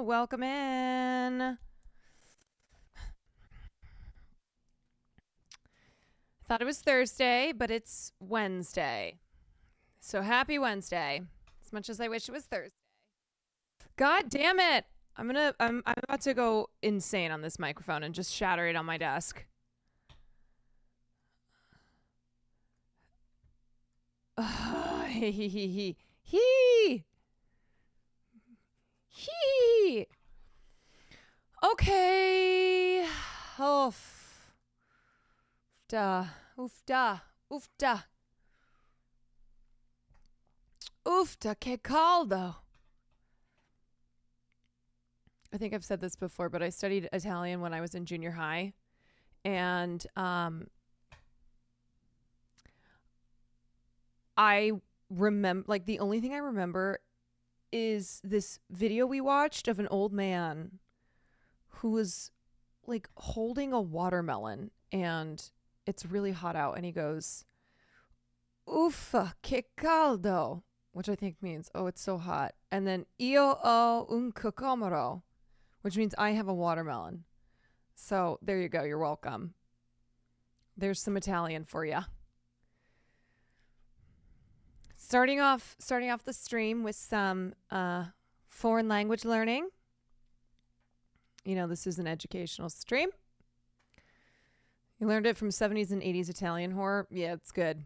Welcome in. Thought it was Thursday, but it's Wednesday. So happy Wednesday. As much as I wish it was Thursday. God damn it. I'm about to go insane on this microphone and just shatter it on my desk. Hee. Okay. Oof. Oofda. Oofda, che caldo. I think I've said this before, but I studied Italian when I was in junior high. And I remember, like, the only thing I remember is this video we watched of an old man who was like holding a watermelon, and it's really hot out, and he goes, "Uffa, che caldo," which I think means, "Oh, it's so hot." And then "Io ho un cucumero," which means I have a watermelon. So there you go. You're welcome. There's some Italian for you. Starting off the stream with some foreign language learning. You know, this is an educational stream. You learned it from 70s and 80s Italian horror. Yeah, it's good.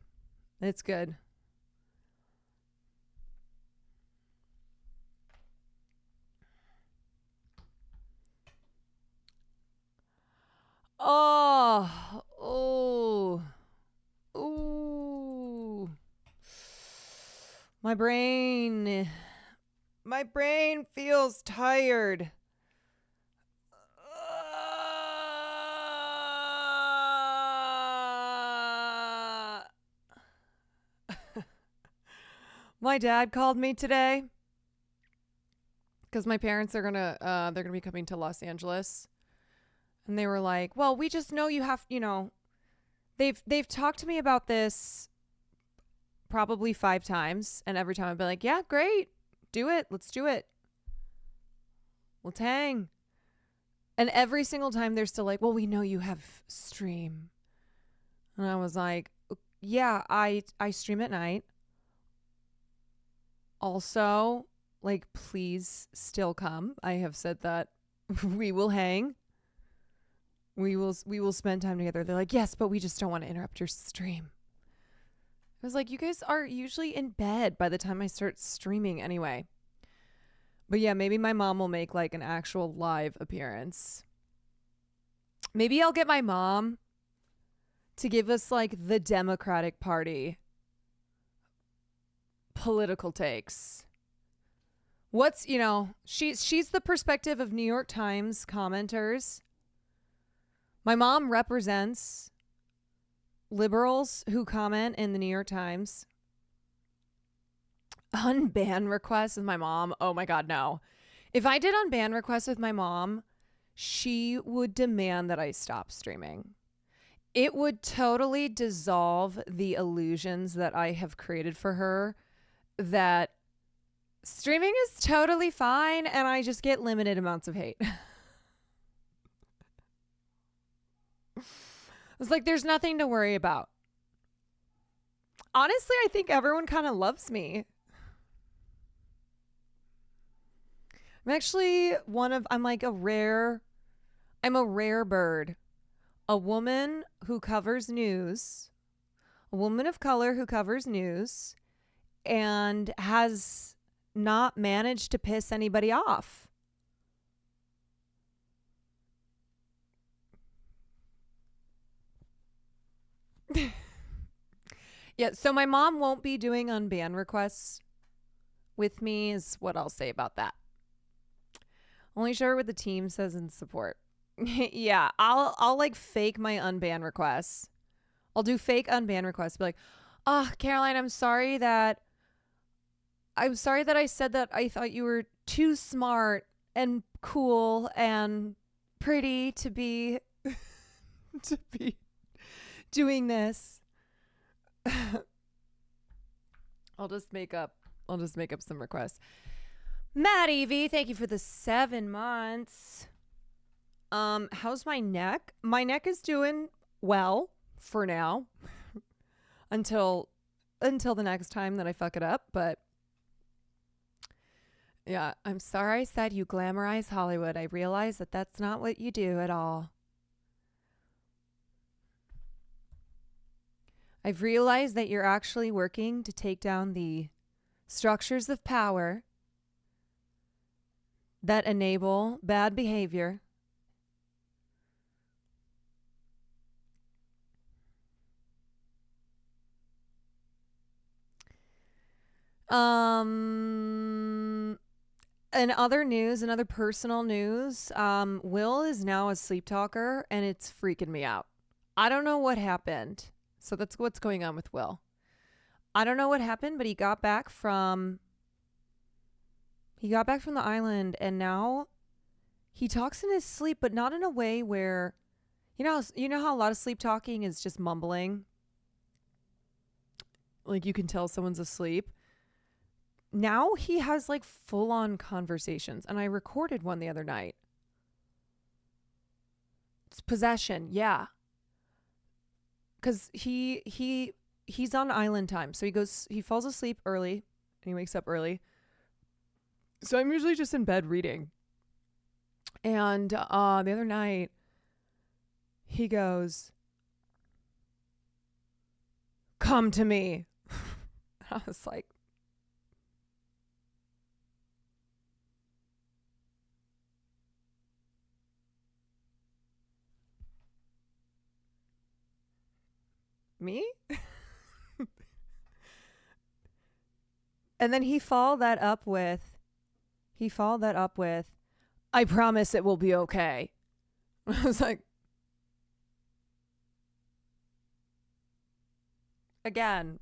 It's good. Oh. My brain feels tired. My dad called me today because my parents are they're gonna be coming to Los Angeles, and they were like, "Well, we just know you have, they've talked to me about this probably 5 times, and every time I'd be like, yeah, great, do it, let's do it, let's hang." And every single time they're still like, "Well, we know you have stream," and I was like, "Yeah, I stream at night. Also, like, please still come. I have said that we will hang. We will spend time together." They're like, "Yes, but we just don't want to interrupt your stream." I was like, you guys are usually in bed by the time I start streaming anyway. But yeah, maybe my mom will make like an actual live appearance. Maybe I'll get my mom to give us like the Democratic Party political takes. What's, she's the perspective of New York Times commenters. My mom represents liberals who comment in the New York Times. Unban requests with my mom. Oh my God, no. If I did unban requests with my mom, she would demand that I stop streaming. It would totally dissolve the illusions that I have created for her that streaming is totally fine and I just get limited amounts of hate. It's like there's nothing to worry about. Honestly, I think everyone kind of loves me. I'm a rare bird. A woman who covers news, a woman of color who covers news, and has not managed to piss anybody off. Yeah, so my mom won't be doing unban requests with me is what I'll say about that. Only share what the team says in support. Yeah, I'll like fake my unban requests. I'll do fake unban requests. Be like, "Oh, Caroline, I'm sorry that I said that I thought you were too smart and cool and pretty to be to be doing this." I'll just make up some requests. Matt Evie, thank you for the 7 months. How's my neck? My neck is doing well for now. until the next time that I fuck it up, but yeah, I'm sorry I said you glamorize Hollywood. I realize that that's not what you do at all. I've realized that you're actually working to take down the structures of power that enable bad behavior. In other news, in other personal news, Will is now a sleep talker and it's freaking me out. I don't know what happened. So that's what's going on with Will. I don't know what happened, but he got back from the island and now he talks in his sleep, but not in a way where you know how a lot of sleep talking is just mumbling? Like you can tell someone's asleep. Now he has like full on conversations, and I recorded one the other night. It's possession, yeah. Cuz he's on island time. So he falls asleep early and he wakes up early. So I'm usually just in bed reading. And the other night he goes, "Come to me." I was like, me? And then he followed that up with, "I promise it will be okay." I was like, again,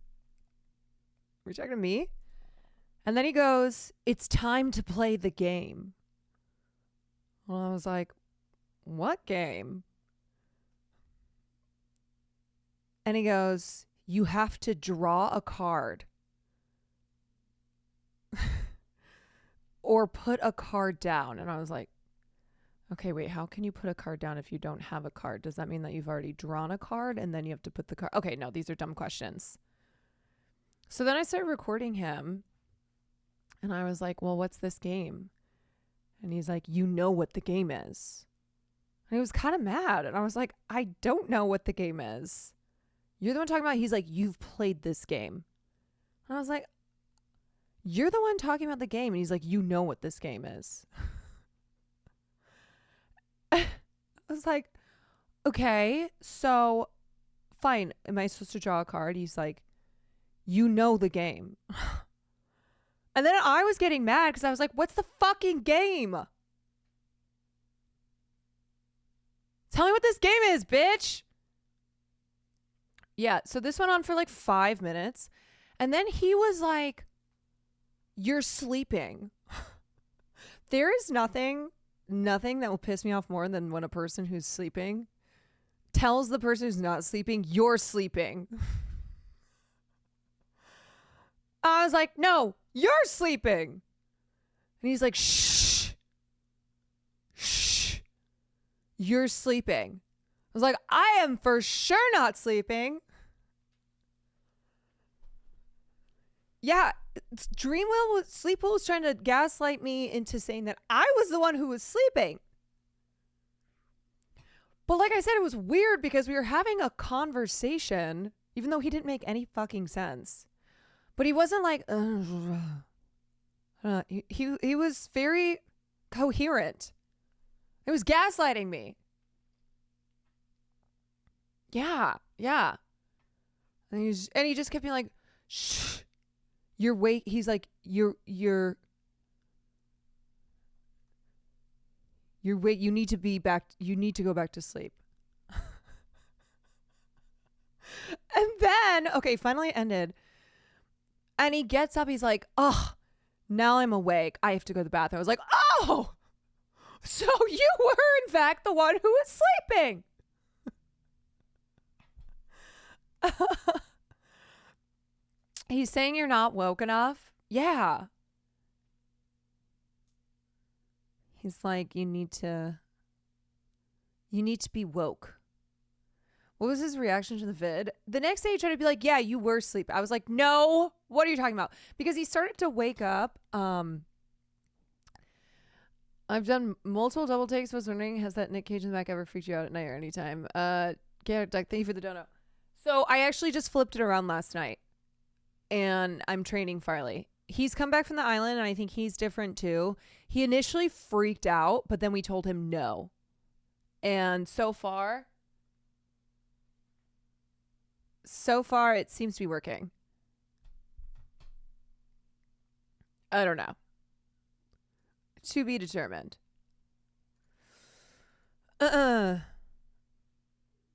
are you talking to me? And then he goes, "It's time to play the game." Well, I was like, what game? And he goes, "You have to draw a card or put a card down." And I was like, okay, wait, how can you put a card down if you don't have a card? Does that mean that you've already drawn a card and then you have to put the card? Okay, no, these are dumb questions. So then I started recording him and I was like, well, what's this game? And he's like, "You know what the game is." And he was kind of mad. And I was like, I don't know what the game is. You're the one talking about it. He's like, "You've played this game." And I was like, you're the one talking about the game. And he's like, "You know what this game is." I was like, okay, so fine. Am I supposed to draw a card? He's like, "You know the game." And then I was getting mad because I was like, what's the fucking game? Tell me what this game is, bitch. Yeah, so this went on for like 5 minutes. And then he was like, "You're sleeping." There is nothing that will piss me off more than when a person who's sleeping tells the person who's not sleeping, "You're sleeping." I was like, "No, you're sleeping." And he's like, "Shh, shh, you're sleeping." I was like, I am for sure not sleeping. Yeah, Sleepwell was trying to gaslight me into saying that I was the one who was sleeping. But like I said, it was weird because we were having a conversation, even though he didn't make any fucking sense. But he wasn't like, he was very coherent. It was gaslighting me. Yeah. And he just kept being like, "Shh, you're wait." He's like, you're wait. You need to be back. You need to go back to sleep." And then, okay, finally it ended. And he gets up. He's like, "Oh, now I'm awake. I have to go to the bathroom." I was like, "Oh, so you were in fact the one who was sleeping." He's saying you're not woke enough. Yeah. He's like, you need to be woke. What was his reaction to the vid? The next day he tried to be like, yeah, you were sleeping. I was like, no, what are you talking about? Because he started to wake up. I've done multiple double takes. Was wondering, has that Nick Cage in the back ever freaked you out at night or anytime? Garrett Duck, thank you for the dono. So I actually just flipped it around last night. And I'm training Farley. He's come back from the island, and I think he's different too. He initially freaked out, but then we told him no. And so far, it seems to be working. I don't know. To be determined.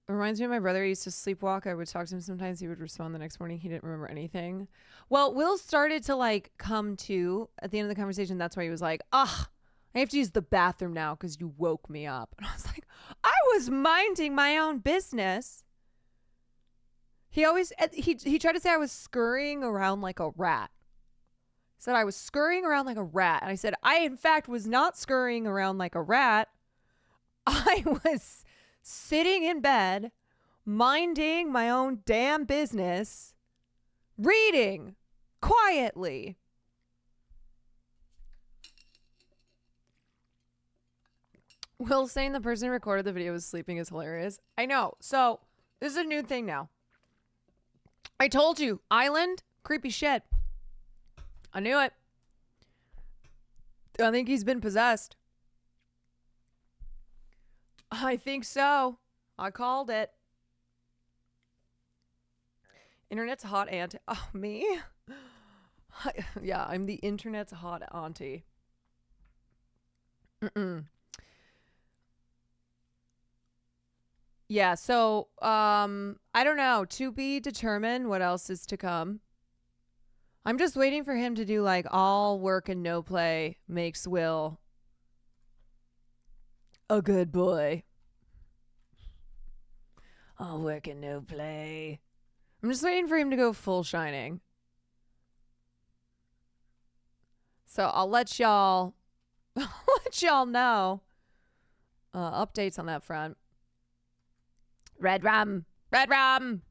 Reminds me of my brother. He used to sleepwalk. I would talk to him sometimes. He would respond the next morning. He didn't remember anything. Well, Will started to like come to at the end of the conversation. That's why he was like, I have to use the bathroom now because you woke me up. And I was like, I was minding my own business. He always, he tried to say I was scurrying around like a rat. He said I was scurrying around like a rat. And I said, I in fact was not scurrying around like a rat. I was sitting in bed, minding my own damn business, reading quietly. Will saying the person who recorded the video was sleeping is hilarious. I know. So this is a new thing now. I told you, island, creepy shit. I knew it. I think he's been possessed. I think so. I called it. Internet's hot auntie. Oh, me? Yeah, I'm the internet's hot auntie. Yeah, so I don't know. To be determined what else is to come. I'm just waiting for him to do like all work and no play makes Will a good boy. All work and no play. I'm just waiting for him to go full Shining. So I'll let y'all know updates on that front. Red rum. Red rum.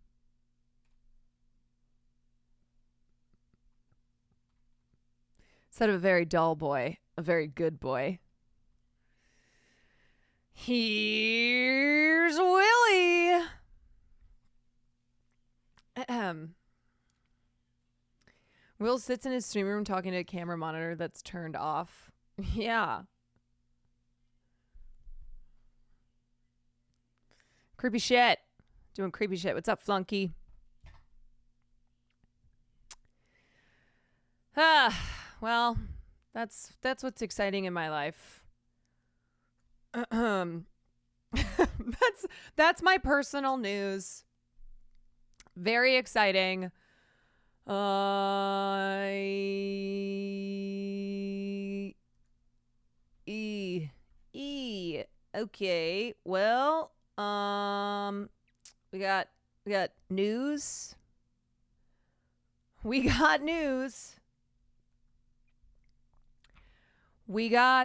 Instead of a very dull boy, a very good boy. Here's Willie. Will sits in his stream room talking to a camera monitor that's turned off. Yeah. Creepy shit. Doing creepy shit. What's up, Flunky? Well, that's what's exciting in my life. That's my personal news. Very exciting. Okay. Well, we got news. We got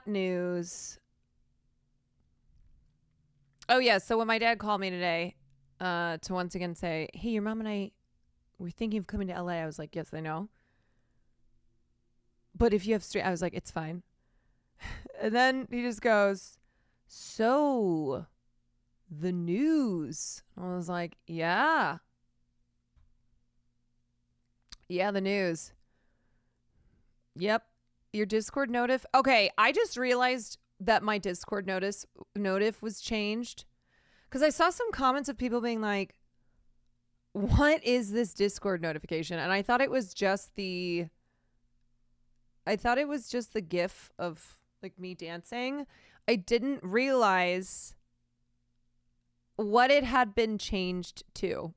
news. Oh yeah, so when my dad called me today, to once again say, hey, your mom and I were thinking of coming to LA. I was like, yes, I know. But if you have I was like, it's fine. And then he just goes, so the news. I was like, yeah. Yeah, the news. Yep. Your Discord notif. Okay, I just realized that my Discord notif was changed. Because I saw some comments of people being like, what is this Discord notification? And I thought it was just the GIF of like me dancing. I didn't realize what it had been changed to.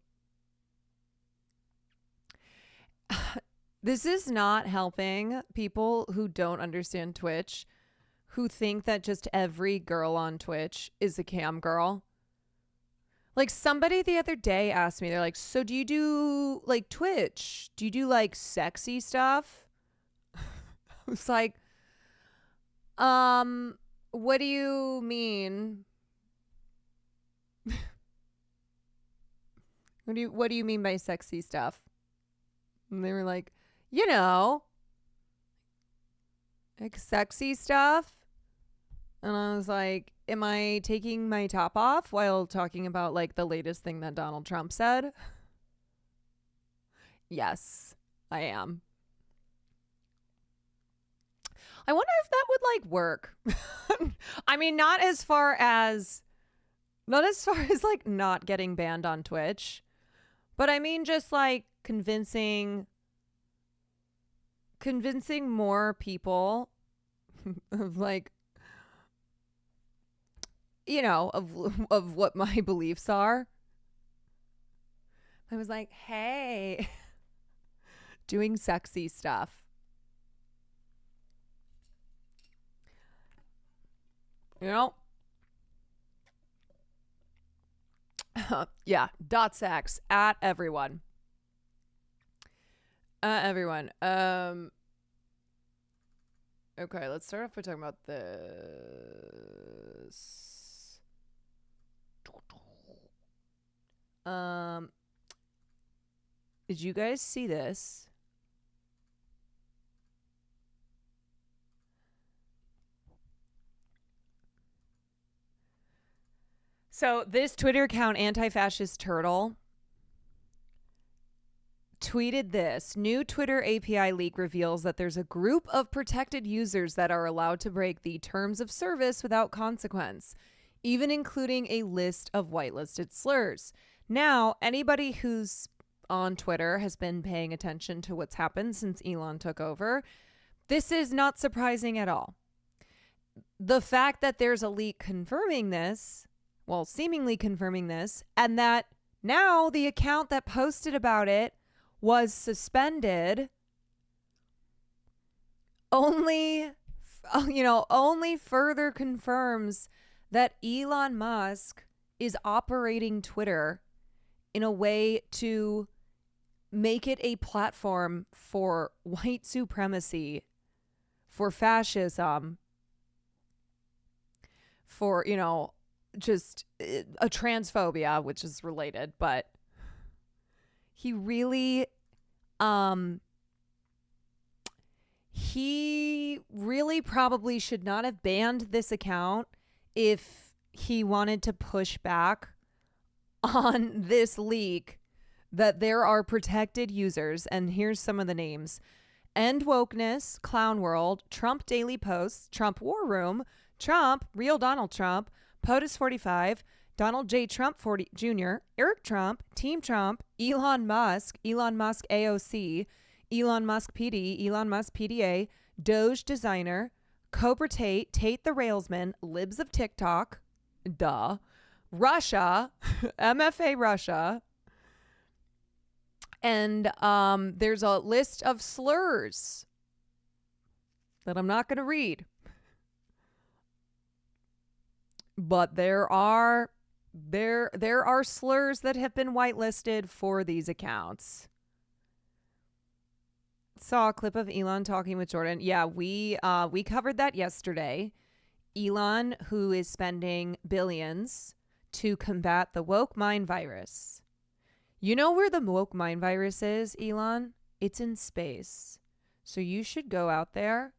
This is not helping people who don't understand Twitch, who think that just every girl on Twitch is a cam girl. Like somebody the other day asked me, they're like, so do you do like Twitch? Do you do like sexy stuff? I was like, what do you mean? What do you mean by sexy stuff? And they were like, like sexy stuff. And I was like, am I taking my top off while talking about like the latest thing that Donald Trump said? Yes, I am. I wonder if that would like work. I mean, not as far as like not getting banned on Twitch, but I mean just like convincing more people of like, of what my beliefs are. I was like, hey, doing sexy stuff. Yeah, .sex at everyone. Everyone. Okay, let's start off by talking about this. Did you guys see this? So this Twitter account, Anti-Fascist Turtle, tweeted this. New Twitter API leak reveals that there's a group of protected users that are allowed to break the terms of service without consequence, even including a list of whitelisted slurs. Now, anybody who's on Twitter has been paying attention to what's happened since Elon took over. This is not surprising at all. The fact that there's a leak confirming this, well, seemingly confirming this, and that now the account that posted about it was suspended only further confirms that Elon Musk is operating Twitter in a way to make it a platform for white supremacy, for fascism, for, just a transphobia, which is related, but he really probably should not have banned this account if he wanted to push back on this leak that there are protected users. And here's some of the names: End Wokeness, Clown World, Trump Daily Posts, Trump War Room, Trump, Real Donald Trump, POTUS 45, Donald J. Trump Jr., Eric Trump, Team Trump, Elon Musk AOC, Elon Musk PD, Elon Musk PDA, Doge Designer, Cobra Tate, Tate the Railsman, Libs of TikTok, Russia, MFA Russia, and there's a list of slurs that I'm not going to read. But there are slurs that have been whitelisted for these accounts. Saw a clip of Elon talking with Jordan. Yeah, we covered that yesterday. Elon, who is spending billions to combat the woke mind virus. You know where the woke mind virus is, Elon? It's in space. So you should go out there.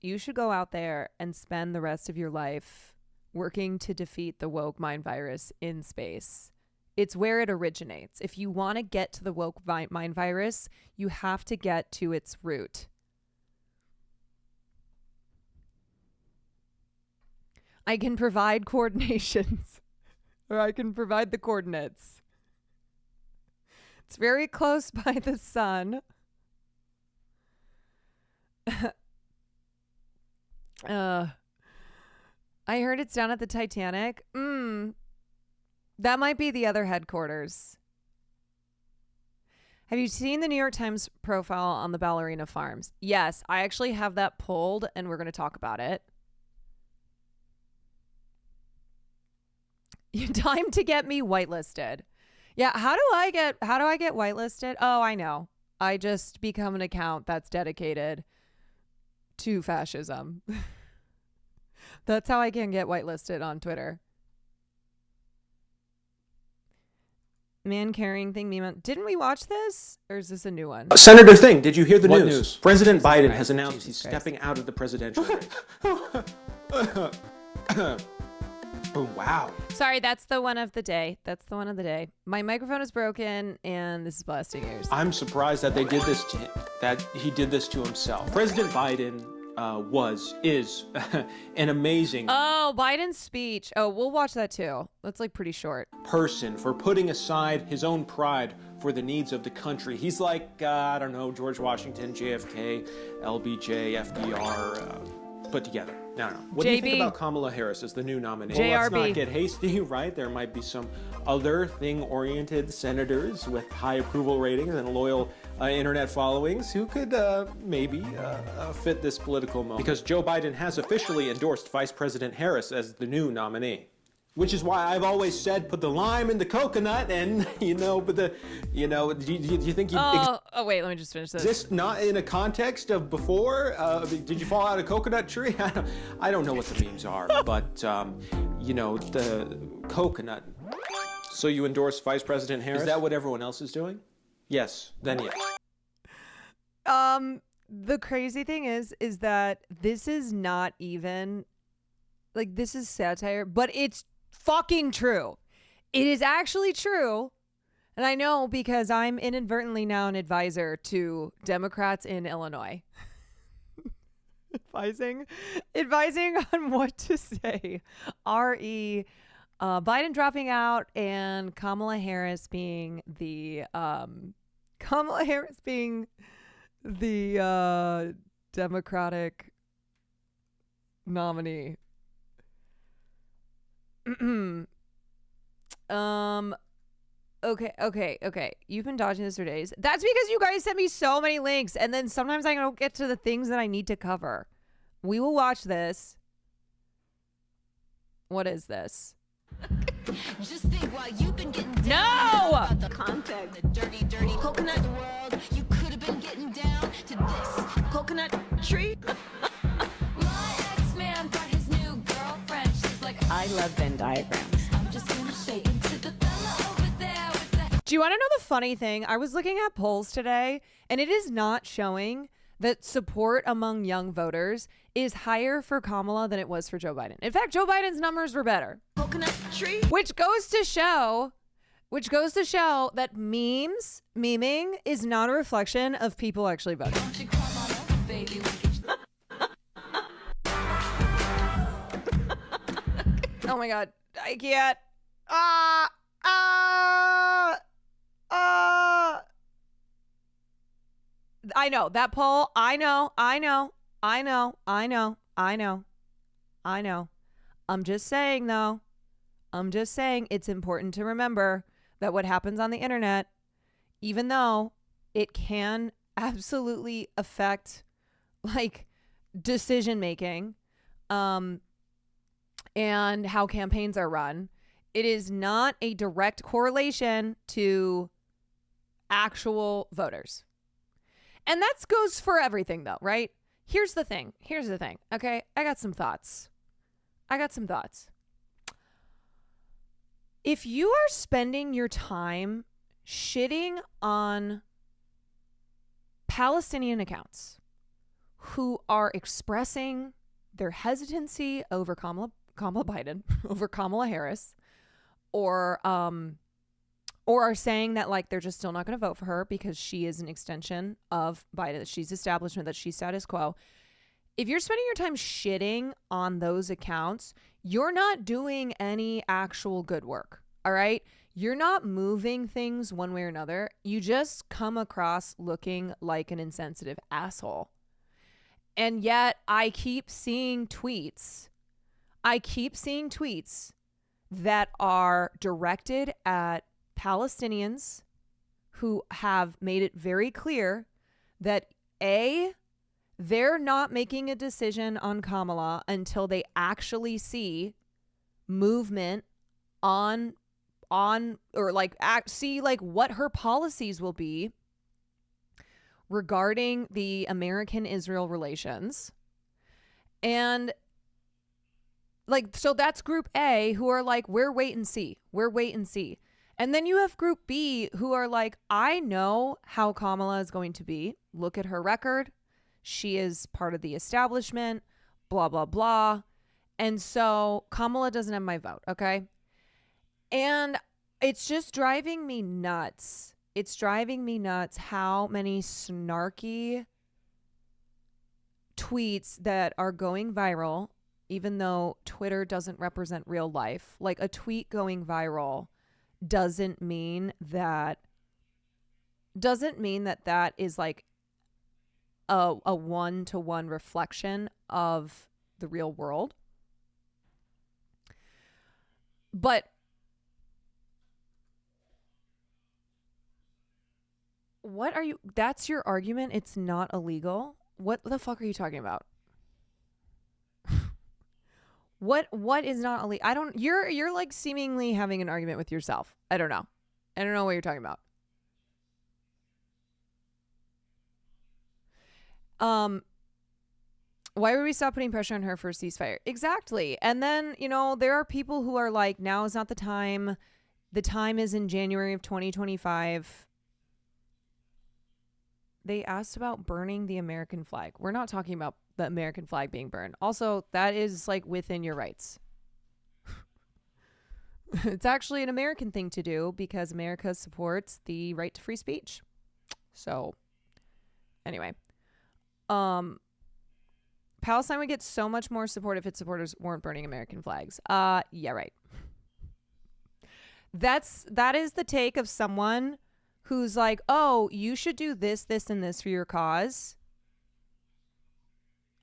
You should go out there and spend the rest of your life working to defeat the woke mind virus in space. It's where it originates. If you want to get to the woke mind virus, you have to get to its root. I can provide coordinations, or I can provide the coordinates. It's very close by the sun. I heard it's down at the Titanic. That might be the other headquarters. Have you seen the New York Times profile on the ballerina farms? Yes, I actually have that pulled and we're going to talk about it. Time to get me whitelisted. Yeah, how do I get whitelisted? Oh, I know. I just become an account that's dedicated to fascism. That's how I can get whitelisted on Twitter. Man carrying thing meme. Didn't we watch this? Or is this a new one? Senator Thing, did you hear the What news? news? President Jesus Biden Christ. has announced Jesus he's Christ. stepping out of the presidential race. Oh, wow. Sorry, that's the one of the day. That's the one of the day. My microphone is broken and this is blasting ears. I'm surprised that they did this to him, that he did this to himself. President Biden is an amazing Oh, Biden's speech. Oh, we'll watch that too. That's like pretty short. person for putting aside his own pride for the needs of the country. He's like, I don't know, George Washington, JFK, LBJ, FDR, put together. No. What do you think JB. about Kamala Harris as the new nominee? JRB. Well, let's not get hasty, right? There might be some other thing-oriented senators with high approval ratings and loyal internet followings who could maybe fit this political moment. Because Joe Biden has officially endorsed Vice President Harris as the new nominee. Which is why I've always said put the lime in the coconut and, do you think you Wait, let me just finish this. exist not in a context of before? Did you fall out of a coconut tree? I don't know what the memes are, but, the coconut. So you endorse Vice President Harris? Is that what everyone else is doing? Yes, then yes. The crazy thing is that this is not even, like, this is satire, but it's fucking true. It is actually true. And I know because I'm inadvertently now an advisor to Democrats in Illinois. advising on what to say. Biden dropping out and Kamala Harris being the Democratic nominee. Okay. You've been dodging this for days. That's because you guys sent me so many links, and then sometimes I don't get to the things that I need to cover. We will watch this. What is this? Just think while you've been getting down No! about the contact, the dirty coconut the world, you could have been getting down to this coconut tree. My ex-man brought his new girlfriend. She's like, I love Venn diagrams. I'm just gonna shake it to the fella over there with the Do you want to know the funny thing? I was looking at polls today, and it is not showing that support among young voters is higher for Kamala than it was for Joe Biden. In fact, Joe Biden's numbers were better. Coconut tree. Which goes to show that meming is not a reflection of people actually voting. don't you come on over, baby. Oh my God. I can't. I know that poll. I know. I'm just saying though. It's important to remember that what happens on the internet, even though it can absolutely affect like decision making, and how campaigns are run, it is not a direct correlation to actual voters. And that goes for everything though, right? Here's the thing. Okay. I got some thoughts. If you are spending your time shitting on Palestinian accounts who are expressing their hesitancy over Kamala Biden, over Kamala Harris, or are saying that like they're just still not going to vote for her because she is an extension of Biden, that she's establishment, that she's status quo. If you're spending your time shitting on those accounts, you're not doing any actual good work. All right. You're not moving things one way or another. You just come across looking like an insensitive asshole. And yet I keep seeing tweets that are directed at Palestinians who have made it very clear that they're not making a decision on Kamala until they actually see movement on or like see like what her policies will be regarding the American-Israel relations. And Like, so that's group A who are like, we're wait and see. We're wait and see. And then you have group B who are like, I know how Kamala is going to be. Look at her record. She is part of the establishment, blah, blah, blah. And so Kamala doesn't have my vote, okay? And it's just driving me nuts. It's driving me nuts how many snarky tweets that are going viral, even though Twitter doesn't represent real life. Like, a tweet going viral doesn't mean that that is like a one-to-one reflection of the real world. But what are you, that's your argument? It's not illegal? What the fuck are you talking about? What is not illegal? I don't, you're like seemingly having an argument with yourself. I don't know what you're talking about. Why would we stop putting pressure on her for a ceasefire? Exactly. And then, you know, there are people who are like, now is not the time. The time is in January of 2025. They asked about burning the American flag. We're not talking about the American flag being burned. Also, that is like within your rights. It's actually an American thing to do because America supports the right to free speech. So, anyway. Palestine would get so much more support if its supporters weren't burning American flags. Yeah, right. That is the take of someone who's like, oh, you should do this, this, and this for your cause.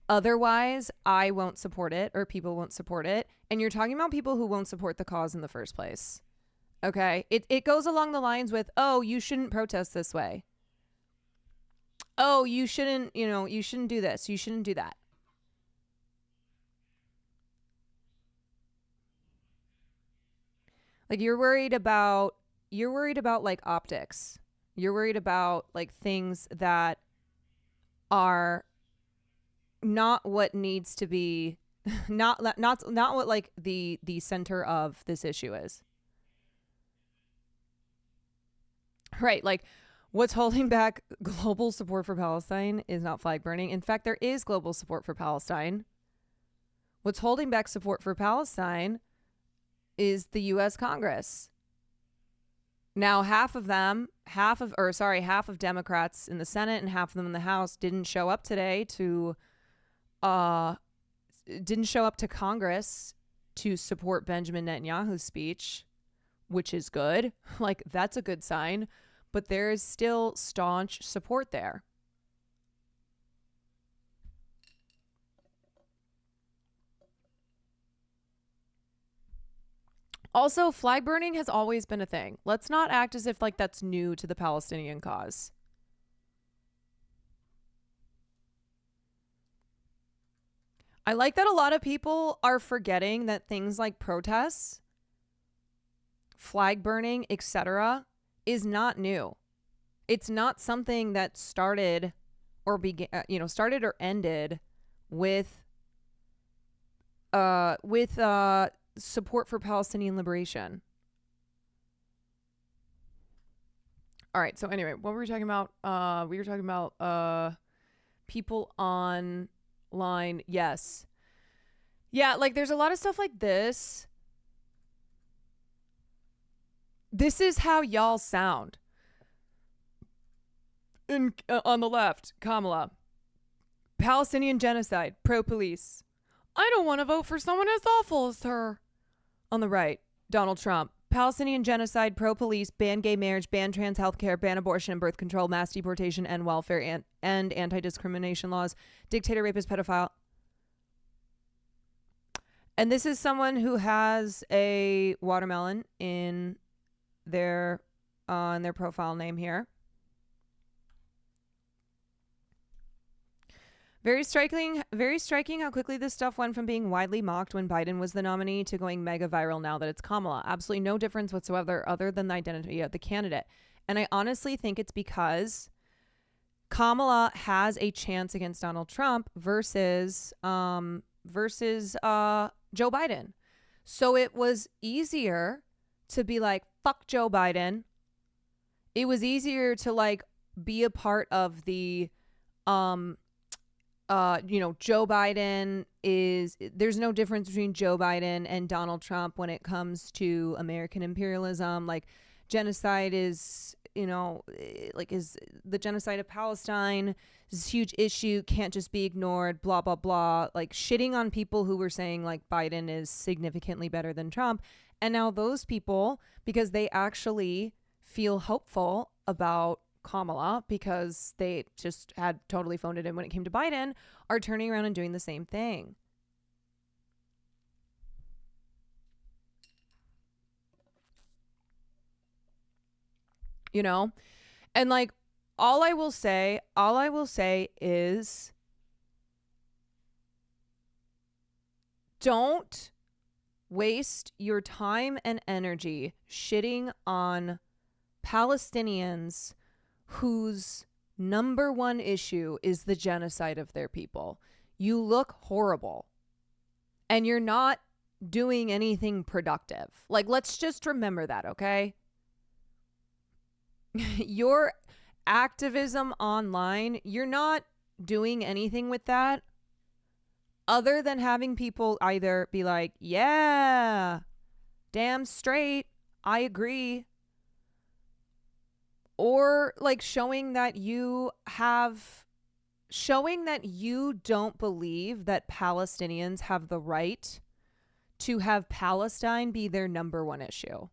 Otherwise, I won't support it, or people won't support it. And you're talking about people who won't support the cause in the first place. Okay? It goes along the lines with, oh, you shouldn't protest this way. Oh, you shouldn't do this. You shouldn't do that. Like, you're worried about like optics. You're worried about like things that are not what needs to be, not what like the center of this issue is. Right, like what's holding back global support for Palestine is not flag burning. In fact, there is global support for Palestine. What's holding back support for Palestine is the US Congress. Now, half of Democrats in the Senate and half of them in the House didn't show up today to Congress to support Benjamin Netanyahu's speech, which is good. Like, that's a good sign, but there is still staunch support there. Also, flag burning has always been a thing. Let's not act as if like that's new to the Palestinian cause. I like that a lot of people are forgetting that things like protests, flag burning, etc., is not new. It's not something that started or ended with support for Palestinian liberation. All right. So anyway, what were we talking about? We were talking about people online. Yes. Yeah. Like, there's a lot of stuff like this. This is how y'all sound. On the left, Kamala. Palestinian genocide. Pro-police. I don't want to vote for someone as awful as her. On the right, Donald Trump. Palestinian genocide, pro-police, ban gay marriage, ban trans healthcare, ban abortion and birth control, mass deportation and welfare, and anti-discrimination laws, dictator, rapist, pedophile. And this is someone who has a watermelon in their profile name here. Very striking how quickly this stuff went from being widely mocked when Biden was the nominee to going mega viral now that it's Kamala. Absolutely no difference whatsoever other than the identity of the candidate. And I honestly think it's because Kamala has a chance against Donald Trump versus Joe Biden. So it was easier to be like, fuck Joe Biden. It was easier to like be a part of the Joe Biden there's no difference between Joe Biden and Donald Trump when it comes to American imperialism. Like genocide is, is the genocide of Palestine is a huge issue, can't just be ignored, blah, blah, blah. Like shitting on people who were saying like Biden is significantly better than Trump. And now those people, because they actually feel hopeful about Kamala because they just had totally phoned it in when it came to Biden, are turning around and doing the same thing. And like all I will say is don't waste your time and energy shitting on Palestinians whose number one issue is the genocide of their people. You look horrible and you're not doing anything productive. Like, let's just remember that, okay? Your activism online, you're not doing anything with that other than having people either be like, yeah, damn straight, I agree. Or like showing that you don't believe that Palestinians have the right to have Palestine be their number one issue.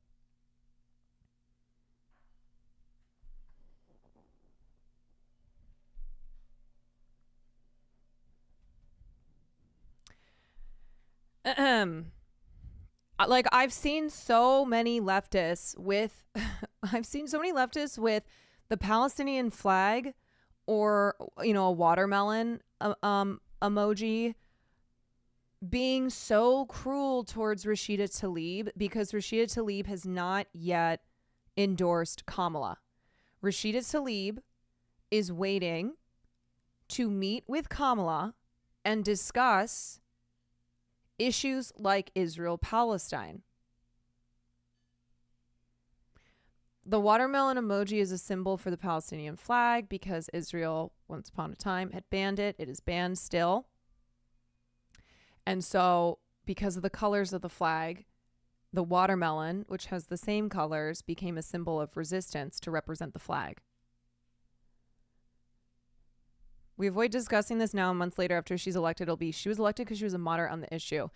Like I've seen so many leftists with the Palestinian flag or a watermelon emoji being so cruel towards Rashida Tlaib because Rashida Tlaib has not yet endorsed Kamala. Rashida Tlaib is waiting to meet with Kamala and discuss issues like Israel-Palestine. The watermelon emoji is a symbol for the Palestinian flag because Israel, once upon a time, had banned it. It is banned still. And so, because of the colors of the flag, the watermelon, which has the same colors, became a symbol of resistance to represent the flag. We avoid discussing this now. Months later, after she's elected, she was elected because she was a moderate on the issue.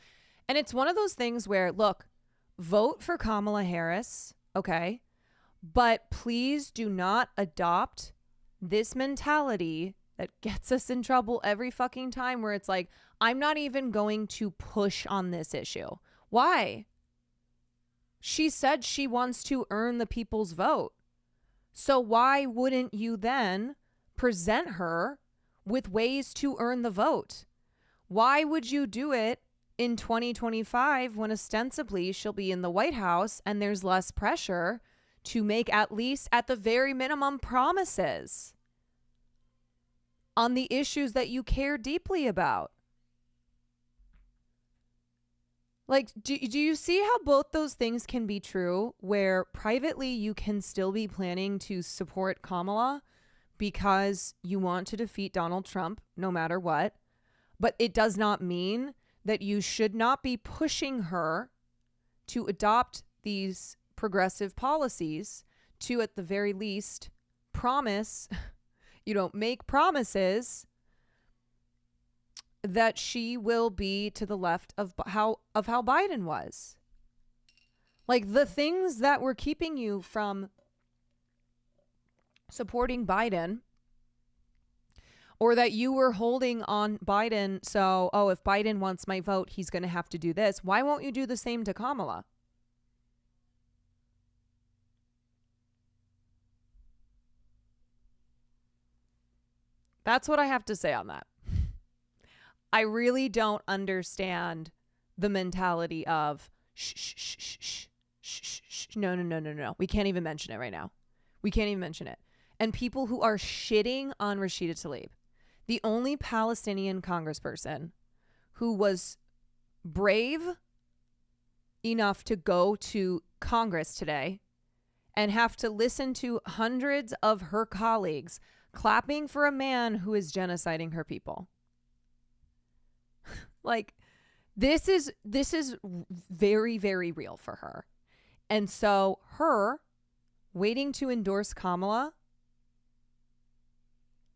And it's one of those things where, look, vote for Kamala Harris, okay? But please do not adopt this mentality that gets us in trouble every fucking time where it's like, I'm not even going to push on this issue. Why? She said she wants to earn the people's vote. So why wouldn't you then present her with ways to earn the vote? Why would you do it in 2025 when ostensibly she'll be in the White House and there's less pressure to make at least at the very minimum promises on the issues that you care deeply about? Like, do you see how both those things can be true, where privately you can still be planning to support Kamala because you want to defeat Donald Trump no matter what, but it does not mean that you should not be pushing her to adopt these progressive policies to, at the very least, make promises that she will be to the left of how Biden was. Like, the things that were keeping you from supporting Biden, or that you were holding on Biden, so, if Biden wants my vote, he's going to have to do this. Why won't you do the same to Kamala? That's what I have to say on that. I really don't understand the mentality of shh. No. We can't even mention it right now. We can't even mention it. And people who are shitting on Rashida Tlaib, the only Palestinian congressperson who was brave enough to go to Congress today and have to listen to hundreds of her colleagues clapping for a man who is genociding her people. Like, this is very, very real for her. And so her waiting to endorse Kamala,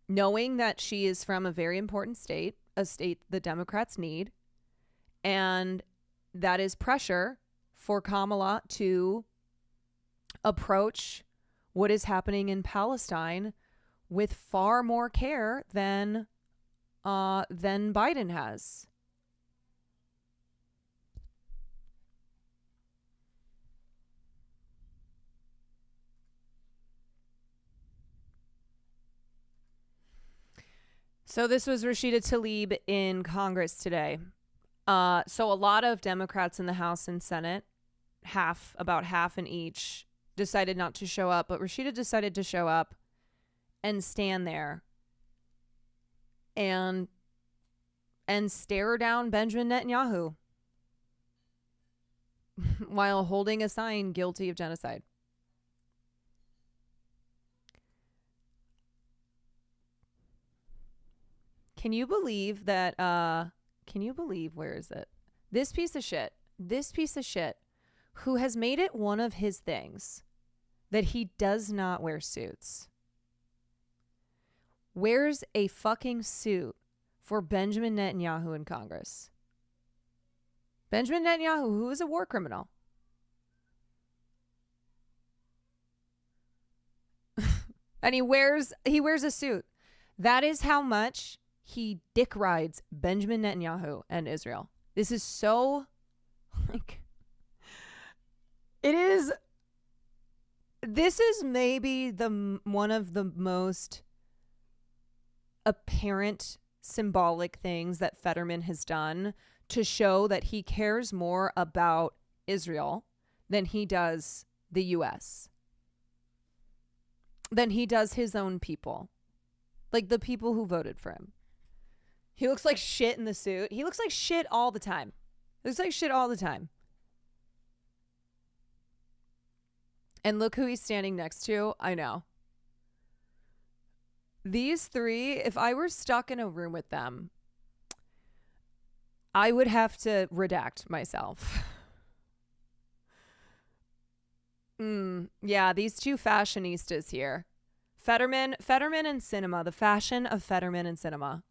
knowing that she is from a very important state, a state the Democrats need, and that is pressure for Kamala to approach what is happening in Palestine with far more care than Biden has. So this was Rashida Tlaib in Congress today. So a lot of Democrats in the House and Senate, about half in each, decided not to show up. But Rashida decided to show up and stand there and stare down Benjamin Netanyahu while holding a sign guilty of genocide. Can you believe that, where is it? This piece of shit who has made it one of his things that he does not wear suits, wears a fucking suit for Benjamin Netanyahu in Congress. Benjamin Netanyahu, who is a war criminal. And he wears a suit. That is how much he dick rides Benjamin Netanyahu and Israel. This is so, like, this is maybe one of the most apparent symbolic things that Fetterman has done to show that he cares more about Israel than he does the U.S., than he does his own people, like the people who voted for him. He looks like shit in the suit. He looks like shit all the time. And look who he's standing next to. I know. These three, if I were stuck in a room with them, I would have to redact myself. Yeah, these two fashionistas here. Fetterman and Cinema. The fashion of Fetterman and Cinema.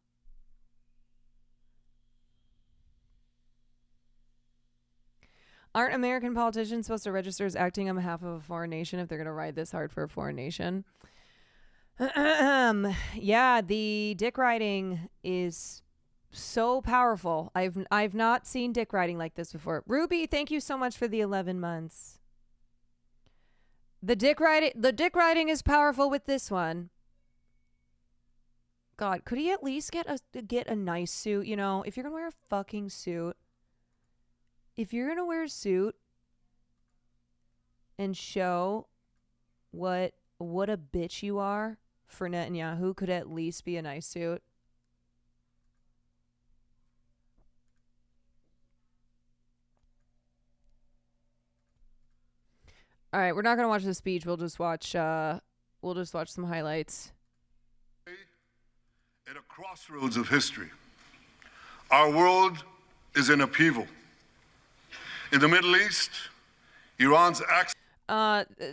Aren't American politicians supposed to register as acting on behalf of a foreign nation if they're going to ride this hard for a foreign nation? Yeah, the dick riding is so powerful. I've not seen dick riding like this before. Ruby, thank you so much for the 11 months. The dick riding is powerful with this one. God, could he at least get a nice suit? You know, if you're gonna wear a fucking suit, if you're gonna wear a suit and show what a bitch you are for Netanyahu, could at least be a nice suit. All right, we're not gonna watch the speech. We'll just watch some highlights. At a crossroads of history, our world is in upheaval. In the Middle East, Iran's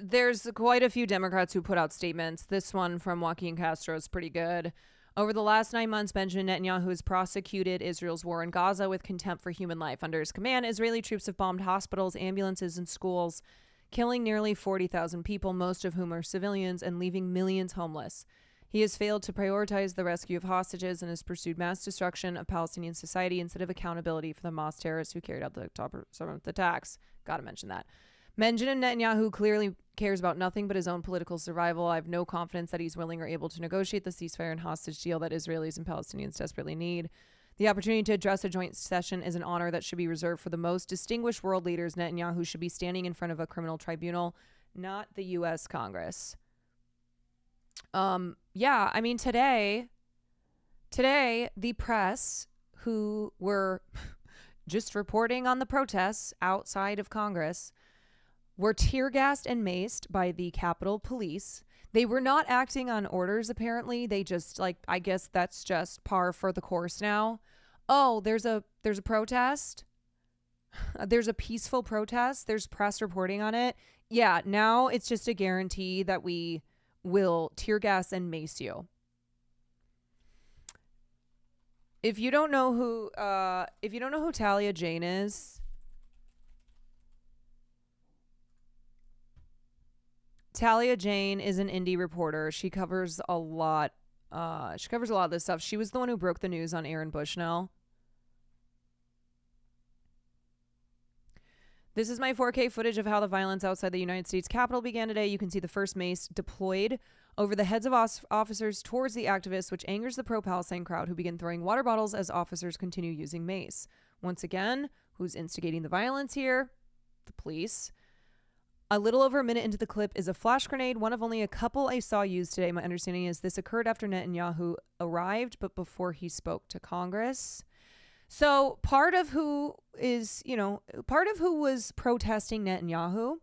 there's quite a few Democrats who put out statements. This one from Joaquin Castro is pretty good. Over the last 9 months, Benjamin Netanyahu has prosecuted Israel's war in Gaza with contempt for human life. Under his command, Israeli troops have bombed hospitals, ambulances, and schools, killing nearly 40,000 people, most of whom are civilians, and leaving millions homeless. He has failed to prioritize the rescue of hostages and has pursued mass destruction of Palestinian society instead of accountability for the Hamas terrorists who carried out the attacks. Gotta mention that. Benjamin Netanyahu clearly cares about nothing but his own political survival. I have no confidence that he's willing or able to negotiate the ceasefire and hostage deal that Israelis and Palestinians desperately need. The opportunity to address a joint session is an honor that should be reserved for the most distinguished world leaders. Netanyahu should be standing in front of a criminal tribunal, not the U.S. Congress. Yeah, I mean, today, the press, who were just reporting on the protests outside of Congress, were tear gassed and maced by the Capitol Police. They were not acting on orders, apparently. They just, like, I guess that's just par for the course now. Oh, there's a protest. There's a peaceful protest. There's press reporting on it. Yeah, now it's just a guarantee that we will tear gas and mace you. If you don't know who Talia Jane is, Talia Jane is an indie reporter. She covers a lot. She covers a lot of this stuff. She was the one who broke the news on Aaron Bushnell. This is my 4K footage of how the violence outside the United States Capitol began today. You can see the first mace deployed over the heads of officers towards the activists, which angers the pro-Palestine crowd who begin throwing water bottles as officers continue using mace. Once again, who's instigating the violence here? The police. A little over a minute into the clip is a flash grenade, one of only a couple I saw used today. My understanding is this occurred after Netanyahu arrived, but before he spoke to Congress. So part of who was protesting Netanyahu,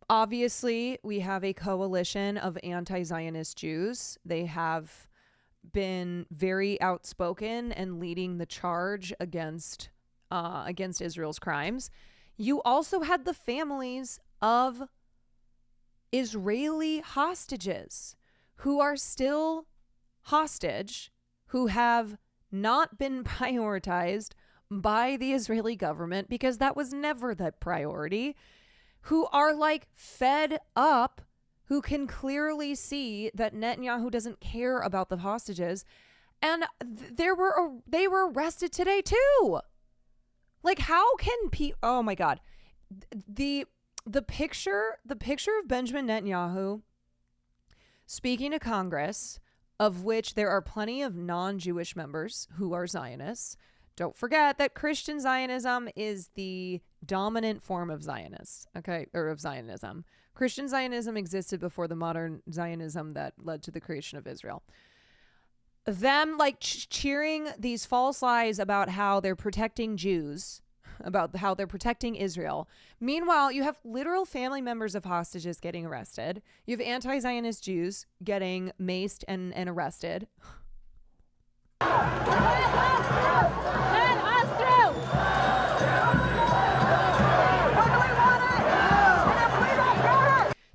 obviously we have a coalition of anti-Zionist Jews. They have been very outspoken and leading the charge against Israel's crimes. You also had the families of Israeli hostages who are still hostage, who have not been prioritized by the Israeli government because that was never the priority, who are like fed up, who can clearly see that Netanyahu doesn't care about the hostages. And they were arrested today too. Like, how can oh my God. The picture of Benjamin Netanyahu speaking to Congress, of which there are plenty of non-Jewish members who are Zionists. Don't forget that Christian Zionism is the dominant form of Zionists, okay, or of Zionism. Christian Zionism existed before the modern Zionism that led to the creation of Israel. Them like cheering these false lies about how they're protecting Jews, about how they're protecting Israel. Meanwhile, you have literal family members of hostages getting arrested. You have anti-Zionist Jews getting maced and arrested.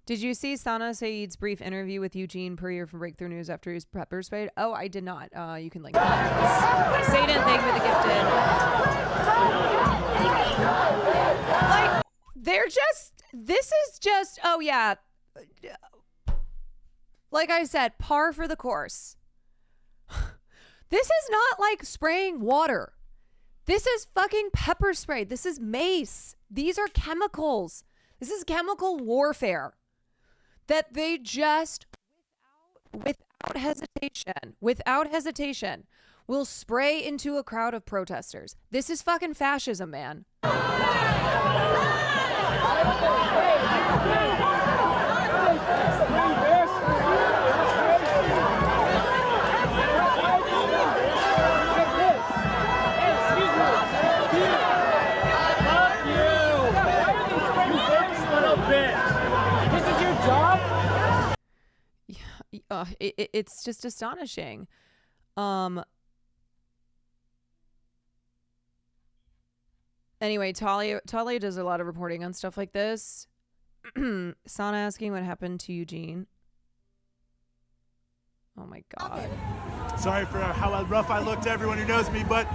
Did you see Sana Saeed's brief interview with Eugene Puryear from Breakthrough News after he was pepper sprayed? Oh, I did not. You can link that. Satan, thank you for the gifted. Like, this is just, oh yeah. Like I said, par for the course. This is not like spraying water. This is fucking pepper spray. This is mace. These are chemicals. This is chemical warfare that they just, without hesitation, will spray into a crowd of protesters. This is fucking fascism, man. It's just astonishing. Anyway, Talia does a lot of reporting on stuff like this. Sana asking what happened to Eugene. Oh my God. Sorry for how rough I look to everyone who knows me, but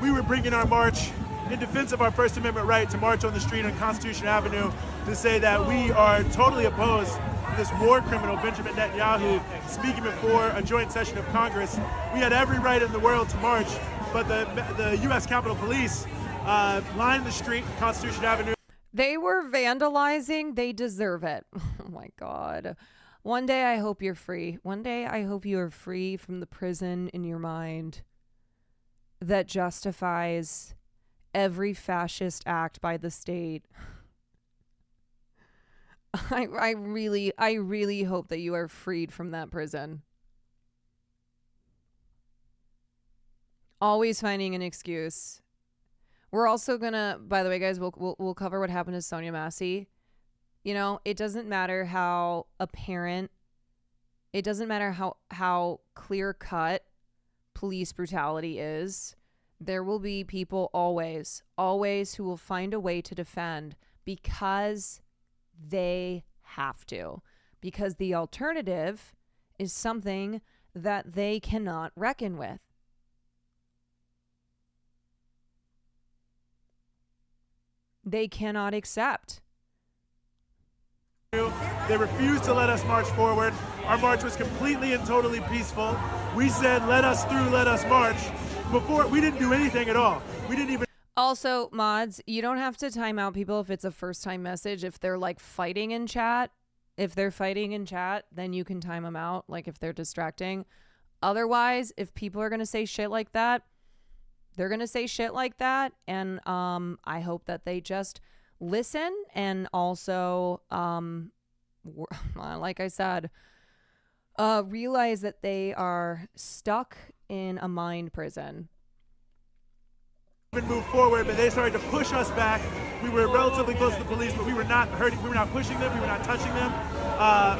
we were bringing our march in defense of our First Amendment right to march on the street on Constitution Avenue to say that we are totally opposed to this war criminal, Benjamin Netanyahu, speaking before a joint session of Congress. We had every right in the world to march, but the U.S. Capitol Police lined the street, Constitution Avenue. They were vandalizing. They deserve it. Oh my God. One day I hope you're free. One day I hope you are free from the prison in your mind that justifies every fascist act by the state. I really hope that you are freed from that prison. Always finding an excuse. We're also gonna, by the way, guys, we'll cover what happened to Sonya Massey. You know, it doesn't matter how apparent, it doesn't matter how clear cut police brutality is. There will be people always who will find a way to defend because they have to. Because the alternative is something that they cannot reckon with. They cannot accept. They refused to let us march forward. Our march was completely and totally peaceful. We said, let us through, let us march. Before, we didn't do anything at all. We didn't even... Also, mods, you don't have to time out people if it's a first time message. If they're like fighting in chat, then you can time them out. Like if they're distracting. Otherwise, if people are going to say shit like that, they're going to say shit like that. And I hope that they just listen and also, like I said, realize that they are stuck in a mind prison. Move forward, but they started to push us back. We were relatively close to the police, but we were not hurting. We were not pushing them. We were not touching them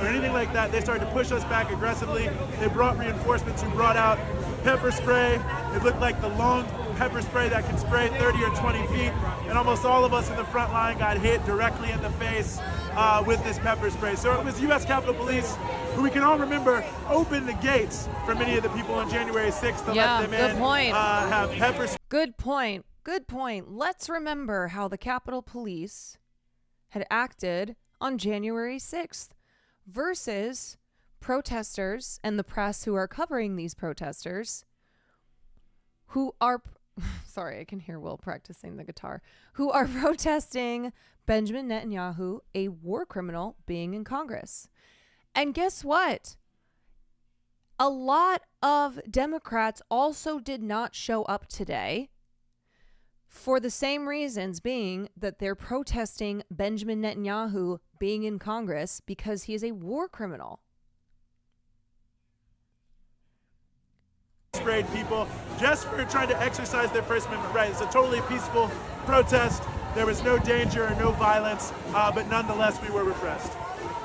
or anything like that. They started to push us back aggressively. They brought reinforcements who brought out pepper spray. It looked like the long pepper spray that can spray 30 or 20 feet, and almost all of us in the front line got hit directly in the face with this pepper spray. So it was U.S. Capitol Police, who we can all remember, opened the gates for many of the people on January 6th to let them in. Point. Have pepper spray. Good point. Good point. Let's remember how the Capitol Police had acted on January 6th versus protesters and the press who are covering these protesters who are... Sorry, I can hear Will practicing the guitar. Who are protesting Benjamin Netanyahu, a war criminal, being in Congress. And guess what? A lot of Democrats also did not show up today for the same reasons, being that they're protesting Benjamin Netanyahu being in Congress because he is a war criminal. Sprayed people just for trying to exercise their First Amendment right. It's a totally peaceful protest. There was no danger or no violence, but nonetheless we were repressed.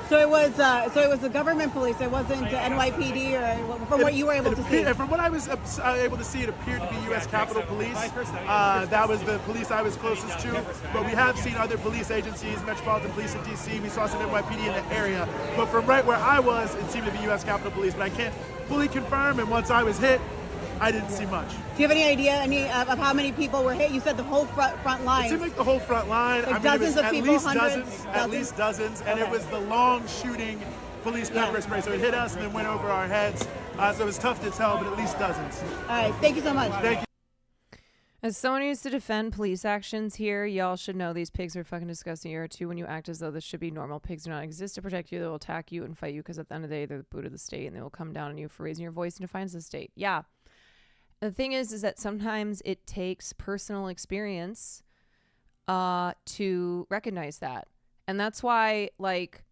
So it was the government police. It wasn't NYPD, or from what you were able to see. From what I was able to see, it appeared to be U.S. Capitol Police. That was the police I was closest to. But we have seen other police agencies, Metropolitan Police in D.C. We saw some NYPD in the area. But from right where I was, it seemed to be U.S. Capitol Police. But I can't fully confirm. And once I was hit, I didn't see much. Do you have any idea of how many people were hit? You said the whole front line. It seemed like the whole front line. Like dozens of people, hundreds? At least dozens. And it was the long shooting police pepper spray. So it hit us and then went over our heads. So it was tough to tell, but at least dozens. All right. Thank you so much. Thank you. As someone who used to defend police actions here, y'all should know these pigs are fucking disgusting. Year or two when you act as though this should be normal. Pigs do not exist to protect you. They will attack you and fight you because at the end of the day, they're the boot of the state and they will come down on you for raising your voice in defiance of the state. Yeah. The thing is that sometimes it takes personal experience to recognize that. And that's why, like,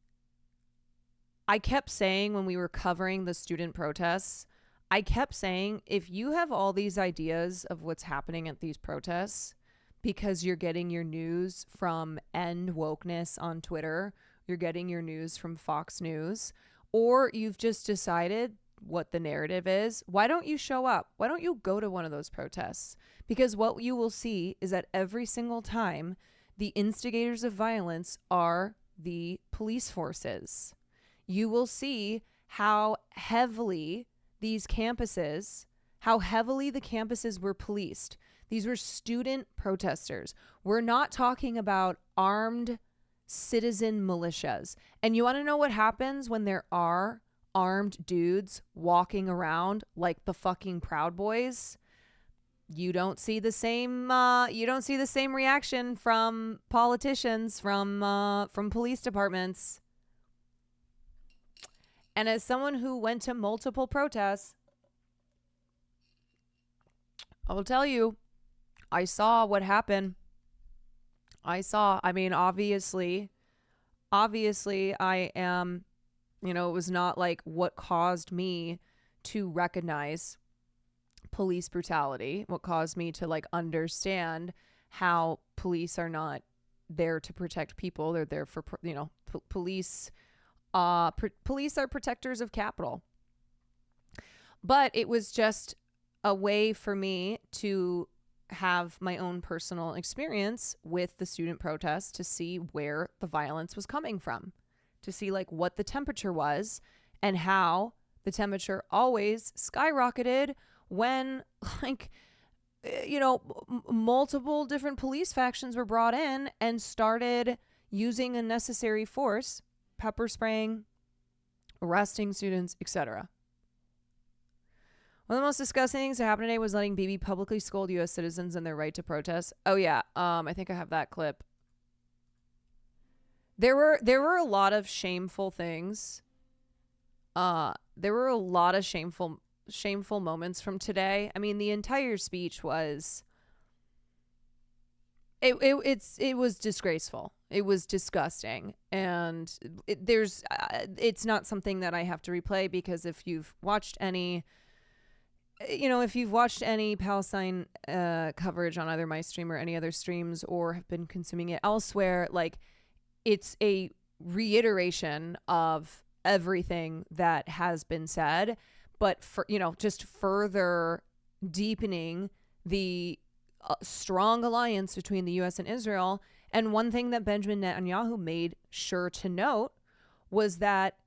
I kept saying when we were covering the student protests, I kept saying, if you have all these ideas of what's happening at these protests because you're getting your news from End Wokeness on Twitter, you're getting your news from Fox News, or you've just decided what the narrative is, why don't you show up? Why don't you go to one of those protests? Because what you will see is that every single time the instigators of violence are the police forces. You will see how heavily these campuses, how heavily the campuses were policed. These were student protesters. We're not talking about armed citizen militias. And you want to know what happens when there are armed dudes walking around like the fucking Proud Boys? You don't see the same reaction from politicians, from police departments. And as someone who went to multiple protests, I will tell you, I saw what happened. I mean, obviously I am, it was not like what caused me to recognize police brutality, what caused me to like understand how police are not there to protect people. They're there for, police. Police are protectors of capital. But it was just a way for me to have my own personal experience with the student protests to see where the violence was coming from, to see like what the temperature was and how the temperature always skyrocketed when multiple different police factions were brought in and started using unnecessary force, pepper spraying, arresting students, etc. One of the most disgusting things that happened today was letting Bibi publicly scold U.S. citizens and their right to protest. Oh yeah, I think I have that clip. There were a lot of shameful things. There were a lot of shameful moments from today. I mean, the entire speech was. It was disgraceful. It was disgusting, and it's not something that I have to replay because if you've watched any. If you've watched any Palestine coverage on either my stream or any other streams or have been consuming it elsewhere, like it's a reiteration of everything that has been said, but for, just further deepening the strong alliance between the U.S. and Israel. And one thing that Benjamin Netanyahu made sure to note was that,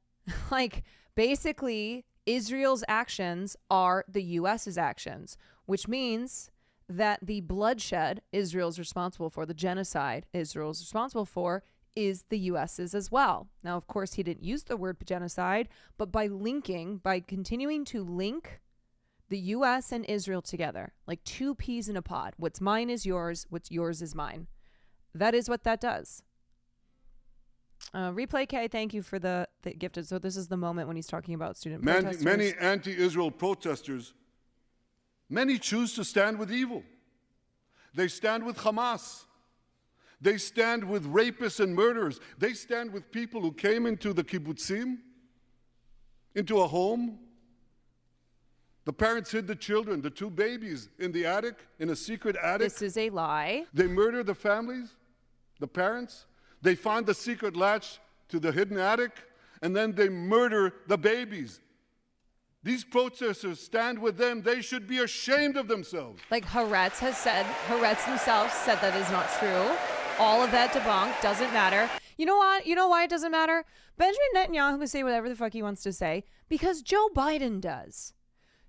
basically, Israel's actions are the U.S.'s actions, which means that the bloodshed Israel's responsible for, the genocide Israel's responsible for, is the U.S.'s as well. Now, of course, he didn't use the word genocide, but by continuing to link the U.S. and Israel together, like two peas in a pod, what's mine is yours, what's yours is mine. That is what that does. Replay K, thank you for the gifted. So this is the moment when he's talking about student protesters. Many anti-Israel protesters, many choose to stand with evil. They stand with Hamas. They stand with rapists and murderers. They stand with people who came into the kibbutzim, into a home. The parents hid the children, the two babies, in the attic, in a secret attic. This is a lie. They murder the families, the parents. They find the secret latch to the hidden attic, and then they murder the babies. These protesters stand with them. They should be ashamed of themselves. Like Haaretz themselves said that is not true. All of that debunked. Doesn't matter. You know what? You know why it doesn't matter? Benjamin Netanyahu can say whatever the fuck he wants to say because Joe Biden does.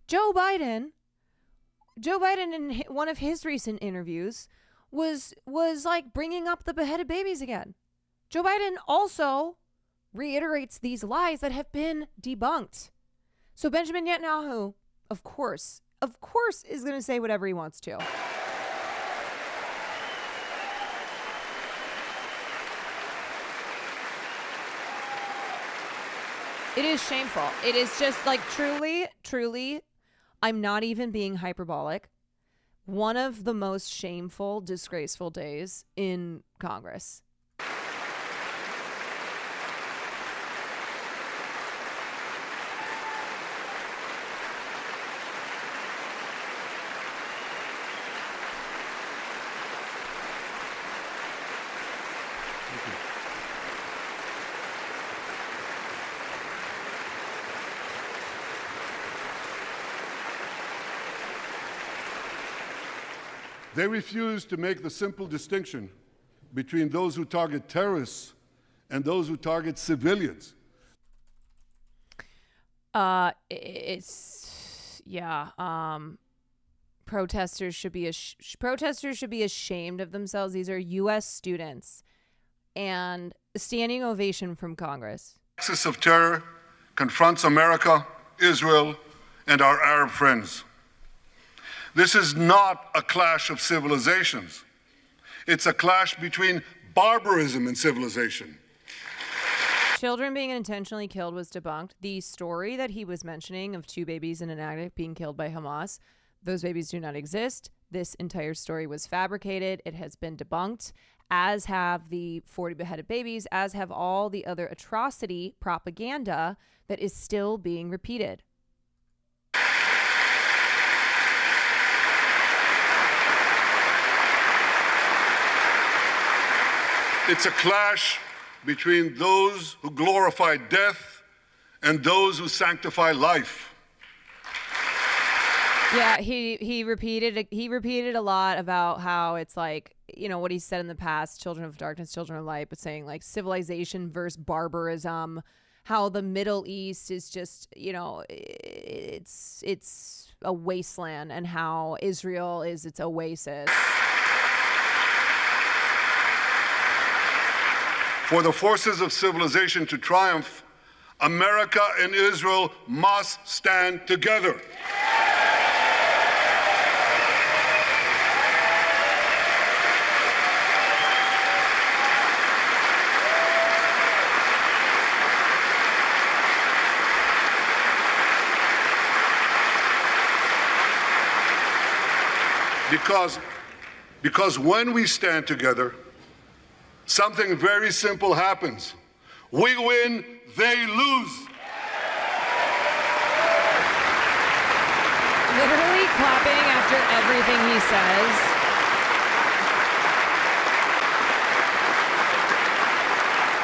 Joe Biden in one of his recent interviews was like bringing up the beheaded babies again. Joe Biden also reiterates these lies that have been debunked. So Benjamin Netanyahu, of course, is going to say whatever he wants to. It is shameful. It is just like truly, I'm not even being hyperbolic. One of the most shameful, disgraceful days in Congress. They refuse to make the simple distinction between those who target terrorists and those who target civilians. Protesters should be ashamed of themselves. These are U.S. students, and a standing ovation from Congress. The axis of terror confronts America, Israel, and our Arab friends. This is not a clash of civilizations. It's a clash between barbarism and civilization. Children being intentionally killed was debunked. The story that he was mentioning of two babies in an attic being killed by Hamas, those babies do not exist. This entire story was fabricated. It has been debunked, as have the 40 beheaded babies, as have all the other atrocity propaganda that is still being repeated. It's a clash between those who glorify death and those who sanctify life. Yeah, he repeated a lot about how it's like, you know, what he said in the past, children of darkness, children of light, but saying like civilization versus barbarism, how the Middle East is just, you know, it's a wasteland, and how Israel is its oasis. For the forces of civilization to triumph, America and Israel must stand together. Because when we stand together, something very simple happens. We win, they lose. Literally clapping after everything he says.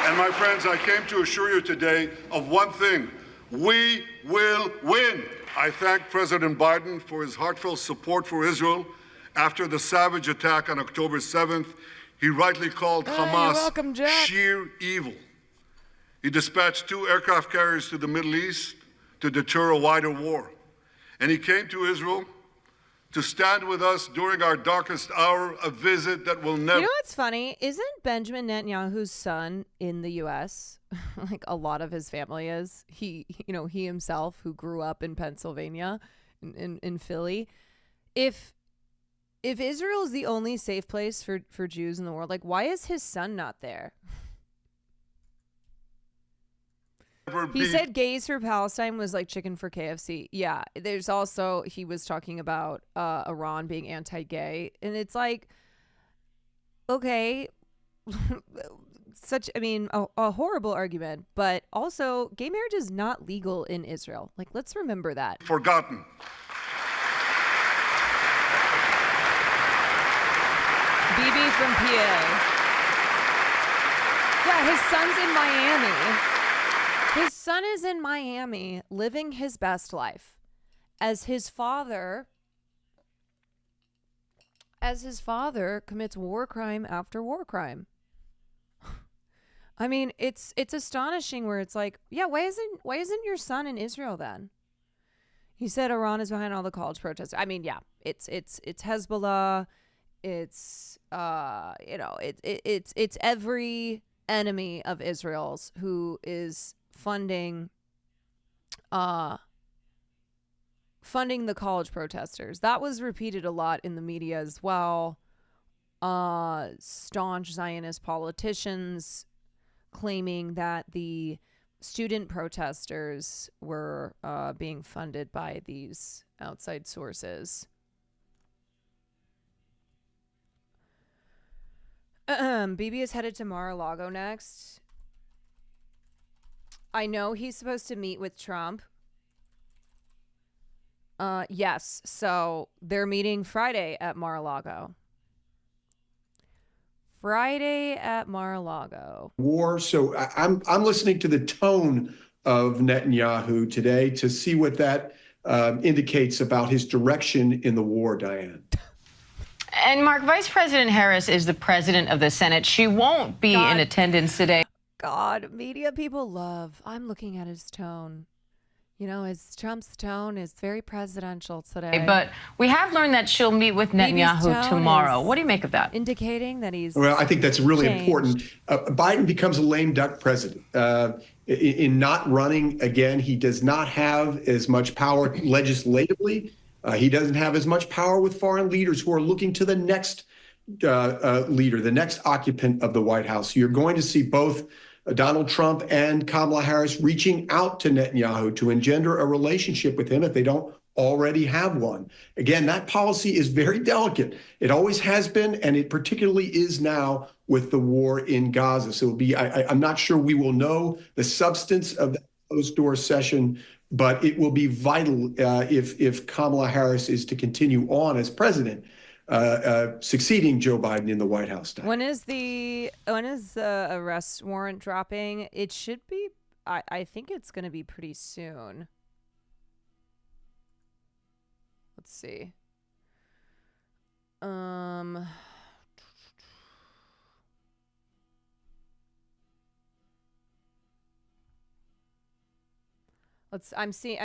And my friends, I came to assure you today of one thing: we will win. I thank President Biden for his heartfelt support for Israel after the savage attack on October 7th. He rightly called Hamas welcome, Jack. sheer evil. He dispatched 2 aircraft carriers to the Middle East to deter a wider war. And he came to Israel to stand with us during our darkest hour, a visit that will never... You know what's funny? Isn't Benjamin Netanyahu's son in the U.S.? Like a lot of his family is. He himself, who grew up in Pennsylvania, in Philly. If Israel is the only safe place for Jews in the world, like, why is his son not there? He said gays for Palestine was like chicken for KFC. Yeah, there's also, he was talking about Iran being anti-gay. And it's like, okay, a horrible argument. But also, gay marriage is not legal in Israel. Like, let's remember that. Forgotten. BB from PA. Yeah, his son's in Miami. His son is in Miami living his best life as his father commits war crime after war crime. I mean, it's astonishing where it's like, yeah, why isn't your son in Israel then? He said Iran is behind all the college protests. I mean, yeah, it's Hezbollah. It's it's every enemy of Israel's who is funding the college protesters. That was repeated a lot in the media as well. Staunch Zionist politicians claiming that the student protesters were being funded by these outside sources. Bibi is headed to Mar-a-Lago next. I know he's supposed to meet with Trump. Yes. So they're meeting Friday at Mar-a-Lago. War. So I'm listening to the tone of Netanyahu today to see what that indicates about his direction in the war, Diane. And Mark, Vice President Harris is the president of the Senate. She won't be in attendance today. God, media people love. I'm looking at his tone. You know, Trump's tone is very presidential today. But we have learned that she'll meet with Netanyahu tomorrow. What do you make of that? Indicating that he's Well, I think that's really important. Biden becomes a lame duck president. In not running again, he does not have as much power legislatively. He doesn't have as much power with foreign leaders who are looking to the next leader, the next occupant of the White House. You're going to see both Donald Trump and Kamala Harris reaching out to Netanyahu to engender a relationship with him if they don't already have one. Again, that policy is very delicate. It always has been, and it particularly is now with the war in Gaza. So it'll be, I'm not sure we will know the substance of that closed-door session, but it will be vital if Kamala Harris is to continue on as president. succeeding Joe Biden in the White House. When is the arrest warrant dropping? It should be. I think it's going to be pretty soon. Let's see. I'm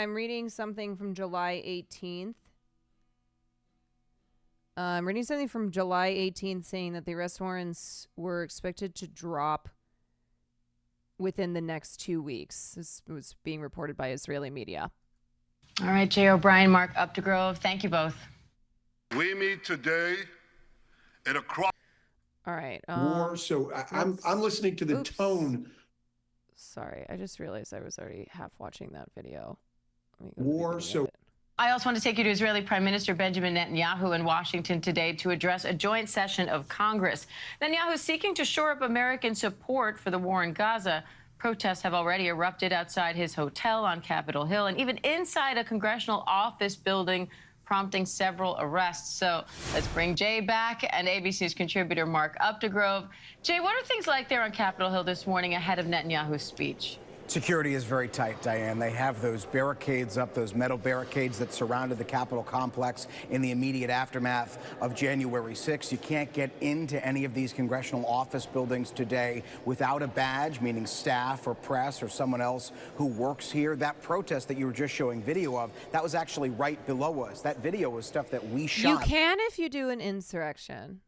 reading something from July 18th. I'm reading something from July 18th saying that the arrest warrants were expected to drop within the next 2 weeks. This was being reported by Israeli media. All right, Jay O'Brien, Mark Updegrove, thank you both. We meet today at a cross. All right. War. So I'm listening to the tone. Sorry, I just realized I was already half watching that video. War. So. I also want to take you to Israeli Prime Minister Benjamin Netanyahu in Washington today to address a joint session of Congress. Netanyahu is seeking to shore up American support for the war in Gaza. Protests have already erupted outside his hotel on Capitol Hill and even inside a congressional office building, prompting several arrests. So let's bring Jay back and ABC's contributor Mark Updegrove. Jay, what are things like there on Capitol Hill this morning ahead of Netanyahu's speech? Security is very tight, Diane. They have those barricades up, those metal barricades that surrounded the Capitol complex in the immediate aftermath of January 6th. You can't get into any of these congressional office buildings today without a badge, meaning staff or press or someone else who works here. That protest that you were just showing video of, that was actually right below us. That video was stuff that we shot. You can if you do an insurrection.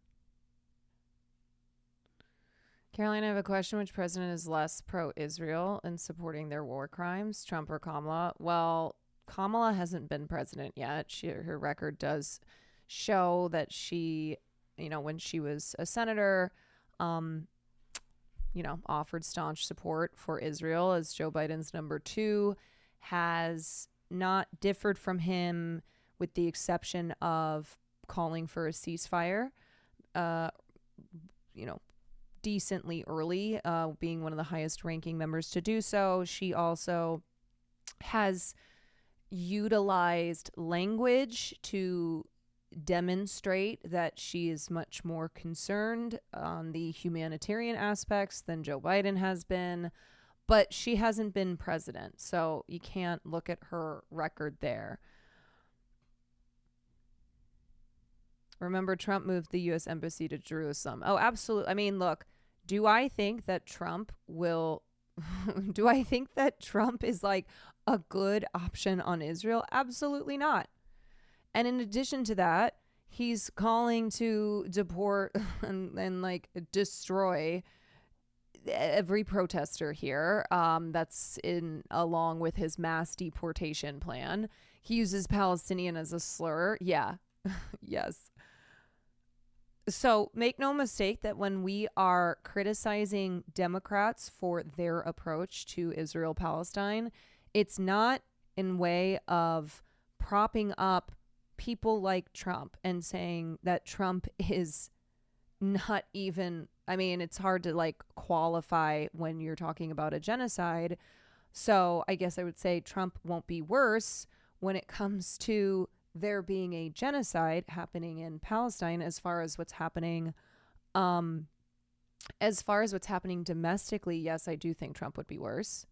Caroline, I have a question. Which president is less pro-Israel in supporting their war crimes, Trump or Kamala? Well, Kamala hasn't been president yet. Her record does show that she, when she was a senator, offered staunch support for Israel as Joe Biden's number 2, has not differed from him with the exception of calling for a ceasefire, decently early, being one of the highest ranking members to do so. She also has utilized language to demonstrate that she is much more concerned on the humanitarian aspects than Joe Biden has been, but she hasn't been president, so you can't look at her record there. Remember, Trump moved the U.S. Embassy to Jerusalem. Oh, absolutely. I mean, look, do I think that Trump is like a good option on Israel? Absolutely not. And in addition to that, he's calling to deport and like destroy every protester here. That's along with his mass deportation plan. He uses Palestinian as a slur. Yeah. Yes. So make no mistake that when we are criticizing Democrats for their approach to Israel-Palestine, it's not in way of propping up people like Trump and saying that Trump is not even, I mean, it's hard to like qualify when you're talking about a genocide. So I guess I would say Trump won't be worse when it comes to there being a genocide happening in Palestine. As far as what's happening domestically, yes, I do think Trump would be worse.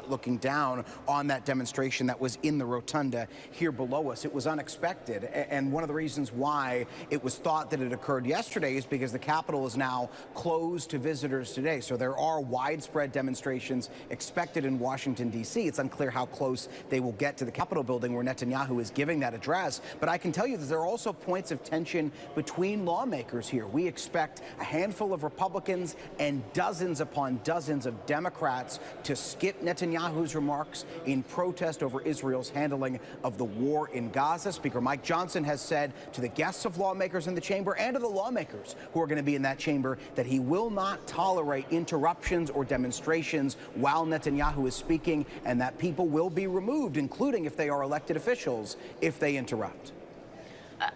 Looking down on that demonstration that was in the rotunda here below us. It was unexpected, and one of the reasons why it was thought that it occurred yesterday is because the Capitol is now closed to visitors today. So there are widespread demonstrations expected in Washington, D.C. It's unclear how close they will get to the Capitol building where Netanyahu is giving that address. But I can tell you that there are also points of tension between lawmakers here. We expect a handful of Republicans and dozens upon dozens of Democrats to skip Netanyahu's remarks in protest over Israel's handling of the war in Gaza. Speaker Mike Johnson has said to the guests of lawmakers in the chamber and to the lawmakers who are going to be in that chamber that he will not tolerate interruptions or demonstrations while Netanyahu is speaking, and that people will be removed, including if they are elected officials, if they interrupt.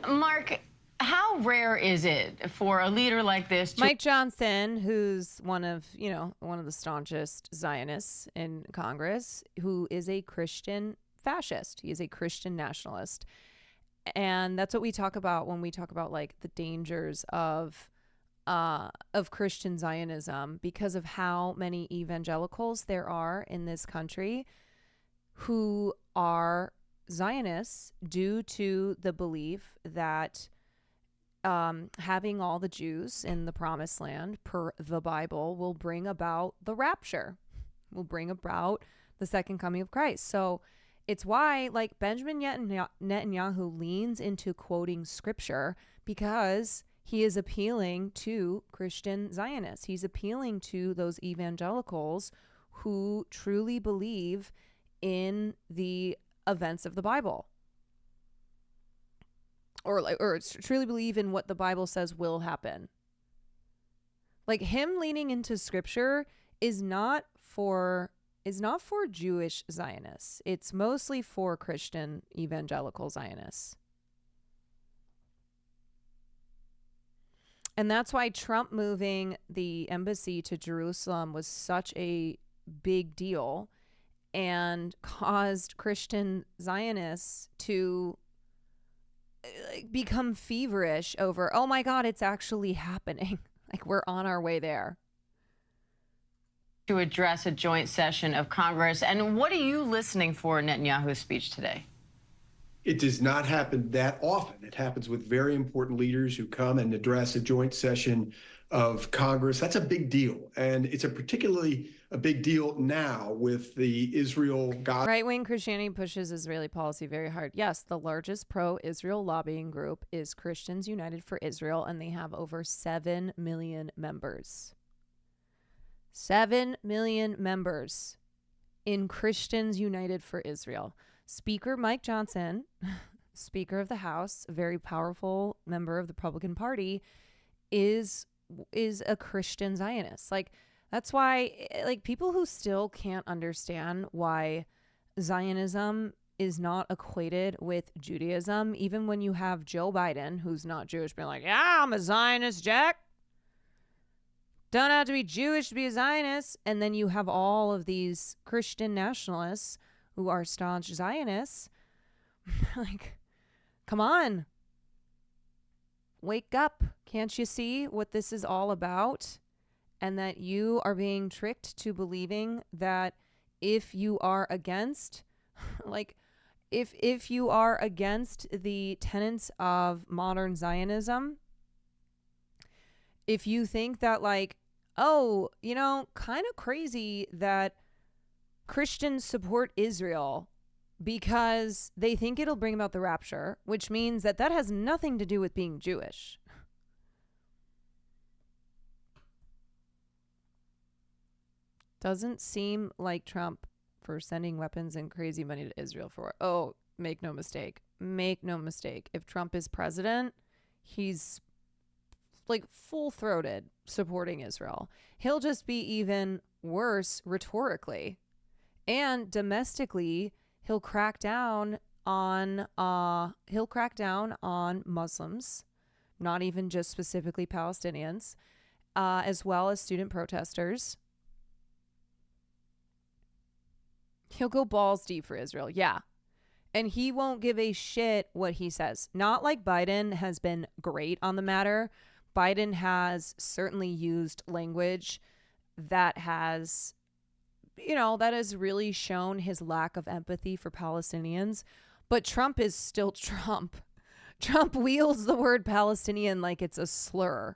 Mark, how rare is it for a leader like this Mike Johnson, who's one of the staunchest Zionists in Congress, who is a Christian fascist. He is a Christian nationalist. And that's what we talk about when we talk about like the dangers of Christian Zionism, because of how many evangelicals there are in this country who are Zionists due to the belief that having all the Jews in the promised land per the Bible will bring about the rapture, will bring about the second coming of Christ. So it's why like Benjamin Netanyahu leans into quoting scripture, because he is appealing to Christian Zionists. He's appealing to those evangelicals who truly believe in the events of the Bible, or truly believe in what the Bible says will happen. Like him leaning into scripture is not for Jewish Zionists. It's mostly for Christian evangelical Zionists. And that's why Trump moving the embassy to Jerusalem was such a big deal and caused Christian Zionists to become feverish over, oh my God, it's actually happening. Like we're on our way there. To address a joint session of Congress. And what are you listening for in Netanyahu's speech today? It does not happen that often. It happens with very important leaders who come and address a joint session of Congress. That's a big deal. And it's particularly a big deal now with the Israel-Gaza. Right-wing Christianity pushes Israeli policy very hard. Yes, the largest pro-Israel lobbying group is Christians United for Israel, and they have over 7 million members. 7 million members in Christians United for Israel. Speaker Mike Johnson, Speaker of the House, a very powerful member of the Republican Party, is a Christian Zionist. Like that's why like people who still can't understand why Zionism is not equated with Judaism, even when you have Joe Biden, who's not Jewish, being like, yeah, I'm a Zionist, Jack. Don't have to be Jewish to be a Zionist. And then you have all of these Christian nationalists who are staunch Zionists. Like, come on. Wake up. Can't you see what this is all about? And that you are being tricked to believing that if you are against, like, if you are against the tenets of modern Zionism, if you think that, like, oh, you know, kind of crazy that Christians support Israel because they think it'll bring about the rapture, which means that has nothing to do with being Jewish. Doesn't seem like Trump for sending weapons and crazy money to Israel for. Oh, make no mistake. Make no mistake. If Trump is president, he's like full-throated supporting Israel. He'll just be even worse rhetorically. And domestically, he'll crack down on Muslims, not even just specifically Palestinians, as well as student protesters. He'll go balls deep for Israel, yeah. And he won't give a shit what he says. Not like Biden has been great on the matter. Biden has certainly used language that has, you know, that has really shown his lack of empathy for Palestinians. But Trump is still Trump. Trump wields the word Palestinian like it's a slur.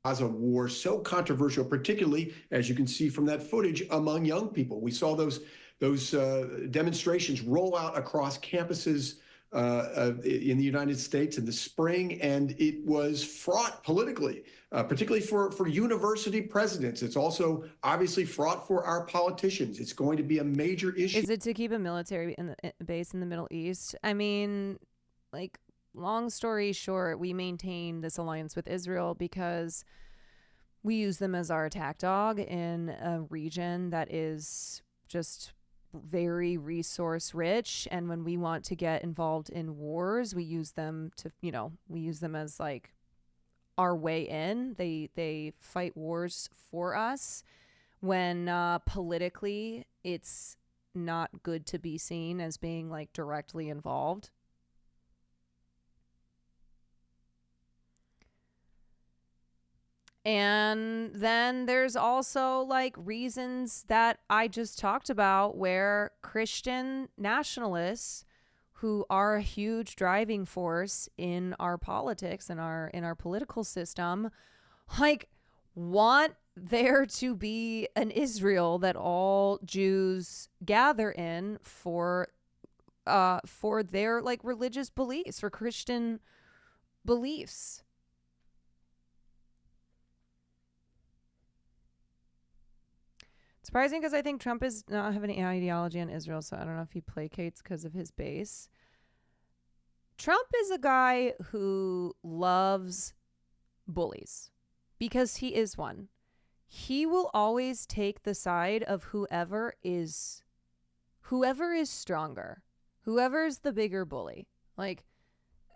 Gaza war so controversial, particularly as you can see from that footage among young people. We saw those demonstrations roll out across campuses in the United States in the spring, and it was fraught politically, particularly for university presidents. It's also obviously fraught for our politicians. It's going to be a major issue. Is it to keep a military base in the Middle East? I mean, like, long story short, we maintain this alliance with Israel because we use them as our attack dog in a region that is just very resource rich. And when we want to get involved in wars, we use them to, you know, we use them as like our way in. They fight wars for us when politically it's not good to be seen as being like directly involved. And then there's also like reasons that I just talked about where Christian nationalists, who are a huge driving force in our politics and our political system, like want there to be an Israel that all Jews gather in for their like religious beliefs, for Christian beliefs. Surprising because I think Trump does not have any ideology on Israel, so I don't know if he placates because of his base. Trump is a guy who loves bullies because he is one. He will always take the side of whoever is stronger, whoever is the bigger bully. Like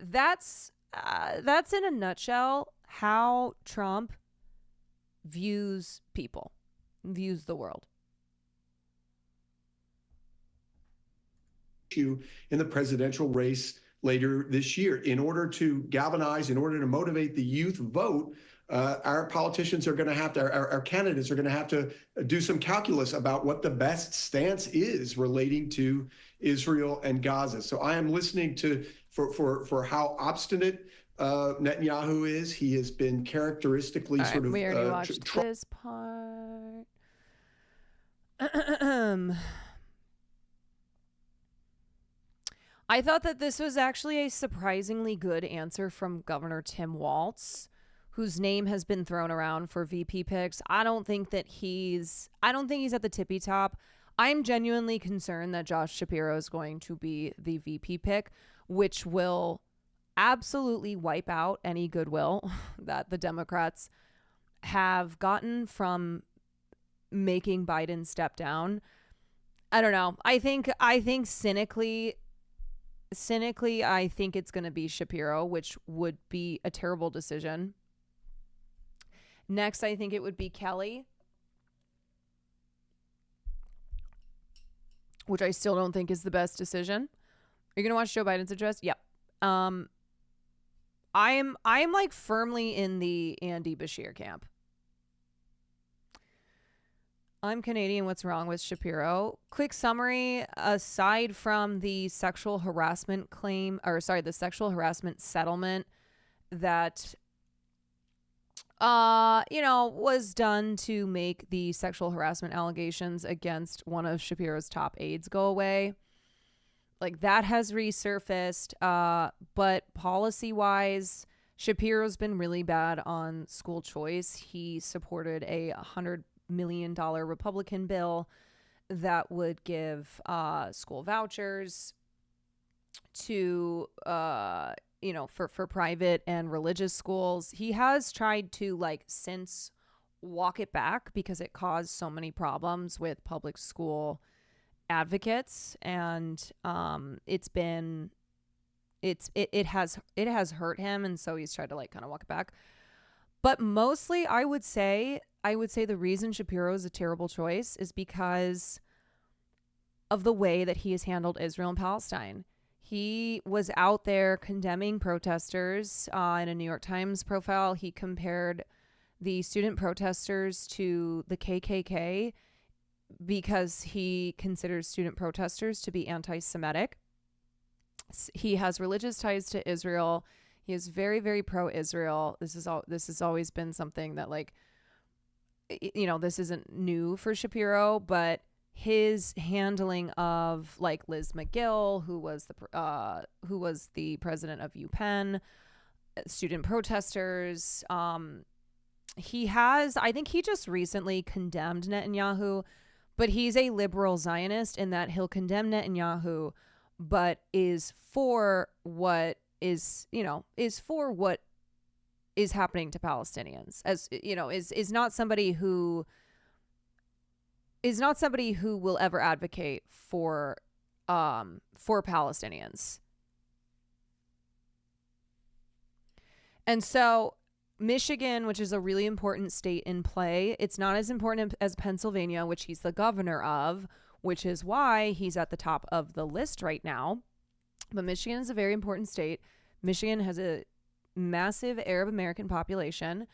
that's in a nutshell how Trump views people, views the world. In the presidential race later this year, in order to galvanize, in order to motivate the youth vote, our politicians are going to have to, our candidates are going to have to do some calculus about what the best stance is relating to Israel and Gaza. So I am listening for how obstinate Netanyahu is. He has been characteristically All right, we already watched this part. I thought that this was actually a surprisingly good answer from Governor Tim Walz, whose name has been thrown around for VP picks. I don't think he's at the tippy top. I'm genuinely concerned that Josh Shapiro is going to be the VP pick, which will absolutely wipe out any goodwill that the Democrats have gotten from making Biden step down. I don't know. I think cynically, I think it's going to be Shapiro, which would be a terrible decision. Next, I think it would be Kelly, which I still don't think is the best decision. Are you going to watch Joe Biden's address? Yep. I am like firmly in the Andy Bashir camp. I'm Canadian. What's wrong with Shapiro? Quick summary. Aside from the sexual harassment the sexual harassment settlement that, was done to make the sexual harassment allegations against one of Shapiro's top aides go away. Like that has resurfaced. But policy wise, Shapiro's been really bad on school choice. He supported a $100 million Republican bill that would give school vouchers to for private and religious schools. He has tried to since walk it back because it caused so many problems with public school advocates, and it has hurt him, and so he's tried to kind of walk it back. But mostly I would say the reason Shapiro is a terrible choice is because of the way that he has handled Israel and Palestine. He was out there condemning protesters. In a New York Times profile, he compared the student protesters to the KKK because he considers student protesters to be anti-Semitic. He has religious ties to Israel. He is very, very pro-Israel. This has always been something that this isn't new for Shapiro, but his handling of Liz McGill, who was the president of UPenn, student protesters, I think he just recently condemned Netanyahu, but he's a liberal Zionist in that he'll condemn Netanyahu, but is for what is happening to Palestinians, as is not somebody who will ever advocate for Palestinians. And so Michigan, which is a really important state in play, it's not as important as Pennsylvania, which he's the governor of, which is why he's at the top of the list right now. But Michigan is a very important state. Michigan has a massive Arab American population,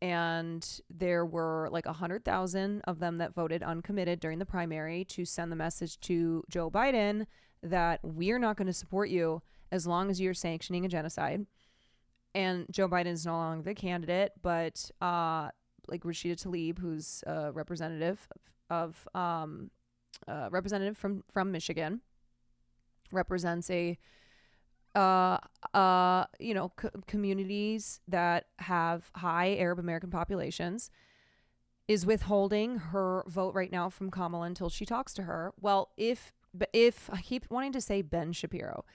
and there were like 100,000 of them that voted uncommitted during the primary to send the message to Joe Biden that we're not going to support you as long as you're sanctioning a genocide. And Joe Biden is no longer the candidate, but like Rashida Tlaib, who's a representative from Michigan, represents a communities that have high Arab American populations, is withholding her vote right now from Kamala until she talks to her. Well, if I keep wanting to say Ben Shapiro,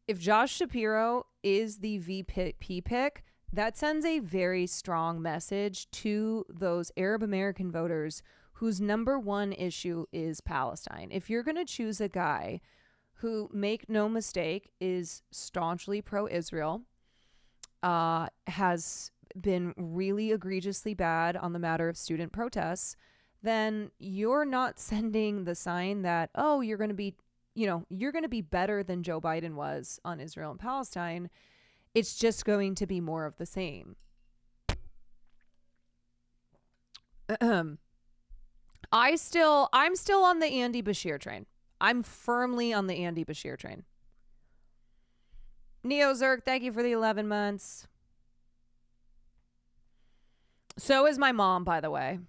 if Josh Shapiro is the VP pick, that sends a very strong message to those Arab American voters whose number one issue is Palestine. If you're going to choose a guy who, make no mistake, is staunchly pro-Israel, has been really egregiously bad on the matter of student protests, then you're not sending the sign that, oh, you're going to be better than Joe Biden was on Israel and Palestine. It's just going to be more of the same. I'm still on the Andy Bashir train. I'm firmly on the Andy Bashir train. Neo Zerk, thank you for the 11 months. So is my mom, by the way.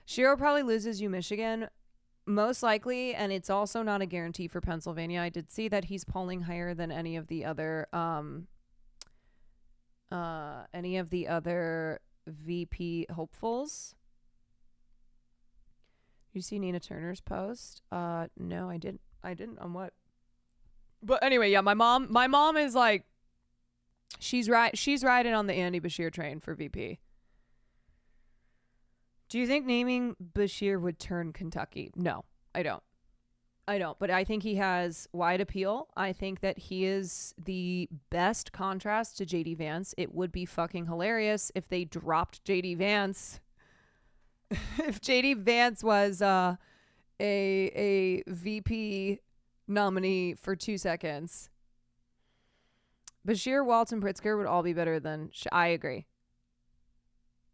Shiro probably loses Michigan, most likely, and it's also not a guarantee for Pennsylvania. I did see that he's polling higher than any of the other VP hopefuls. You see Nina Turner's post? No, I didn't. On what? But anyway, yeah, my mom is like, she's riding on the Andy Bashir train for VP. Do you think naming Bashir would turn Kentucky? No, I don't. But I think he has wide appeal. I think that he is the best contrast to JD Vance. It would be fucking hilarious if they dropped JD Vance. If JD Vance was a VP nominee for 2 seconds. Bashir, Waltz, and Pritzker would all be better than... I agree.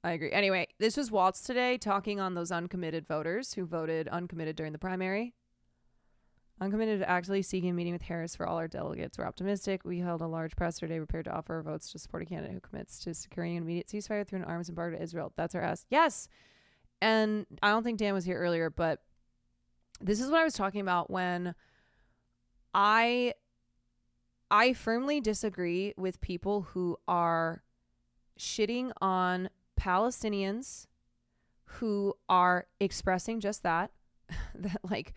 Anyway, this was Waltz today talking on those uncommitted voters who voted uncommitted during the primary. Uncommitted to actually seeking a meeting with Harris for all our delegates. We're optimistic. We held a large presser today prepared to offer our votes to support a candidate who commits to securing an immediate ceasefire through an arms embargo to Israel. That's our ask. Yes! And I don't think Dan was here earlier, but this is what I was talking about when I firmly disagree with people who are shitting on Palestinians who are expressing just that like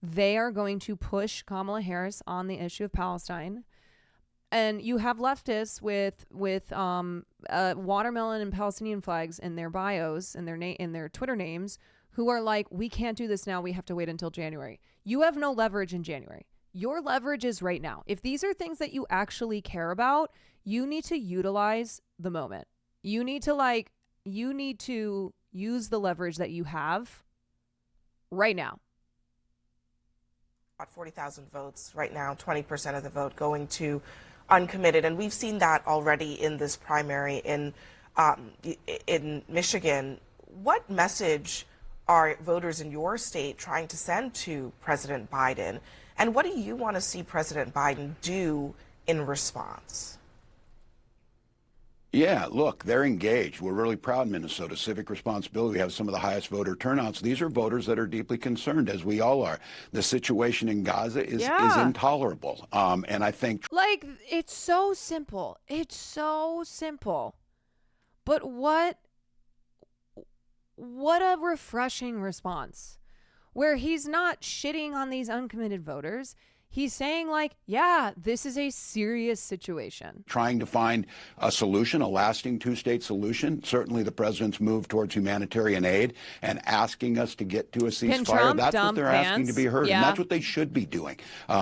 they are going to push Kamala Harris on the issue of Palestine. And you have leftists with watermelon and Palestinian flags in their bios and in their Twitter names who are like, we can't do this now. We have to wait until January. You have no leverage in January. Your leverage is right now. If these are things that you actually care about, you need to utilize the moment. You need to use the leverage that you have right now. 40,000 votes right now, 20% of the vote going to uncommitted. And we've seen that already in this primary in Michigan. What message are voters in your state trying to send to President Biden? And what do you want to see President Biden do in response? Yeah, look, they're engaged. We're really proud in Minnesota. Civic responsibility. We have some of the highest voter turnouts. These are voters that are deeply concerned, as we all are. The situation in Gaza is intolerable. And I think... Like, it's so simple. But what a refreshing response. Where he's not shitting on these uncommitted voters. He's saying, like, yeah, this is a serious situation. Trying to find a solution, a lasting two-state solution. Certainly the president's move towards humanitarian aid and asking us to get to a ceasefire. That's what they're asking to be heard. And that's what they should be doing.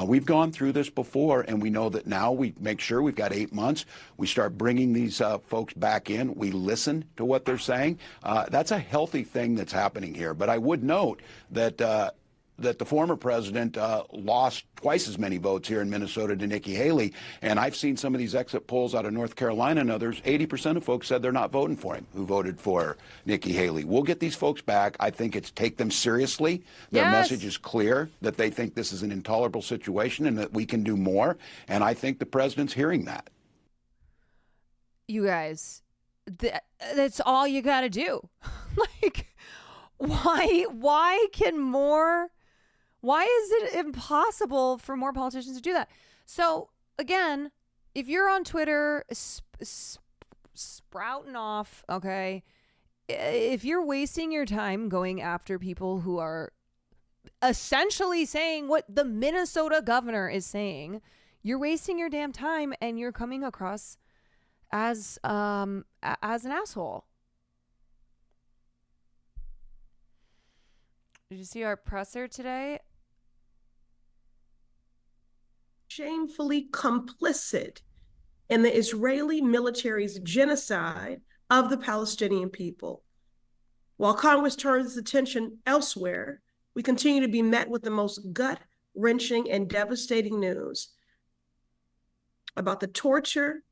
We've gone through this before, and we know that now we make sure we've got 8 months. We start bringing these folks back in. We listen to what they're saying. That's a healthy thing that's happening here. But I would note that that the former president lost twice as many votes here in Minnesota to Nikki Haley. And I've seen some of these exit polls out of North Carolina and others. 80% of folks said they're not voting for him who voted for Nikki Haley. We'll get these folks back. I think it's take them seriously. Their message is clear that they think this is an intolerable situation and that we can do more. And I think the president's hearing that. You guys, that's all you got to do. Like, why is it impossible for more politicians to do that? So again, if you're on Twitter sprouting off, okay, if you're wasting your time going after people who are essentially saying what the Minnesota governor is saying, you're wasting your damn time and you're coming across as an asshole. Did you see our presser today? Shamefully complicit in the Israeli military's genocide of the Palestinian people. While Congress turns its attention elsewhere, we continue to be met with the most gut-wrenching and devastating news about the torture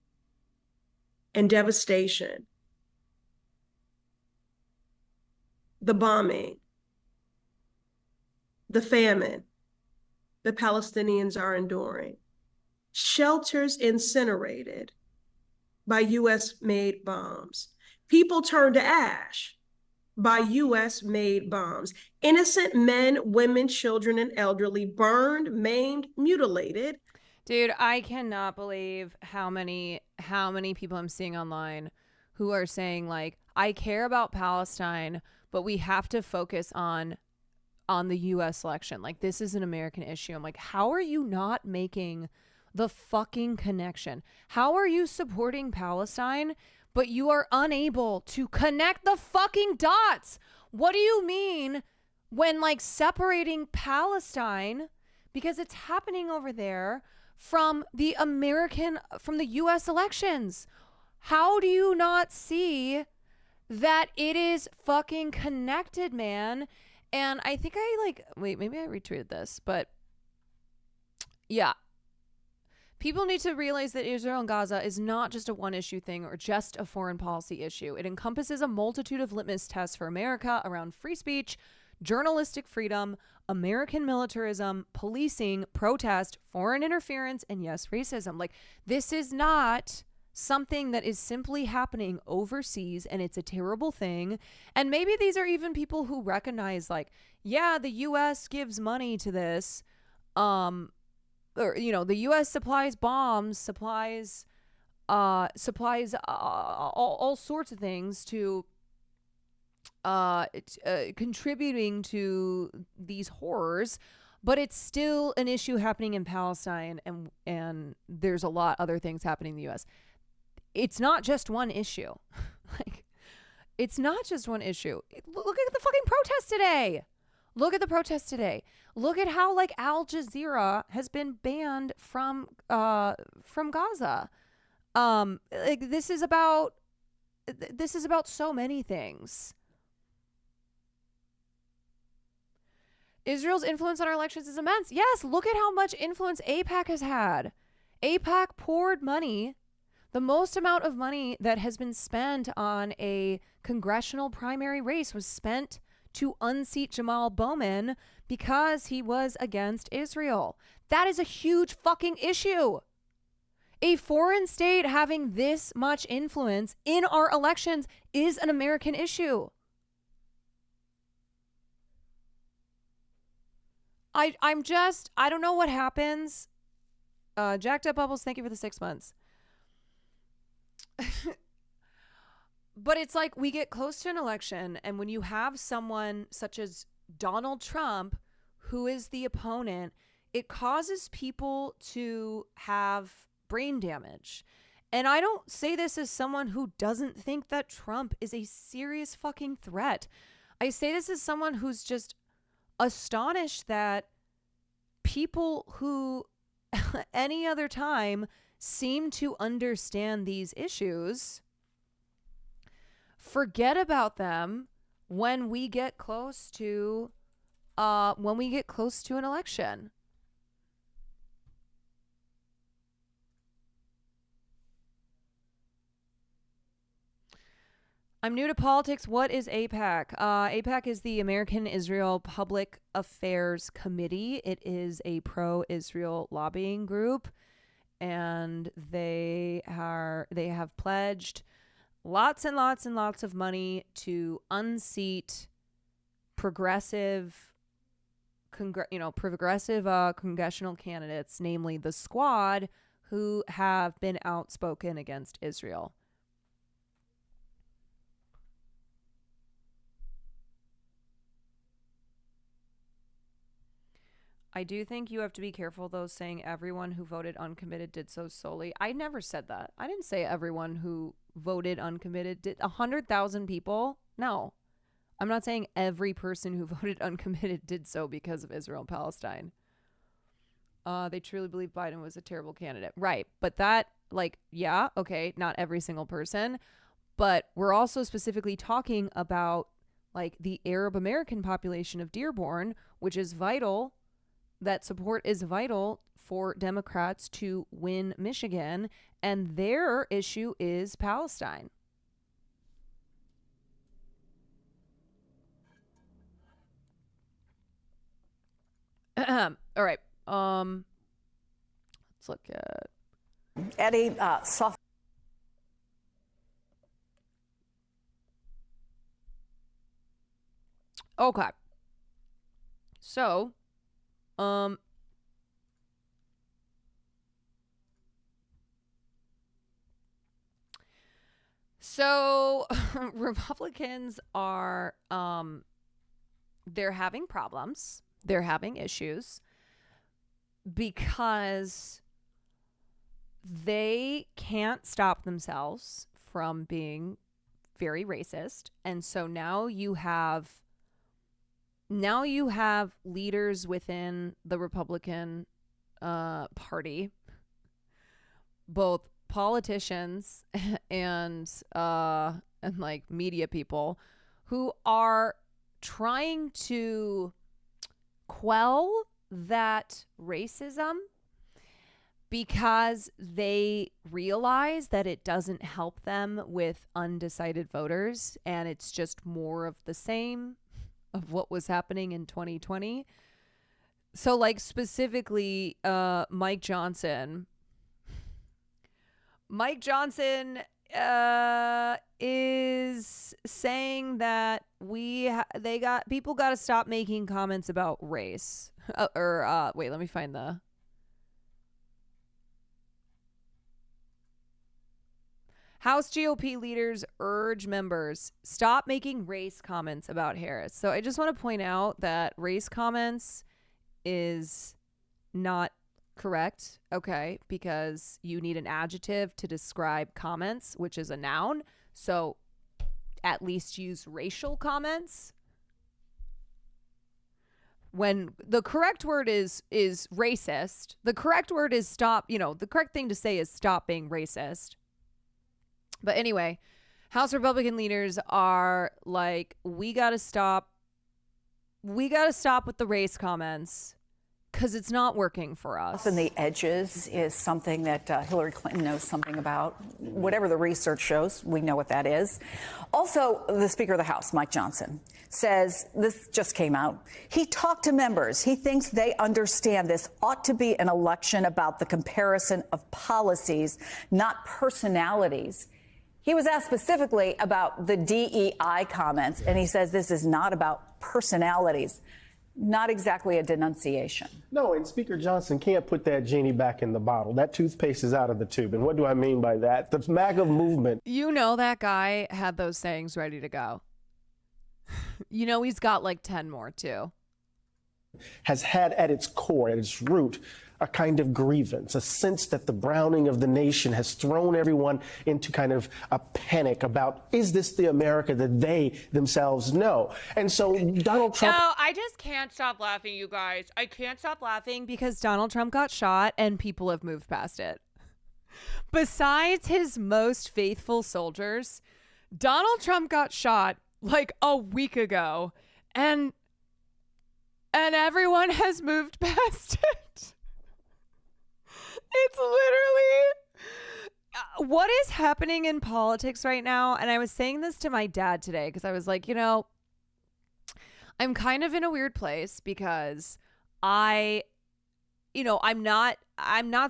and devastation, the bombing, the famine the Palestinians are enduring. Shelters incinerated by US-made bombs. People turned to ash by US-made bombs. Innocent men, women, children, and elderly burned, maimed, mutilated. Dude, I cannot believe how many people I'm seeing online who are saying, like, I care about Palestine, but we have to focus on the U.S. election. Like, this is an American issue. I'm like, how are you not making the fucking connection? How are you supporting Palestine, but you are unable to connect the fucking dots? What do you mean when, like, separating Palestine, because it's happening over there, from the U.S. elections? How do you not see that it is fucking connected, man? And I think maybe I retweeted this, but yeah. People need to realize that Israel and Gaza is not just a one-issue thing or just a foreign policy issue. It encompasses a multitude of litmus tests for America around free speech, journalistic freedom, American militarism, policing, protest, foreign interference, and yes, racism. Like, this is not something that is simply happening overseas, and it's a terrible thing. And maybe these are even people who recognize, like, yeah, the U.S. gives money to this, or, you know, the U.S. supplies bombs, supplies all sorts of things to contributing to these horrors, but it's still an issue happening in Palestine, and there's a lot other things happening in the U.S. It's not just one issue. Like, it's not just one issue. Look at the fucking protest today. Look at the protest today. Look at how, like, Al Jazeera has been banned from Gaza. Like, this is about so many things. Israel's influence on our elections is immense. Yes, look at how much influence AIPAC has had. AIPAC poured money. The most amount of money that has been spent on a congressional primary race was spent to unseat Jamal Bowman because he was against Israel. That is a huge fucking issue. A foreign state having this much influence in our elections is an American issue. I don't know what happens. Jacked Up Bubbles, thank you for the 6 months. But it's like we get close to an election, and when you have someone such as Donald Trump, who is the opponent, it causes people to have brain damage. And I don't say this as someone who doesn't think that Trump is a serious fucking threat. I say this as someone who's just astonished that people who any other time seem to understand these issues forget about them when we get close to when we get close to an election. I'm new to politics. What is AIPAC? AIPAC is the American Israel Public Affairs Committee. It is a pro-Israel lobbying group, and they have pledged lots and lots and lots of money to unseat progressive congressional candidates, namely the Squad, who have been outspoken against Israel. I do think you have to be careful, though, saying everyone who voted uncommitted did so solely. I never said that. I didn't say everyone who voted uncommitted did. 100,000 people? No. I'm not saying every person who voted uncommitted did so because of Israel and Palestine. They truly believe Biden was a terrible candidate. Right. But that, yeah, okay, not every single person. But we're also specifically talking about, the Arab American population of Dearborn, which is vital. That support is vital for Democrats to win Michigan, and their issue is Palestine. All right. Let's look at Eddie. Soft. Okay. So. So Republicans are, they're having problems. They're having issues because they can't stop themselves from being very racist. And so now you have leaders within the Republican Party, both politicians and media people, who are trying to quell that racism because they realize that it doesn't help them with undecided voters, and it's just more of the same of what was happening in 2020. So specifically Mike Johnson is saying that people got to stop making comments about race. Wait, let me find the. House GOP leaders urge members stop making race comments about Harris. So I just want to point out that race comments is not correct, okay, because you need an adjective to describe comments, which is a noun. So at least use racial comments. When the correct word is racist, the correct word is stop, the correct thing to say is stop being racist. But anyway, House Republican leaders are like, we got to stop with the race comments because it's not working for us. And the edges is something that Hillary Clinton knows something about. Whatever the research shows, we know what that is. Also, the Speaker of the House, Mike Johnson, says, this just came out, he talked to members. He thinks they understand this ought to be an election about the comparison of policies, not personalities. He was asked specifically about the DEI comments, and he says this is not about personalities. Not exactly a denunciation. No, and Speaker Johnson can't put that genie back in the bottle. That toothpaste is out of the tube. And what do I mean by that? The MAGA movement. That guy had those sayings ready to go. He's got 10 more too. Has had at its core, at its root, a kind of grievance, a sense that the browning of the nation has thrown everyone into kind of a panic about, is this the America that they themselves know? And so Donald Trump... No, I just can't stop laughing, you guys. I can't stop laughing because Donald Trump got shot and people have moved past it. Besides his most faithful soldiers, Donald Trump got shot a week ago, and And everyone has moved past it. It's literally what is happening in politics right now. And I was saying this to my dad today because I was like, I'm kind of in a weird place because I'm not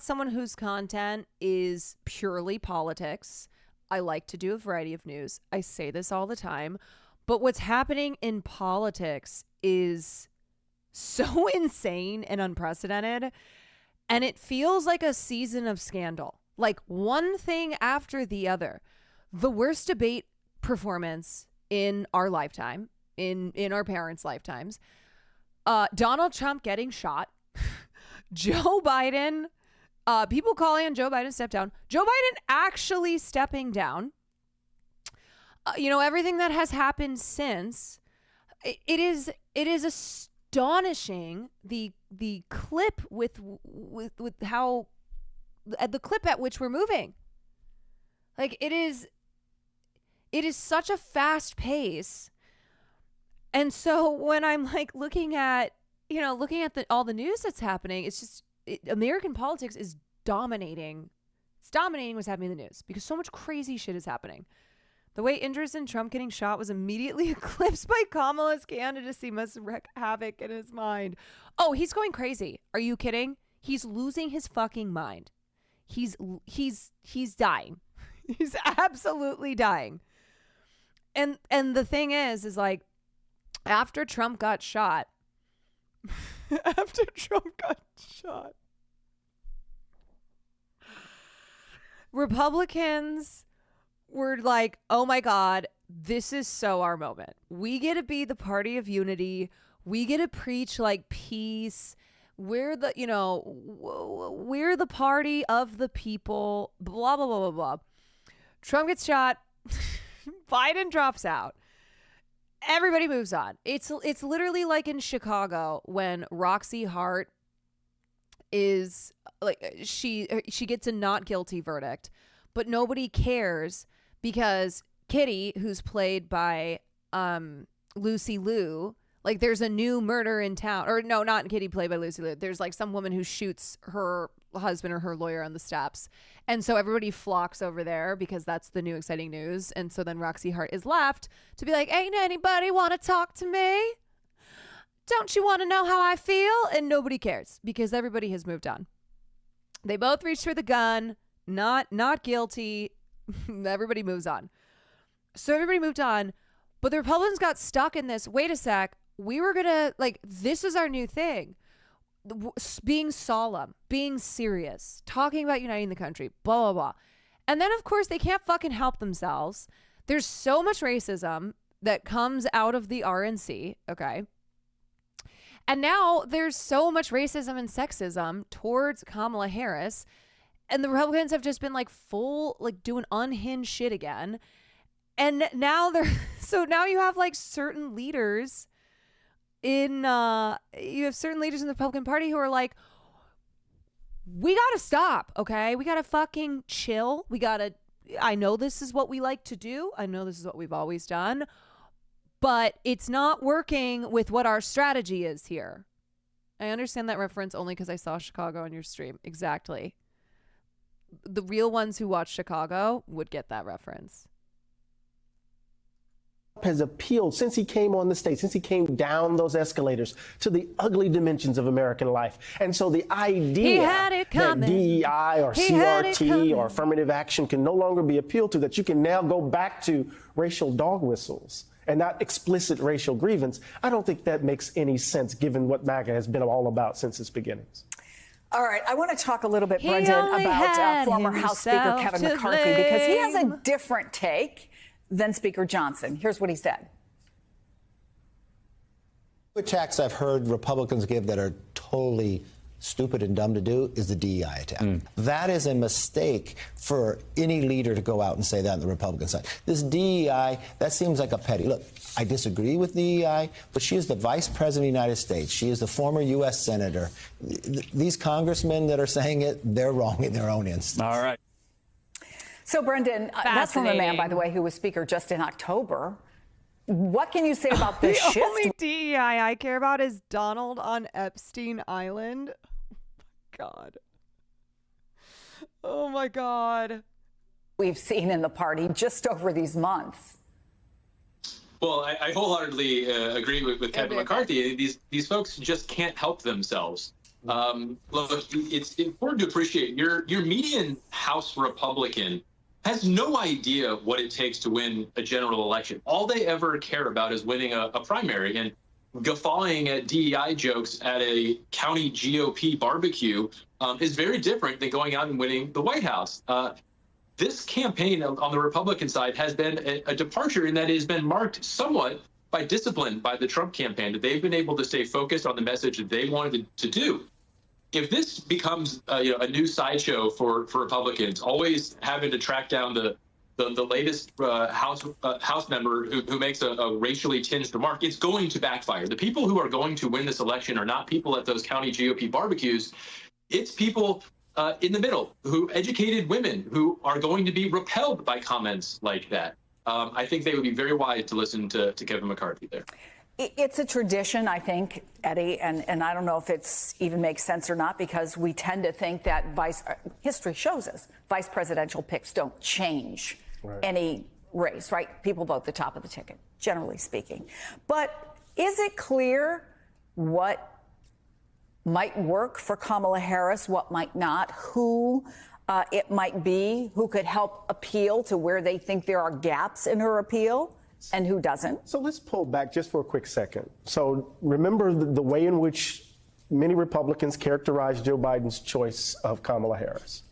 someone whose content is purely politics. I like to do a variety of news. I say this all the time. But what's happening in politics is so insane and unprecedented. And it feels like a season of scandal. Like one thing after the other. The worst debate performance in our lifetime, in our parents' lifetimes. Donald Trump getting shot. Joe Biden, people calling on Joe Biden to step down. Joe Biden actually stepping down. Everything that has happened since. It is astonishing the clip with how the clip at which we're moving. Like it is such a fast pace. And so when I'm like looking at all the news that's happening, it's just American politics is dominating. It's dominating what's happening in the news because so much crazy shit is happening. The way interest in Trump getting shot was immediately eclipsed by Kamala's candidacy must wreak havoc in his mind. Oh, he's going crazy. Are you kidding? He's losing his fucking mind. He's dying. He's absolutely dying. And the thing is like after Trump got shot, Republicans were like, oh my God, this is so our moment. We get to be the party of unity. We get to preach like peace. We're the party of the people, blah, blah, blah, blah, blah. Trump gets shot. Biden drops out. Everybody moves on. It's literally like in Chicago when Roxy Hart is like, she gets a not guilty verdict, but nobody cares because Kitty, who's played by Lucy Liu, like there's a new murder in town. Or no, not Kitty played by Lucy Liu. There's like some woman who shoots her husband or her lawyer on the steps. And so everybody flocks over there because that's the new exciting news. And so then Roxy Hart is left to be like, ain't anybody want to talk to me? Don't you want to know how I feel? And nobody cares because everybody has moved on. They both reached for the gun, not guilty. Everybody moves on. So everybody moved on, but the Republicans got stuck in this. Wait a sec. We were going to this is our new thing. Being solemn, being serious, talking about uniting the country, blah, blah, blah. And then, of course, they can't fucking help themselves. There's so much racism that comes out of the RNC. Okay. And now there's so much racism and sexism towards Kamala Harris. And the Republicans have just been doing unhinged shit again. And now so now you have certain leaders in the Republican Party who are like, we got to stop. Okay. We got to fucking chill. I know this is what we like to do. I know this is what we've always done, but it's not working with what our strategy is here. I understand that reference only because I saw Chicago on your stream. Exactly. The real ones who watch Chicago would get that reference. Has appealed since he came on the stage, since he came down those escalators to the ugly dimensions of American life. And so the idea that DEI or CRT or affirmative action can no longer be appealed to, that you can now go back to racial dog whistles and not explicit racial grievance, I don't think that makes any sense given what MAGA has been all about since its beginnings. All right, I want to talk a little bit, Brendan, about former House Speaker Kevin McCarthy, because he has a different take than Speaker Johnson. Here's what he said. Attacks I've heard Republicans give that are totally stupid and dumb to do is the DEI attack. That is a mistake for any leader to go out and say that on the Republican side. This DEI, that seems like a petty. Look, I disagree with DEI, but she is the Vice President of the United States. She is the former U.S. Senator. These congressmen that are saying it, they're wrong in their own instance. All right. So, Brendan, that's from a man, by the way, who was Speaker just in October. What can you say about this The shift? only DEI I care about is Donald on Epstein Island. God. Oh my God. We've seen in the party just over these months. Well, I wholeheartedly agree with Kevin McCarthy. These folks just can't help themselves. Look, it's important to appreciate your median House Republican has no idea what it takes to win a general election. All they ever care about is winning a primary, and guffawing at DEI jokes at a county GOP barbecue is very different than going out and winning the White House. This campaign on the Republican side has been a departure in that it has been marked somewhat by discipline by the Trump campaign. They've been able to stay focused on the message that they wanted to do. If this becomes a new sideshow for Republicans, always having to track down the latest House member who makes a racially tinged remark, it's going to backfire. The people who are going to win this election are not people at those county GOP barbecues. It's people in the middle, who educated women who are going to be repelled by comments like that. I think they would be very wise to listen to Kevin McCarthy there. It's a tradition, I think, Eddie, and I don't know if it's even makes sense or not, because we tend to think that history shows us vice presidential picks don't change any race, right? People vote the top of the ticket, generally speaking. But is it clear what might work for Kamala Harris, what might not, who it might be, who could help appeal to where they think there are gaps in her appeal, and who doesn't? So let's pull back just for a quick second. So remember the way in which many Republicans characterized Joe Biden's choice of Kamala Harris.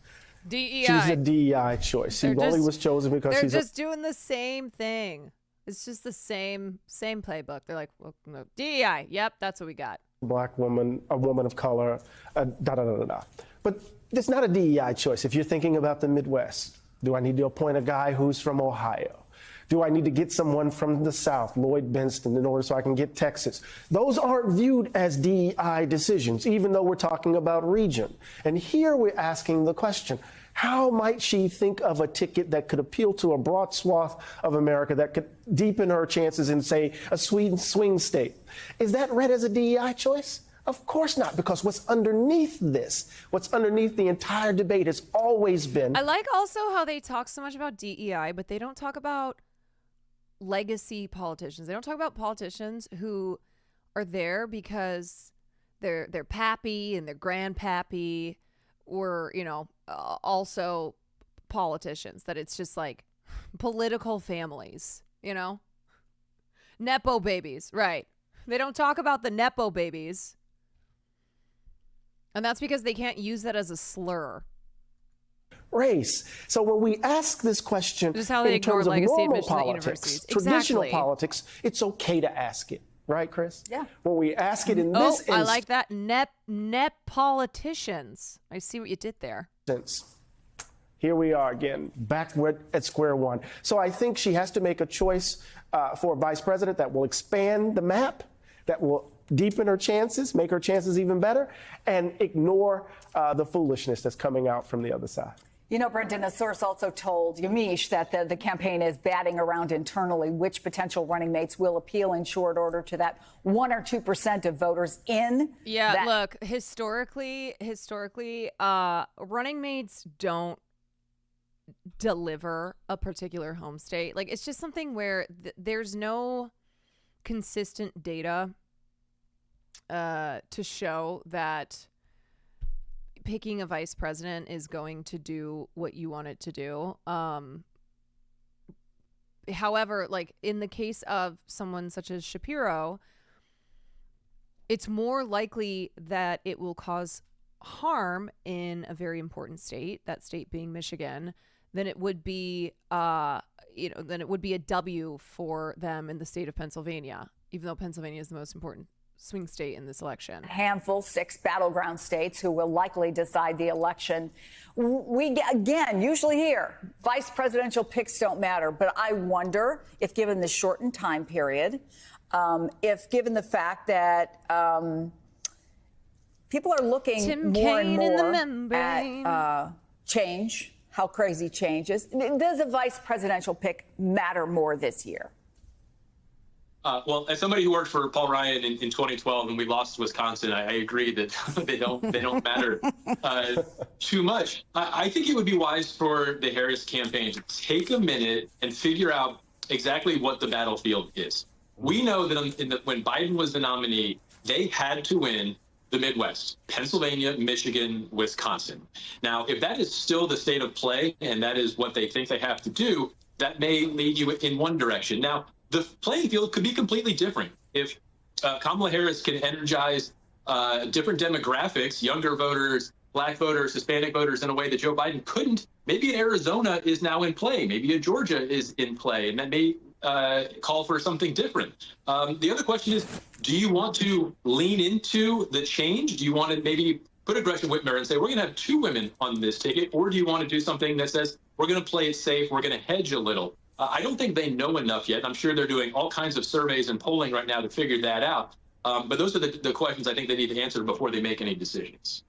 DEI. She's a DEI choice. She only was chosen because they're she's just doing the same thing. It's just the same playbook. They're like, well, no, DEI. Yep, that's what we got. Black woman, a woman of color, But it's not a DEI choice. If you're thinking about the Midwest, do I need to appoint a guy who's from Ohio? Do I need to get someone from the South, Lloyd Benston, in order so I can get Texas? Those aren't viewed as DEI decisions, even though we're talking about region. And here we're asking the question, how might she think of a ticket that could appeal to a broad swath of America, that could deepen her chances in, say, a swing state? Is that read as a DEI choice? Of course not, because what's underneath this, what's underneath the entire debate has always been... I like also how they talk so much about DEI, but they don't talk about legacy politicians. They don't talk about politicians who are there because they're pappy and their grandpappy, or, also politicians, that it's just like political families, Nepo babies, right? They don't talk about the Nepo babies. And that's because they can't use that as a slur. Race. So when we ask this question just how they in terms of normal politics, traditional exactly. politics, it's okay to ask it. Right, Chris? Yeah. When we ask it in this instance. I like that. Nep politicians. I see what you did there. Here we are again, back at square one. So I think she has to make a choice for a vice president that will expand the map, that will deepen her chances, make her chances even better, and ignore the foolishness that's coming out from the other side. Brendan, a source also told Yamiche that the campaign is batting around internally which potential running mates will appeal in short order to that 1 or 2% of voters in. Yeah, look, historically, running mates don't deliver a particular home state. Like, it's just something where there's no consistent data to show that picking a vice president is going to do what you want it to do. However, like in the case of someone such as Shapiro, it's more likely that it will cause harm in a very important state, that state being Michigan, than it would be a W for them in the state of Pennsylvania, even though Pennsylvania is the most important swing state in this election. Handful, 6 battleground states who will likely decide the election. We, again, usually hear vice presidential picks don't matter, but I wonder if, given the shortened time period, if given the fact that people are looking Tim more Kaine and in the more membrane. at change, how crazy change is, does a vice presidential pick matter more this year? Well, as somebody who worked for Paul Ryan in 2012 and we lost Wisconsin, I agree that they don't matter too much. I think it would be wise for the Harris campaign to take a minute and figure out exactly what the battlefield is. We know that when Biden was the nominee, they had to win the Midwest, Pennsylvania, Michigan, Wisconsin. Now, if that is still the state of play and that is what they think they have to do, that may lead you in one direction. Now, the playing field could be completely different. If Kamala Harris can energize different demographics, younger voters, black voters, Hispanic voters in a way that Joe Biden couldn't, maybe Arizona is now in play. Maybe Georgia is in play, and that may call for something different. The other question is, do you want to lean into the change? Do you want to maybe put a Gretchen Whitmer and say, we're going to have 2 women on this ticket? Or do you want to do something that says, we're going to play it safe, we're going to hedge a little? I don't think they know enough yet. I'm sure they're doing all kinds of surveys and polling right now to figure that out. But those are the questions I think they need to answer before they make any decisions.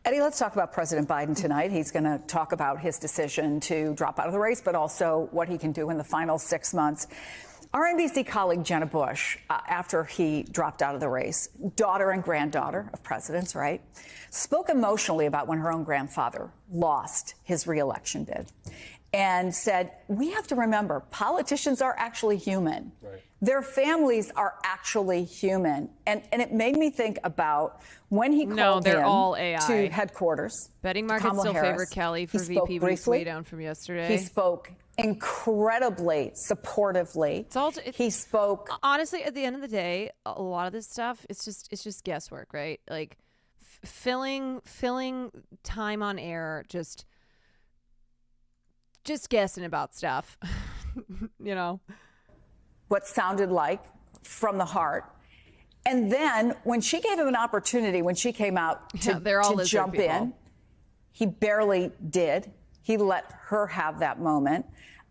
Eddie, let's talk about President Biden tonight. He's going to talk about his decision to drop out of the race, but also what he can do in the final 6 months. Our NBC colleague Jenna Bush, after he dropped out of the race, daughter and granddaughter of presidents, right, spoke emotionally about when her own grandfather lost his reelection bid and said, we have to remember, politicians are actually human. Right. Their families are actually human. And it made me think about when he called they're in all AI. to headquarters. Betting markets Kamala still Harris. favor Kelly for He spoke VP, briefly. way down from yesterday. He spoke incredibly supportively. He spoke. Honestly, at the end of the day, a lot of this stuff, it's just guesswork, right? Like filling time on air, just guessing about stuff, you know. What sounded like from the heart. And then when she gave him an opportunity, when she came out to jump in, he barely did. He let her have that moment.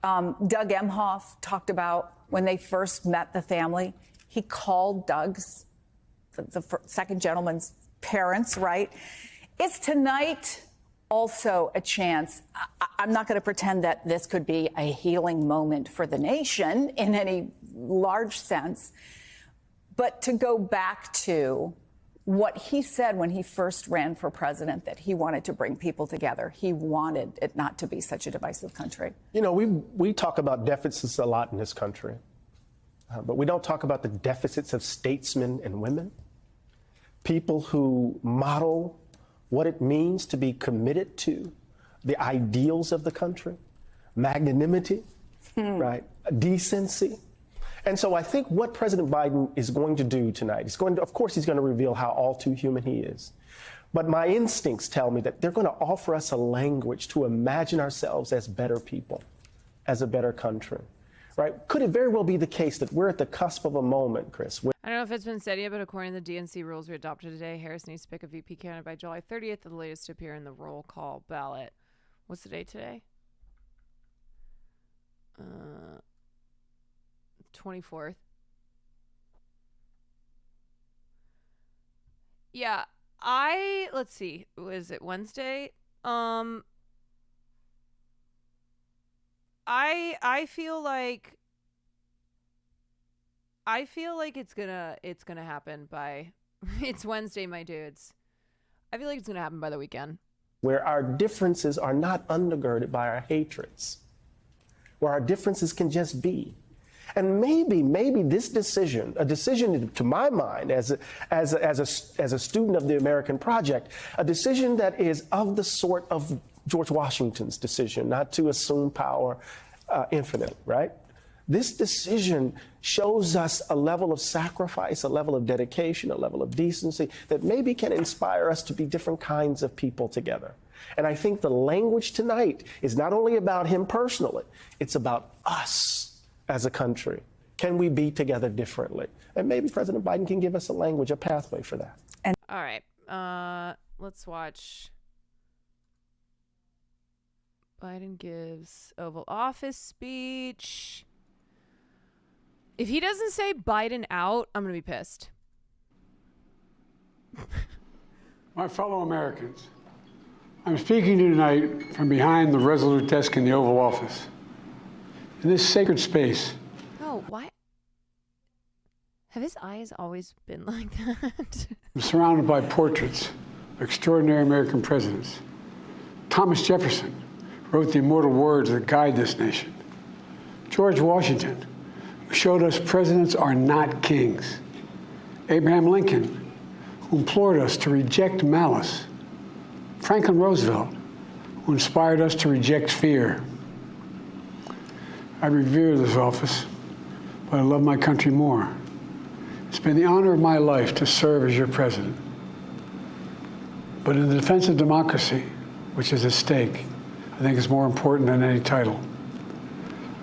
Doug Emhoff talked about when they first met the family. He called Doug's, the second gentleman's parents, right? Is tonight also a chance? I'm not going to pretend that this could be a healing moment for the nation in any large sense, but to go back to what he said when he first ran for president, that he wanted to bring people together. He wanted it not to be such a divisive country. You know, we talk about deficits a lot in this country, but we don't talk about the deficits of statesmen and women, people who model what it means to be committed to the ideals of the country, magnanimity, right, decency. And so I think what President Biden is going to do tonight, of course, he's going to reveal how all too human he is. But my instincts tell me that they're going to offer us a language to imagine ourselves as better people, as a better country, right? Could it very well be the case that we're at the cusp of a moment, Chris? I don't know if it's been said yet, but according to the DNC rules we adopted today, Harris needs to pick a VP candidate by July 30th, the latest to appear in the roll call ballot. What's the date today? 24th. Yeah, let's see. Was it Wednesday? I feel like it's gonna happen by it's Wednesday, my dudes. I feel like it's gonna happen by the weekend. Where our differences are not undergirded by our hatreds, where our differences can just be. And maybe this decision, a decision to my mind as a student of the American project, a decision that is of the sort of George Washington's decision, not to assume power infinite, right? This decision shows us a level of sacrifice, a level of dedication, a level of decency that maybe can inspire us to be different kinds of people together. And I think the language tonight is not only about him personally, it's about us as a country. Can we be together differently? And maybe President Biden can give us a language, a pathway for that. All right. Let's watch. Biden gives Oval Office speech. If he doesn't say Biden out, I'm going to be pissed. My fellow Americans, I'm speaking to you tonight from behind the resolute desk in the Oval Office. In this sacred space. Oh, why? Have his eyes always been like that? I'm surrounded by portraits of extraordinary American presidents. Thomas Jefferson wrote the immortal words that guide this nation. George Washington, who showed us presidents are not kings. Abraham Lincoln, who implored us to reject malice. Franklin Roosevelt, who inspired us to reject fear. I revere this office, but I love my country more. It's been the honor of my life to serve as your president. But in the defense of democracy, which is at stake, I think it's more important than any title.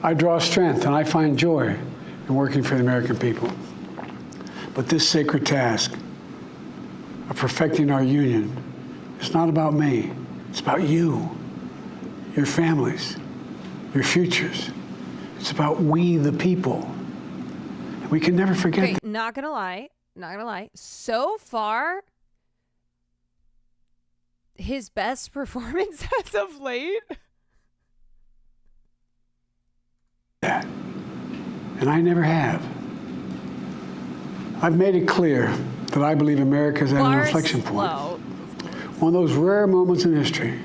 I draw strength and I find joy in working for the American people. But this sacred task of perfecting our union is not about me. It's about you, your families, your futures. It's about we, the people. And we can never forget. Okay, not gonna lie. So far, his best performance as of late. That. And I never have. I've made it clear that I believe America is at an inflection point. One of those rare moments in history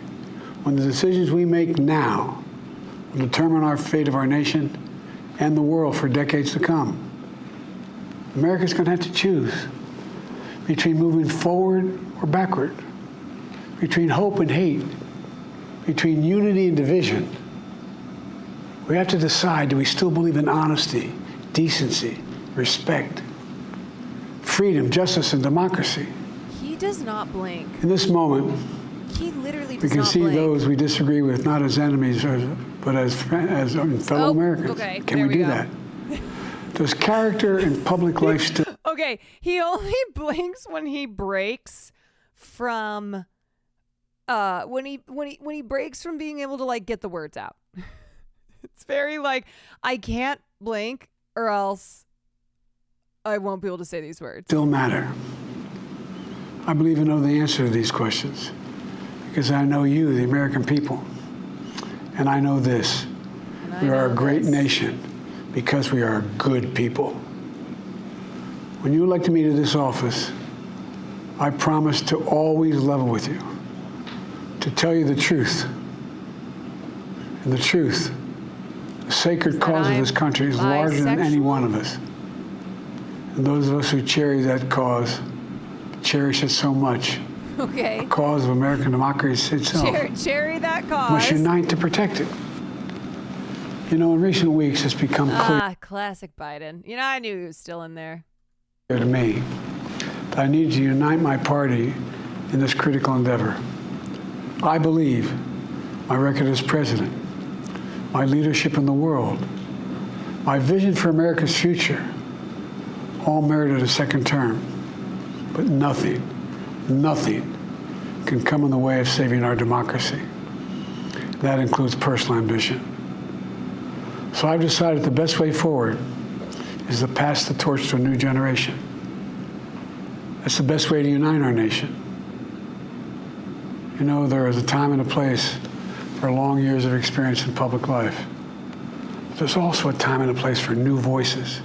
when the decisions we make now will determine our fate of our nation and the world for decades to come. America's going to have to choose between moving forward or backward, between hope and hate, between unity and division. We have to decide, do we still believe in honesty, decency, respect, freedom, justice, and democracy? He does not blink. In this moment, He literally does we can not see blink. those we disagree with not as enemies, but as fellow Americans. Okay, Can there we do we go. that? Does character in public life still... Okay, he only blinks when he breaks from when he breaks from being able to like get the words out. It's very like, I can't blink or else I won't be able to say these words. Still matter? I believe I know the answer to these questions because I know you, the American people. And I know this. We are a great nation because we are good people. When you elected me to this office, I promised to always level with you, to tell you the truth. And the truth, the sacred cause of this country is larger than any one of us. And those of us who cherish that cause, cherish it so much. Okay. The cause of American democracy itself. Cherry that cause. Must unite to protect it. You know, in recent weeks, it's become clear Classic Biden. You know, I knew he was still in there. to me that I need to unite my party in this critical endeavor. I believe my record as president, my leadership in the world, my vision for America's future, all merited a second term. But nothing can come in the way of saving our democracy. That includes personal ambition. So I've decided the best way forward is to pass the torch to a new generation. That's the best way to unite our nation. You know, there is a time and a place for long years of experience in public life. But there's also a time and a place for new voices,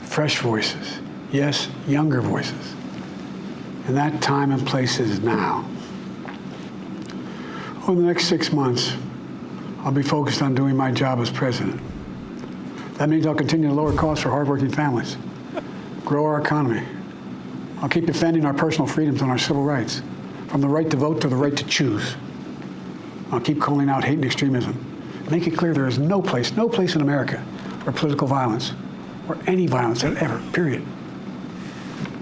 fresh voices, yes, younger voices. And that time and place is now. Over the next 6 months, I'll be focused on doing my job as president. That means I'll continue to lower costs for hardworking families, grow our economy. I'll keep defending our personal freedoms and our civil rights, from the right to vote to the right to choose. I'll keep calling out hate and extremism. Make it clear there is no place in America where political violence, or any violence ever, period.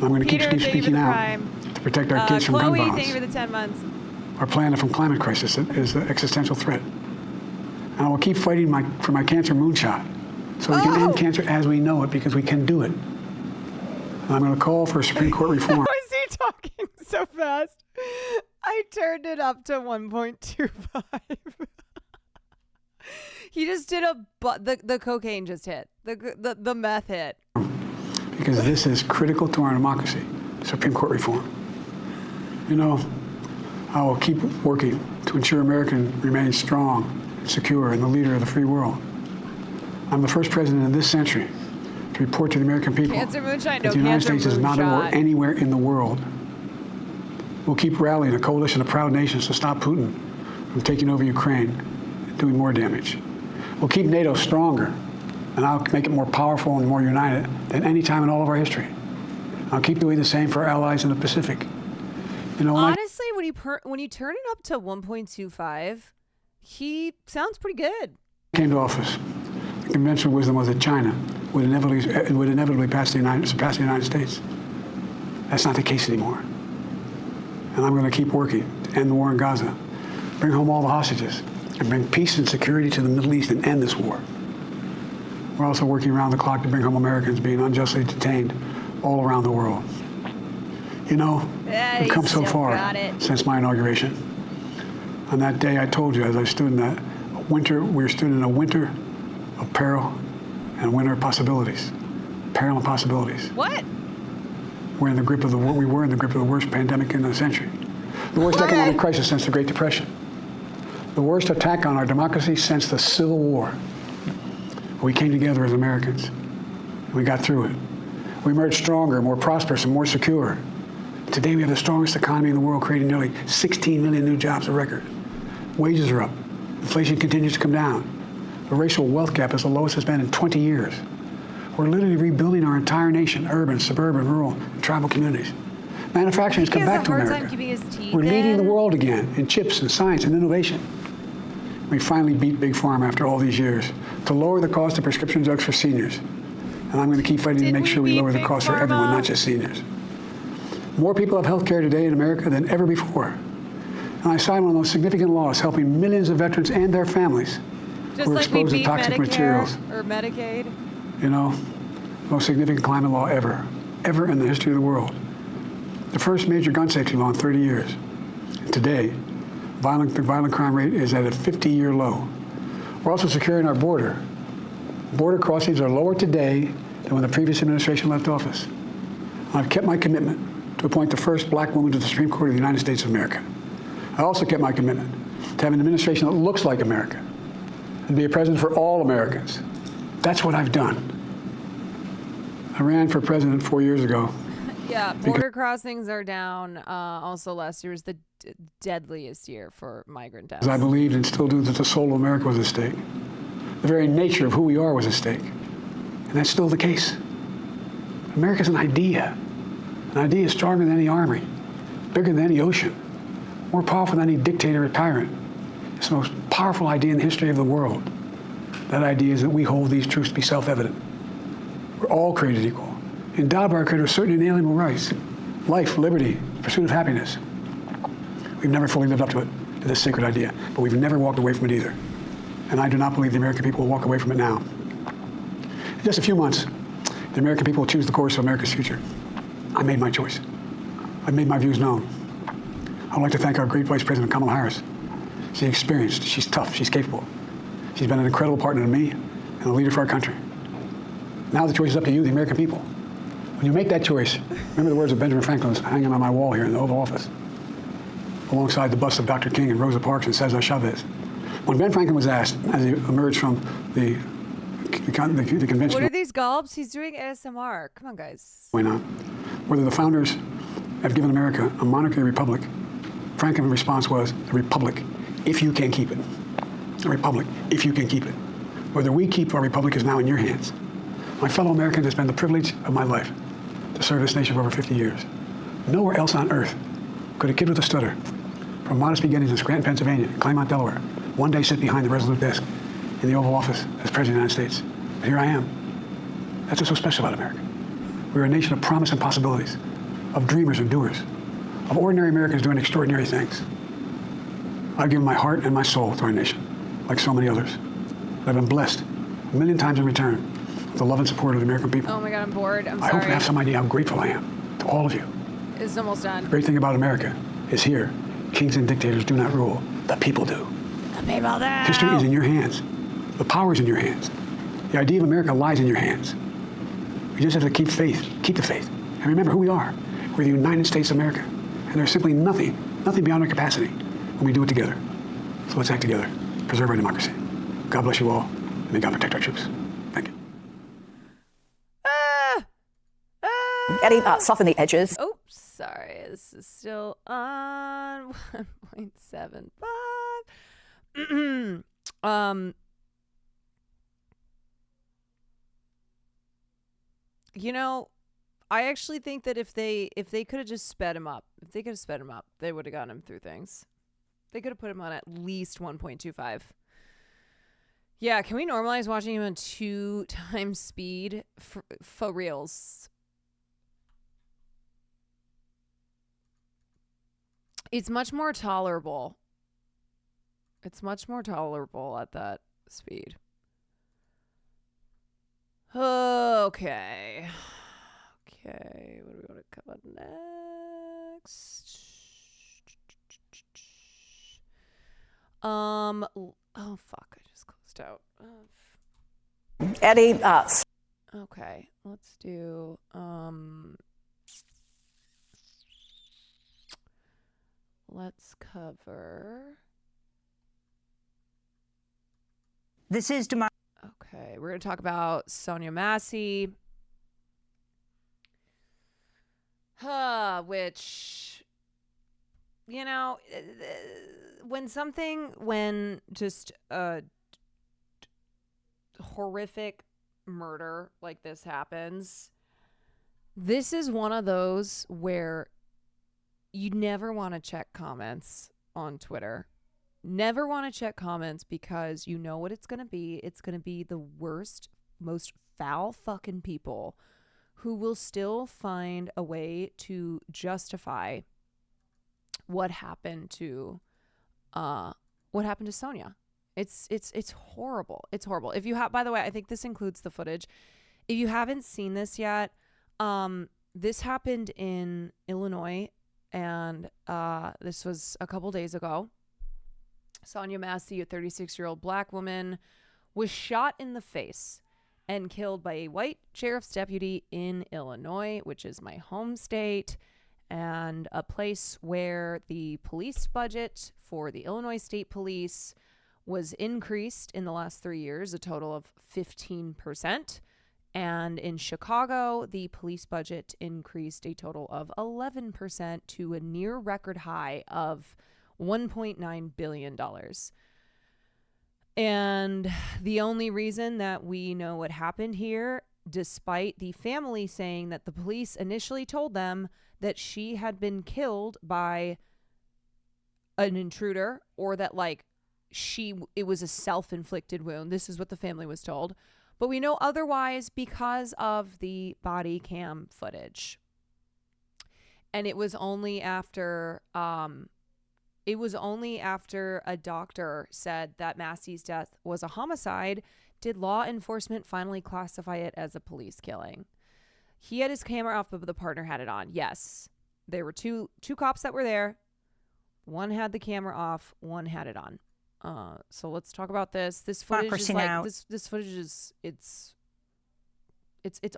I'm going to keep speaking out to protect our kids from gun Chloe, violence. thank you for the 10 months. Our planet from climate crisis is an existential threat. And I will keep fighting for my cancer moonshot so we can end cancer as we know it, because we can do it. And I'm going to call for Supreme Court reform. How is he talking so fast? I turned it up to 1.25. He just did the cocaine just hit. The meth hit. Because this is critical to our democracy, Supreme Court reform. You know, I will keep working to ensure America remains strong, secure, and the leader of the free world. I'm the first president in this century to report to the American people Cancer moonshine, that no the United cancer States is not at war moonshot. anywhere in the world. We'll keep rallying a coalition of proud nations to stop Putin from taking over Ukraine and doing more damage. We'll keep NATO stronger, and I'll make it more powerful and more united than any time in all of our history. I'll keep doing the same for our allies in the Pacific. You know, Honestly, when you turn it up to 1.25, he sounds pretty good. came to office, the conventional wisdom was that China would inevitably surpass the United States. That's not the case anymore. And I'm going to keep working to end the war in Gaza, bring home all the hostages, and bring peace and security to the Middle East and end this war. We're also working around the clock to bring home Americans being unjustly detained all around the world. You know, we've come so far since my inauguration. On that day, I told you, as I stood in that winter, we stood in a winter of peril and a winter of possibilities. Peril and possibilities. What? We were in the grip of the worst pandemic in a century. The worst economic crisis since the Great Depression. The worst attack on our democracy since the Civil War. We came together as Americans. And we got through it. We emerged stronger, more prosperous, and more secure. Today we have the strongest economy in the world, creating nearly 16 million new jobs a record. Wages are up. Inflation continues to come down. The racial wealth gap is the lowest it's been in 20 years. We're literally rebuilding our entire nation, urban, suburban, rural, and tribal communities. Manufacturing has come back to America. We're leading the world again in chips and science and innovation. We finally beat Big Pharma after all these years to lower the cost of prescription drugs for seniors. And I'm going to keep fighting to make sure we lower the cost for everyone, not just seniors. More people have health care today in America than ever before. And I signed one of those significant laws helping millions of veterans and their families Just who are like we exposed to beat toxic Medicare materials. or Medicaid. You know, most significant climate law ever in the history of the world. The first major gun safety law in 30 years. And today, the violent crime rate is at a 50-year low. We're also securing our border. Border crossings are lower today than when the previous administration left office. I've kept my commitment to appoint the first black woman to the Supreme Court of the United States of America. I also kept my commitment to have an administration that looks like America and be a president for all Americans. That's what I've done. I ran for president 4 years ago. Yeah, border crossings are down. Also, last year was the deadliest year for migrant deaths. Because I believed and still do that the soul of America was at stake. The very nature of who we are was at stake. And that's still the case. America's an idea. An idea is stronger than any army, bigger than any ocean, more powerful than any dictator or tyrant. It's the most powerful idea in the history of the world. That idea is that we hold these truths to be self-evident. We're all created equal, endowed by our Creator with certain inalienable rights: life, liberty, pursuit of happiness. We've never fully lived up to this sacred idea, but we've never walked away from it either. And I do not believe the American people will walk away from it now. In just a few months, the American people will choose the course of America's future. I made my choice. I made my views known. I would like to thank our great Vice President Kamala Harris. She's experienced, she's tough, she's capable. She's been an incredible partner to me and a leader for our country. Now the choice is up to you, the American people. When you make that choice, remember the words of Benjamin Franklin hanging on my wall here in the Oval Office, alongside the busts of Dr. King and Rosa Parks and Cesar Chavez. When Ben Franklin was asked, as he emerged from the convention. What are these gulps? He's doing ASMR. Come on, guys. Why not? Whether the founders have given America a monarchy or a republic, Franklin's response was, the republic, if you can keep it. The republic, if you can keep it. Whether we keep our republic is now in your hands. My fellow Americans, it's been the privilege of my life to serve this nation for over 50 years. Nowhere else on earth could a kid with a stutter, from modest beginnings in Scranton, Pennsylvania, and Claremont, Delaware, one day sit behind the resolute desk in the Oval Office as President of the United States. But here I am. That's what's so special about America. We're a nation of promise and possibilities, of dreamers and doers, of ordinary Americans doing extraordinary things. I've given my heart and my soul to our nation, like so many others. I've been blessed a million times in return with the love and support of the American people. Oh my God, I'm bored. I'm I sorry. hope you have some idea how grateful I am to all of you. It's almost done. The great thing about America is here, kings and dictators do not rule, the people do. The people do. History is in your hands. The power is in your hands. The idea of America lies in your hands. We just have to keep faith, keep the faith. And remember who we are. We're the United States of America. And there's simply nothing beyond our capacity when we do it together. So let's act together. Preserve our democracy. God bless you all, and may God protect our troops. Thank you. Eddie, soften the edges. Oh, sorry. This is still on 1.75. You know, I actually think that if they could have just sped him up, they would have gotten him through things. They could have put him on at least 1.25. Yeah, can we normalize watching him at 2 times speed for reals? It's much more tolerable. It's much more tolerable at that speed. Okay. Okay, what do we want to cover next? Oh fuck, I just closed out. Eddie, Okay, let's do let's cover. This is Okay, we're going to talk about Sonya Massey. Which, you know, when just a horrific murder like this happens, this is one of those where you never want to check comments on Twitter. Never want to check comments because you know what it's going to be. It's going to be the worst, most foul fucking people who will still find a way to justify what happened to Sonya. It's horrible. It's horrible. If you have, by the way, I think this includes the footage. If you haven't seen this yet, this happened in Illinois, and this was a couple days ago. Sonya Massey, a 36-year-old black woman, was shot in the face and killed by a white sheriff's deputy in Illinois, which is my home state, and a place where the police budget for the Illinois State Police was increased in the last 3 years, a total of 15%. And in Chicago, the police budget increased a total of 11% to a near record high of $1.9 billion. And the only reason that we know what happened here, despite the family saying that the police initially told them that she had been killed by an intruder, or that it was a self-inflicted wound. This is what the family was told. But we know otherwise because of the body cam footage. And it was only after a doctor said that Massey's death was a homicide did law enforcement finally classify it as a police killing. He had his camera off, but the partner had it on. Yes, there were two cops that were there. One had the camera off, one had it on. So let's talk about this. This footage is like this footage is it's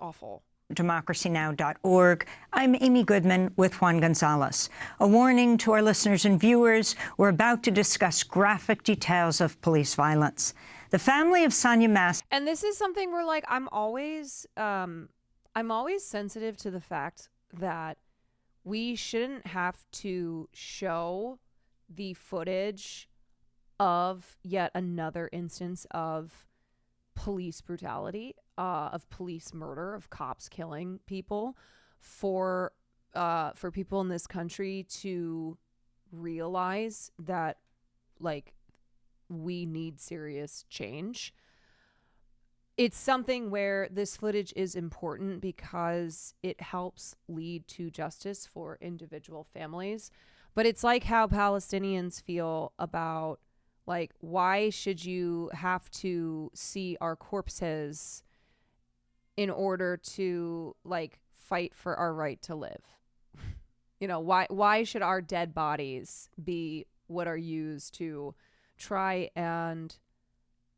awful. democracynow.org. I'm Amy Goodman with Juan Gonzalez. A warning to our listeners and viewers, we're about to discuss graphic details of police violence. The family of Sonya Massey. And this is something where I'm always sensitive to the fact that we shouldn't have to show the footage of yet another instance of police brutality, of police murder, of cops killing people, for people in this country to realize that we need serious change. It's something where this footage is important because it helps lead to justice for individual families. But it's like how Palestinians feel about why should you have to see our corpses in order to fight for our right to live? You know, why should our dead bodies be what are used to try and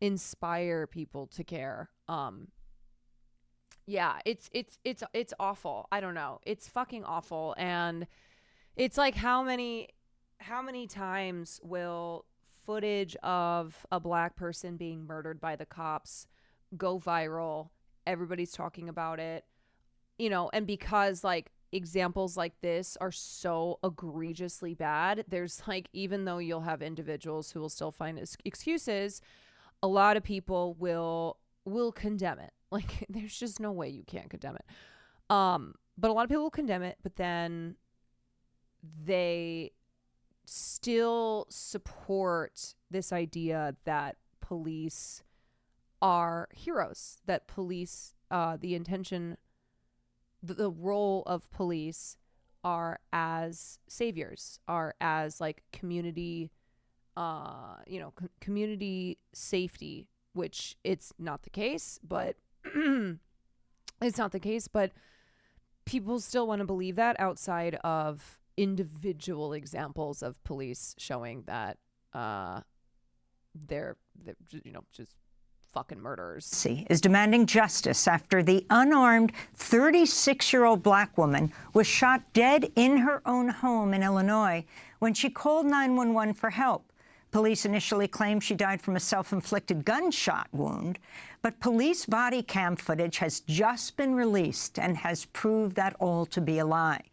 inspire people to care? Yeah, it's awful. I don't know. It's fucking awful. And it's like how many times will footage of a black person being murdered by the cops go viral? Everybody's talking about it. and because like examples like this are so egregiously bad, there's like, even though you'll have individuals who will still find excuses, a lot of people will condemn it. Like, there's just no way you can't condemn it. But a lot of people will condemn it, but then they still support this idea that police are heroes, that police, the role of police are as saviors, are as like community, community safety, which it's not the case, but people still want to believe that outside of individual examples of police showing that they're just fucking murderers. Is demanding justice after the unarmed 36-year-old black woman was shot dead in her own home in Illinois when she called 911 for help. Police initially claimed she died from a self-inflicted gunshot wound, but police body cam footage has just been released and has proved that all to be a lie.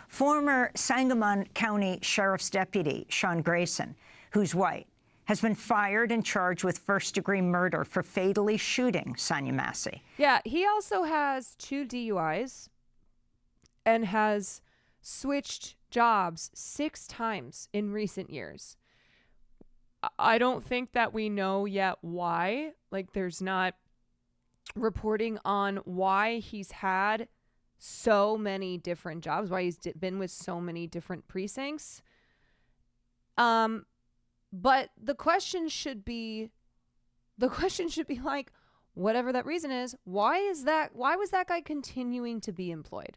Former Sangamon County Sheriff's Deputy Sean Grayson, who's white, has been fired and charged with first-degree murder for fatally shooting Sonya Massey. Yeah, he also has 2 DUIs and has switched jobs 6 times in recent years. I don't think that we know yet why. Like, there's not reporting on why he's had so many different jobs, why he's been with so many different precincts. But the question should be like, whatever that reason is, why was that guy continuing to be employed?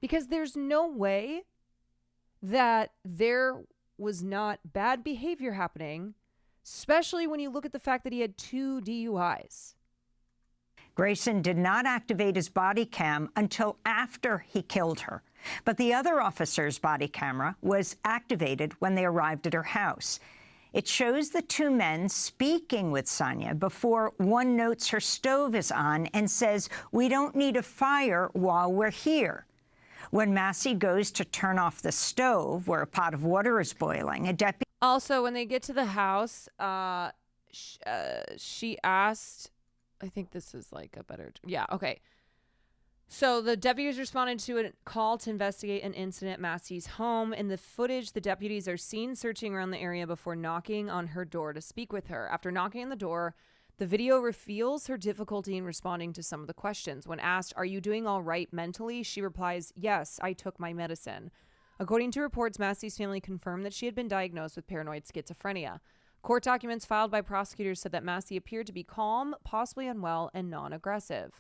Because there's no way that there was not bad behavior happening, especially when you look at the fact that he had 2 DUIs. Grayson did not activate his body cam until after he killed her. But the other officer's body camera was activated when they arrived at her house. It shows the 2 men speaking with Sonya before one notes her stove is on and says, "We don't need a fire while we're here." When Massey goes to turn off the stove where a pot of water is boiling, a deputy... Also, when they get to the house, she asked... I think this is like a better... Yeah, okay. So the deputies responded to a call to investigate an incident at Massey's home. In the footage, the deputies are seen searching around the area before knocking on her door to speak with her. After knocking on the door, the video reveals her difficulty in responding to some of the questions. When asked, "Are you doing all right mentally?" she replies, "Yes, I took my medicine." According to reports, Massey's family confirmed that she had been diagnosed with paranoid schizophrenia. Court documents filed by prosecutors said that Massey appeared to be calm, possibly unwell, and non-aggressive.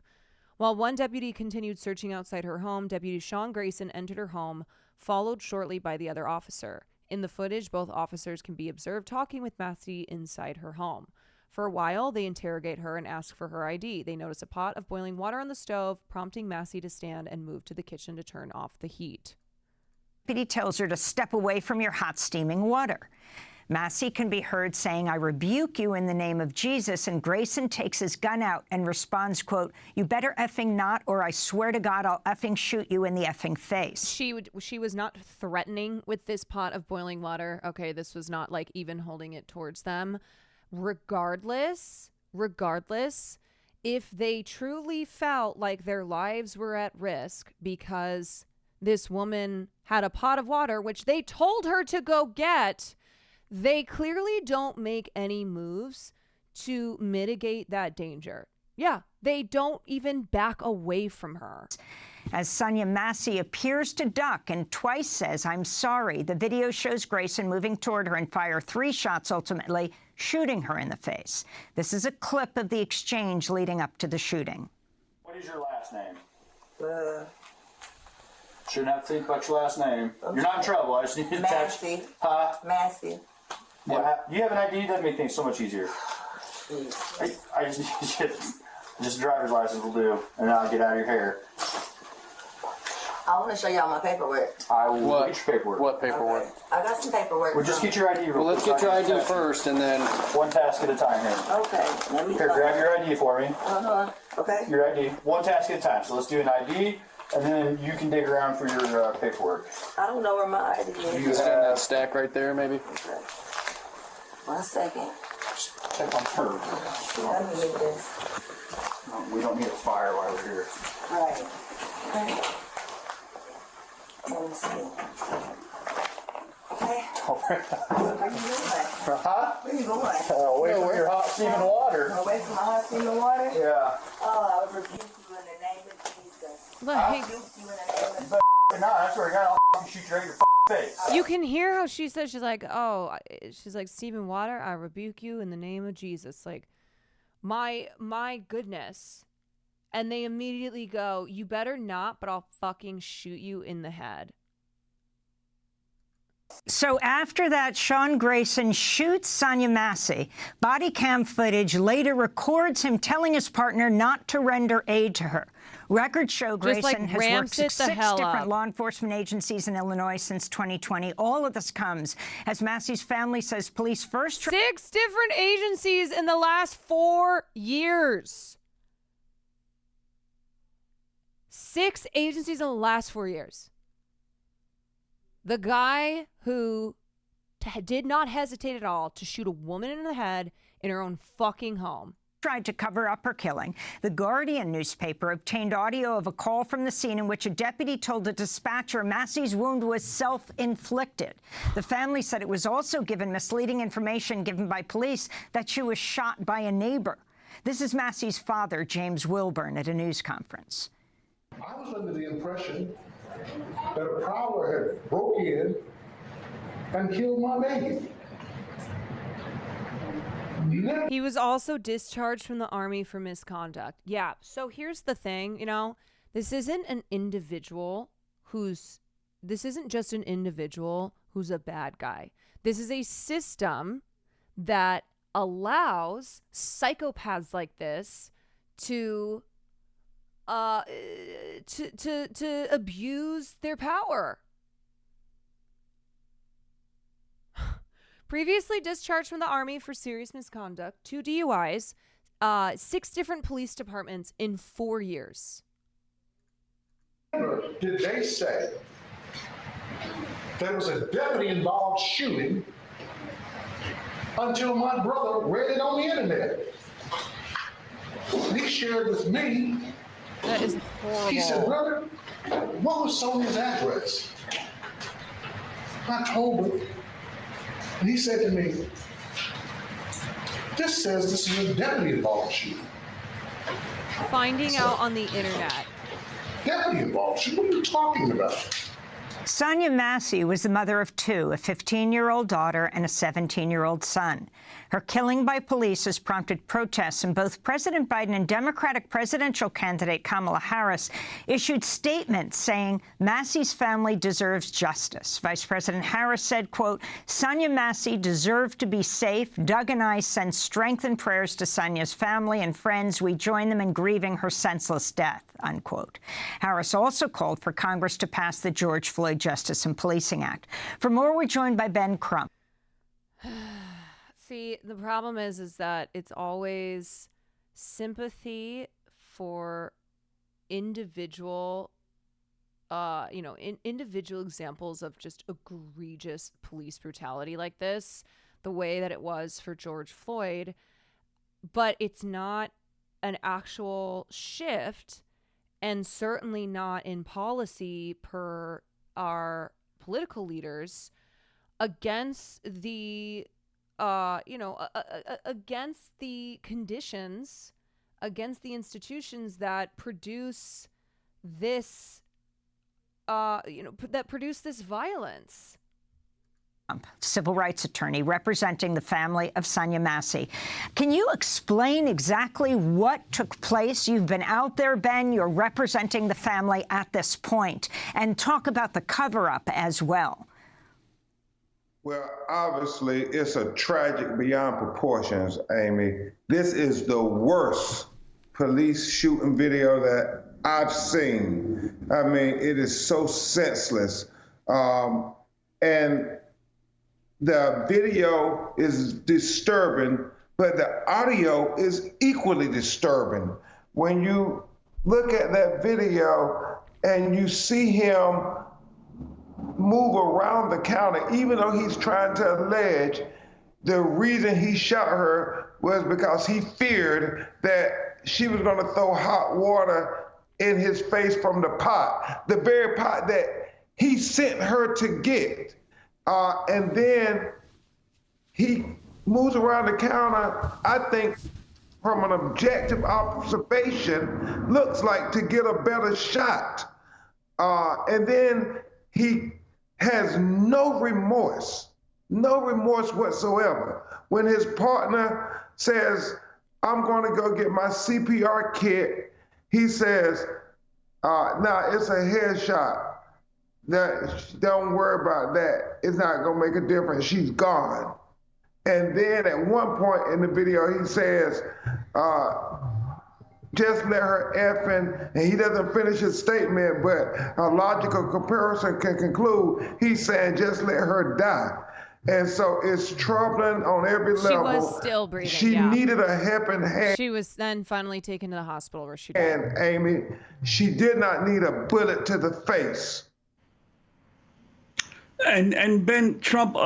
While one deputy continued searching outside her home, Deputy Sean Grayson entered her home, followed shortly by the other officer. In the footage, both officers can be observed talking with Massey inside her home. For a while, they interrogate her and ask for her ID. They notice a pot of boiling water on the stove, prompting Massey to stand and move to the kitchen to turn off the heat. Deputy tells her to step away from your hot steaming water. Massey can be heard saying, "I rebuke you in the name of Jesus," and Grayson takes his gun out and responds, quote, "You better effing not, or I swear to God I'll effing shoot you in the effing face." She was not threatening with this pot of boiling water. Okay, this was not like even holding it towards them. Regardless, if they truly felt like their lives were at risk because this woman had a pot of water, which they told her to go get, they clearly don't make any moves to mitigate that danger. Yeah, they don't even back away from her. As Sonya Massey appears to duck and twice says, "I'm sorry," the video shows Grayson moving toward her and fire 3 shots, ultimately shooting her in the face. This is a clip of the exchange leading up to the shooting. What is your last name? Shouldn't have to think about your last name. Okay. You're not in trouble. I just need to attach. Massey. Huh? Massey. Yeah. You have an ID? That'd make things so much easier. I just need just a driver's license will do, and then I'll get out of your hair. I want to show y'all my paperwork. I will get your paperwork. What paperwork? Okay. I got some paperwork. Well, just get your ID. Well, let's get your ID first, and then one task at a time here. Okay. Let me here, grab your ID for me. Okay. Your ID. One task at a time. So let's do an ID, And then you can dig around for your paperwork. I don't know where my ID is. You just got that stack right there, maybe? Okay. 1 second. Check on her. Let me get this. No, we don't need a fire while we're here. Right. Okay. Let me see. Okay. All right. Where you going? Huh? Where you going? Away from your hot steaming water. Away from my hot steaming water? Yeah. Oh, I would rebuke you in the name of Jesus. Like, I rebuke you in the name of Jesus. No, that's where I got. I'll shoot you right in your face. You can hear how she says, she's like, Stephen Water, I rebuke you in the name of Jesus. Like, my goodness. And they immediately go, you better not, but I'll fucking shoot you in the head. So after that, Sean Grayson shoots Sonya Massey. Body cam footage later records him telling his partner not to render aid to her. Records show Grayson has worked at 6 different law enforcement agencies in Illinois since 2020. All of this comes as Massey's family says police first... 6 different agencies in the last 4 years. 6 agencies in the last 4 years. The guy who did not hesitate at all to shoot a woman in the head in her own fucking home. Tried to cover up her killing. The Guardian newspaper obtained audio of a call from the scene in which a deputy told a dispatcher Massey's wound was self-inflicted. The family said it was also given misleading information given by police that she was shot by a neighbor. This is Massey's father, James Wilburn, at a news conference. I was under the impression that a prowler had broke in and killed my baby. He was also discharged from the Army for misconduct. Yeah, so here's the thing, this isn't just an individual who's a bad guy. This is a system that allows psychopaths like this to abuse their power. Previously discharged from the Army for serious misconduct, 2 DUIs, 6 different police departments in 4 years. Did they say there was a deputy-involved shooting until my brother read it on the internet? He shared with me. That is horrible. He said, brother, what was Sonya's address? I told him. And he said to me, this says this is a deputy-involved shooting. Finding out on the internet. Deputy-involved shooting? What are you talking about? Sonya Massey was the mother of 2, a 15-year-old daughter and a 17-year-old son. Her killing by police has prompted protests, and both President Biden and Democratic presidential candidate Kamala Harris issued statements saying Massey's family deserves justice. Vice President Harris said, quote, Sonya Massey deserved to be safe. Doug and I send strength and prayers to Sonya's family and friends. We join them in grieving her senseless death, unquote. Harris also called for Congress to pass the George Floyd Justice and Policing Act. For more, we're joined by Ben Crump. See, the problem is that it's always sympathy for individual, individual examples of just egregious police brutality like this, the way that it was for George Floyd, but it's not an actual shift, and certainly not in policy per our political leaders against the against the conditions, against the institutions that produce this, that produce this violence. Civil rights attorney representing the family of Sonya Massey. Can you explain exactly what took place? You've been out there, Ben. You're representing the family at this point, and talk about the cover-up as well. Well, obviously, it's a tragic beyond proportions, Amy. This is the worst police shooting video that I've seen. I mean, it is so senseless. And the video is disturbing, but the audio is equally disturbing. When you look at that video and you see him move around the counter, even though he's trying to allege the reason he shot her was because he feared that she was going to throw hot water in his face from the pot, the very pot that he sent her to get. And then he moves around the counter, I think from an objective observation, looks like to get a better shot. And then he has no remorse whatsoever. When his partner says, I'm going to go get my CPR kit, he says, now it's a headshot. Don't worry about that. It's not going to make a difference. She's gone. And then at one point in the video, he says, just let her effing, and he doesn't finish his statement, but a logical comparison can conclude he's saying just let her die. And so it's troubling on every level. She was still breathing. She needed a helping hand. She was then finally taken to the hospital where she died. And Amy, she did not need a bullet to the face. And Ben, Trump,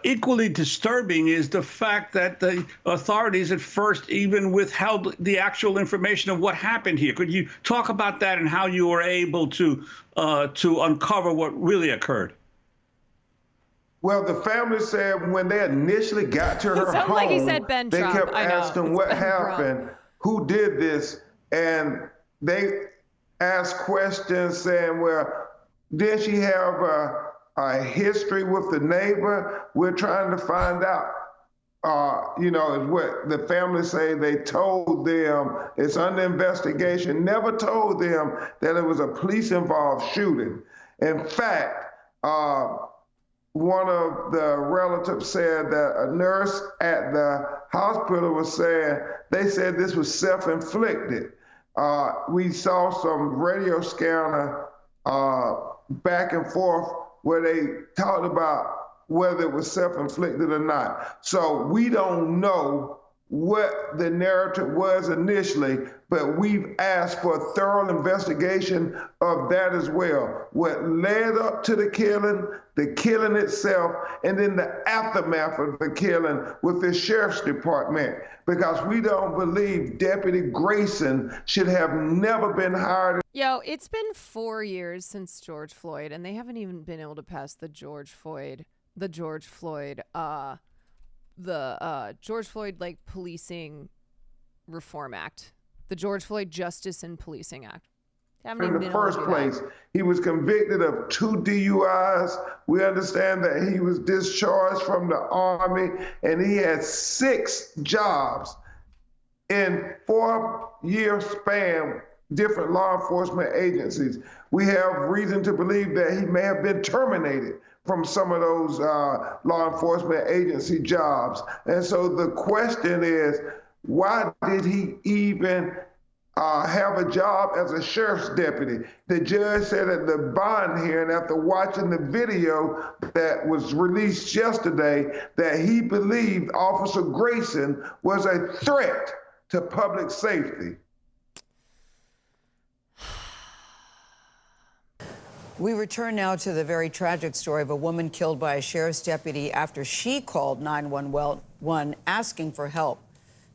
equally disturbing is the fact that the authorities at first even withheld the actual information of what happened here. Could you talk about that and how you were able to uncover what really occurred? Well, the family said when they initially got to her home, like he said Ben they Trump. kept asking what happened, who did this, and they asked questions saying, well, did she have a history with the neighbor? We're trying to find out. Is what the family say they told them. It's under investigation. Never told them that it was a police-involved shooting. In fact, one of the relatives said that a nurse at the hospital was saying, they said this was self-inflicted. We saw some radio scanner back and forth where they talked about whether it was self-inflicted or not. So we don't know what the narrative was initially, but we've asked for a thorough investigation of that as well. What led up to the killing itself, and then the aftermath of the killing with the sheriff's department, because we don't believe Deputy Grayson should have never been hired. Yo, it's been 4 years since George Floyd, and they haven't even been able to pass the George Floyd like Policing Reform Act, the George Floyd Justice and Policing Act. In the first place, he was convicted of 2 DUIs. We understand that he was discharged from the Army, and he had 6 jobs in 4-year span, different law enforcement agencies. We have reason to believe that he may have been terminated from some of those law enforcement agency jobs. And so the question is, why did he even have a job as a sheriff's deputy? The judge said at the bond hearing, after watching the video that was released yesterday, that he believed Officer Grayson was a threat to public safety. We return now to the very tragic story of a woman killed by a sheriff's deputy after she called 911 asking for help.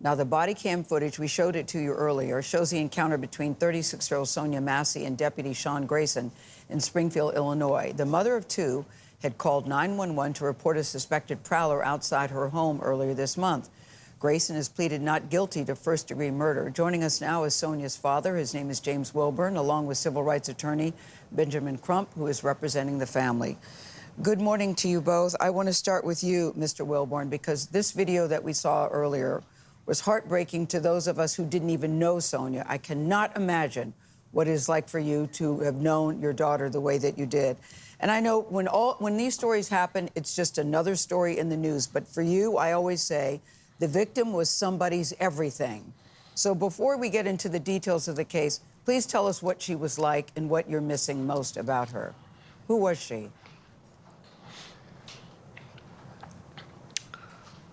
Now, the body cam footage, we showed it to you earlier, shows the encounter between 36-year-old Sonya Massey and Deputy Sean Grayson in Springfield, Illinois. The mother of 2 had called 911 to report a suspected prowler outside her home earlier this month. Grayson has pleaded not guilty to first-degree murder. Joining us now is Sonya's father. His name is James Wilburn, along with civil rights attorney Benjamin Crump, who is representing the family. Good morning to you both. I want to start with you, Mr. Wilburn, because this video that we saw earlier was heartbreaking to those of us who didn't even know Sonya. I cannot imagine what it is like for you to have known your daughter the way that you did. And I know when these stories happen, it's just another story in the news. But for you, I always say, the victim was somebody's everything. So before we get into the details of the case, please tell us what she was like and what you're missing most about her. Who was she?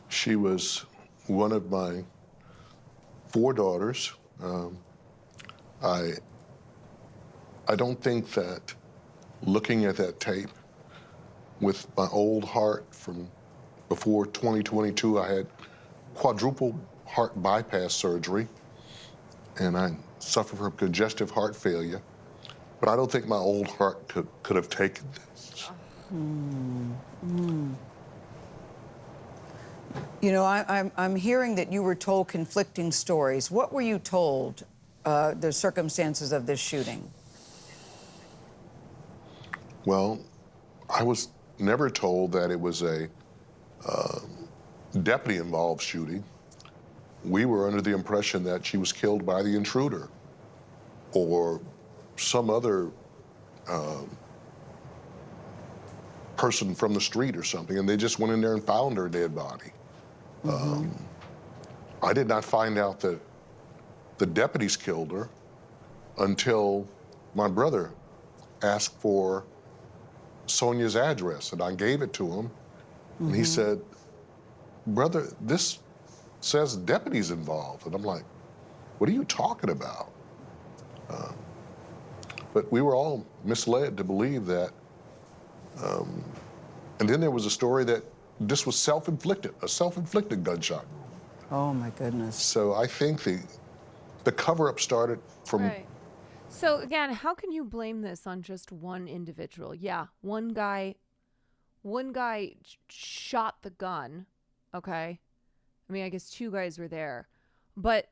She was one of my 4 daughters. I I don't think that looking at that tape with my old heart from before 2022, I had quadruple heart bypass surgery, and I suffer from congestive heart failure. But I don't think my old heart could have taken this. You know, I'm hearing that you were told conflicting stories. What were you told, the circumstances of this shooting? Well, I was never told that it was a deputy-involved shooting. We were under the impression that she was killed by the intruder or some other person from the street or something, and they just went in there and found her dead body. I did not find out that the deputies killed her until my brother asked for Sonya's address, and I gave it to him, and he said, "Brother, this says deputies involved." And I'm like, "What are you talking about?" But we were all misled to believe that. And then there was a story that this was self-inflicted, a self-inflicted gunshot. Oh, my goodness. So I think the cover-up started from... Right. So again, how can you blame this on just one individual? Yeah, one guy shot the gun, okay? I mean, I guess two guys were there. But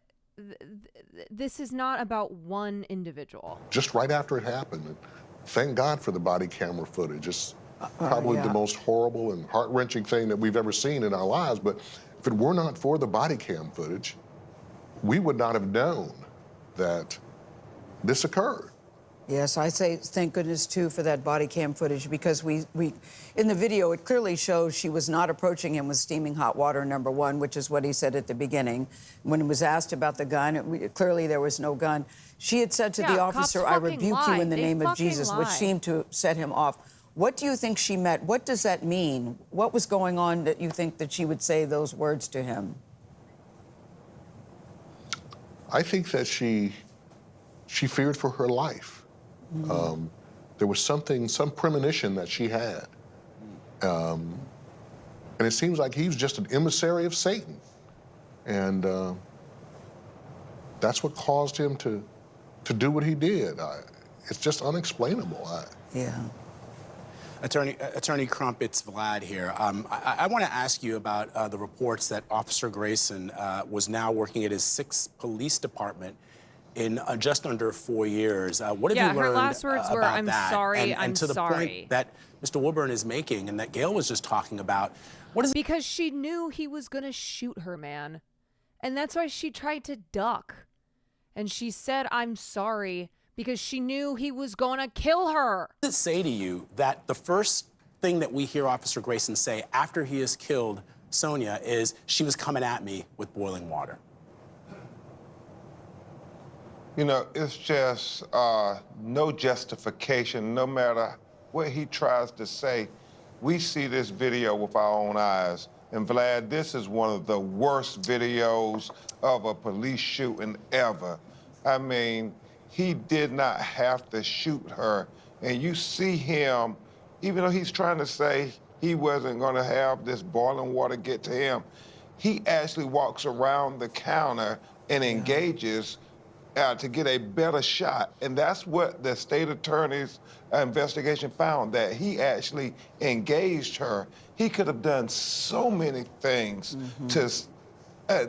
this is not about one individual. Just right after it happened, and thank God for the body camera footage. It's probably the most horrible and heart-wrenching thing that we've ever seen in our lives. But if it were not for the body cam footage, we would not have known that this occurred. Yes, I say thank goodness, too, for that body cam footage, because we in the video, it clearly shows she was not approaching him with steaming hot water, number one, which is what he said at the beginning. When he was asked about the gun, clearly there was no gun. She had said to the officer, "I rebuke you in the name of Jesus," which seemed to set him off. What do you think she meant? What does that mean? What was going on that you think that she would say those words to him? I think that she feared for her life. There was some premonition that she had. And it seems like he was just an emissary of Satan. And that's what caused him to do what he did. It's just unexplainable. Yeah. Attorney Crump, it's Vlad here. I want to ask you about the reports that Officer Grayson was now working at his 6th police department in just under 4 years. What have you learned her last words were, about "I'm that? sorry, and I'm to the sorry." point that Mr. Wilburn is making and that Gail was just talking about, what is... Because she knew he was going to shoot her, man. And that's why she tried to duck. And she said, "I'm sorry," because she knew he was going to kill her. What does it say to you that the first thing that we hear Officer Grayson say after he has killed Sonya is, "She was coming at me with boiling water"? You know, it's just no justification, no matter what he tries to say. We see this video with our own eyes. And Vlad, this is one of the worst videos of a police shooting ever. I mean, he did not have to shoot her. And you see him, even though he's trying to say he wasn't gonna have this boiling water get to him, he actually walks around the counter and engages to get a better shot. And that's what the state attorney's investigation found, that he actually engaged her. He could have done so many things to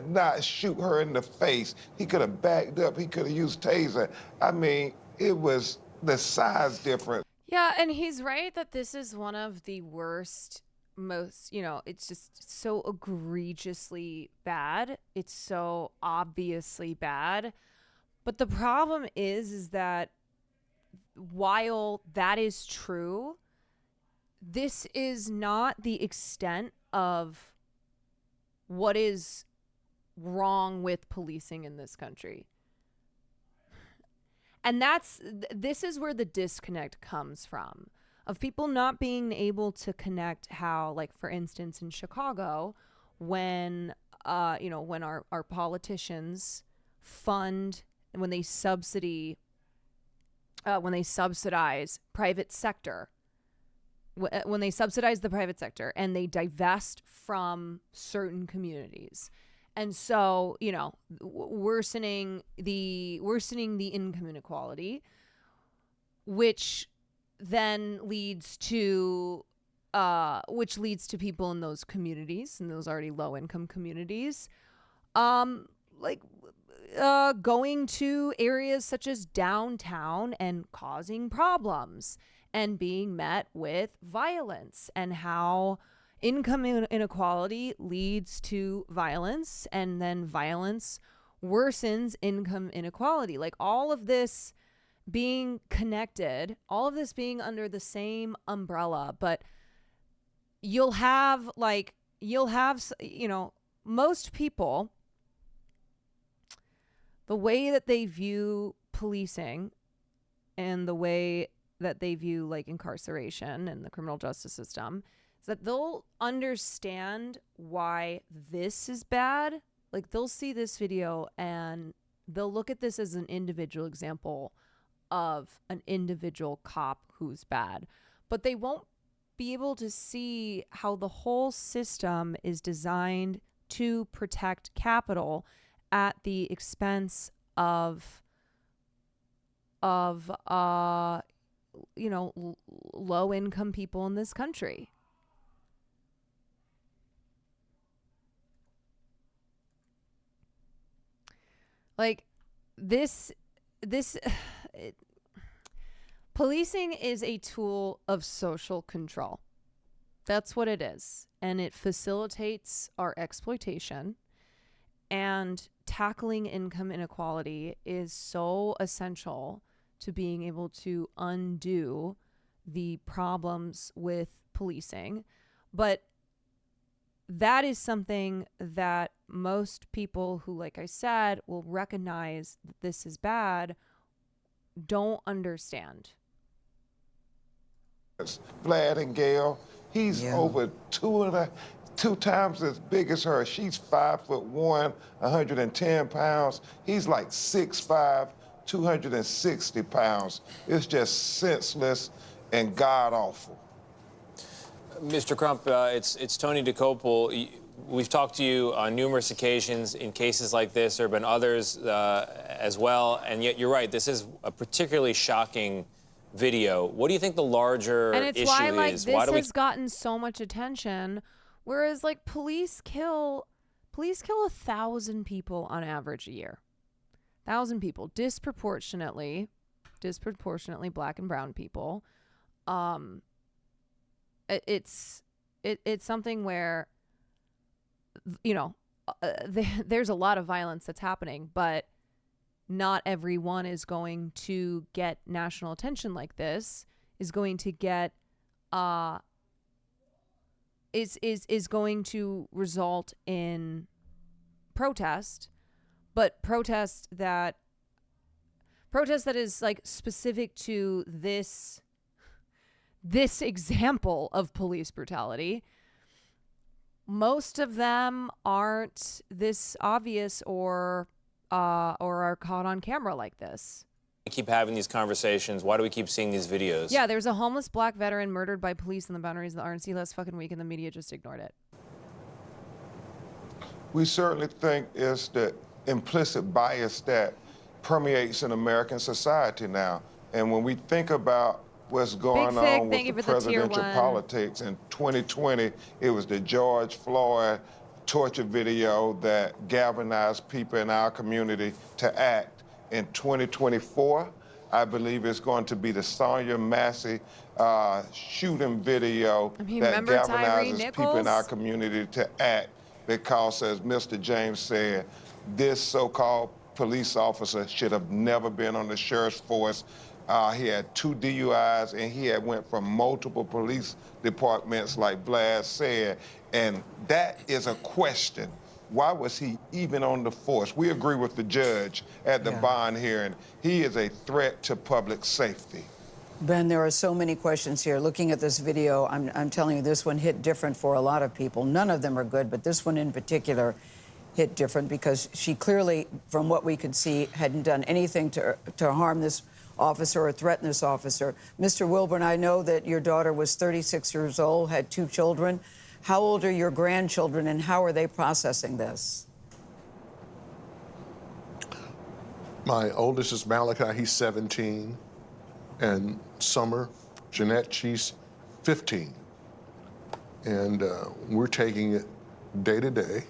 not shoot her in the face. He could have backed up. He could have used taser. I mean, it was the size difference. Yeah, and he's right that this is one of the worst, most, it's just so egregiously bad. It's so obviously bad. But the problem is that while that is true, this is not the extent of what is wrong with policing in this country. And this is where the disconnect comes from, of people not being able to connect how, like, for instance, in Chicago, when our politicians fund, when they subsidy when they subsidize private sector, when they subsidize the private sector and they divest from certain communities. And so, you know, worsening the income inequality, which then leads to people in those communities, in those already low income communities, going to areas such as downtown and causing problems and being met with violence, and how income inequality leads to violence, and then violence worsens income inequality. Like, all of this being connected, all of this being under the same umbrella. But you'll have, you know, most people, the way that they view policing and the way that they view like incarceration and the criminal justice system is that they'll understand why this is bad. Like, they'll see this video and they'll look at this as an individual example of an individual cop who's bad, but they won't be able to see how the whole system is designed to protect capital at the expense of you know, low income people in this country. Like, policing is a tool of social control. That's what it is. And it facilitates our exploitation. And tackling income inequality is so essential to being able to undo the problems with policing. But that is something that most people who, like I said, will recognize that this is bad, don't understand. Vlad and Gail, he's over two times as big as her. She's 5'1", 110 pounds. He's like 6'5", 260 pounds. It's just senseless and god-awful. Mr. Crump, it's Tony DeCopel. We've talked to you on numerous occasions in cases like this. There have been others as well, and yet you're right, this is a particularly shocking video. What do you think the larger issue is? And it's why, like, this has gotten so much attention, whereas, like, police kill 1,000 people on average a year. 1,000 people, disproportionately Black and brown people. It's something where, you know, there's a lot of violence that's happening, but not everyone is going to get national attention like this, is going to get is going to result in protest, but protest that is like specific to this example of police brutality. Most of them aren't this obvious or are caught on camera like this. We keep having these conversations. Why do we keep seeing these videos? Yeah, there's a homeless Black veteran murdered by police on the boundaries of the RNC last fucking week, and the media just ignored it. We certainly think it's the implicit bias that permeates in American society now. And when we think about what's going on with the presidential politics in 2020, it was the George Floyd torture video that galvanized people in our community to act. In 2024, I believe it's going to be the Sonya Massey shooting video that galvanizes people in our community to act, because, as Mr. James said, this so-called police officer should have never been on the sheriff's force. He had 2 DUIs, and he had went from multiple police departments, like Vlad said, and that is a question. Why was he even on the force? We agree with the judge at the bond hearing. He is a threat to public safety. Ben, there are so many questions here. Looking at this video, I'm telling you, this one hit different for a lot of people. None of them are good, but this one in particular hit different because she clearly, from what we could see, hadn't done anything to harm this officer or threaten this officer. Mr. Wilburn, I know that your daughter was 36 years old, had 2 children. How old are your grandchildren, and how are they processing this? My oldest is Malachi, he's 17, and Summer, Jeanette, she's 15. And we're taking it day to day.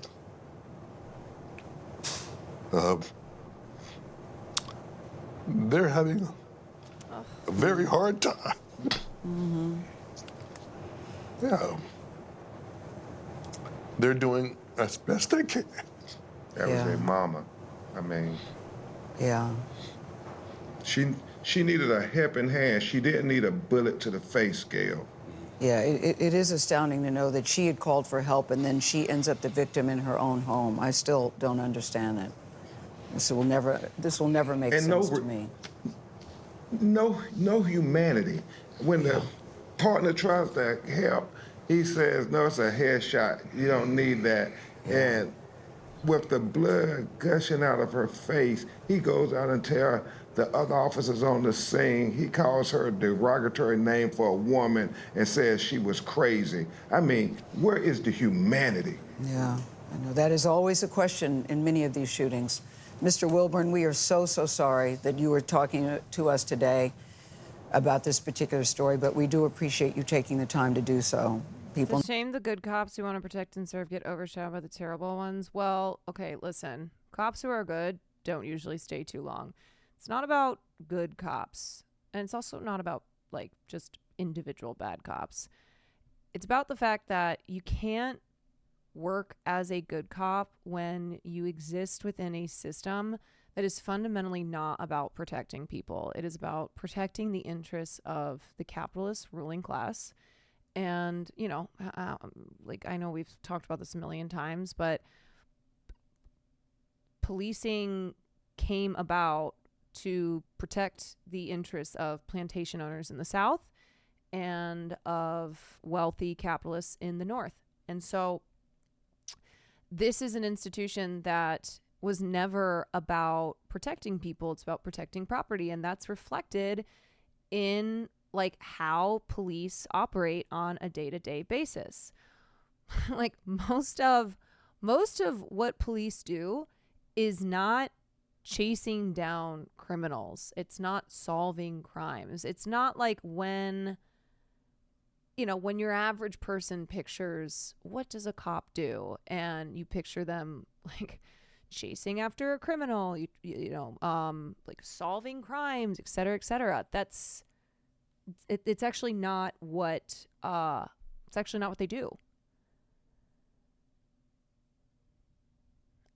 They're having a very hard time. Mm-hmm. Yeah. They're doing as best they can. That was their mama. I mean, yeah. She needed a helping hand. She didn't need a bullet to the face, Gail. Yeah, it is astounding to know that she had called for help and then she ends up the victim in her own home. I still don't understand it. This will never make sense to me. No humanity. When the partner tries to help, he says, no, it's a headshot. You don't need that. And with the blood gushing out of her face, he goes out and tells the other officers on the scene, he calls her a derogatory name for a woman and says she was crazy. I mean, where is the humanity? Yeah, I know. That is always a question in many of these shootings. Mr. Wilburn, we are so sorry that you were talking to us today about this particular story, but we do appreciate you taking the time to do so. It's a shame the good cops who want to protect and serve get overshadowed by the terrible ones. Well, okay, listen. Cops who are good don't usually stay too long. It's not about good cops, and it's also not about, like, just individual bad cops. It's about the fact that you can't work as a good cop when you exist within a system that is fundamentally not about protecting people. It is about protecting the interests of the capitalist ruling class. And, you know, like, I know we've talked about this a million times, but policing came about to protect the interests of plantation owners in the South and of wealthy capitalists in the North. And so this is an institution that was never about protecting people. It's about protecting property. And that's reflected in, like, how police operate on a day-to-day basis. Like, most of what police do is not chasing down criminals. It's not solving crimes. It's not like when your average person pictures what does a cop do, and you picture them like chasing after a criminal, like solving crimes, et cetera, et cetera. It's actually not what they do.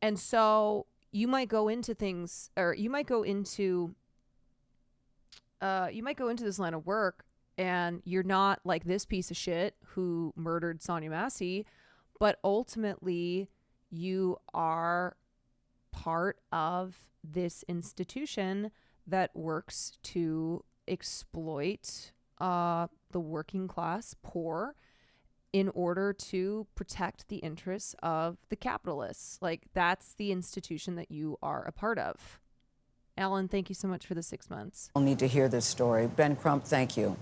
And so you might go into things, or you might go into this line of work, and you're not like this piece of shit who murdered Sonya Massey, but ultimately you are part of this institution that works to exploit the working class poor in order to protect the interests of the capitalists. Like, that's the institution that you are a part of. Alan, thank you so much for the 6 months. We'll need to hear this story. Ben Crump, thank you.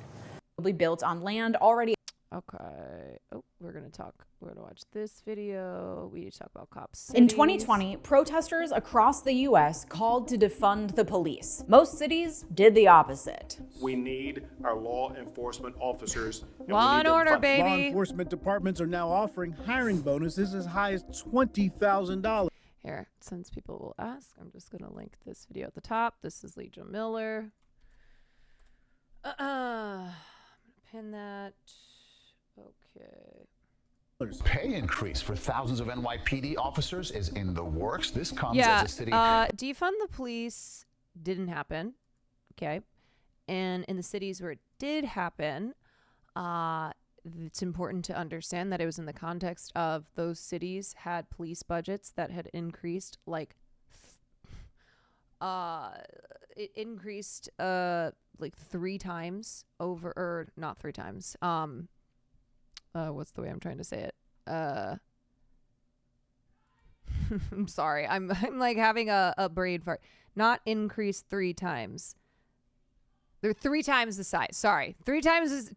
Built on land already. Okay. Oh, we're going to watch this video. We talk about cops. In 2020, protesters across the U.S. called to defund the police. Most cities did the opposite. We need our law enforcement officers. Law and order, baby. Law enforcement departments are now offering hiring bonuses as high as $20,000. Here, since people will ask, I'm just going to link this video at the top. This is Legion Miller. Pin that. Okay. Pay increase for thousands of NYPD officers is in the works. This comes as a city. Defund the police didn't happen. Okay. And in the cities where it did happen, it's important to understand that it was in the context of those cities had police budgets that had increased like 3 times over, or not 3 times. What's the way I'm trying to say it? I'm sorry. I'm like having a brain fart. Not increased 3 times. They're 3 times the size. Sorry. 3 times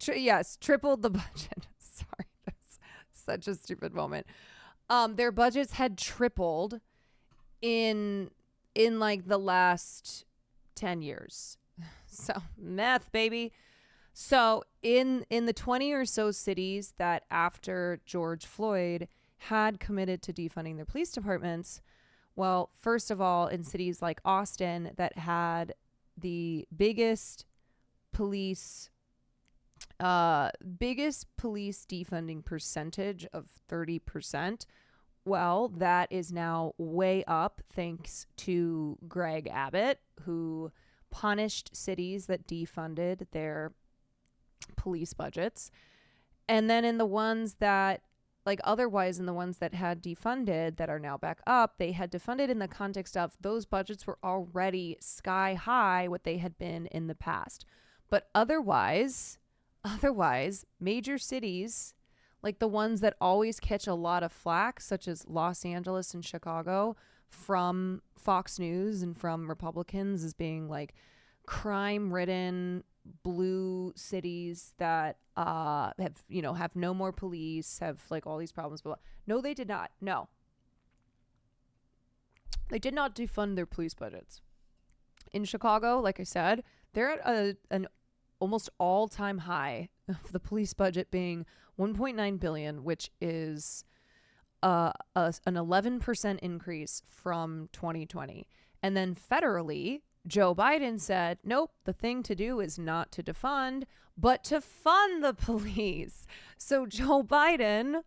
tripled the budget. Sorry. That's such a stupid moment. Their budgets had tripled in like the last 10 years. So meth, baby. So in the 20 or so cities that after George Floyd had committed to defunding their police departments, well, first of all, in cities like Austin that had the biggest police defunding percentage of 30%, well, that is now way up thanks to Greg Abbott, who punished cities that defunded their police budgets. And then in the ones that, like otherwise in the ones that had defunded that are now back up, they had defunded in the context of those budgets were already sky high what they had been in the past. But otherwise, major cities, like the ones that always catch a lot of flack, such as Los Angeles and Chicago, from Fox News and from Republicans as being like crime-ridden blue cities that have no more police, have like all these problems. But no, they did not. No, they did not defund their police budgets. In Chicago, like I said, they're at an almost all-time high of the police budget being $1.9 billion, which is an 11% increase from 2020. And then federally, Joe Biden said, nope, the thing to do is not to defund, but to fund the police. So Joe Biden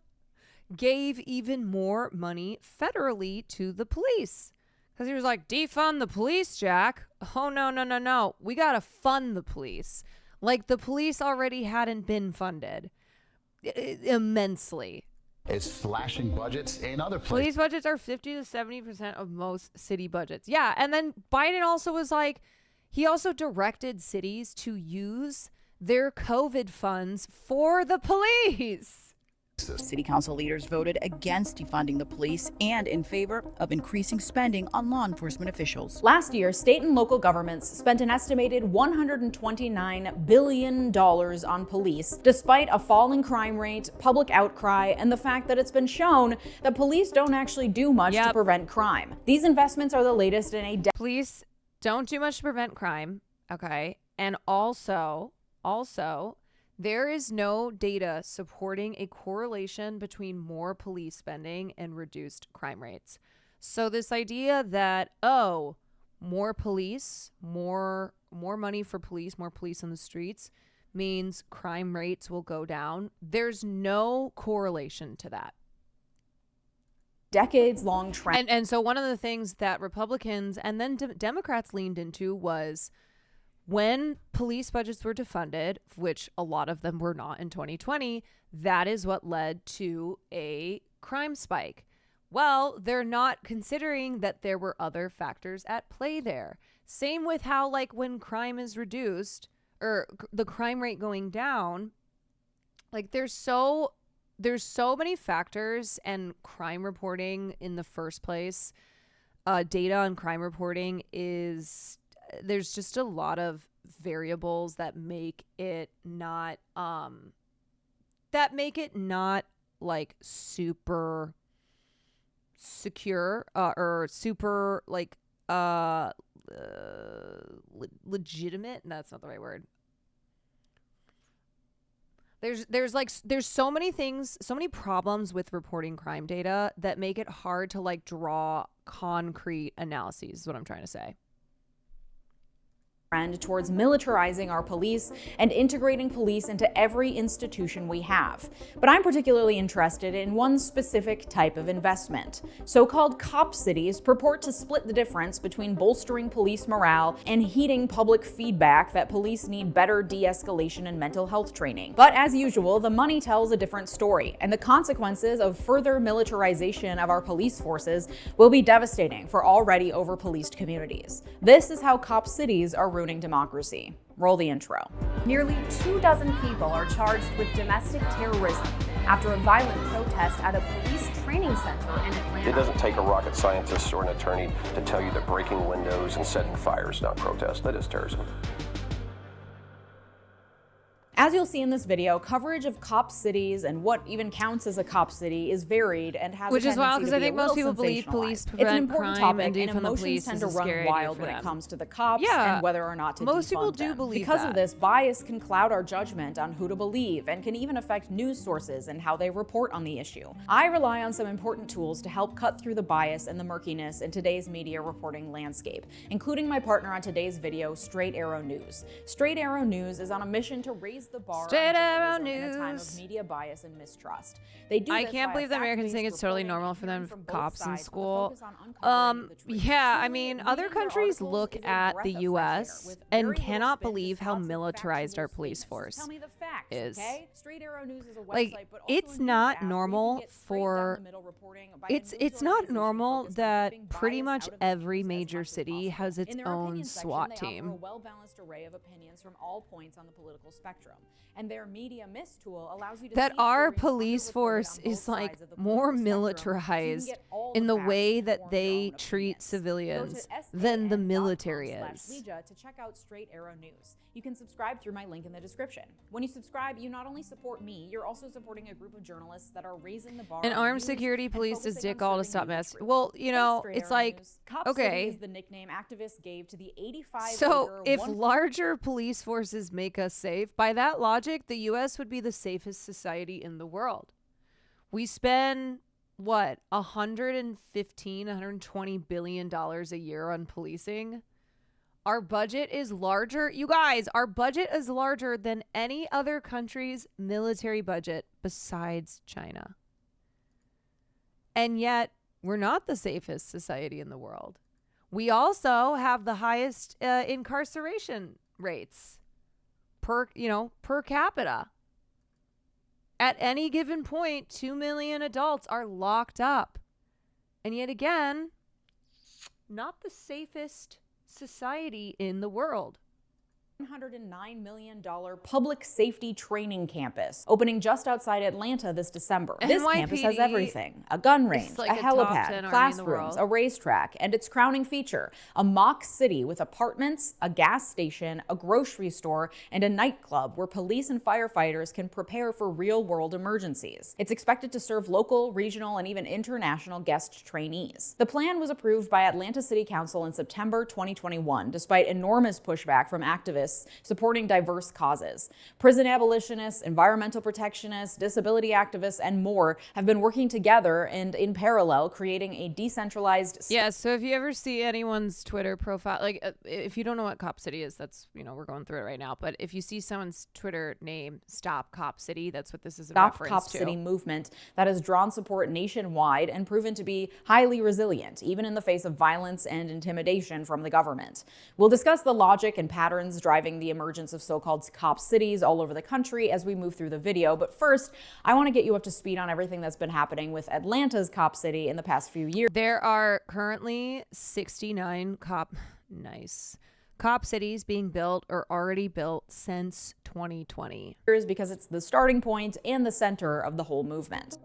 gave even more money federally to the police. Because he was like, defund the police, Jack. Oh, no. We got to fund the police. Like the police already hadn't been funded immensely. Is slashing budgets in other places. Police budgets are 50 to 70% of most city budgets. Yeah. And then Biden also was like, he also directed cities to use their COVID funds for the police. City council leaders voted against defunding the police and in favor of increasing spending on law enforcement officials. Last year, state and local governments spent an estimated $129 billion on police, despite a falling crime rate, public outcry, and the fact that it's been shown that police don't actually do much to prevent crime. These investments are the latest in a police don't do much to prevent crime, okay? And also, there is no data supporting a correlation between more police spending and reduced crime rates. So this idea that, more police, more money for police, more police on the streets means crime rates will go down. There's no correlation to that. Decades-long trend. And so one of the things that Republicans and then Democrats leaned into was when police budgets were defunded, which a lot of them were not in 2020, that is what led to a crime spike. Well, they're not considering that there were other factors at play there. Same with how, like, when crime is reduced or the crime rate going down, like there's so many factors, and crime reporting in the first place, data on crime reporting is, there's just a lot of variables that make it not like super secure or super like legitimate. That's not the right word. There's so many things, so many problems with reporting crime data that make it hard to like draw concrete analyses, is what I'm trying to say. Trend towards militarizing our police and integrating police into every institution we have. But I'm particularly interested in one specific type of investment. So-called cop cities purport to split the difference between bolstering police morale and heeding public feedback that police need better de-escalation and mental health training. But as usual, the money tells a different story, and the consequences of further militarization of our police forces will be devastating for already over-policed communities. This is how cop cities are ruining democracy. Roll the intro. Nearly 24 people are charged with domestic terrorism after a violent protest at a police training center in Atlanta. It doesn't take a rocket scientist or an attorney to tell you that breaking windows and setting fires is not protest. That is terrorism. As you'll see in this video, coverage of cop cities and what even counts as a cop city is varied and has Which a is wild tendency because to I be think a most little people believe police sensationalized. prevent It's an important crime topic, and and defund the emotions police tend is to a run scary idea wild for when it them. comes to the cops Yeah, and whether or not to most people defund do them. believe Because that. of this, bias can cloud our judgment on who to believe and can even affect news sources and how they report on the issue. I rely on some important tools to help cut through the bias and the murkiness in today's media reporting landscape, including my partner on today's video, Straight Arrow News. Straight Arrow News is on a mission to raise the bar Straight on Arrow journalism in a time of News. media bias and mistrust. They do I this can't via believe the Americans think fact-based it's totally reporting normal and for them hearing to from have both cops in sides with a school. focus on uncovering the truth. Yeah, I Truly, mean, reading other their countries articles look is a at breath the of fresh U.S. air with and very little cannot spin, believe just how lots of militarized our factual police statements. force Tell me the facts, is. okay? Straight Arrow News is a website, Like, but also it's a news not app where you can normal get straight down for the middle reporting by a it's news not organization normal focused on that keeping pretty bias much out of the every news as major much as city possible. has its In their own opinion section, SWAT they offer a team. well-balanced array of opinions from all points on the political spectrum. And their Media Miss tool allows you to That see our stories police underreported force on both is like sides of the more political spectrum, so you can militarized get all in the facts way and that form your they own treat opinions. civilians Go to than the military is. san.com/Legia to check out Straight Arrow News. You can subscribe through my link in the description. When you subscribe, you not only support me, you're also supporting a group of journalists that are raising the bar. And on armed news security and police does focusing on dick all to serving stop you the mess. truth. Well, you know, Thanks, it's Straight Arrow like, News. Cop City okay. is the nickname activists gave to the 85 So if larger police forces make us safe, by that logic, the U.S. would be the safest society in the world. We spend, what, $120 billion a year on policing? Our budget is larger. You guys, our budget is larger than any other country's military budget besides China. And yet, we're not the safest society in the world. We also have the highest incarceration rates per capita. At any given point, 2 million adults are locked up. And yet again, not the safest society in the world. $109 million public safety training campus opening just outside Atlanta this December. This campus has everything: a gun range, like a a top 10 helipad, army in the classrooms, world. a racetrack, and its crowning feature, a mock city with apartments, a gas station, a grocery store, and a nightclub where police and firefighters can prepare for real-world emergencies. It's expected to serve local, regional, and even international guest trainees. The plan was approved by Atlanta City Council in September 2021, despite enormous pushback from activists supporting diverse causes. Prison abolitionists, environmental protectionists, disability activists, and more have been working together and in parallel creating a decentralized... Yeah, so if you ever see anyone's Twitter profile, like if you don't know what Cop City is, that's, we're going through it right now, but if you see someone's Twitter name, Stop Cop City, that's what this is a Stop reference Cop to. City movement that has drawn support nationwide and proven to be highly resilient, even in the face of violence and intimidation from the government. We'll discuss the logic and patterns driving the emergence of so-called cop cities all over the country as we move through the video. But first, I want to get you up to speed on everything that's been happening with Atlanta's cop city in the past few years. There are currently 69 cop cities being built or already built since 2020. Because it's the starting point and the center of the whole movement.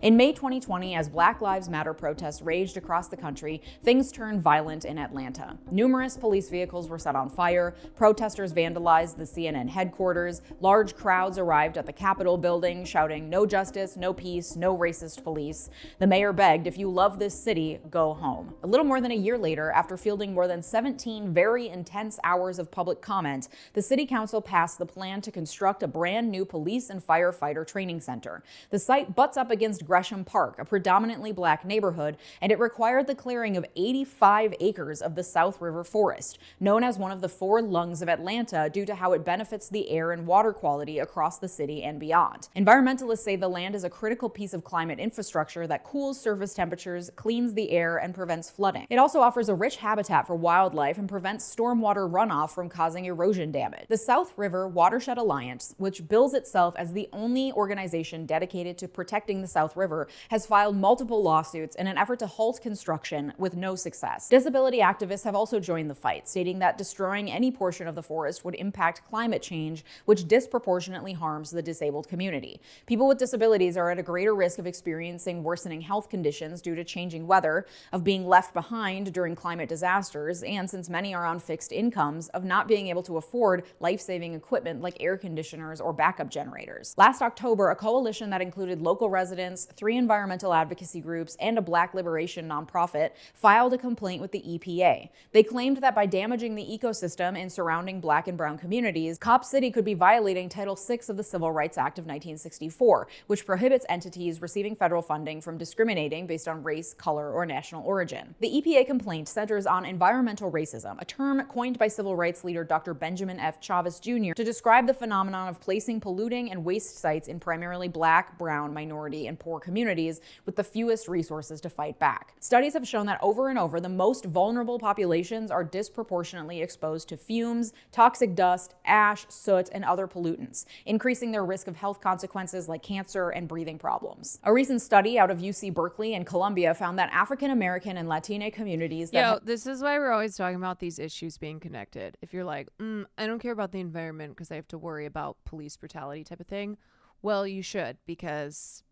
In May 2020, as Black Lives Matter protests raged across the country, things turned violent in Atlanta. Numerous police vehicles were set on fire, protesters vandalized the CNN headquarters, large crowds arrived at the Capitol building shouting, "No justice, no peace, no racist police." The mayor begged, "If you love this city, go home." A little more than a year later, after fielding more than 17 very intense hours of public comment, the city council passed the plan to construct a brand new police and firefighter training center. The site butts up against Gresham Park, a predominantly Black neighborhood, and it required the clearing of 85 acres of the South River Forest, known as one of the 4 lungs of Atlanta due to how it benefits the air and water quality across the city and beyond. Environmentalists say the land is a critical piece of climate infrastructure that cools surface temperatures, cleans the air, and prevents flooding. It also offers a rich habitat for wildlife and prevents stormwater runoff from causing erosion damage. The South River Watershed Alliance, which bills itself as the only organization dedicated to protecting the South River, River has filed multiple lawsuits in an effort to halt construction with no success. Disability activists have also joined the fight, stating that destroying any portion of the forest would impact climate change, which disproportionately harms the disabled community. People with disabilities are at a greater risk of experiencing worsening health conditions due to changing weather, of being left behind during climate disasters, and since many are on fixed incomes, of not being able to afford life-saving equipment like air conditioners or backup generators. Last October, a coalition that included local residents, 3 environmental advocacy groups, and a Black liberation nonprofit filed a complaint with the EPA. They claimed that by damaging the ecosystem in surrounding Black and brown communities, Cop City could be violating Title VI of the Civil Rights Act of 1964, which prohibits entities receiving federal funding from discriminating based on race, color, or national origin. The EPA complaint centers on environmental racism, a term coined by civil rights leader Dr. Benjamin F. Chavez Jr. to describe the phenomenon of placing polluting and waste sites in primarily Black, brown, minority, and poor communities with the fewest resources to fight back. Studies have shown that over and over, the most vulnerable populations are disproportionately exposed to fumes, toxic dust, ash, soot, and other pollutants, increasing their risk of health consequences like cancer and breathing problems. A recent study out of UC Berkeley and Columbia found that African American and Latina communities that this is why we're always talking about these issues being connected. If you're like, I don't care about the environment because I have to worry about police brutality type of thing, well, you should, because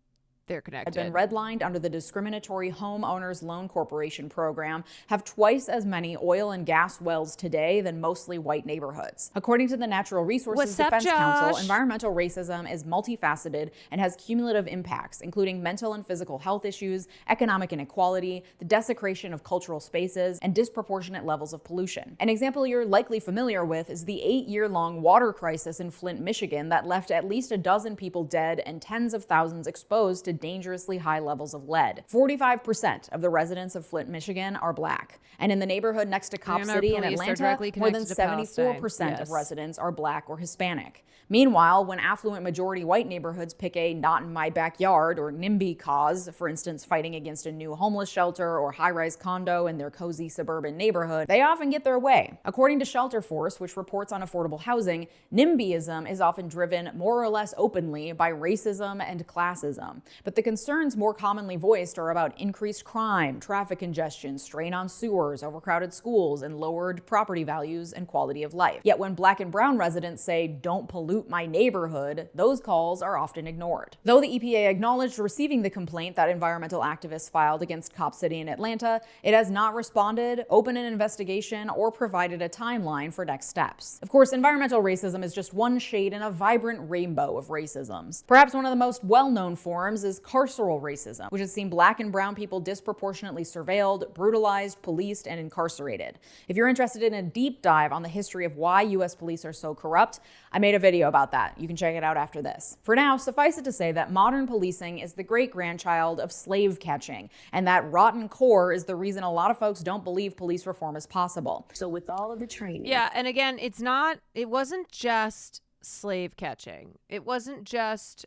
they're connected. Have been redlined under the discriminatory Homeowners Loan Corporation program have twice as many oil and gas wells today than mostly white neighborhoods. According to the Natural Resources Defense Council, environmental racism is multifaceted and has cumulative impacts, including mental and physical health issues, economic inequality, the desecration of cultural spaces, and disproportionate levels of pollution. An example you're likely familiar with is the 8-year-long water crisis in Flint, Michigan that left at least a dozen people dead and tens of thousands exposed to dangerously high levels of lead. 45% of the residents of Flint, Michigan are Black. And in the neighborhood next to Cop City in Atlanta, more than 74% of residents are Black or Hispanic. Meanwhile, when affluent majority white neighborhoods pick a not in my backyard or NIMBY cause, for instance, fighting against a new homeless shelter or high-rise condo in their cozy suburban neighborhood, they often get their way. According to Shelter Force, which reports on affordable housing, NIMBYism is often driven more or less openly by racism and classism. But the concerns more commonly voiced are about increased crime, traffic congestion, strain on sewers, overcrowded schools, and lowered property values and quality of life. Yet when Black and brown residents say, "Don't pollute my neighborhood," those calls are often ignored. Though the EPA acknowledged receiving the complaint that environmental activists filed against Cop City in Atlanta, it has not responded, opened an investigation, or provided a timeline for next steps. Of course, environmental racism is just one shade in a vibrant rainbow of racisms. Perhaps one of the most well-known forms is carceral racism, which has seen Black and brown people disproportionately surveilled, brutalized, policed, and incarcerated. If you're interested in a deep dive on the history of why U.S. police are so corrupt, I made a video about that. You can check it out after this. For now, suffice it to say that modern policing is the great-grandchild of slave catching, and that rotten core is the reason a lot of folks don't believe police reform is possible. So with all of the training... Yeah, and again, it wasn't just slave catching. It wasn't just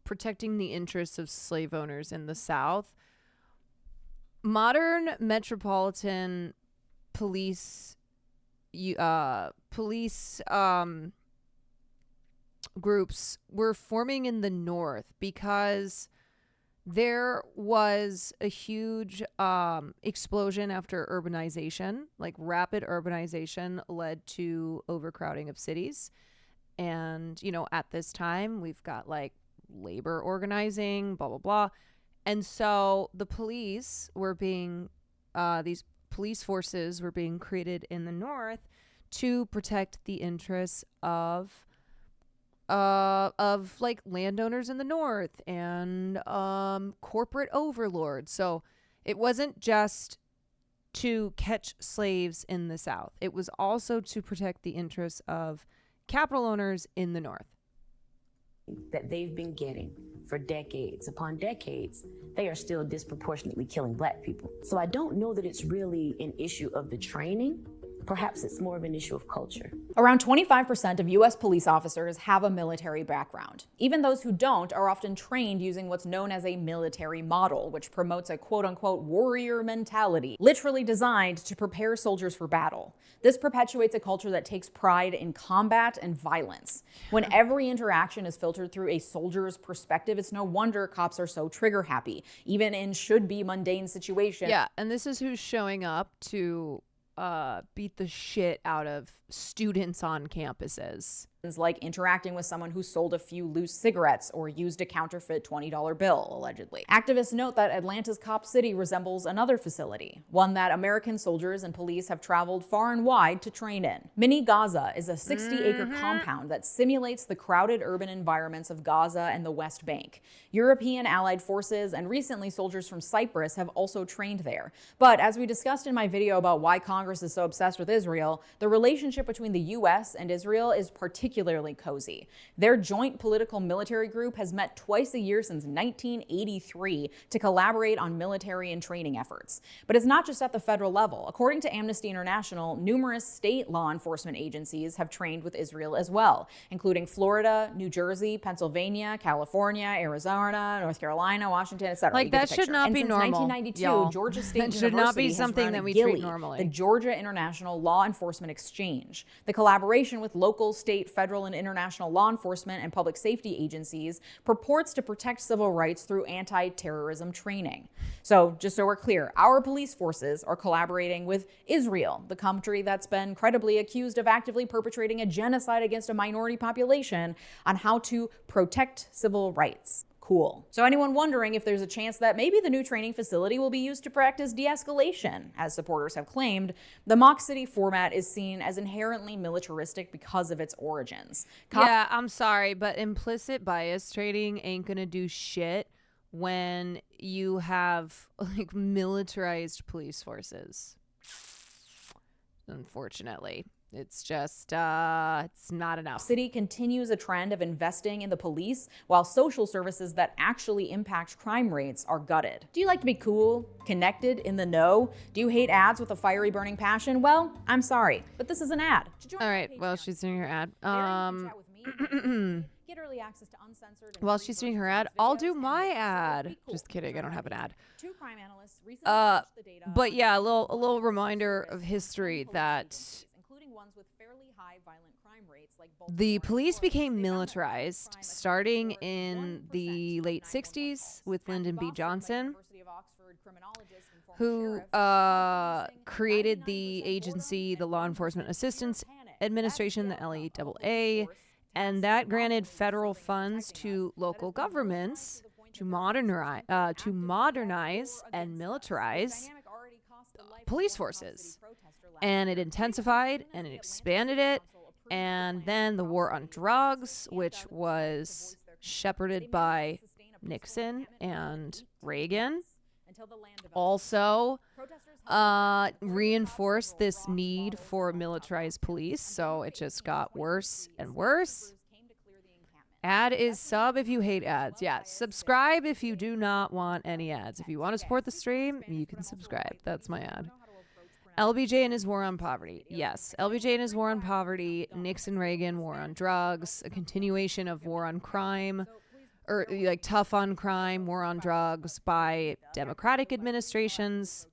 protecting the interests of slave owners in the South. Modern metropolitan police groups were forming in the North because there was a huge explosion after urbanization. Like, rapid urbanization led to overcrowding of cities. And, at this time, we've got like labor organizing, blah, blah, blah. And so the police were being, these police forces were being created in the North to protect the interests of like landowners in the North and corporate overlords. So it wasn't just to catch slaves in the South. It was also to protect the interests of capital owners in the North. That they've been getting for decades upon decades, they are still disproportionately killing Black people. So I don't know that it's really an issue of the training. perhaps it's more of an issue of culture. Around 25% of U.S. police officers have a military background. Even those who don't are often trained using what's known as a military model, which promotes a quote-unquote warrior mentality, literally designed to prepare soldiers for battle. This perpetuates a culture that takes pride in combat and violence. When every interaction is filtered through a soldier's perspective, it's no wonder cops are so trigger-happy, even in should-be mundane situations. Yeah, and this is who's showing up to beat the shit out of students on campuses. Like interacting with someone who sold a few loose cigarettes or used a counterfeit $20 bill, allegedly. Activists note that Atlanta's Cop City resembles another facility, one that American soldiers and police have traveled far and wide to train in. Mini Gaza is a 60-acre compound that simulates the crowded urban environments of Gaza and the West Bank. European allied forces and recently soldiers from Cyprus have also trained there. But as we discussed in my video about why Congress is so obsessed with Israel, the relationship between the U.S. and Israel is particularly cozy. Their joint political military group has met twice a year since 1983 to collaborate on military and training efforts. But it's not just at the federal level. According to Amnesty International, numerous state law enforcement agencies have trained with Israel as well, including Florida, New Jersey, Pennsylvania, California, Arizona, North Carolina, Washington, etc. Like, that should not be normal. And since 1992, y'all. Georgia State That University should not be has something run that we GILEE, treat normally. the Georgia International Law Enforcement Exchange. The collaboration with local, state, federal, and international law enforcement and public safety agencies purports to protect civil rights through anti-terrorism training. So, just so we're clear, our police forces are collaborating with Israel, the country that's been credibly accused of actively perpetrating a genocide against a minority population, on how to protect civil rights. Cool. So anyone wondering if there's a chance that maybe the new training facility will be used to practice de-escalation, as supporters have claimed, the Mock City format is seen as inherently militaristic because of its origins. Yeah, I'm sorry, but implicit bias training ain't gonna do shit when you have like militarized police forces. Unfortunately. It's just, it's not enough. City continues a trend of investing in the police while social services that actually impact crime rates are gutted. Do you like to be cool, connected, in the know? Do you hate ads with a fiery burning passion? Well, I'm sorry, but this is an ad. All right, well, she's doing her ad. Get early access to uncensored. While she's doing her ad, I'll do my ad. Just kidding, I don't have an ad. Two crime analysts recently published the data. But yeah, a little reminder of history that ones with fairly high violent crime rates like the police became militarized starting in the late 60s with Lyndon B. Johnson, who created the agency, the Law Enforcement Assistance Administration, the LEAA, and that granted federal funds to local governments to modernize and militarize police forces. And it intensified and it expanded it. And then the war on drugs, which was shepherded by Nixon and Reagan, also reinforced this need for militarized police. So it just got worse and worse. Ad is sub if you hate ads. Yeah, subscribe if you do not want any ads. If you want to support the stream, you can subscribe. That's my ad. LBJ and his war on poverty. Yes, LBJ and his war on poverty, Nixon, Reagan, war on drugs, a continuation of war on crime, or like tough on crime, war on drugs by Democratic administrations.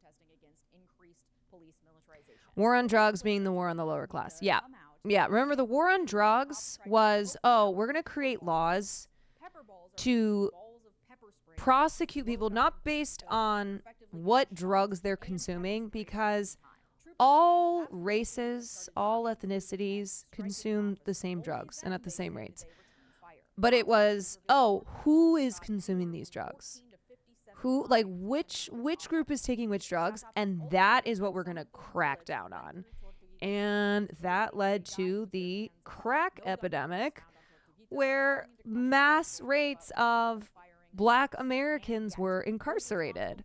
War on drugs being the war on the lower class. Yeah. Yeah, remember the war on drugs was, we're going to create laws to prosecute people not based on what drugs they're consuming, because all races, all ethnicities consume the same drugs and at the same rates. But it was, who is consuming these drugs? Who, like, which group is taking which drugs? And that is what we're going to crack down on. And that led to the crack epidemic, where mass rates of Black Americans were incarcerated.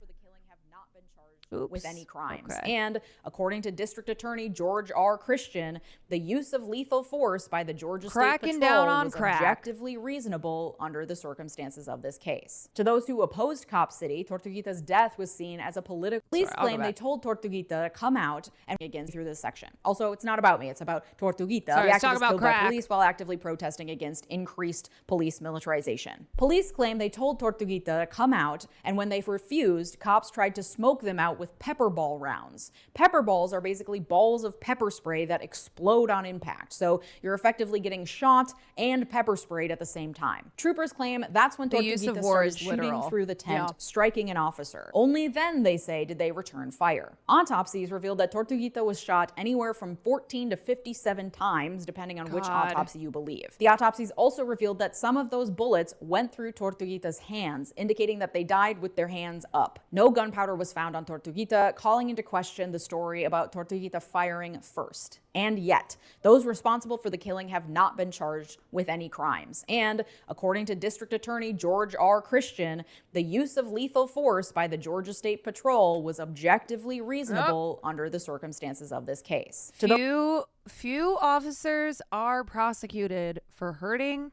with any crimes. Okay. And according to District Attorney George R. Christian, the use of lethal force by the Georgia State Patrol was objectively reasonable under the circumstances of this case. To those who opposed Cop City, Tortuguita's death was seen as a political... Police claim they told Tortuguita to come out and again through this section. Also, it's not about me, it's about Tortuguita, the activist killed by police while actively protesting against increased police militarization. Police claim they told Tortuguita to come out, and when they refused, cops tried to smoke them out with pepper ball rounds. Pepper balls are basically balls of pepper spray that explode on impact, so you're effectively getting shot and pepper sprayed at the same time. Troopers claim that's when Tortuguita started shooting through the tent, striking an officer. Only then, they say, did they return fire. Autopsies revealed that Tortuguita was shot anywhere from 14 to 57 times, depending on which autopsy you believe. The autopsies also revealed that some of those bullets went through Tortuguita's hands, indicating that they died with their hands up. No gunpowder was found on Tortuguita, calling into question the story about Tortuguita firing first. And yet, those responsible for the killing have not been charged with any crimes. And according to District Attorney George R. Christian, the use of lethal force by the Georgia State Patrol was objectively reasonable under the circumstances of this case. Few officers are prosecuted for hurting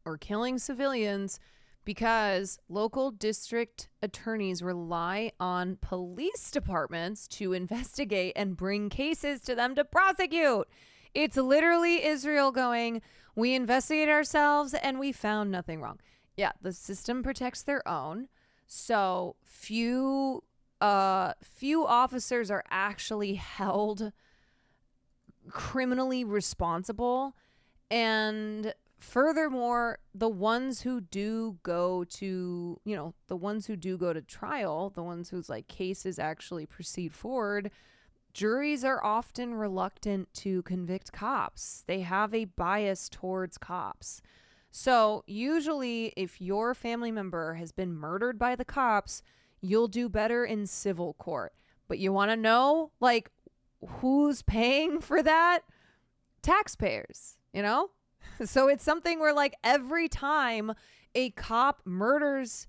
or killing civilians because local district attorneys rely on police departments to investigate and bring cases to them to prosecute. It's literally Israel going, we investigate ourselves and we found nothing wrong. Yeah, the system protects their own. So few officers are actually held criminally responsible. And furthermore, the ones who do go to, trial, the ones whose like cases actually proceed forward, juries are often reluctant to convict cops. They have a bias towards cops. So usually if your family member has been murdered by the cops, you'll do better in civil court. But you want to know, like, who's paying for that? Taxpayers, you know? So it's something where, like, every time a cop murders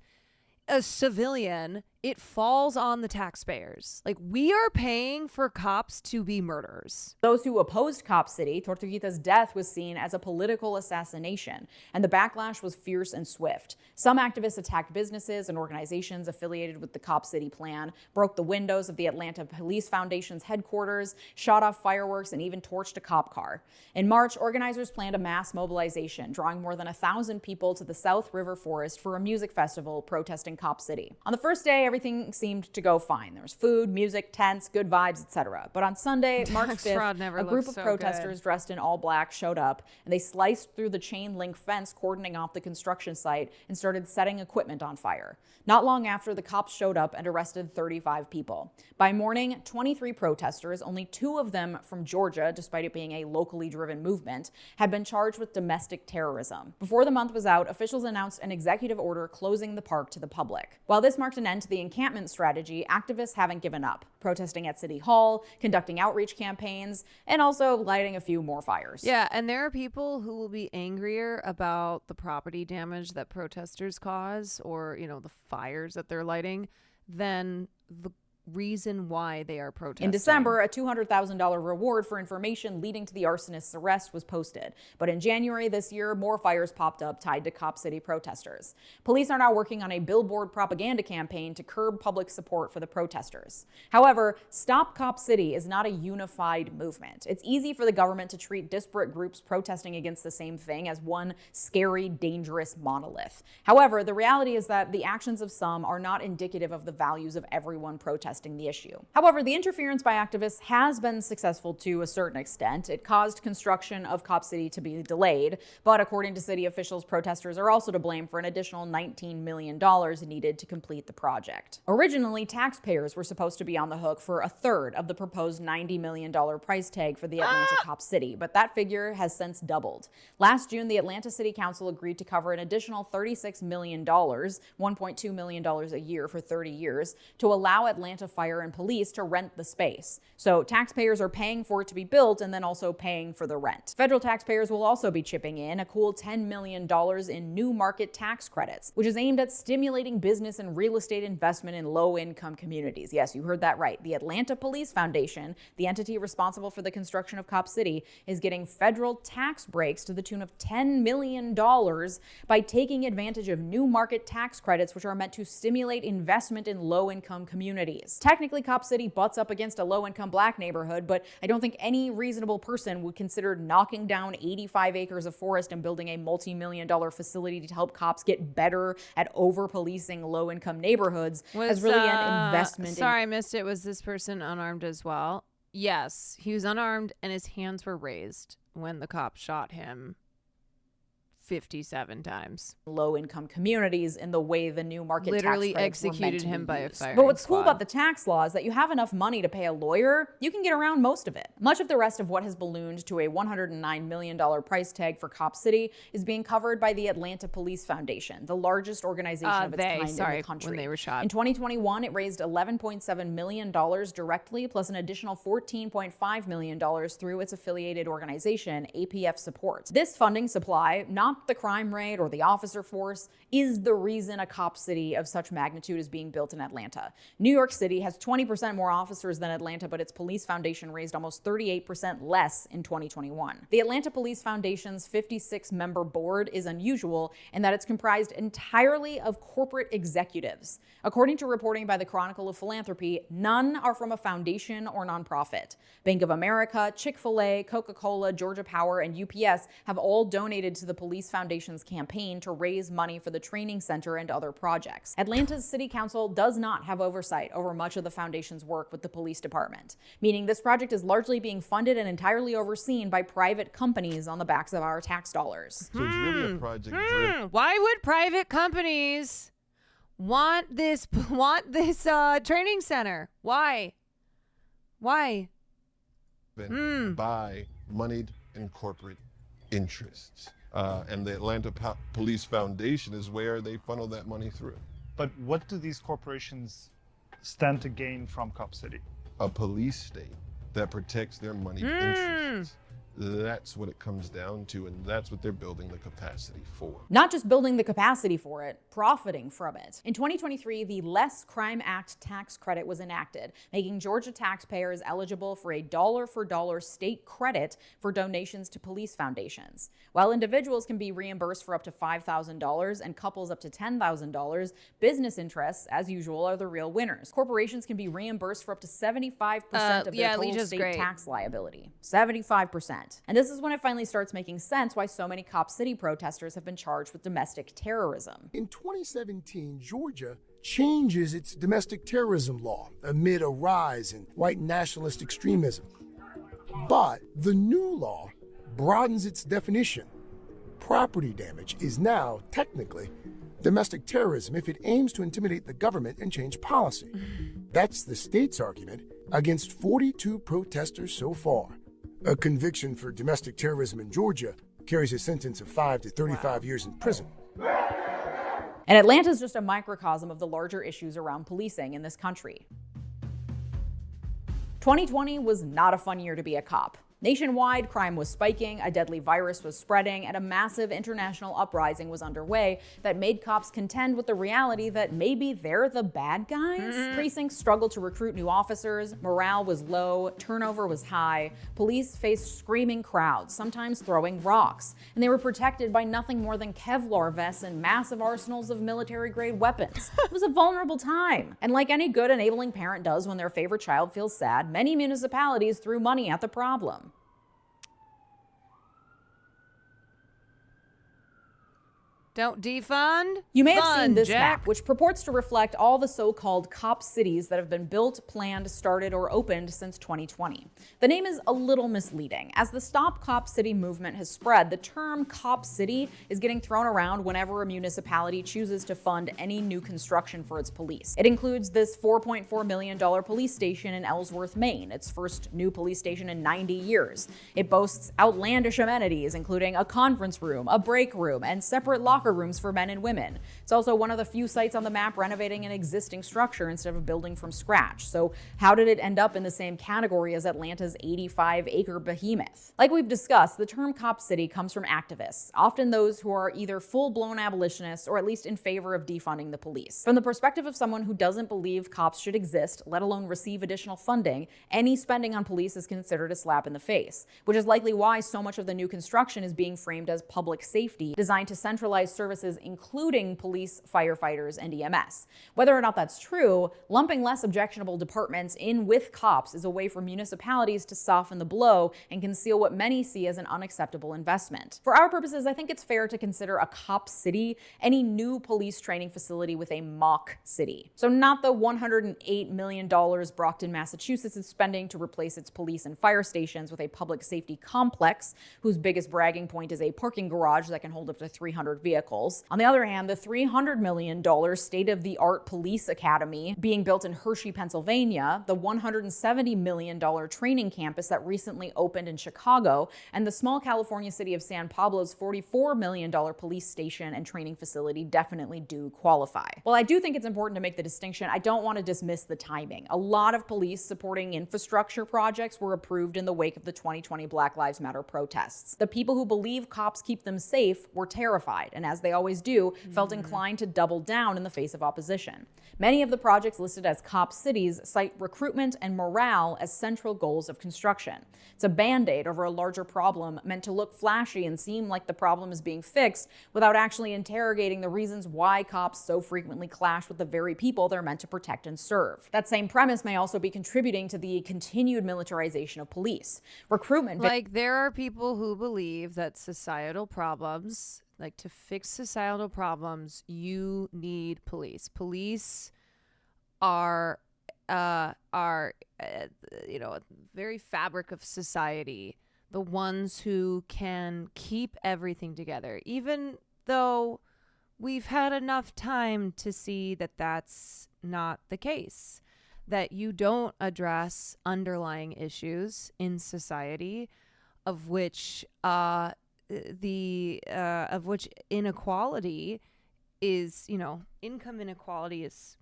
a civilian, it falls on the taxpayers. Like, we are paying for cops to be murderers. Those who opposed Cop City, Tortuguita's death was seen as a political assassination, and the backlash was fierce and swift. Some activists attacked businesses and organizations affiliated with the Cop City plan, broke the windows of the Atlanta Police Foundation's headquarters, shot off fireworks, and even torched a cop car. In March, organizers planned a mass mobilization, drawing more than 1,000 people to the South River Forest for a music festival protesting Cop City. On the first day, everything seemed to go fine. There was food, music, tents, good vibes, etc. But on Sunday, March 5th, a group of protesters dressed in all black showed up, and they sliced through the chain link fence cordoning off the construction site and started setting equipment on fire. Not long after, the cops showed up and arrested 35 people. By morning, 23 protesters, only 2 of them from Georgia, despite it being a locally driven movement, had been charged with domestic terrorism. Before the month was out, officials announced an executive order closing the park to the public. While this marked an end to the encampment strategy, activists haven't given up, protesting at City Hall, conducting outreach campaigns, and also lighting a few more fires. Yeah, and there are people who will be angrier about the property damage that protesters cause, or, the fires that they're lighting, than the reason why they are protesting. In December, a $200,000 reward for information leading to the arsonist's arrest was posted. But in January this year, more fires popped up tied to Cop City protesters. Police are now working on a billboard propaganda campaign to curb public support for the protesters. However, Stop Cop City is not a unified movement. It's easy for the government to treat disparate groups protesting against the same thing as one scary, dangerous monolith. However, the reality is that the actions of some are not indicative of the values of everyone protesting the issue. However, the interference by activists has been successful to a certain extent. It caused construction of Cop City to be delayed, but according to city officials, protesters are also to blame for an additional $19 million needed to complete the project. Originally, taxpayers were supposed to be on the hook for a third of the proposed $90 million price tag for the Atlanta Cop City, but that figure has since doubled. Last June, the Atlanta City Council agreed to cover an additional $36 million, $1.2 million a year for 30 years, to allow Atlanta Fire and Police to rent the space. So taxpayers are paying for it to be built and then also paying for the rent. Federal taxpayers will also be chipping in a cool $10 million in new market tax credits, which is aimed at stimulating business and real estate investment in low-income communities. Yes, you heard that right. The Atlanta Police Foundation, the entity responsible for the construction of Cop City, is getting federal tax breaks to the tune of $10 million by taking advantage of new market tax credits, which are meant to stimulate investment in low-income communities. Technically, Cop City butts up against a low-income black neighborhood, but I don't think any reasonable person would consider knocking down 85 acres of forest and building a multi-million-dollar facility to help cops get better at over-policing low-income neighborhoods as really an investment. Sorry, I missed it. Was this person unarmed as well? Yes, he was unarmed and his hands were raised when the cop shot him 57 times. Low-income communities in the way the new market literally tax credits executed him by a firing But what's squad. cool about the tax law is that you have enough money to pay a lawyer, you can get around most of it. Much of the rest of what has ballooned to a $109 million price tag for Cop City is being covered by the Atlanta Police Foundation, the largest organization of its kind in the country. When they were shot. In 2021, it raised $11.7 million directly, plus an additional $14.5 million through its affiliated organization, APF Support. This funding supply, not the crime rate or the officer force, is the reason a Cop City of such magnitude is being built in Atlanta. New York City has 20% more officers than Atlanta, but its police foundation raised almost 38% less in 2021. The Atlanta Police Foundation's 56-member board is unusual in that it's comprised entirely of corporate executives. According to reporting by the Chronicle of Philanthropy, none are from a foundation or nonprofit. Bank of America, Chick-fil-A, Coca-Cola, Georgia Power, and UPS have all donated to the Police Foundation's campaign to raise money for the training center and other projects. Atlanta's City Council does not have oversight over much of the foundation's work with the police department, meaning this project is largely being funded and entirely overseen by private companies on the backs of our tax dollars. So it's really a project driven. Why would private companies want this training center? Why? By moneyed and corporate interests. And the Atlanta Police Foundation is where they funnel that money through. But what do these corporations stand to gain from Cop City? A police state that protects their moneyed interests. That's what it comes down to, and that's what they're building the capacity for. Not just building the capacity for it, profiting from it. In 2023, the Less Crime Act tax credit was enacted, making Georgia taxpayers eligible for a dollar-for-dollar state credit for donations to police foundations. While individuals can be reimbursed for up to $5,000 and couples up to $10,000, business interests, as usual, are the real winners. Corporations can be reimbursed for up to 75% of their total state tax liability. 75%. And this is when it finally starts making sense why so many Cop City protesters have been charged with domestic terrorism. In 2017, Georgia changes its domestic terrorism law amid a rise in white nationalist extremism. But the new law broadens its definition. Property damage is now technically domestic terrorism if it aims to intimidate the government and change policy. That's the state's argument against 42 protesters so far. A conviction for domestic terrorism in Georgia carries a sentence of 5 to 35 years in prison. And Atlanta is just a microcosm of the larger issues around policing in this country. 2020 was not a fun year to be a cop. Nationwide, crime was spiking, a deadly virus was spreading, and a massive international uprising was underway that made cops contend with the reality that maybe they're the bad guys. Precincts struggled to recruit new officers, morale was low, turnover was high, police faced screaming crowds, sometimes throwing rocks, and they were protected by nothing more than Kevlar vests and massive arsenals of military-grade weapons. It was a vulnerable time. And like any good enabling parent does when their favorite child feels sad, many municipalities threw money at the problem. Don't defund. You may have seen this Jack. map, which purports to reflect all the so-called cop cities that have been built, planned, started, or opened since 2020. The name is a little misleading. As the Stop Cop City movement has spread, the term cop city is getting thrown around whenever a municipality chooses to fund any new construction for its police. It includes this $4.4 million police station in Ellsworth, Maine, its first new police station in 90 years. It boasts outlandish amenities, including a conference room, a break room, and separate locker locker rooms for men and women. It's also one of the few sites on the map renovating an existing structure instead of building from scratch. So how did it end up in the same category as Atlanta's 85-acre behemoth? Like we've discussed, the term Cop City comes from activists, often those who are either full-blown abolitionists or at least in favor of defunding the police. From the perspective of someone who doesn't believe cops should exist, let alone receive additional funding, any spending on police is considered a slap in the face, which is likely why so much of the new construction is being framed as public safety, designed to centralize services including police, firefighters, and EMS. Whether or not that's true, lumping less objectionable departments in with cops is a way for municipalities to soften the blow and conceal what many see as an unacceptable investment. For our purposes, I think it's fair to consider a cop city any new police training facility with a mock city. So not the $108 million Brockton, Massachusetts is spending to replace its police and fire stations with a public safety complex whose biggest bragging point is a parking garage that can hold up to 300 vehicles. On the other hand, the $300 million state-of-the-art police academy being built in Hershey, Pennsylvania, the $170 million training campus that recently opened in Chicago, and the small California city of San Pablo's $44 million police station and training facility definitely do qualify. While I do think it's important to make the distinction, I don't want to dismiss the timing. A lot of police supporting infrastructure projects were approved in the wake of the 2020 Black Lives Matter protests. The people who believe cops keep them safe were terrified, and as they always do, felt inclined to double down in the face of opposition. Many of the projects listed as cop cities cite recruitment and morale as central goals of construction. It's a band-aid over a larger problem meant to look flashy and seem like the problem is being fixed without actually interrogating the reasons why cops so frequently clash with the very people they're meant to protect and serve. That same premise may also be contributing to the continued militarization of police. Recruitment. Like, there are people who believe that societal problems, like to fix societal problems, you need police. Police are you know, very fabric of society, the ones who can keep everything together, even though we've had enough time to see that that's not the case, that you don't address underlying issues in society, of which inequality is, you know, income inequality is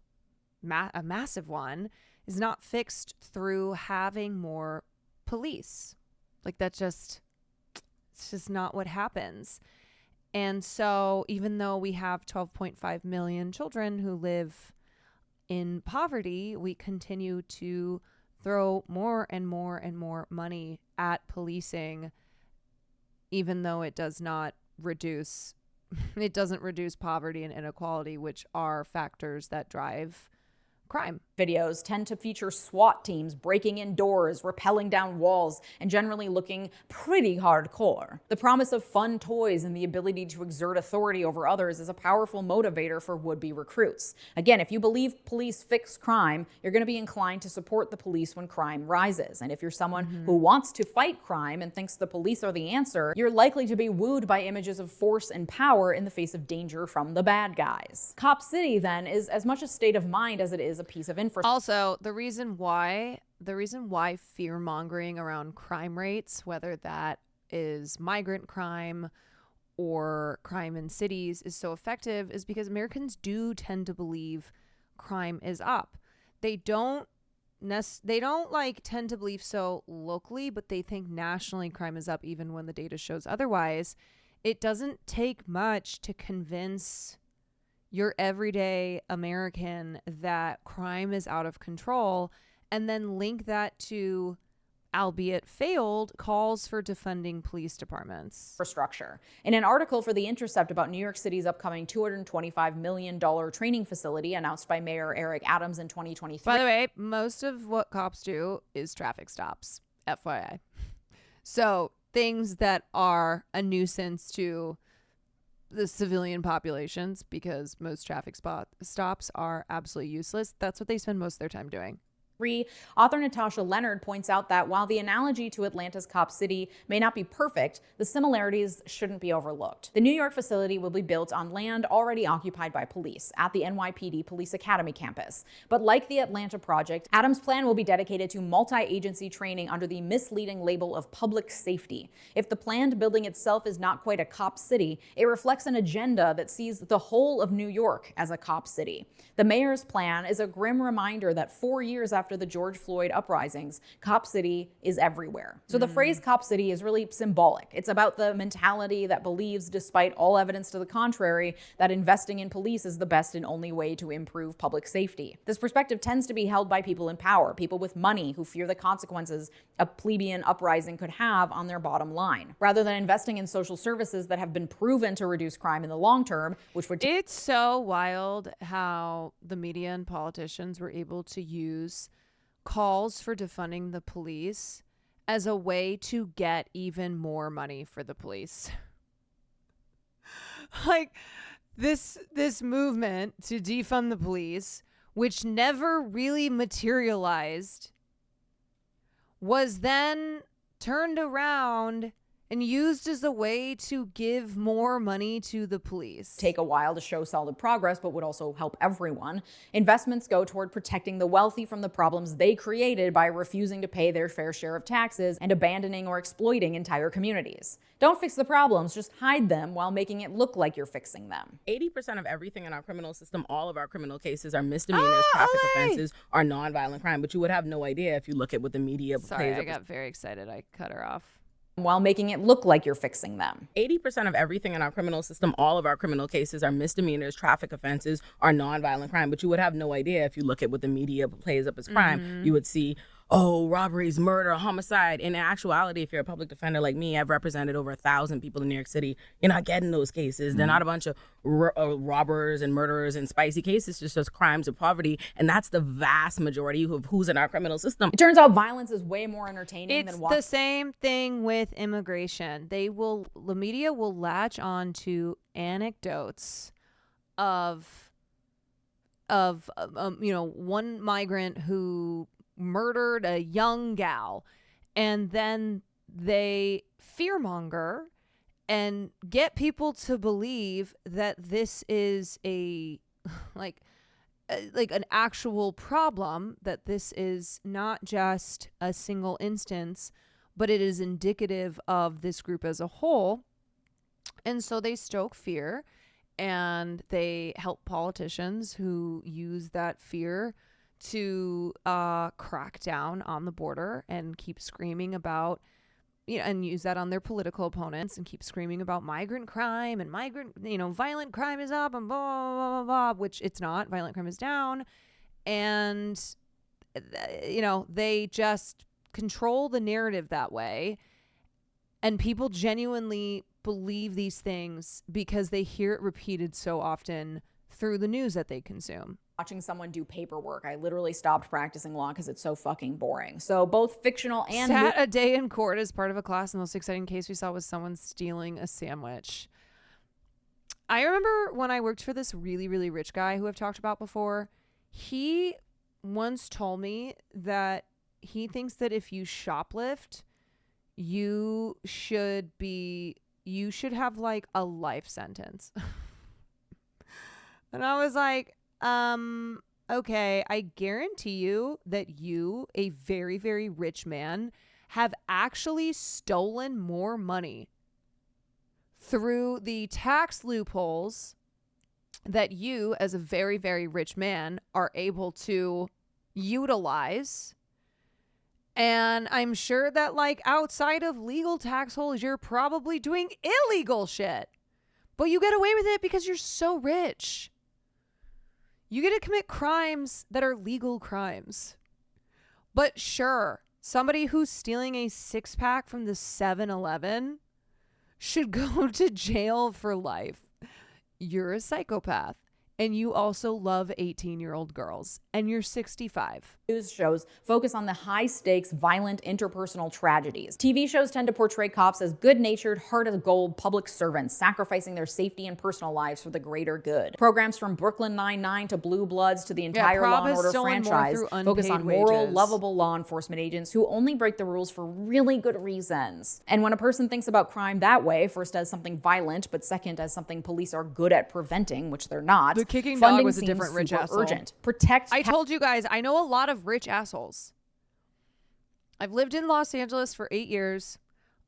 a massive one, is not fixed through having more police. Like, it's just not what happens. And so even though we have 12.5 million children who live in poverty, we continue to throw more and more and more money at policing, even though it does not reduce, it doesn't reduce poverty and inequality, which are factors that drive crime. Videos tend to feature SWAT teams breaking in doors, rappelling down walls, and generally looking pretty hardcore. The promise of fun toys and the ability to exert authority over others is a powerful motivator for would-be recruits. Again, if you believe police fix crime, you're going to be inclined to support the police when crime rises. And if you're someone who wants to fight crime and thinks the police are the answer, you're likely to be wooed by images of force and power in the face of danger from the bad guys. Cop City, then, is as much a state of mind as it is a piece of infrastructure. Also, the reason why fear-mongering around crime rates, whether that is migrant crime or crime in cities, is so effective is because Americans do tend to believe crime is up. They don't like tend to believe so locally, but they think nationally crime is up even when the data shows otherwise. It doesn't take much to convince your everyday American that crime is out of control, and then link that to, albeit failed, calls for defunding police departments. Infrastructure. In an article for The Intercept about New York City's upcoming $225 million training facility announced by Mayor Eric Adams in 2023. By the way, most of what cops do is traffic stops, FYI. So things that are a nuisance to the civilian populations, because most traffic stops are absolutely useless. That's what they spend most of their time doing. Author Natasha Leonard points out that while the analogy to Atlanta's Cop City may not be perfect, the similarities shouldn't be overlooked. The New York facility will be built on land already occupied by police at the NYPD Police Academy campus. But like the Atlanta project, Adams' plan will be dedicated to multi-agency training under the misleading label of public safety. If the planned building itself is not quite a cop city, it reflects an agenda that sees the whole of New York as a cop city. The mayor's plan is a grim reminder that 4 years after the George Floyd uprisings, Cop City is everywhere. So the phrase Cop City is really symbolic. It's about the mentality that believes, despite all evidence to the contrary, that investing in police is the best and only way to improve public safety. This perspective tends to be held by people in power, people with money who fear the consequences a plebeian uprising could have on their bottom line, rather than investing in social services that have been proven to reduce crime in the long term, which would... It's so wild how the media and politicians were able to use calls for defunding the police as a way to get even more money for the police. Like this movement to defund the police, which never really materialized, was then turned around and used as a way to give more money to the police. Take a while to show solid progress, but would also help everyone. Investments go toward protecting the wealthy from the problems they created by refusing to pay their fair share of taxes and abandoning or exploiting entire communities. Don't fix the problems, just hide them while making it look like you're fixing them. 80% of everything in our criminal system, all of our criminal cases are misdemeanors, traffic offenses, are nonviolent crime, but you would have no idea if you look at what the media plays. Sorry, I got very excited. I cut her off. While making it look like you're fixing them. 80% of everything in our criminal system, all of our criminal cases are misdemeanors, traffic offenses, are nonviolent crime, but you would have no idea if you look at what the media plays up as crime. You would see, oh, robberies, murder, homicide. In actuality, if you're a public defender like me, I've represented over 1,000 people in New York City. You're not getting those cases. They're not a bunch of robbers and murderers and spicy cases, just crimes of poverty. And that's the vast majority of who's in our criminal system. It turns out violence is way more entertaining than the same thing with immigration. The media will latch on to anecdotes of one migrant who murdered a young gal, and then they fearmonger and get people to believe that this is a like an actual problem, that this is not just a single instance, but it is indicative of this group as a whole. And so they stoke fear, and they help politicians who use that fear to crack down on the border and keep screaming about, and use that on their political opponents and keep screaming about migrant crime and violent crime is up and blah, blah, blah, blah, which it's not. Violent crime is down. And, they just control the narrative that way. And people genuinely believe these things because they hear it repeated so often through the news that they consume. Watching someone do paperwork. I literally stopped practicing law because it's so fucking boring. So both fictional and... Sat a day in court as part of a class, and the most exciting case we saw was someone stealing a sandwich. I remember when I worked for this really, really rich guy who I've talked about before, he once told me that he thinks that if you shoplift, you should have like a life sentence. And I was like, okay, I guarantee you that you, a very, very rich man, have actually stolen more money through the tax loopholes that you, as a very, very rich man, are able to utilize. And I'm sure that, like, outside of legal tax holes, you're probably doing illegal shit. But you get away with it because you're so rich. You get to commit crimes that are legal crimes. But sure, somebody who's stealing a 6-pack from the 7-Eleven should go to jail for life. You're a psychopath. and you also love 18-year-old girls, and you're 65. News shows focus on the high-stakes, violent interpersonal tragedies. TV shows tend to portray cops as good-natured, heart-of-gold public servants, sacrificing their safety and personal lives for the greater good. Programs from Brooklyn Nine-Nine to Blue Bloods to the entire Law & Order franchise focus on moral, lovable law enforcement agents who only break the rules for really good reasons. And when a person thinks about crime that way, first as something violent, but second as something police are good at preventing, which they're not, the kicking dog was a different rich asshole. Urgent. Protect. I told you guys, I know a lot of rich assholes. I've lived in Los Angeles for 8 years.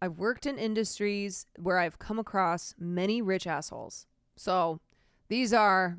I've worked in industries where I've come across many rich assholes. So these are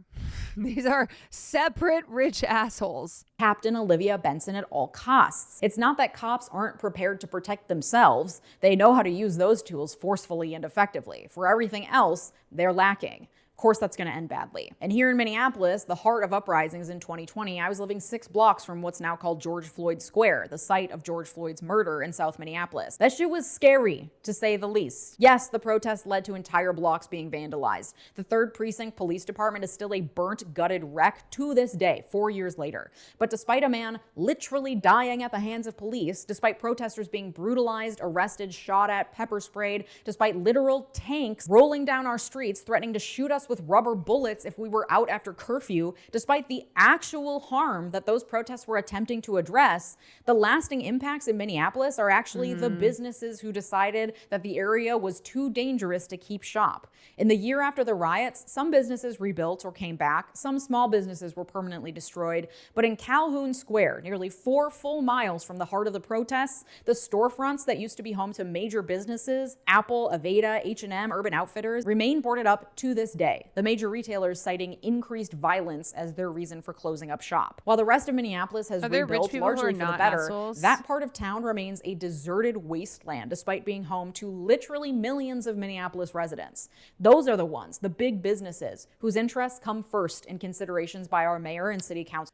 separate rich assholes. Captain Olivia Benson at all costs. It's not that cops aren't prepared to protect themselves. They know how to use those tools forcefully and effectively. For everything else, they're lacking. Of course, that's going to end badly. And here in Minneapolis, the heart of uprisings in 2020, I was living 6 blocks from what's now called George Floyd Square, the site of George Floyd's murder in South Minneapolis. That shit was scary, to say the least. Yes, the protests led to entire blocks being vandalized. The 3rd Precinct Police Department is still a burnt, gutted wreck to this day, 4 years later. But despite a man literally dying at the hands of police, despite protesters being brutalized, arrested, shot at, pepper sprayed, despite literal tanks rolling down our streets threatening to shoot us with rubber bullets if we were out after curfew, despite the actual harm that those protests were attempting to address, the lasting impacts in Minneapolis are actually the businesses who decided that the area was too dangerous to keep shop. In the year after the riots, some businesses rebuilt or came back, some small businesses were permanently destroyed, but in Calhoun Square, nearly 4 full miles from the heart of the protests, the storefronts that used to be home to major businesses, Apple, Aveda, H&M, Urban Outfitters, remain boarded up to this day. The major retailers citing increased violence as their reason for closing up shop. While the rest of Minneapolis has rebuilt largely for the better, that part of town remains a deserted wasteland despite being home to literally millions of Minneapolis residents. Those are the ones, the big businesses, whose interests come first in considerations by our mayor and city council.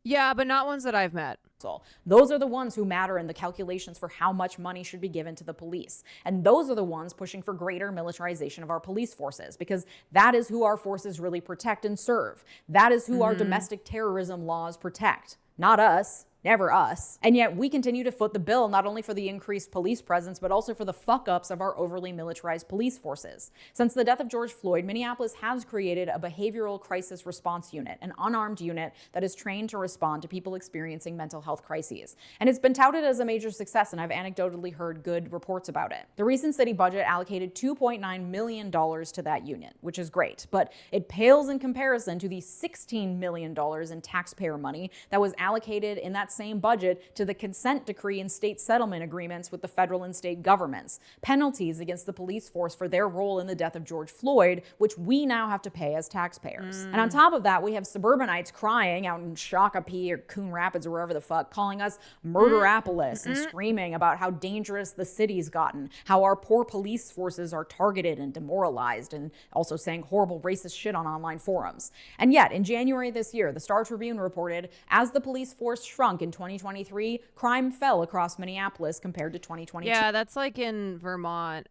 Yeah, but not ones that I've met. Those are the ones who matter in the calculations for how much money should be given to the police. And those are the ones pushing for greater militarization of our police forces, because that is who our forces really protect and serve. That is who our domestic terrorism laws protect. Not us. Never us. And yet we continue to foot the bill not only for the increased police presence, but also for the fuck-ups of our overly militarized police forces. Since the death of George Floyd, Minneapolis has created a behavioral crisis response unit, an unarmed unit that is trained to respond to people experiencing mental health crises. And it's been touted as a major success, and I've anecdotally heard good reports about it. The recent city budget allocated $2.9 million to that unit, which is great, but it pales in comparison to the $16 million in taxpayer money that was allocated in that same budget to the consent decree and state settlement agreements with the federal and state governments, penalties against the police force for their role in the death of George Floyd, which we now have to pay as taxpayers. And on top of that, we have suburbanites crying out in Shakopee or Coon Rapids or wherever the fuck, calling us Murderapolis and screaming about how dangerous the city's gotten, how our poor police forces are targeted and demoralized, and also saying horrible racist shit on online forums. And yet, in January this year, the Star Tribune reported, as the police force shrunk in 2023, crime fell across Minneapolis compared to 2022. Yeah, that's like in Vermont.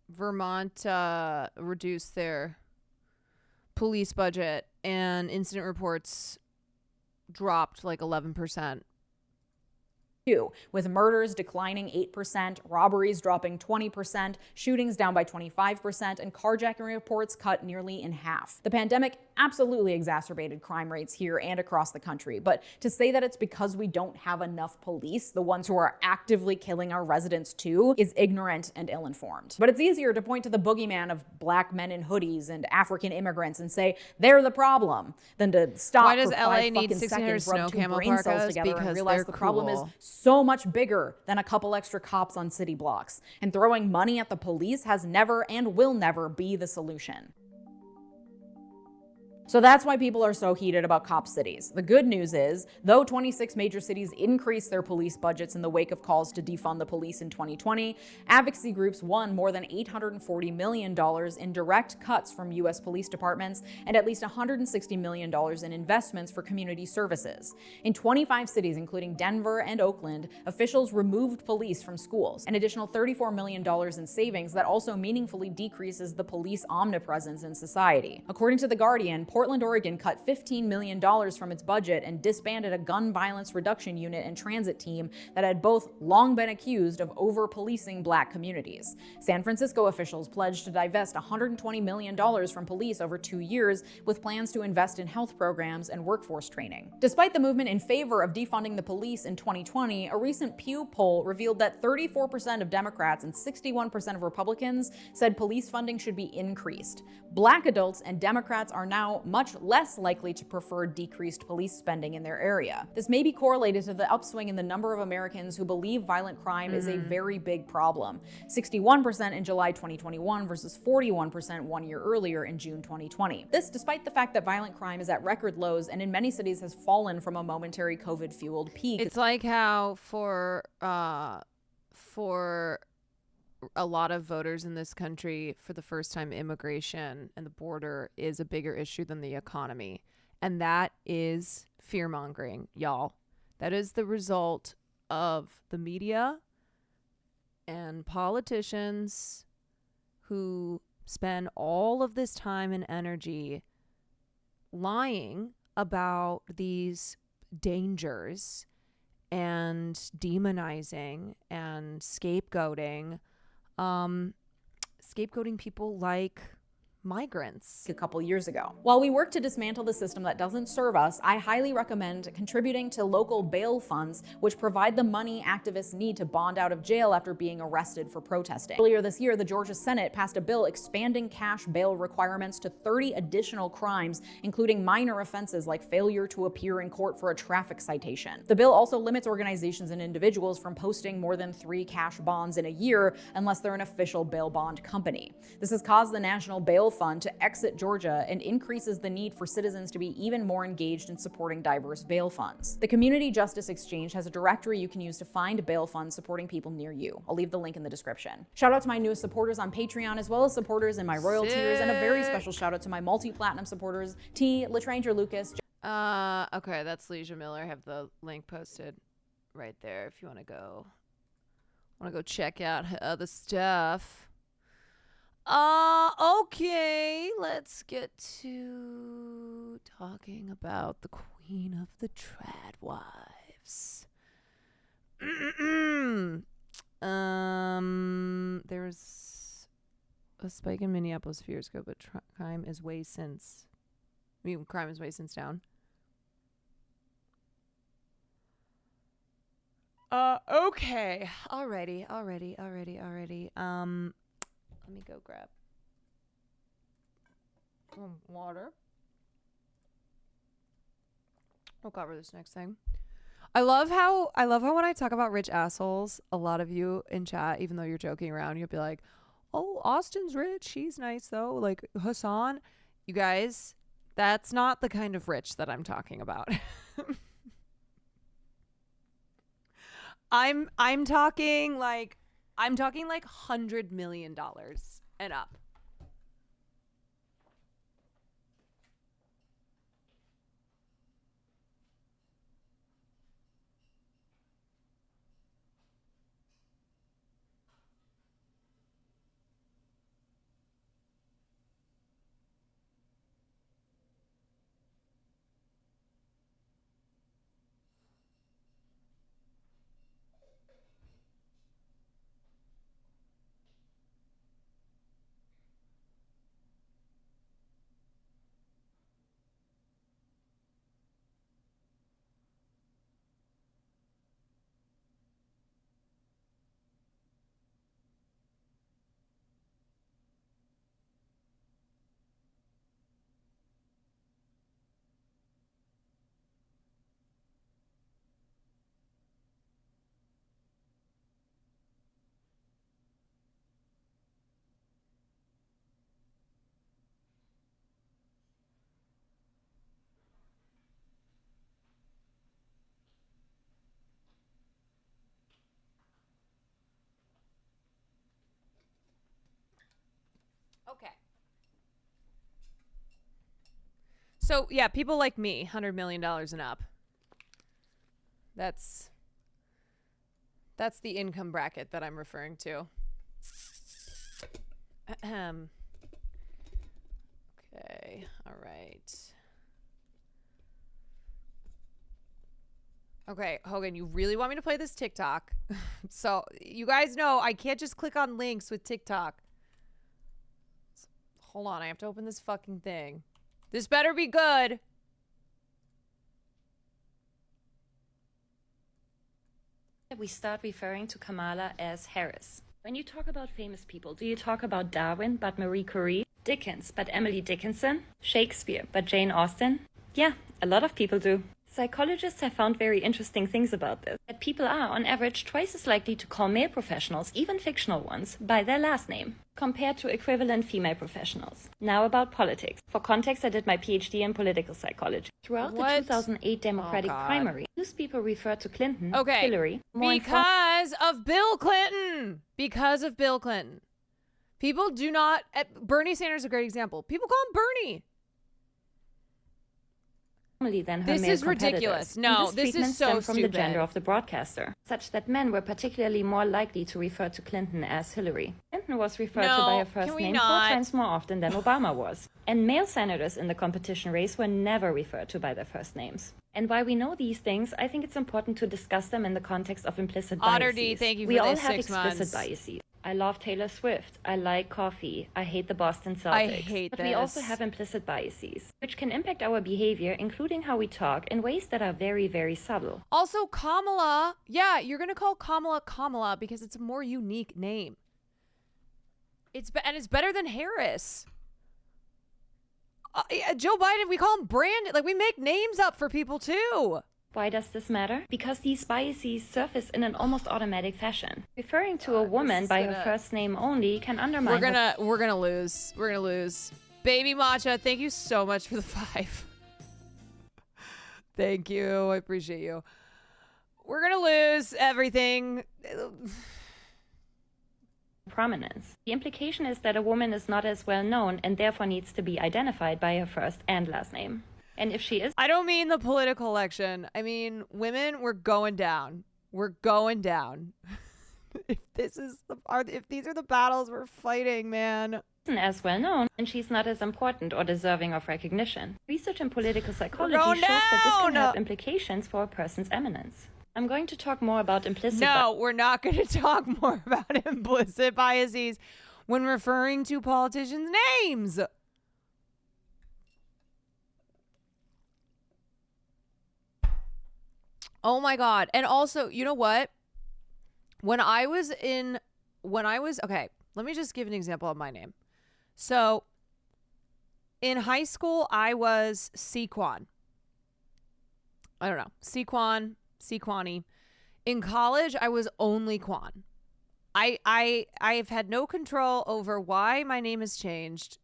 Vermont reduced their police budget and incident reports dropped like 11%. With murders declining 8%, robberies dropping 20%, shootings down by 25%, and carjacking reports cut nearly in half. The pandemic absolutely exacerbated crime rates here and across the country, but to say that it's because we don't have enough police, the ones who are actively killing our residents too, is ignorant and ill-informed. But it's easier to point to the boogeyman of black men in hoodies and African immigrants and say they're the problem than to stop. Why does for LA 5 need fucking 600 seconds, rub snow 2 brain cells parkas? together, Because and realize they're the problem is cool. so much bigger than a couple extra cops on city blocks. And throwing money at the police has never and will never be the solution. So that's why people are so heated about cop cities. The good news is, though 26 major cities increased their police budgets in the wake of calls to defund the police in 2020, advocacy groups won more than $840 million in direct cuts from U.S. police departments and at least $160 million in investments for community services. In 25 cities, including Denver and Oakland, officials removed police from schools, an additional $34 million in savings that also meaningfully decreases the police omnipresence in society. According to The Guardian, Portland, Oregon cut $15 million from its budget and disbanded a gun violence reduction unit and transit team that had both long been accused of over-policing black communities. San Francisco officials pledged to divest $120 million from police over 2 years, with plans to invest in health programs and workforce training. Despite the movement in favor of defunding the police in 2020, a recent Pew poll revealed that 34% of Democrats and 61% of Republicans said police funding should be increased. Black adults and Democrats are now much less likely to prefer decreased police spending in their area. This may be correlated to the upswing in the number of Americans who believe violent crime is a very big problem. 61% in July 2021 versus 41% 1 year earlier in June 2020. This despite the fact that violent crime is at record lows and in many cities has fallen from a momentary COVID-fueled peak. It's like how for a lot of voters in this country, for the first time, immigration and the border is a bigger issue than the economy. And that is fear-mongering, y'all. That is the result of the media and politicians who spend all of this time and energy lying about these dangers and demonizing and scapegoating people like migrants. A couple years ago. While we work to dismantle the system that doesn't serve us, I highly recommend contributing to local bail funds, which provide the money activists need to bond out of jail after being arrested for protesting. Earlier this year, the Georgia Senate passed a bill expanding cash bail requirements to 30 additional crimes, including minor offenses like failure to appear in court for a traffic citation. The bill also limits organizations and individuals from posting more than 3 cash bonds in a year unless they're an official bail bond company. This has caused the National Bail Fund to exit Georgia and increases the need for citizens to be even more engaged in supporting diverse bail funds. The Community Justice Exchange has a directory you can use to find bail funds supporting people near you. I'll leave the link in the description. Shout out to my newest supporters on Patreon, as well as supporters in my royal tiers, and a very special shout out to my multi-platinum supporters, T, Latranger Lucas. Okay, that's Leisha Miller. I have the link posted right there if you want to go check out her other stuff. Okay, let's get to talking about the queen of the trad wives. There's a spike in Minneapolis a few years ago, but crime is way since down. Okay. Alrighty. Let me go grab some water. We'll cover this next thing. I love how when I talk about rich assholes, a lot of you in chat, even though you're joking around, you'll be like, "Oh, Austin's rich. He's nice though." Like Hassan, you guys, that's not the kind of rich that I'm talking about. I'm talking like $100 million and up. Okay. So, yeah, people like me, $100 million and up. That's the income bracket that I'm referring to. Ahem. Okay. All right. Okay, Hogan, you really want me to play this TikTok? So, you guys know I can't just click on links with TikTok. Hold on, I have to open this fucking thing. This better be good. We start referring to Kamala as Harris. When you talk about famous people, do you talk about Darwin but Marie Curie? Dickens but Emily Dickinson? Shakespeare but Jane Austen? Yeah, a lot of people do. Psychologists have found very interesting things about this. That people are, on average, twice as likely to call male professionals, even fictional ones, by their last name, compared to equivalent female professionals. Now about politics. For context, I did my PhD in political psychology. Throughout the 2008 Democratic primary, news people referred to Clinton, Hillary, because of Bill Clinton. Because of Bill Clinton. People do not... Bernie Sanders is a great example. People call him Bernie. Than her this male is ridiculous. No, this is so from stupid. the gender of the broadcaster, such that men were particularly more likely to refer to Clinton as Hillary. Clinton was referred to by her first name 4 times more often than Obama was. And male senators in the competition race were never referred to by their first names. And while we know these things, I think it's important to discuss them in the context of implicit biases. Otterdy, thank you for we all this have 6 explicit months. biases. I love Taylor Swift. I like coffee. I hate the Boston Celtics. I hate but this. we also have implicit biases, which can impact our behavior, including how we talk, in ways that are very, very subtle. Also, Kamala. Yeah, you're going to call Kamala Kamala because it's a more unique name. It's better than Harris. Joe Biden, we call him Brandon. Like, we make names up for people, too. Why does this matter? Because these biases surface in an almost automatic fashion. Referring to a woman by her first name only can undermine. We're gonna lose. We're gonna lose. Baby Matcha, thank you so much for the 5. Thank you. I appreciate you. We're gonna lose everything. Prominence. The implication is that a woman is not as well known and therefore needs to be identified by her first and last name. And if she is... I don't mean the political election. I mean, women, we're going down. We're going down. If these are the battles we're fighting, man. As well known, and she's not as important or deserving of recognition. Research in political psychology shows that this can have implications for a person's eminence. I'm going to talk more about implicit... No, we're not going to talk more about implicit biases when referring to politicians' names. Oh my God. And also, you know what? Okay, let me just give an example of my name. So in high school, I was Sequan. I don't know. Sequani. In college, I was only Quan. I've had no control over why my name has changed.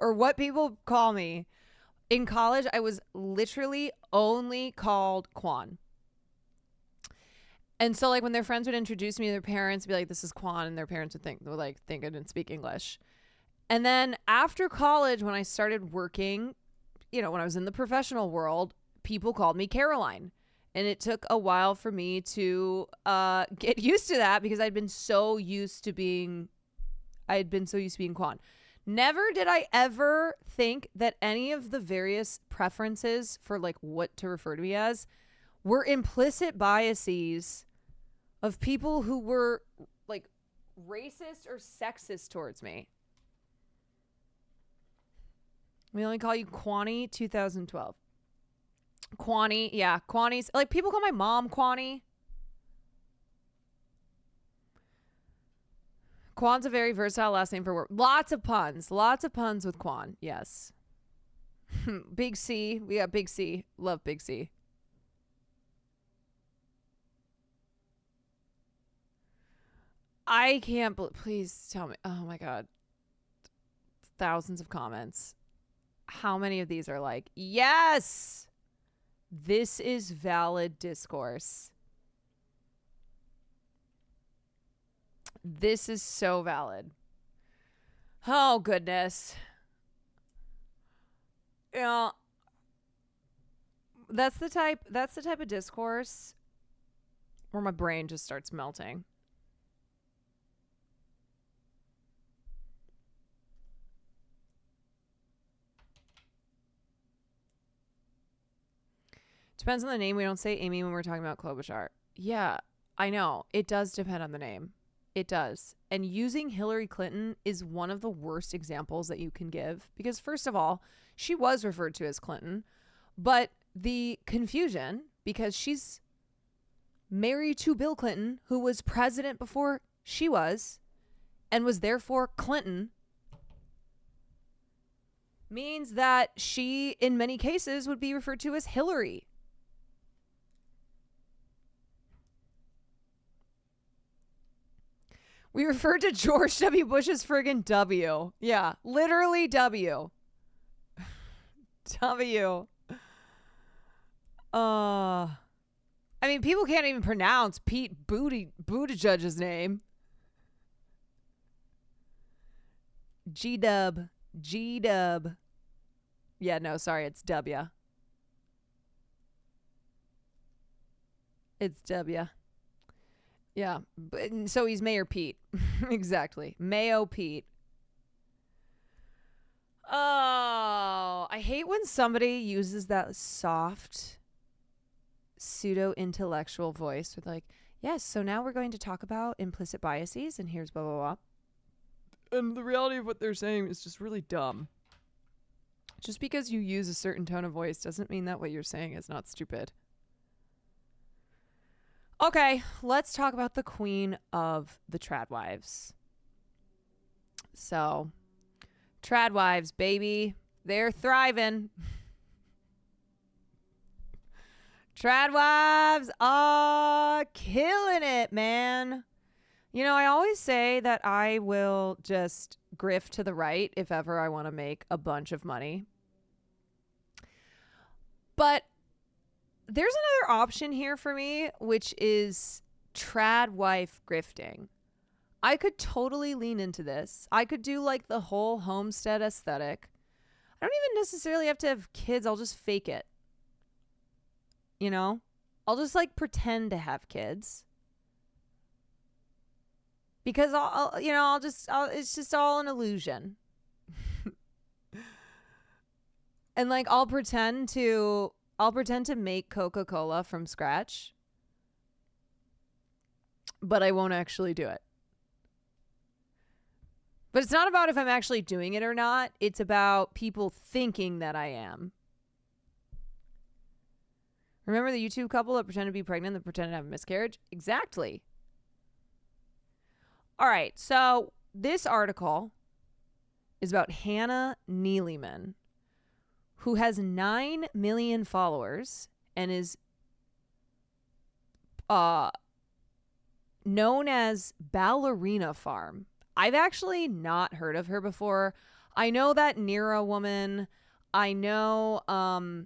Or what people call me. In college, I was literally only called Quan. And so, like, when their friends would introduce me to their parents, be like, this is Quan, and their parents would think I didn't speak English. And then after college, when I started working, when I was in the professional world, people called me Caroline. And it took a while for me to get used to that because I'd been so used to being Quan. Never did I ever think that any of the various preferences for like what to refer to me as were implicit biases of people who were like racist or sexist towards me. We only call you Quani 2012. Quani, yeah, Quani's like people call my mom Quani. Quan's a very versatile last name for work. Lots of puns with Quan. Yes. Big C. We got Big C. Love Big C. I can't believe. Please tell me. Oh my God. Thousands of comments. How many of these are like, yes, this is valid discourse. This is so valid. Oh, goodness. Yeah. That's the type of discourse where my brain just starts melting. Depends on the name. We don't say Amy when we're talking about Klobuchar. Yeah, I know. It does depend on the name. It does. And using Hillary Clinton is one of the worst examples that you can give because, first of all, she was referred to as Clinton, but the confusion, because she's married to Bill Clinton, who was president before she was and was therefore Clinton, means that she, in many cases, would be referred to as Hillary. We referred to George W. Bush as friggin' W. Yeah, literally W. W. I mean, people can't even pronounce Pete Buttigieg's name. G-Dub. G-Dub. Yeah, no, sorry, it's W. It's W. Yeah, but so he's Mayor Pete. Exactly. Mayo Pete. Oh, I hate when somebody uses that soft, pseudo-intellectual voice with like, yes, so now we're going to talk about implicit biases and here's blah, blah, blah. And the reality of what they're saying is just really dumb. Just because you use a certain tone of voice doesn't mean that what you're saying is not stupid. Okay, let's talk about the queen of the tradwives. So, tradwives, baby, they're thriving. Tradwives are killing it, man. You know, I always say that I will just grift to the right if ever I want to make a bunch of money. But there's another option here for me, which is tradwife grifting. I could totally lean into this. I could do like the whole homestead aesthetic. I don't even necessarily have to have kids. I'll just fake it. You know? I'll just like pretend to have kids. Because it's just all an illusion. And like I'll pretend to make Coca-Cola from scratch, but I won't actually do it. But it's not about if I'm actually doing it or not. It's about people thinking that I am. Remember the YouTube couple that pretended to be pregnant, that pretended to have a miscarriage? Exactly. All right, so this article is about Hannah Neelyman, who has 9 million followers and is known as Ballerina Farm. I've actually not heard of her before. I know that Nira woman. I know, I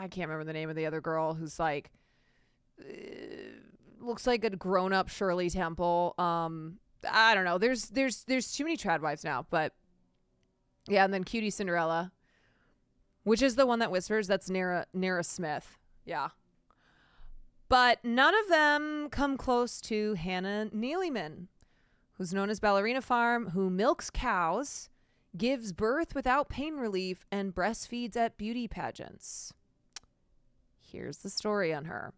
can't remember the name of the other girl who's like, looks like a grown-up Shirley Temple. I don't know. There's too many tradwives now, but yeah, and then Cutie Cinderella, which is the one that whispers. That's Nara Smith. Yeah. But none of them come close to Hannah Neelyman, who's known as Ballerina Farm, who milks cows, gives birth without pain relief, and breastfeeds at beauty pageants. Here's the story on her.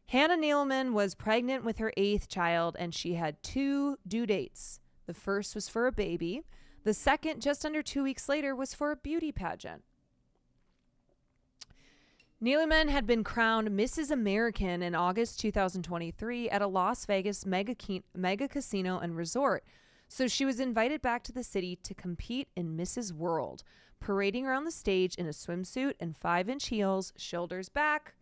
Hannah Neelyman was pregnant with her 8th child, and she had 2 due dates. The first was for a baby. The second, just under 2 weeks later, was for a beauty pageant. Neelyman had been crowned Mrs. American in August 2023 at a Las Vegas mega casino and resort. So she was invited back to the city to compete in Mrs. World, parading around the stage in a swimsuit and 5-inch heels, shoulders back,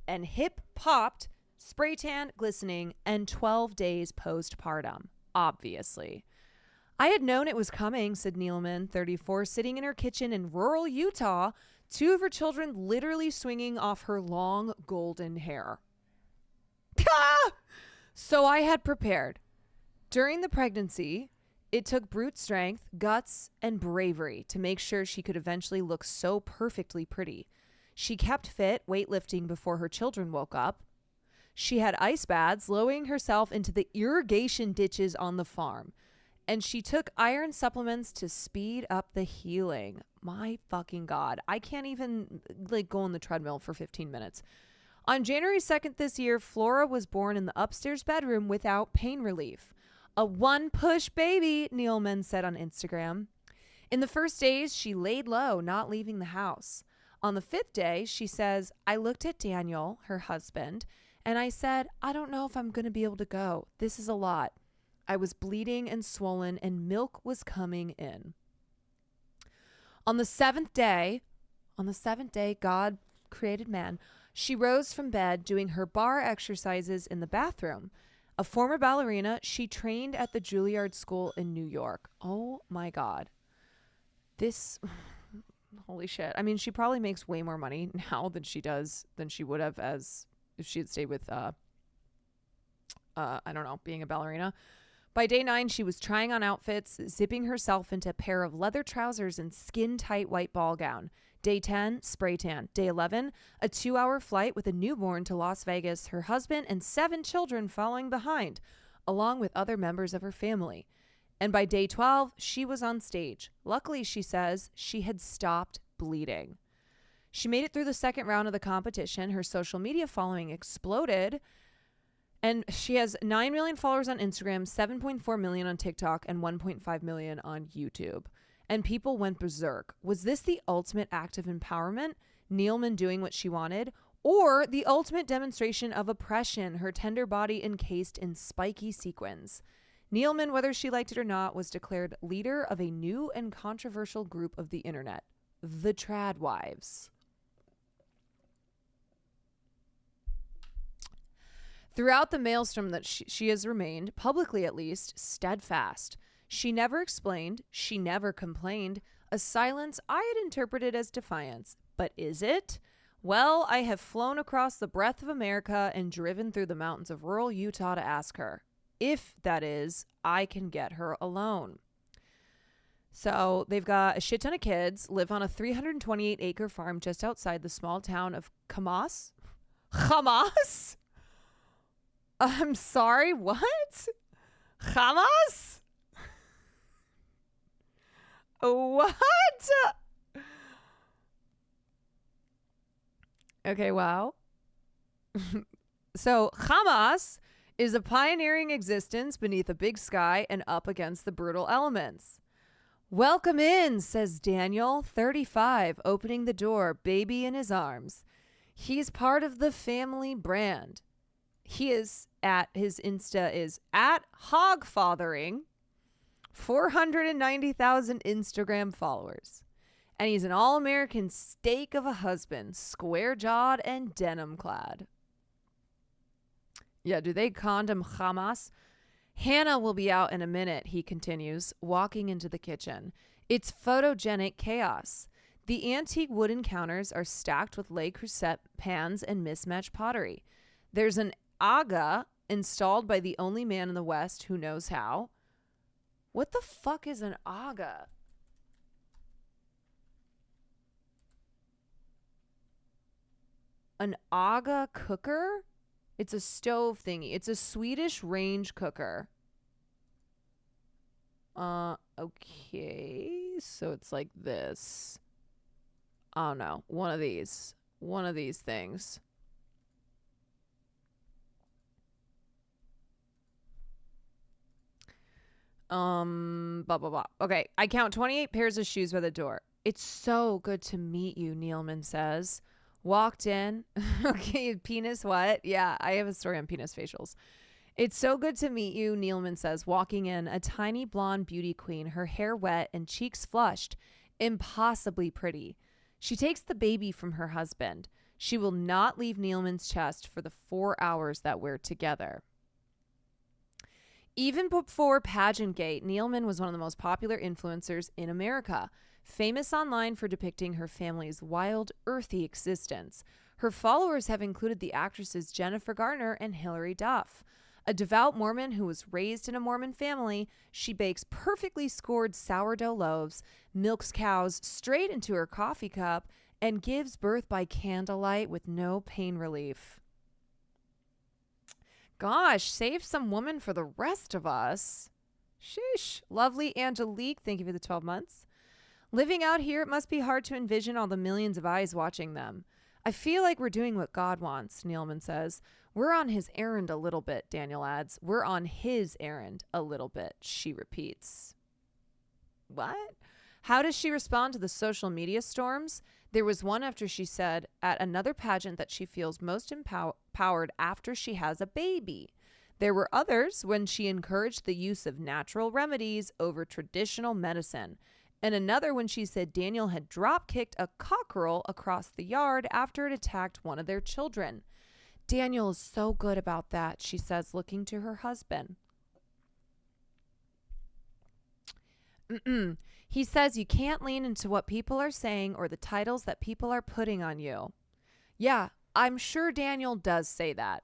and hip popped, spray tan, glistening, and 12 days postpartum, obviously. I had known it was coming, said Neelyman, 34, sitting in her kitchen in rural Utah, 2 of her children literally swinging off her long golden hair. So I had prepared. During the pregnancy, It took brute strength, guts, and bravery to make sure she could eventually look so perfectly pretty. She kept fit, weightlifting before her children woke up. She had ice baths, lowering herself into the irrigation ditches on the farm. And she took iron supplements to speed up the healing. My fucking God. I can't even go on the treadmill for 15 minutes. On January 2nd this year, Flora was born in the upstairs bedroom without pain relief. A one-push baby, Nealman said on Instagram. In the first days, she laid low, not leaving the house. On the 5th day, she says, I looked at Daniel, her husband, and I said, I don't know if I'm going to be able to go. This is a lot. I was bleeding and swollen, and milk was coming in. On the seventh day, God created man. She rose from bed doing her bar exercises in the bathroom. A former ballerina, she trained at the Juilliard School in New York. Oh my God. Holy shit. I mean, she probably makes way more money now than she would have as if she had stayed with, I don't know, being a ballerina. By day 9, she was trying on outfits, zipping herself into a pair of leather trousers and skin-tight white ball gown. Day 10, spray tan. Day 11, a 2-hour flight with a newborn to Las Vegas, her husband and 7 children following behind, along with other members of her family. And by day 12, she was on stage. Luckily, she says, she had stopped bleeding. She made it through the second round of the competition. Her social media following exploded. And she has 9 million followers on Instagram, 7.4 million on TikTok, and 1.5 million on YouTube. And people went berserk. Was this the ultimate act of empowerment? Nealman doing what she wanted? Or the ultimate demonstration of oppression, her tender body encased in spiky sequins? Nealman, whether she liked it or not, was declared leader of a new and controversial group of the internet, the Trad Wives. Throughout the maelstrom that she has remained, publicly at least, steadfast. She never explained. She never complained. A silence I had interpreted as defiance. But is it? Well, I have flown across the breadth of America and driven through the mountains of rural Utah to ask her. If, that is, I can get her alone. So they've got a shit ton of kids, live on a 328-acre farm just outside the small town of Hamas? I'm sorry, what? Hamas? What? Okay, wow. So Hamas is a pioneering existence beneath a big sky and up against the brutal elements. Welcome in, says Daniel, 35, opening the door, baby in his arms. He's part of the family brand. He is at his Insta is at Hogfathering, 490,000 Instagram followers. And he's an all-American steak of a husband, square-jawed and denim-clad. Yeah, do they condom Hamas? Hannah will be out in a minute, he continues, walking into the kitchen. It's photogenic chaos. The antique wooden counters are stacked with Le Creuset pans and mismatched pottery. There's an aga installed by the only man in the West who knows how. What the fuck is an aga? An aga cooker? It's a stove thingy. It's a Swedish range cooker. Okay. So it's like this. Oh no. One of these things. Blah, blah, blah. Okay. I count 28 pairs of shoes by the door. It's so good to meet you, Nealman says. Walked in. Okay. Penis what? Yeah. I have a story on penis facials. It's so good to meet you, Nealman says, walking in, a tiny blonde beauty queen, her hair wet and cheeks flushed, impossibly pretty. She takes the baby from her husband. She will not leave Nealman's chest for the 4 hours that we're together. Even before Pageantgate, Nealman was one of the most popular influencers in America, famous online for depicting her family's wild, earthy existence. Her followers have included the actresses Jennifer Garner and Hilary Duff. A devout Mormon who was raised in a Mormon family, she bakes perfectly scored sourdough loaves, milks cows straight into her coffee cup, and gives birth by candlelight with no pain relief. Gosh, save some woman for the rest of us. Sheesh. Lovely Angelique, thank you for the 12 months. Living out here, it must be hard to envision all the millions of eyes watching them. I feel like we're doing what God wants, Neilman says. We're on his errand a little bit, Daniel adds. We're on his errand a little bit, she repeats. What? How does she respond to the social media storms? There was one after she said at another pageant that she feels most empowered after she has a baby. There were others when she encouraged the use of natural remedies over traditional medicine. And another when she said Daniel had drop-kicked a cockerel across the yard after it attacked one of their children. Daniel is so good about that, she says, looking to her husband. He says you can't lean into what people are saying or the titles that people are putting on you. Yeah, I'm sure Daniel does say that.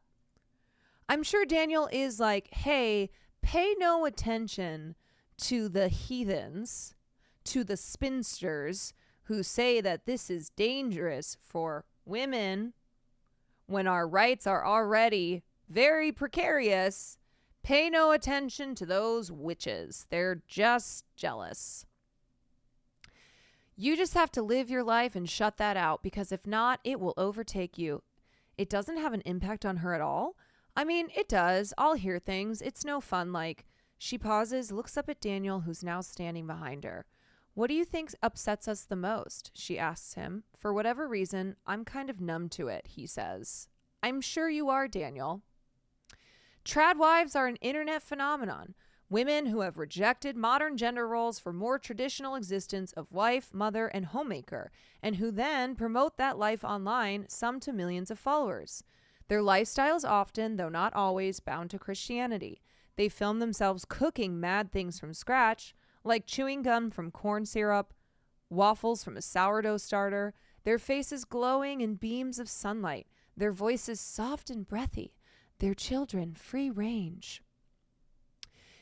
I'm sure Daniel is like, hey, pay no attention to the heathens, to the spinsters who say that this is dangerous for women when our rights are already very precarious. Pay no attention to those witches. They're just jealous. You just have to live your life and shut that out, because if not, it will overtake you. It doesn't have an impact on her at all. I mean, it does. I'll hear things. It's no fun. Like, she pauses, looks up at Daniel, who's now standing behind her. What do you think upsets us the most? She asks him. For whatever reason, I'm kind of numb to it, he says. I'm sure you are, Daniel. Trad wives are an internet phenomenon. Women who have rejected modern gender roles for more traditional existence of wife, mother, and homemaker, and who then promote that life online, some to millions of followers. Their lifestyle is often, though not always, bound to Christianity. They film themselves cooking mad things from scratch, like chewing gum from corn syrup, waffles from a sourdough starter, their faces glowing in beams of sunlight, their voices soft and breathy, their children free range.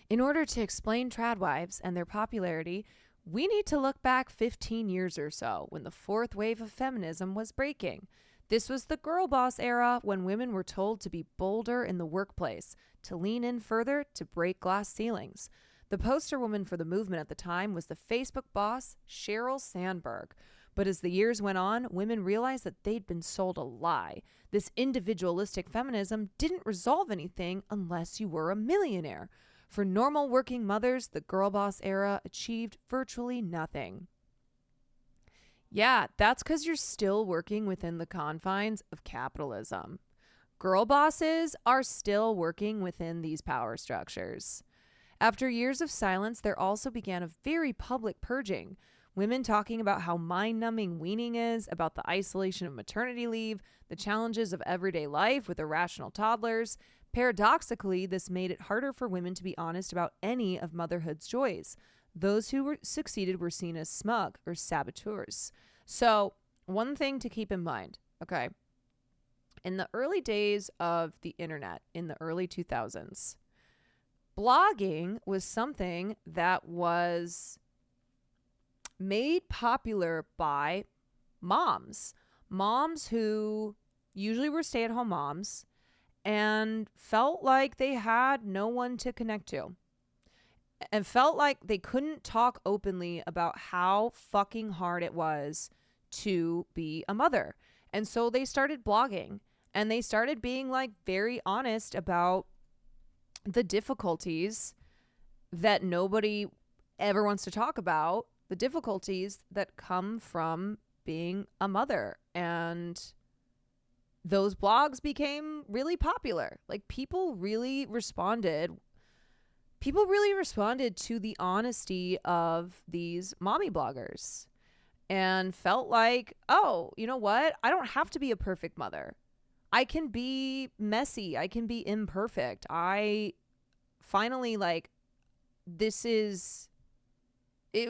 In order to explain trad wives and their popularity, we need to look back 15 years or so when the fourth wave of feminism was breaking. This was the girl boss era when women were told to be bolder in the workplace, to lean in further, to break glass ceilings. The poster woman for the movement at the time was the Facebook boss, Sheryl Sandberg. But as the years went on, women realized that they'd been sold a lie. This individualistic feminism didn't resolve anything unless you were a millionaire. For normal working mothers, the girl boss era achieved virtually nothing. Yeah, that's because you're still working within the confines of capitalism. Girl bosses are still working within these power structures. After years of silence, there also began a very public purging. Women talking about how mind-numbing weaning is, about the isolation of maternity leave, the challenges of everyday life with irrational toddlers. Paradoxically, this made it harder for women to be honest about any of motherhood's joys. Those who succeeded were seen as smug or saboteurs. So, one thing to keep in mind, okay? In the early days of the internet, in the early 2000s, blogging was something that was made popular by moms who usually were stay-at-home moms and felt like they had no one to connect to and felt like they couldn't talk openly about how fucking hard it was to be a mother. And so they started blogging, and they started being like very honest about the difficulties that nobody ever wants to talk about, the difficulties that come from being a mother. And those blogs became really popular. Like, people really responded to the honesty of these mommy bloggers and felt like, oh, you know what? I don't have to be a perfect mother. I can be messy. I can be imperfect. I finally, like, it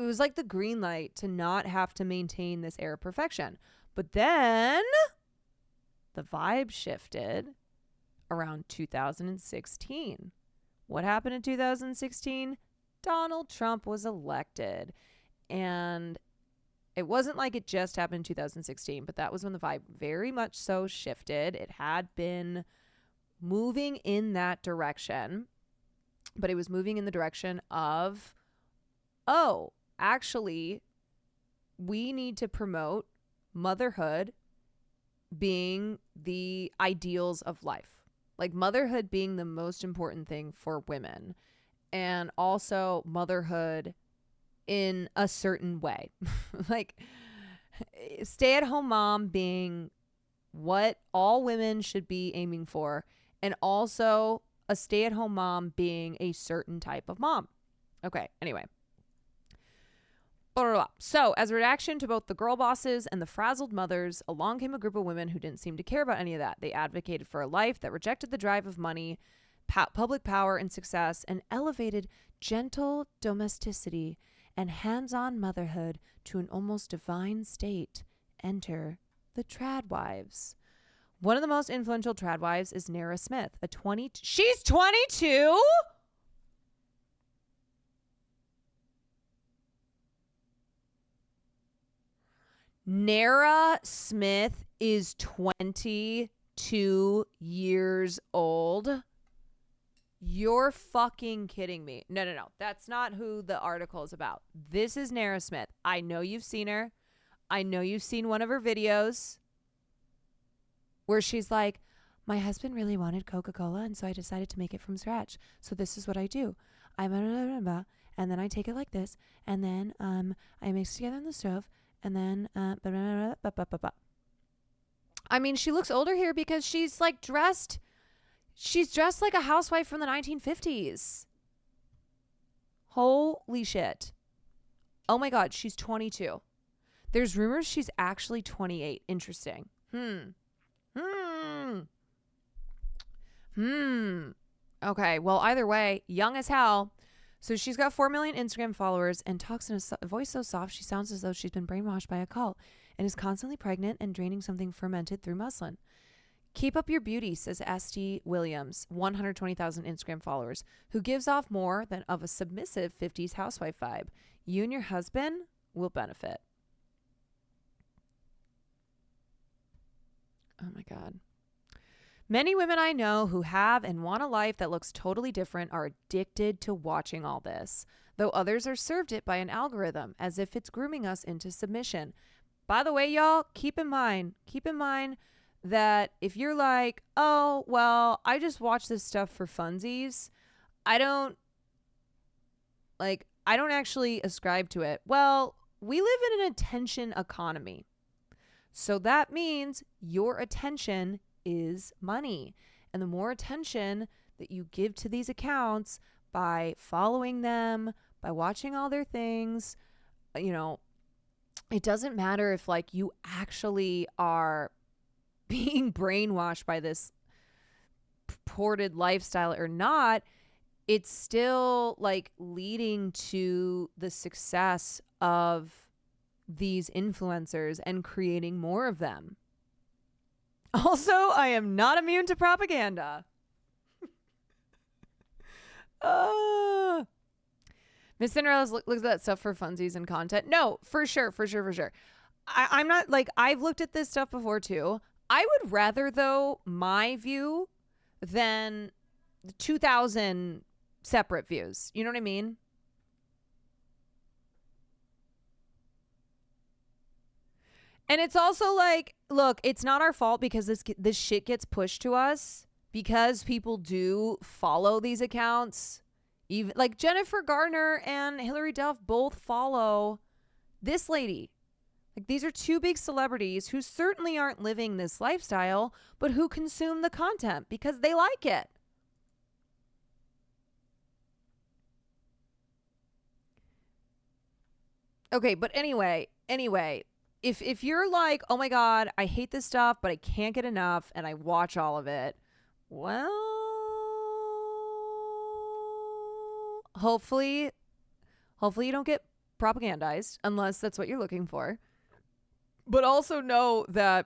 was like the green light to not have to maintain this air of perfection. But then the vibe shifted around 2016. What happened in 2016? Donald Trump was elected. And it wasn't like it just happened in 2016, but that was when the vibe very much so shifted. It had been moving in that direction, but it was moving in the direction of, oh, actually, we need to promote motherhood being the ideals of life. Like motherhood being the most important thing for women, and also motherhood in a certain way. Like stay-at-home mom being what all women should be aiming for, and also a stay-at-home mom being a certain type of mom. Okay, anyway. So, as a reaction to both the girl bosses and the frazzled mothers, along came a group of women who didn't seem to care about any of that. They advocated for a life that rejected the drive of money, public power, and success, and elevated gentle domesticity and hands-on motherhood to an almost divine state. Enter the Tradwives. One of the most influential Tradwives is Nara Smith, she's 22? Nara Smith is 22 years old. You're fucking kidding me. No. That's not who the article is about. This is Nara Smith. I know you've seen her. I know you've seen one of her videos where she's like, my husband really wanted Coca-Cola, and so I decided to make it from scratch. So this is what I do. And then I take it like this, and then I mix it together on the stove, and then I mean, she looks older here because she's like dressed like a housewife from the 1950s. Holy shit. Oh my God, she's 22. There's rumors she's actually 28. Interesting. Okay, well, either way, young as hell. So she's got 4 million Instagram followers and talks in a voice so soft she sounds as though she's been brainwashed by a cult and is constantly pregnant and draining something fermented through muslin. Keep up your beauty, says St. Williams, 120,000 Instagram followers, who gives off more than of a submissive 50s housewife vibe. You and your husband will benefit. Oh my God. Many women I know who have and want a life that looks totally different are addicted to watching all this, though others are served it by an algorithm as if it's grooming us into submission. By the way, y'all, keep in mind that if you're like, oh, well, I just watch this stuff for funsies, I don't actually ascribe to it. Well, we live in an attention economy. So that means your attention is money. And the more attention that you give to these accounts by following them, by watching all their things, you know, it doesn't matter if like you actually are being brainwashed by this purported lifestyle or not, it's still like leading to the success of these influencers and creating more of them. Also, I am not immune to propaganda. Miss Cinderella's looks at that stuff for funsies and content. No, for sure. I'm not like, I've looked at this stuff before too. I would rather, though, my view than 2,000 separate views. You know what I mean? And it's also like, look, it's not our fault because this shit gets pushed to us because people do follow these accounts. Even like Jennifer Garner and Hilary Duff both follow this lady. Like these are two big celebrities who certainly aren't living this lifestyle, but who consume the content because they like it. Okay, but anyway, if you're like, oh my God, I hate this stuff, but I can't get enough and I watch all of it, well, hopefully you don't get propagandized unless that's what you're looking for. But also know that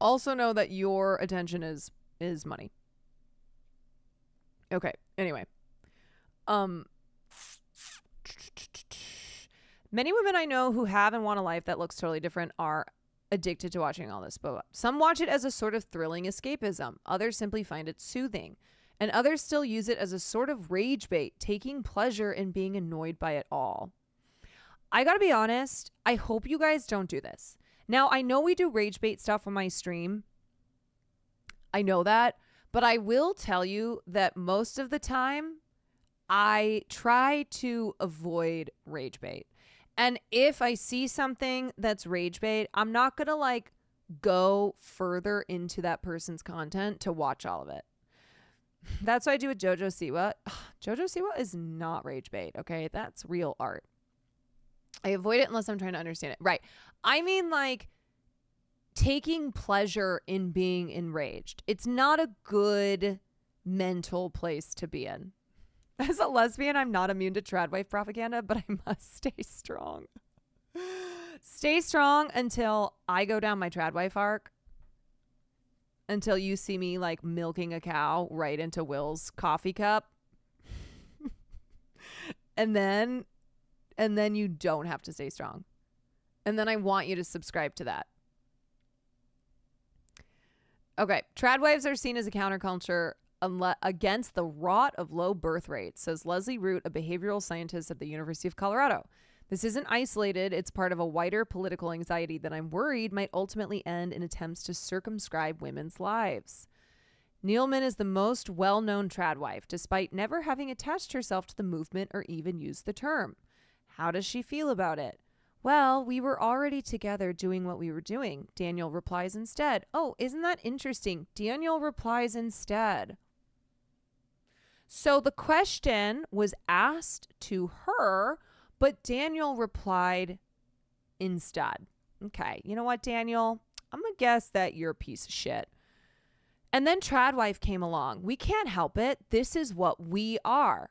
Also know that your attention is money. Okay. Anyway. Many women I know who have and want a life that looks totally different are addicted to watching all this. But some watch it as a sort of thrilling escapism. Others simply find it soothing. And others still use it as a sort of rage bait, taking pleasure in being annoyed by it all. I gotta be honest, I hope you guys don't do this. Now, I know we do rage bait stuff on my stream. I know that. But I will tell you that most of the time, I try to avoid rage bait. And if I see something that's rage bait, I'm not going to like go further into that person's content to watch all of it. That's what I do with Jojo Siwa. Jojo Siwa is not rage bait, okay? That's real art. I avoid it unless I'm trying to understand it. Right. I mean, like, taking pleasure in being enraged. It's not a good mental place to be in. As a lesbian, I'm not immune to trad wife propaganda, but I must stay strong. Stay strong until I go down my trad wife arc. Until you see me like milking a cow right into Will's coffee cup. and then you don't have to stay strong. And then I want you to subscribe to that. Okay, trad wives are seen as a counterculture against the rot of low birth rates, says Leslie Root, a behavioral scientist at the University of Colorado. This isn't isolated. It's part of a wider political anxiety that I'm worried might ultimately end in attempts to circumscribe women's lives. Neilman is the most well-known trad wife, despite never having attached herself to the movement or even used the term. How does she feel about it? Well, we were already together doing what we were doing. Daniel replies instead. Oh, isn't that interesting? Daniel replies instead. So the question was asked to her, but Daniel replied instead. Okay, you know what, Daniel? I'm going to guess that you're a piece of shit. And then Tradwife came along. We can't help it. This is what we are.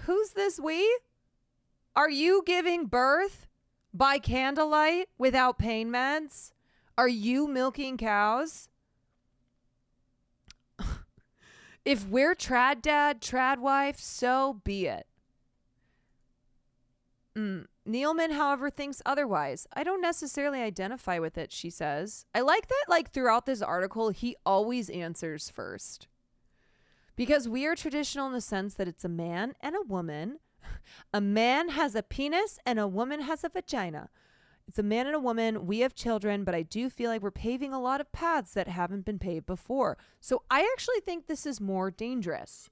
Who's this we? Are you giving birth by candlelight without pain meds? Are you milking cows? If we're trad dad, trad wife, so be it. Neilman, however, thinks otherwise. I don't necessarily identify with it, she says. I like that, like, throughout this article, he always answers first. Because we are traditional in the sense that it's a man and a woman. A man has a penis and a woman has a vagina. It's a man and a woman. We have children, but I do feel like we're paving a lot of paths that haven't been paved before. So I actually think this is more dangerous.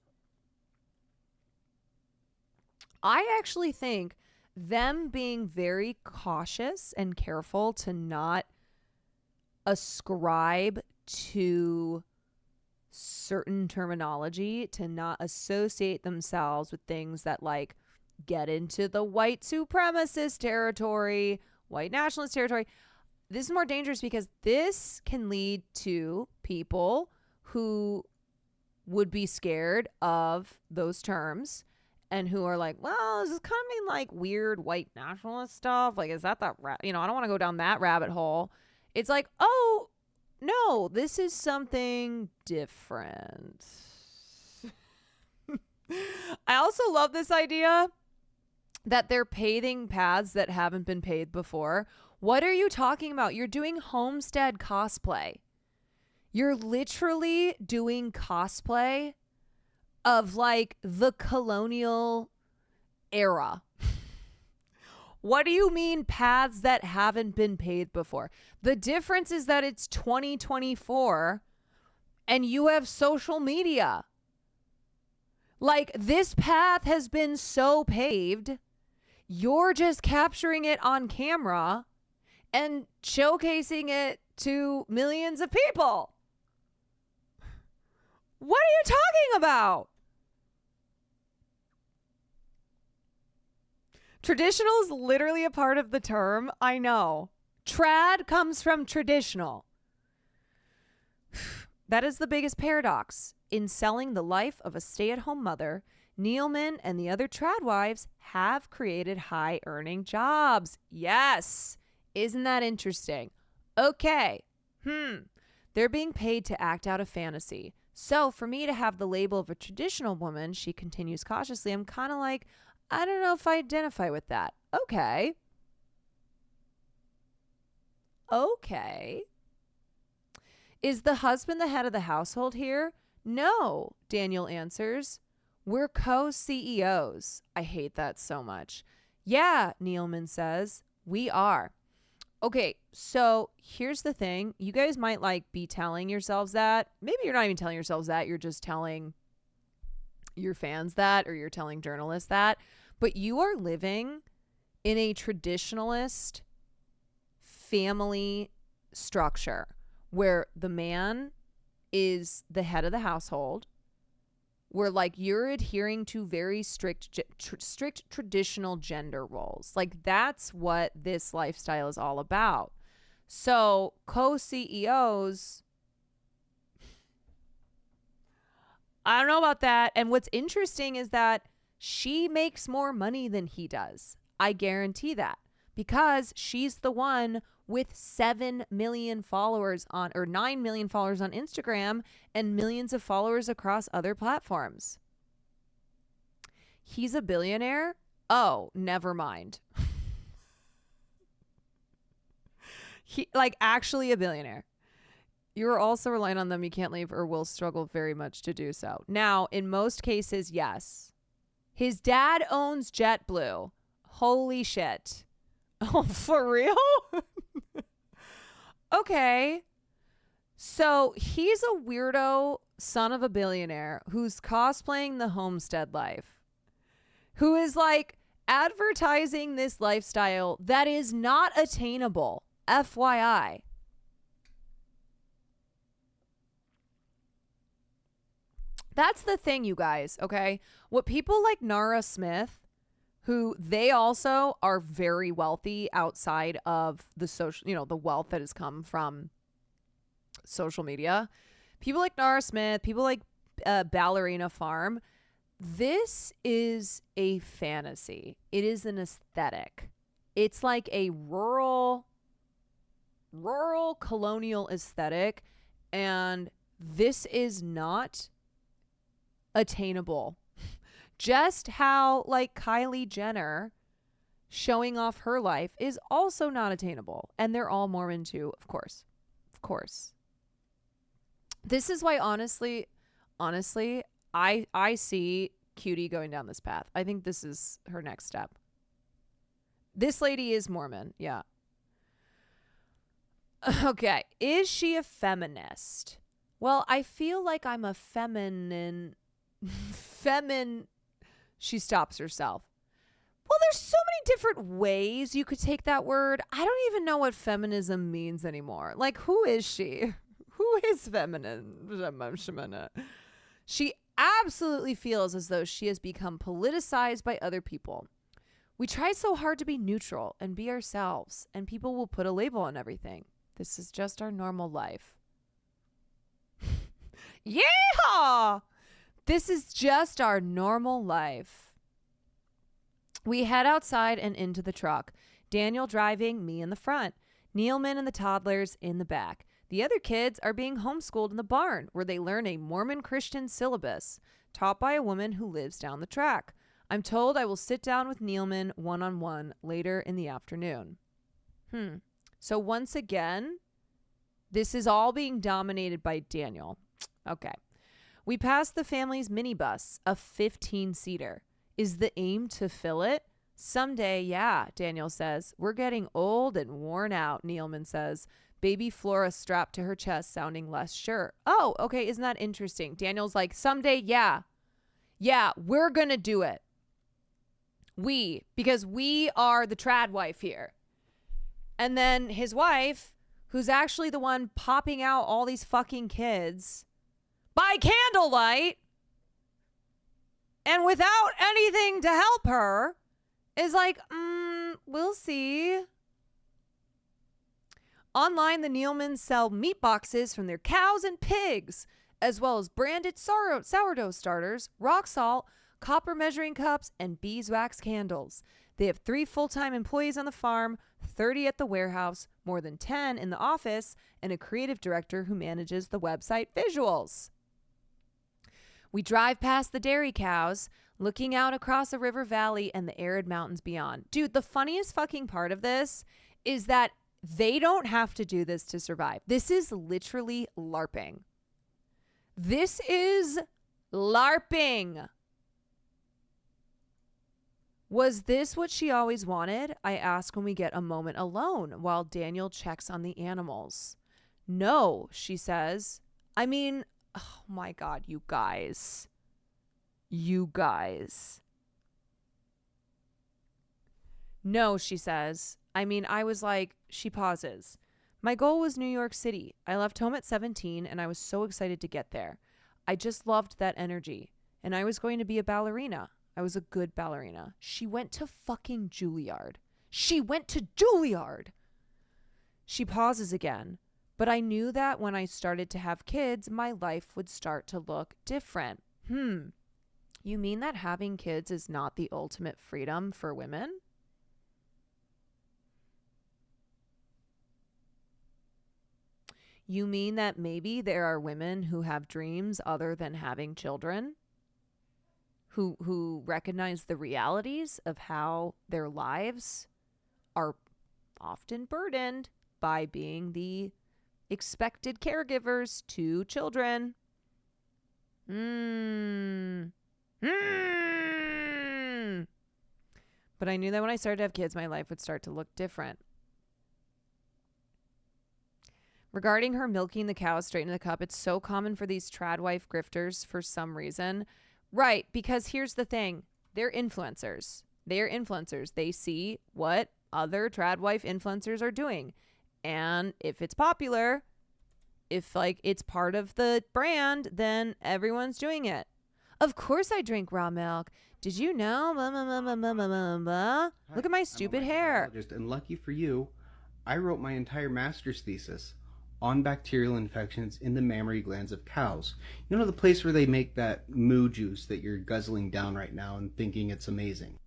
I actually think them being very cautious and careful to not ascribe to certain terminology, to not associate themselves with things that like get into the white supremacist territory, white nationalist territory. This is more dangerous because this can lead to people who would be scared of those terms and who are like, well, this is kind of mean like weird white nationalist stuff. Like, is that I don't want to go down that rabbit hole. It's like, oh, no, this is something different. I also love this idea that they're paving paths that haven't been paved before. What are you talking about? You're doing homestead cosplay. You're literally doing cosplay of like the colonial era. What do you mean paths that haven't been paved before? The difference is that it's 2024 and you have social media. Like, this path has been so paved, you're just capturing it on camera and showcasing it to millions of people. What are you talking about? Traditional is literally a part of the term. I know. Trad comes from traditional. That is the biggest paradox. In selling the life of a stay-at-home mother, Neilman and the other trad wives have created high-earning jobs. Yes. Isn't that interesting? Okay. They're being paid to act out a fantasy. So for me to have the label of a traditional woman, she continues cautiously, I'm kind of like, I don't know if I identify with that. Okay. Is the husband the head of the household here? No, Daniel answers. We're co-CEOs. I hate that so much. Yeah, Nealman says. We are. Okay, so here's the thing. You guys might like be telling yourselves that. Maybe you're not even telling yourselves that. You're just telling your fans that, or you're telling journalists that. But you are living in a traditionalist family structure where the man is the head of the household, where like you're adhering to very strict traditional gender roles. Like that's what this lifestyle is all about. So co-CEOs, I don't know about that. And what's interesting is that she makes more money than he does. I guarantee that, because she's the one with 7 million followers on, or 9 million followers on Instagram and millions of followers across other platforms. He's a billionaire? Oh, never mind. He like actually a billionaire. You're also relying on them. You can't leave or will struggle very much to do so. Now, in most cases, yes. His dad owns JetBlue. Holy shit. Oh, for real? Okay. So he's a weirdo son of a billionaire who's cosplaying the homestead life, who is like advertising this lifestyle that is not attainable. FYI. That's the thing, you guys, okay? What people like Nara Smith, who they also are very wealthy outside of the social, the wealth that has come from social media. People like Nara Smith, people like Ballerina Farm. This is a fantasy. It is an aesthetic. It's like a rural colonial aesthetic, and this is not attainable. Just how like Kylie Jenner showing off her life is also not attainable. And they're all Mormon too, of course. Of course. This is why honestly, I see Cutie going down this path. I think this is her next step. This lady is Mormon, yeah. Okay. Is she a feminist? Well, I feel like I'm a She stops herself. Well, there's so many different ways you could take that word. I don't even know what feminism means anymore. Like, who is she? Who is feminine? She absolutely feels as though she has become politicized by other people. We try so hard to be neutral and be ourselves, and people will put a label on everything. This is just our normal life. Yeehaw! This is just our normal life. We head outside and into the truck. Daniel driving, me in the front. Nealman and the toddlers in the back. The other kids are being homeschooled in the barn, where they learn a Mormon Christian syllabus, taught by a woman who lives down the track. I'm told I will sit down with Nealman one-on-one later in the afternoon. So once again, this is all being dominated by Daniel. Okay. We pass the family's minibus, a 15-seater. Is the aim to fill it? Someday, yeah, Daniel says. We're getting old and worn out, Nealman says. Baby Flora strapped to her chest, sounding less sure. Oh, okay, isn't that interesting? Daniel's like, someday, yeah. Yeah, we're going to do it. Because we are the trad wife here. And then his wife, who's actually the one popping out all these fucking kids by candlelight and without anything to help her, is like, we'll see. Online, the Nealmans sell meat boxes from their cows and pigs, as well as branded sourdough starters, rock salt, copper measuring cups, and beeswax candles. They have 3 full-time employees on the farm, 30 at the warehouse, more than 10 in the office, and a creative director who manages the website visuals. We drive past the dairy cows, looking out across a river valley and the arid mountains beyond. Dude, the funniest fucking part of this is that they don't have to do this to survive. This is literally LARPing. This is LARPing. Was this what she always wanted? I ask when we get a moment alone while Daniel checks on the animals. No, she says. I mean, oh my God, you guys. You guys. No, she says. I mean, I was like, she pauses. My goal was New York City. I left home at 17 and I was so excited to get there. I just loved that energy. And I was going to be a ballerina. I was a good ballerina. She went to fucking Juilliard. She went to Juilliard. She pauses again. But I knew that when I started to have kids, my life would start to look different. You mean that having kids is not the ultimate freedom for women? You mean that maybe there are women who have dreams other than having children? Who recognize the realities of how their lives are often burdened by being the expected caregivers to children. But I knew that when I started to have kids, my life would start to look different. Regarding her milking the cows straight into the cup, it's so common for these trad wife grifters for some reason. Right, because here's the thing. They're influencers. They're influencers. They see what other trad wife influencers are doing. And if it's popular, if like it's part of the brand, then everyone's doing it. Of course I drink raw milk. Did you know? Blah, blah, blah, blah, blah, blah, blah. Look at my stupid hair. And lucky for you, I wrote my entire master's thesis on bacterial infections in the mammary glands of cows. You know, the place where they make that moo juice that you're guzzling down right now and thinking it's amazing.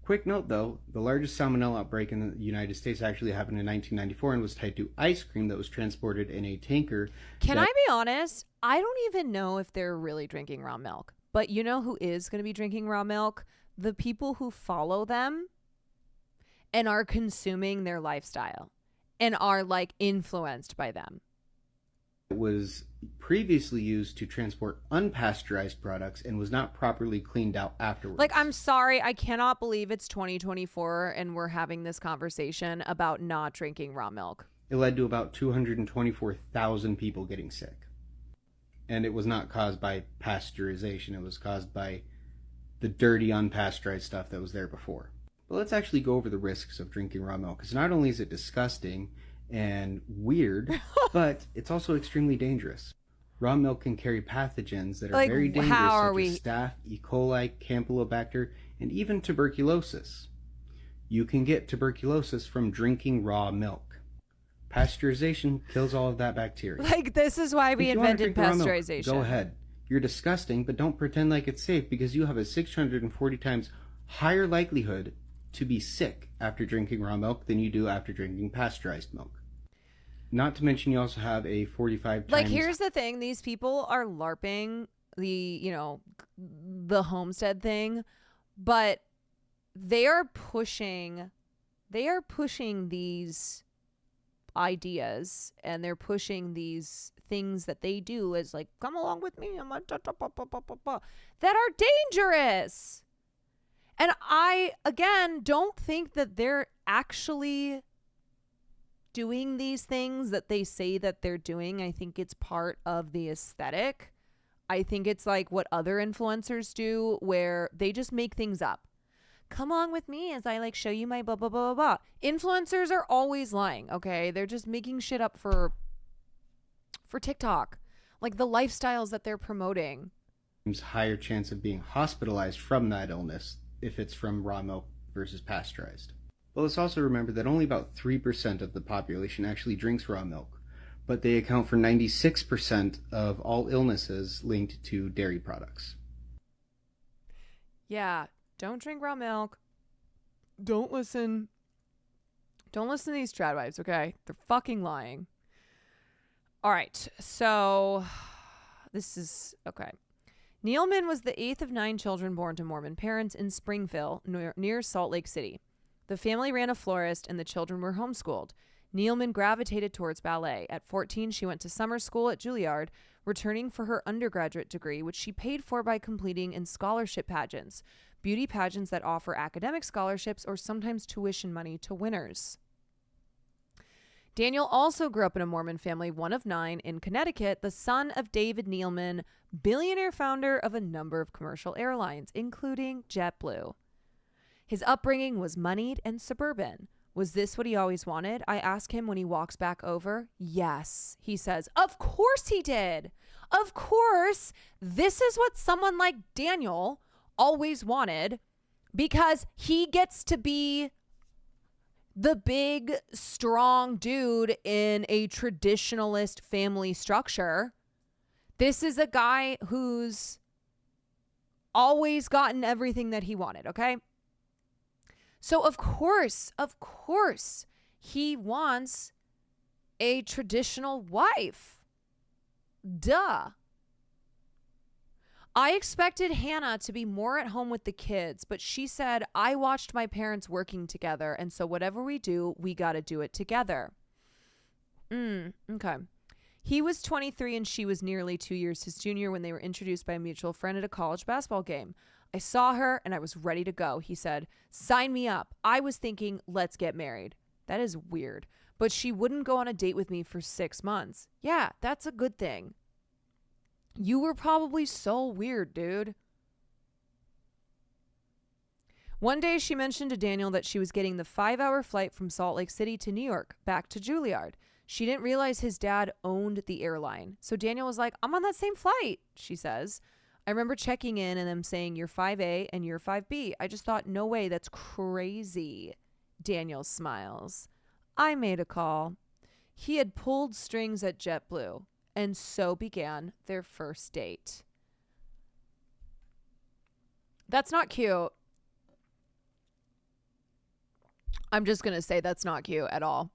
Quick note though, the largest salmonella outbreak in the United States actually happened in 1994 and was tied to ice cream that was transported in a tanker. Can I be honest? I don't even know if they're really drinking raw milk. But you know who is going to be drinking raw milk? The people who follow them and are consuming their lifestyle and are like influenced by them. It was previously used to transport unpasteurized products and was not properly cleaned out afterwards. Like, I'm sorry, I cannot believe it's 2024 and we're having this conversation about not drinking raw milk. It led to about 224,000 people getting sick. And it was not caused by pasteurization. It was caused by the dirty unpasteurized stuff that was there before. But let's actually go over the risks of drinking raw milk, because not only is it disgusting and weird, but it's also extremely dangerous. Raw milk can carry pathogens that are very dangerous, such as staph, E. coli, Campylobacter, and even tuberculosis. You can get tuberculosis from drinking raw milk. Pasteurization kills all of that bacteria. Like, this is why we invented pasteurization. Go ahead. You're disgusting, but don't pretend like it's safe, because you have a 640 times higher likelihood to be sick after drinking raw milk than you do after drinking pasteurized milk. Not to mention you also have a 45 times... Like, here's the thing. These people are LARPing the homestead thing, but they are pushing these ideas, and they're pushing these things that they do as like, come along with me, that are dangerous. And I, again, don't think that they're actually doing these things that they say that they're doing. I think it's part of the aesthetic. I think it's like what other influencers do, where they just make things up. Come along with me as I like show you my blah, blah, blah, blah, blah. Influencers are always lying, okay? They're just making shit up for TikTok. Like the lifestyles that they're promoting. Higher chance of being hospitalized from that illness if it's from raw milk versus pasteurized. Well, let's also remember that only about 3% of the population actually drinks raw milk, but they account for 96% of all illnesses linked to dairy products. Yeah, don't drink raw milk. Don't listen to these tradwives, okay? They're fucking lying. All right, so this is okay. Nealman was the 8th of 9 children born to Mormon parents in Springville, near Salt Lake City. The family ran a florist and the children were homeschooled. Nealman gravitated towards ballet. At 14, she went to summer school at Juilliard, returning for her undergraduate degree, which she paid for by completing in scholarship pageants, beauty pageants that offer academic scholarships or sometimes tuition money to winners. Daniel also grew up in a Mormon family, one of 9, in Connecticut, the son of David Nealman, billionaire founder of a number of commercial airlines, including JetBlue. His upbringing was moneyed and suburban. Was this what he always wanted? I ask him when he walks back over. Yes, he says. Of course he did. Of course, this is what someone like Daniel always wanted, because he gets to be the big, strong dude in a traditionalist family structure. This is a guy who's always gotten everything that he wanted, okay? So of course, he wants a traditional wife. Duh. I expected Hannah to be more at home with the kids, but she said, I watched my parents working together, and so whatever we do, we got to do it together. Okay. He was 23 and she was nearly 2 years his junior when they were introduced by a mutual friend at a college basketball game. I saw her and I was ready to go. He said, sign me up. I was thinking, let's get married. That is weird. But she wouldn't go on a date with me for 6 months. Yeah, that's a good thing. You were probably so weird, dude. One day she mentioned to Daniel that she was getting the 5-hour flight from Salt Lake City to New York, back to Juilliard. She didn't realize his dad owned the airline. So Daniel was like, I'm on that same flight, she says. I remember checking in and them saying, you're 5A and you're 5B. I just thought, no way, that's crazy. Daniel smiles. I made a call. He had pulled strings at JetBlue. And so began their first date. That's not cute. I'm just going to say that's not cute at all.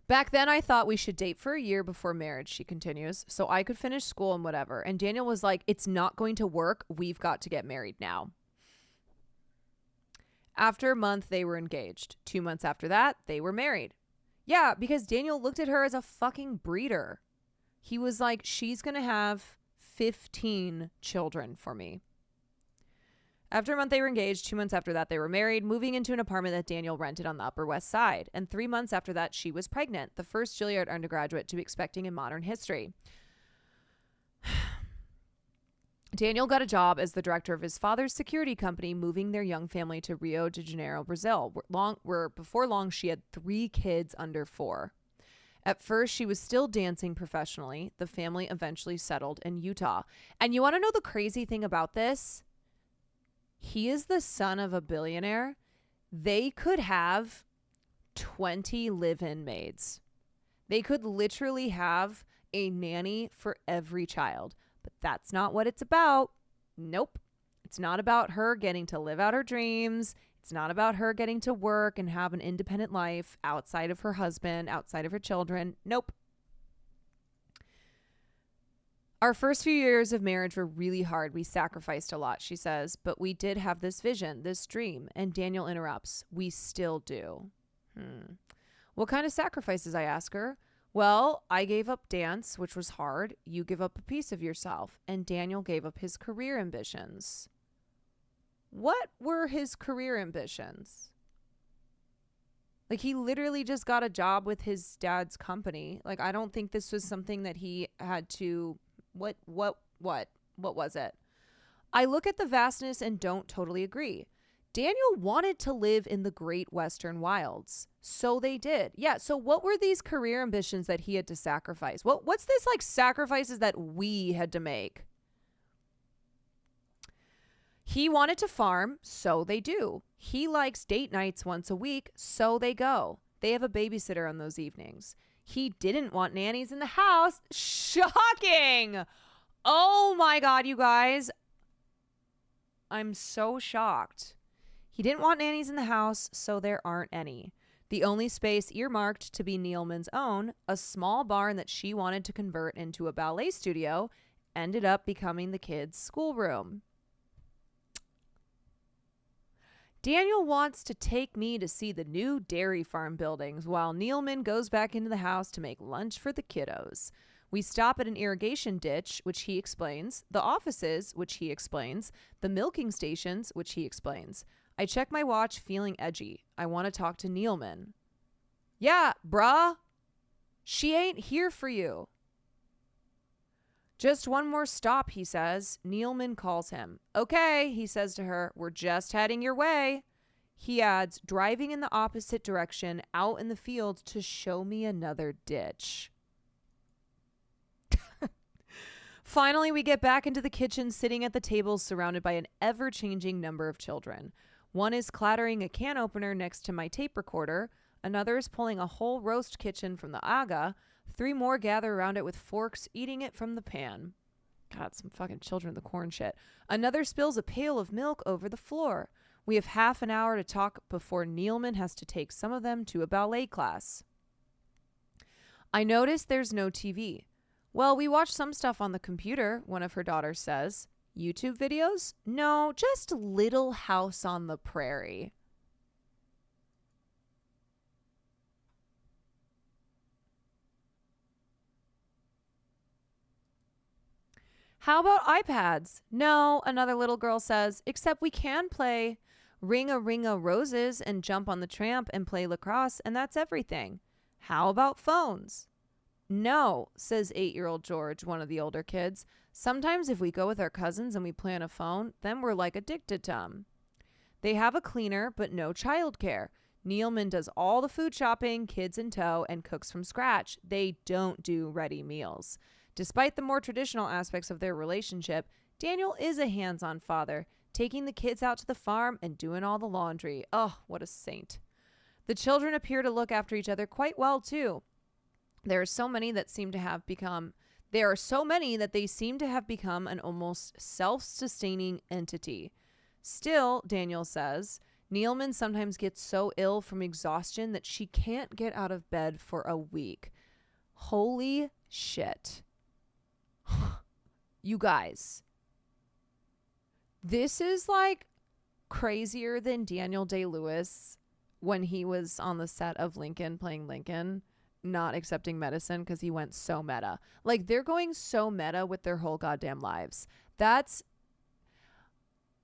Back then, I thought we should date for a year before marriage, she continues, so I could finish school and whatever. And Daniel was like, it's not going to work. We've got to get married now. After a month, they were engaged. 2 months after that, they were married. Yeah, because Daniel looked at her as a fucking breeder. He was like, she's going to have 15 children for me. After a month, they were engaged. 2 months after that, they were married, moving into an apartment that Daniel rented on the Upper West Side. And 3 months after that, she was pregnant, the first Juilliard undergraduate to be expecting in modern history. Daniel got a job as the director of his father's security company, moving their young family to Rio de Janeiro, Brazil. Before long, she had 3 kids under 4. At first, she was still dancing professionally. The family eventually settled in Utah. And you want to know the crazy thing about this? He is the son of a billionaire. They could have 20 live-in maids. They could literally have a nanny for every child. But that's not what it's about. Nope. It's not about her getting to live out her dreams. It's not about her getting to work and have an independent life outside of her husband, outside of her children. Nope. Our first few years of marriage were really hard. We sacrificed a lot, she says, but we did have this vision, this dream. And Daniel interrupts. We still do. What kind of sacrifices, I ask her. Well, I gave up dance, which was hard. You give up a piece of yourself. And Daniel gave up his career ambitions. What were his career ambitions? Like, he literally just got a job with his dad's company. Like, I don't think this was something that he had to... What was it? I look at the vastness and don't totally agree. Daniel wanted to live in the great western wilds. So they did. Yeah, so what were these career ambitions that he had to sacrifice? What's this, like, sacrifices that we had to make? He wanted to farm, so they do. He likes date nights once a week, so they go. They have a babysitter on those evenings. He didn't want nannies in the house. Shocking! Oh my God, you guys. I'm so shocked. He didn't want nannies in the house, so there aren't any. The only space earmarked to be Nealman's own, a small barn that she wanted to convert into a ballet studio, ended up becoming the kids' schoolroom. Daniel wants to take me to see the new dairy farm buildings while Nealman goes back into the house to make lunch for the kiddos. We stop at an irrigation ditch, which he explains, the offices, which he explains, the milking stations, which he explains. I check my watch, feeling edgy. I want to talk to Nealman. Yeah, bruh. She ain't here for you. Just one more stop, he says. Nealman calls him. Okay, he says to her, we're just heading your way. He adds, driving in the opposite direction out in the field to show me another ditch. Finally, we get back into the kitchen, sitting at the table surrounded by an ever-changing number of children. One is clattering a can opener next to my tape recorder. Another is pulling a whole roast kitchen from the aga. 3 more gather around it with forks, eating it from the pan. God, some fucking children in the corn shit. Another spills a pail of milk over the floor. We have half an hour to talk before Nealman has to take some of them to a ballet class. I notice there's no TV. Well, we watch some stuff on the computer, one of her daughters says. YouTube videos? No, just Little House on the Prairie. How about iPads? No, another little girl says, except we can play Ring-a-Ring-a Roses and jump on the tramp and play lacrosse, and that's everything. How about phones? No, says 8-year-old George, one of the older kids. Sometimes if we go with our cousins and we play on a phone, then we're like addicted to them. They have a cleaner, but no childcare. Nealman does all the food shopping, kids in tow, and cooks from scratch. They don't do ready meals. Despite the more traditional aspects of their relationship, Daniel is a hands-on father, taking the kids out to the farm and doing all the laundry. Oh, what a saint. The children appear to look after each other quite well, too. There are so many that they seem to have become an almost self-sustaining entity. Still, Daniel says, Nealman sometimes gets so ill from exhaustion that she can't get out of bed for a week. Holy shit. You guys, this is like crazier than Daniel Day-Lewis when he was on the set of Lincoln playing Lincoln, not accepting medicine because he went so meta. Like, they're going so meta with their whole goddamn lives.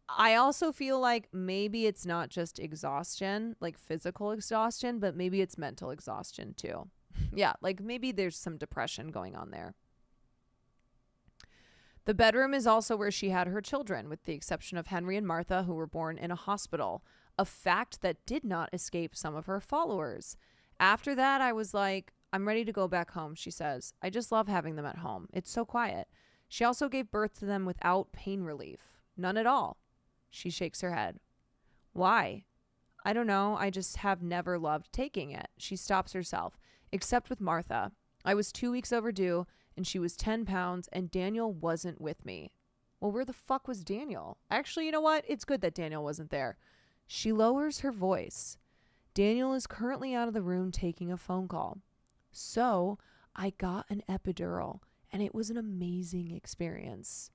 I also feel like maybe it's not just exhaustion, like physical exhaustion, but maybe it's mental exhaustion too. Yeah, like maybe there's some depression going on there. The bedroom is also where she had her children, with the exception of Henry and Martha, who were born in a hospital, a fact that did not escape some of her followers. After that, I was like, I'm ready to go back home, she says. I just love having them at home. It's so quiet. She also gave birth to them without pain relief. None at all. She shakes her head. Why? I don't know. I just have never loved taking it. She stops herself, except with Martha. I was 2 weeks overdue, and she was 10 pounds, and Daniel wasn't with me. Well, where the fuck was Daniel? Actually, you know what? It's good that Daniel wasn't there. She lowers her voice. Daniel is currently out of the room taking a phone call. So I got an epidural, and it was an amazing experience.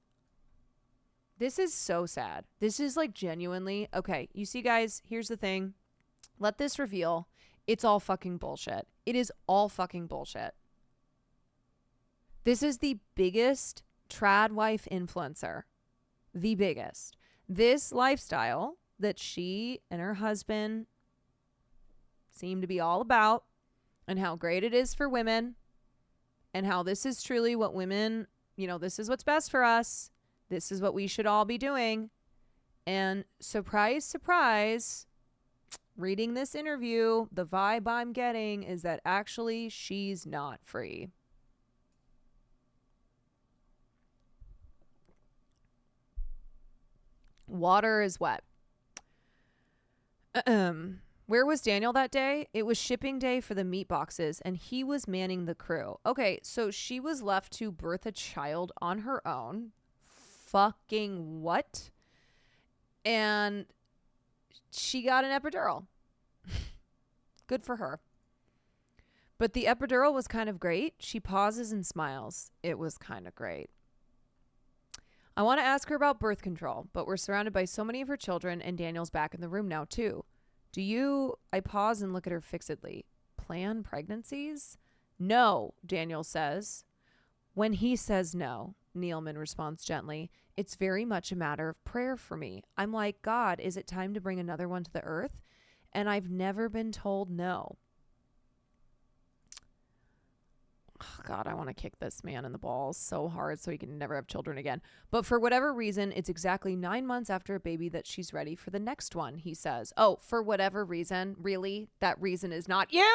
This is so sad. This is like genuinely, okay, you see guys, here's the thing. Let this reveal. It's all fucking bullshit. It is all fucking bullshit. This is the biggest trad wife influencer. The biggest. This lifestyle that she and her husband seem to be all about, and how great it is for women, and how this is truly what women, this is what's best for us. This is what we should all be doing. And surprise, surprise, reading this interview, the vibe I'm getting is that actually she's not free. Water is wet. Where was Daniel that day? It was shipping day for the meat boxes, and he was manning the crew. Okay, so she was left to birth a child on her own. Fucking what? And she got an epidural. Good for her. But the epidural was kind of great. She pauses and smiles. It was kind of great. I want to ask her about birth control, but we're surrounded by so many of her children, and Daniel's back in the room now too. I pause and look at her fixedly. Plan pregnancies? No, Daniel says. When he says no, Neilman responds gently, it's very much a matter of prayer for me. I'm like, God, is it time to bring another one to the earth? And I've never been told no. Oh, God, I want to kick this man in the balls so hard so he can never have children again. But for whatever reason, it's exactly 9 months after a baby that she's ready for the next one, he says. Oh, for whatever reason? Really? That reason is not you?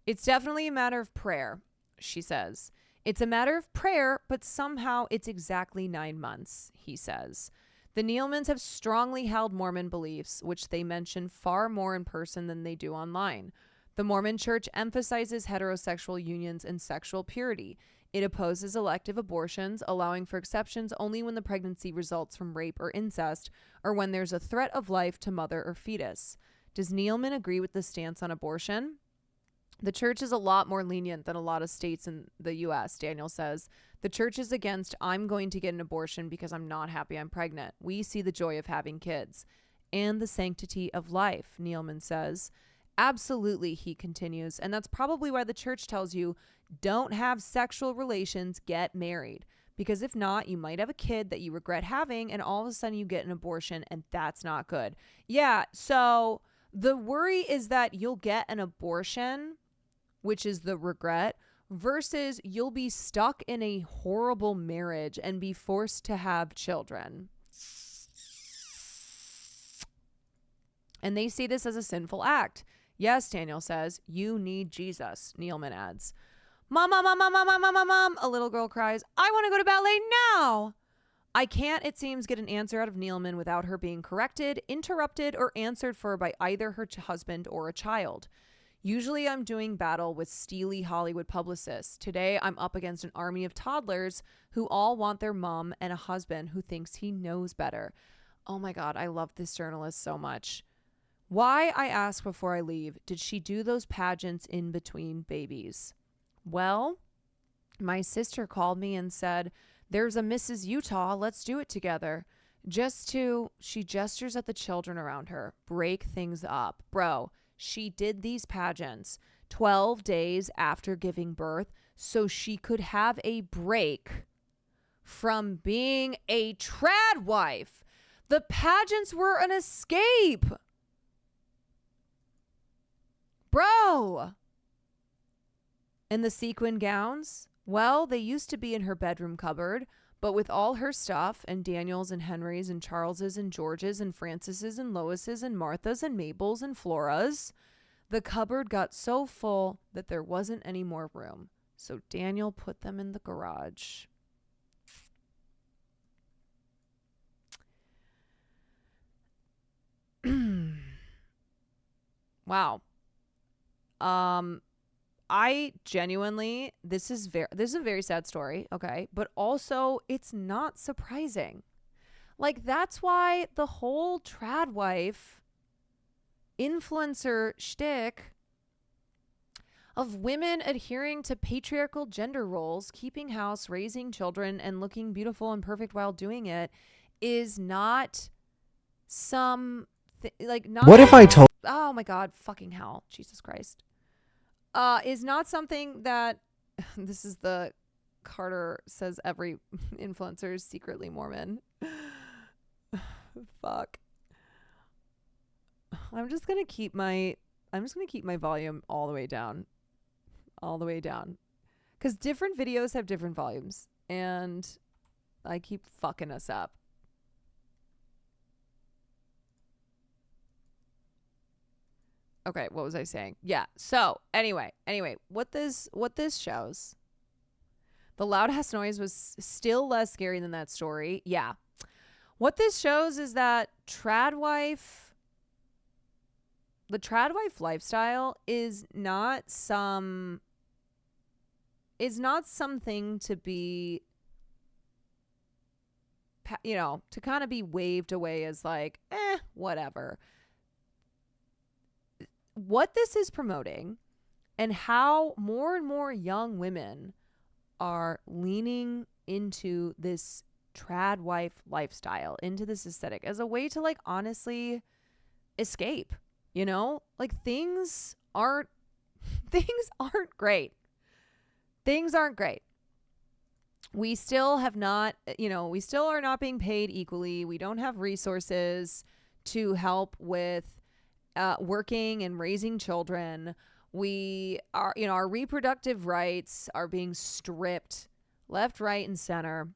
It's definitely a matter of prayer, she says. It's a matter of prayer, but somehow it's exactly 9 months, he says. The Neilmans have strongly held Mormon beliefs, which they mention far more in person than they do online. The Mormon Church emphasizes heterosexual unions and sexual purity. It opposes elective abortions, allowing for exceptions only when the pregnancy results from rape or incest, or when there's a threat of life to mother or fetus. Does Neilman agree with the stance on abortion? The church is a lot more lenient than a lot of states in the U.S., Daniel says. The church is against, I'm going to get an abortion because I'm not happy I'm pregnant. We see the joy of having kids. And the sanctity of life, Neilman says. Absolutely, he continues. And that's probably why the church tells you, don't have sexual relations, get married. Because if not, you might have a kid that you regret having, and all of a sudden you get an abortion, and that's not good. Yeah, so the worry is that you'll get an abortion, which is the regret, versus you'll be stuck in a horrible marriage and be forced to have children. And they see this as a sinful act. Yes, Daniel says, you need Jesus, Neilman adds. Mom, mom, mom, mom, mom, mom, mom, mom, a little girl cries, I want to go to ballet now. I can't, it seems, get an answer out of Neilman without her being corrected, interrupted, or answered for by either her husband or a child. Usually I'm doing battle with steely Hollywood publicists. Today I'm up against an army of toddlers who all want their mom and a husband who thinks he knows better. Oh my God, I love this journalist so much. Why, I ask before I leave, did she do those pageants in between babies? Well, my sister called me and said, there's a Mrs. Utah, let's do it together. She gestures at the children around her, break things up. Bro, she did these pageants 12 days after giving birth so she could have a break from being a trad wife. The pageants were an escape. Bro. And the sequin gowns? Well, they used to be in her bedroom cupboard, but with all her stuff and Daniel's and Henry's and Charles's and George's and Francis's and Lois's and Martha's and Mabel's and Flora's, the cupboard got so full that there wasn't any more room. So Daniel put them in the garage. Wow. I genuinely, this is a very sad story, okay? But also, it's not surprising. Like, that's why the whole trad wife influencer shtick of women adhering to patriarchal gender roles, keeping house, raising children, and looking beautiful and perfect while doing it is not some not. What if I told? Oh my God, fucking hell, Jesus Christ. Is not something that this is the Carter says every influencer is secretly Mormon. Fuck. I'm just gonna keep my volume all the way down. Because different videos have different volumes and I keep fucking us up. Okay, what was I saying? Yeah. So anyway, what this shows, the loud ass noise was still less scary than that story. Yeah. What this shows is that the trad wife lifestyle is not something to be to kind of be waved away as like, whatever. What this is promoting and how more and more young women are leaning into this trad wife lifestyle, into this aesthetic as a way to like honestly escape, like things aren't great. Things aren't great. We still have not, we still are not being paid equally. We don't have resources to help with working and raising children. We are, our reproductive rights are being stripped left, right, and center.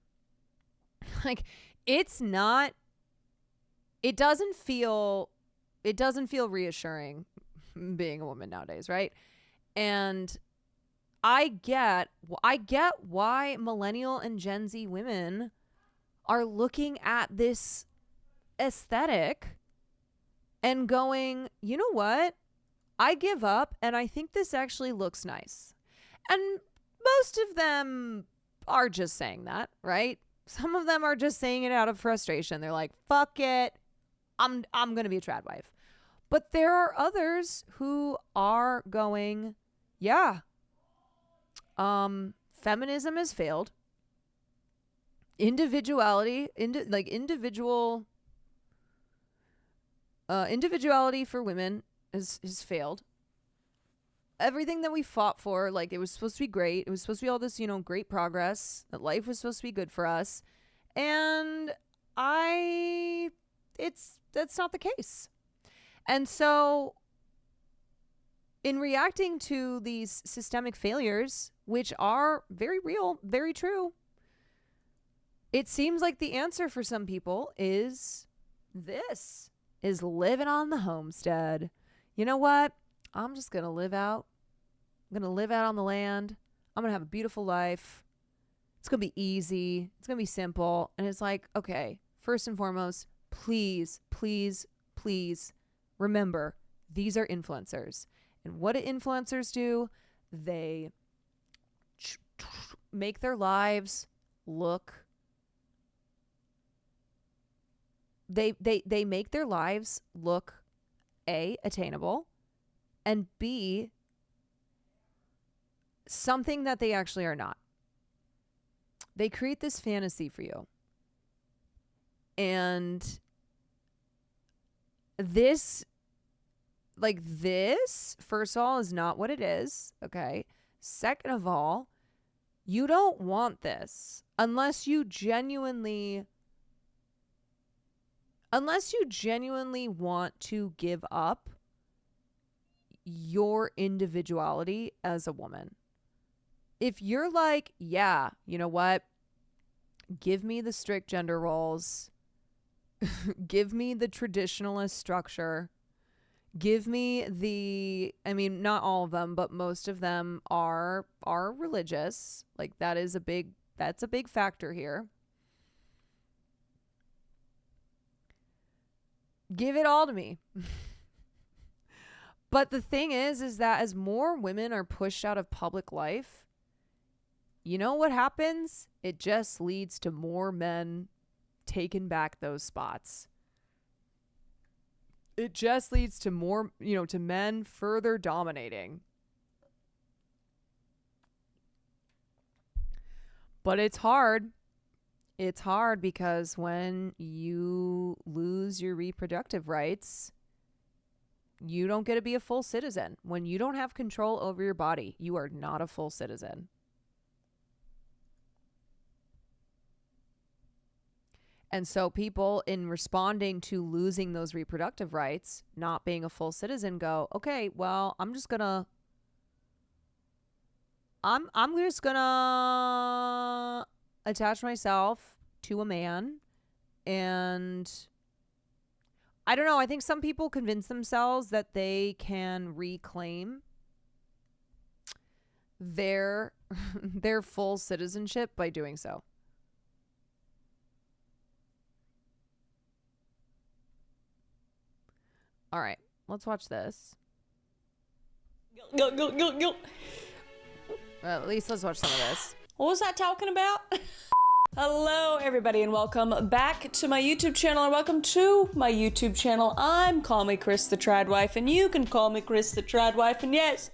Like, it doesn't feel reassuring being a woman nowadays, right? And I get why millennial and Gen Z women are looking at this aesthetic and going, you know what? I give up and I think this actually looks nice. And most of them are just saying that, right? Some of them are just saying it out of frustration. They're like, fuck it. I'm going to be a trad wife. But there are others who are going, yeah, feminism has failed. Individuality for women has failed. Everything that we fought for, like, it was supposed to be great. It was supposed to be all this, great progress. That life was supposed to be good for us. And that's not the case. And so in reacting to these systemic failures, which are very real, very true, it seems like the answer for some people is living on the homestead. You know what? I'm just going to live out. I'm going to live out on the land. I'm going to have a beautiful life. It's going to be easy. It's going to be simple. And it's like, okay, first and foremost, please, please, please remember, these are influencers. And what do influencers do? They make their lives look... They make their lives look, A, attainable, and B, something that they actually are not. They create this fantasy for you. And this, first of all, is not what it is, okay? Second of all, you don't want this unless you genuinely want to give up your individuality as a woman. If you're like, yeah, you know what? Give me the strict gender roles. Give me the traditionalist structure. Give me not all of them, but most of them are religious. Like, that's a big factor here. Give it all to me. But the thing is that as more women are pushed out of public life, you know what happens? It just leads to more men taking back those spots. It just leads to more, to men further dominating. But it's hard. It's hard because when you lose your reproductive rights, you don't get to be a full citizen. When you don't have control over your body, you are not a full citizen. And so people, in responding to losing those reproductive rights, not being a full citizen, go, okay, well, I'm just gonna attach myself to a man. And I don't know, I think some people convince themselves that they can reclaim their full citizenship by doing so. All right, let's watch this. Go. At least let's watch some of this. What was I talking about? Hello everybody and welcome back to my YouTube channel and welcome to my YouTube channel. I'm Call Me Chris the Tradwife and you can call me Chris the Tradwife, and yes,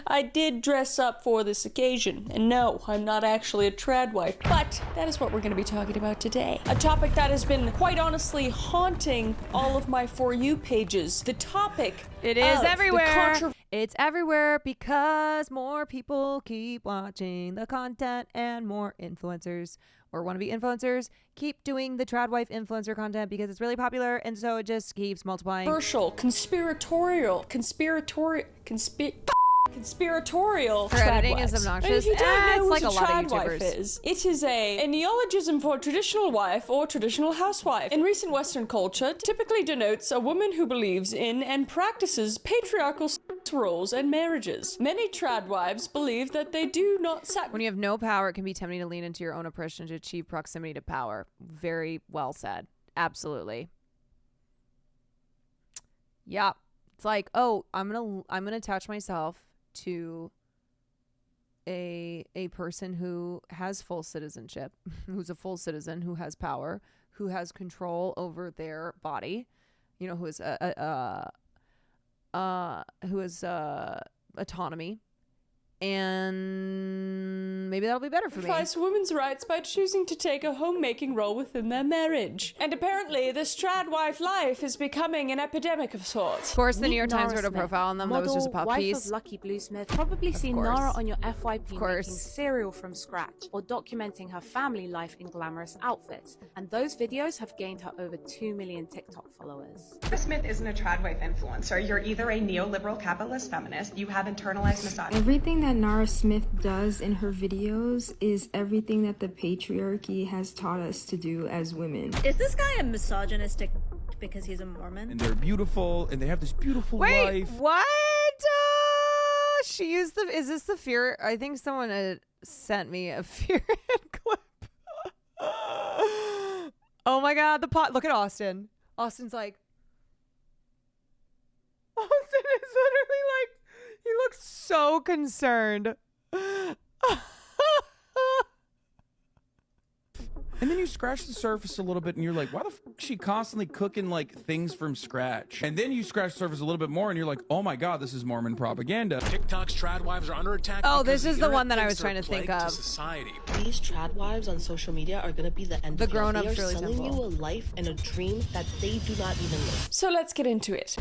I did dress up for this occasion. And no, I'm not actually a tradwife, but that is what we're going to be talking about today. A topic that has been quite honestly haunting all of my For You pages. The topic It is of everywhere. the It's everywhere because more people keep watching the content and more influencers or wannabe influencers keep doing the Tradwife influencer content because it's really popular, and so it just keeps multiplying. Conspiratorial Her editing is obnoxious. And if you don't know it's who like a lot of tradwife YouTubers. is, it is a neologism for traditional wife or traditional housewife. In recent Western culture, typically denotes a woman who believes in and practices patriarchal roles and marriages. Many tradwives believe that they do not When you have no power, it can be tempting to lean into your own oppression to achieve proximity to power. Very well said. Absolutely. Yeah. It's like, oh, I'm gonna attach myself to a person who has full citizenship, who's a full citizen, who has power, who has control over their body, you know, who has autonomy, and maybe that'll be better for me. sacrifice women's rights by choosing to take a homemaking role within their marriage. And apparently, this tradwife life is becoming an epidemic of sorts. Of course, the New York Times wrote a profile on them. That was just a pop wife piece. of Lucky Blue Smith. Probably seen course. Nara on your FYP Of course. making cereal from scratch or documenting her family life in glamorous outfits. And those videos have gained her over 2 million TikTok followers. Nara Smith isn't a tradwife influencer. You're either a neoliberal capitalist feminist, you have internalized misogyny. Everything that Nara Smith does in her videos is everything that the patriarchy has taught us to do as women. Is this guy a misogynistic because he's a Mormon? And they're beautiful, and they have this beautiful Wait, life. what? She used the. Is this the fear? I think someone had sent me a fear clip. Oh my God, the pot. Look at Austin. Austin's like. Austin is literally like. He looks so concerned. And then you scratch the surface a little bit, and you're like, why the f is she constantly cooking, like, things from scratch? And then you scratch the surface a little bit more, and you're like, oh my God, this is Mormon propaganda. TikTok's tradwives are under attack. Oh, this is the one that I was trying to think of. Society. These tradwives on social media are going to be the end The of it. grown-up They are Shirley selling Temple. you a life and a dream that they do not even live. So let's get into it.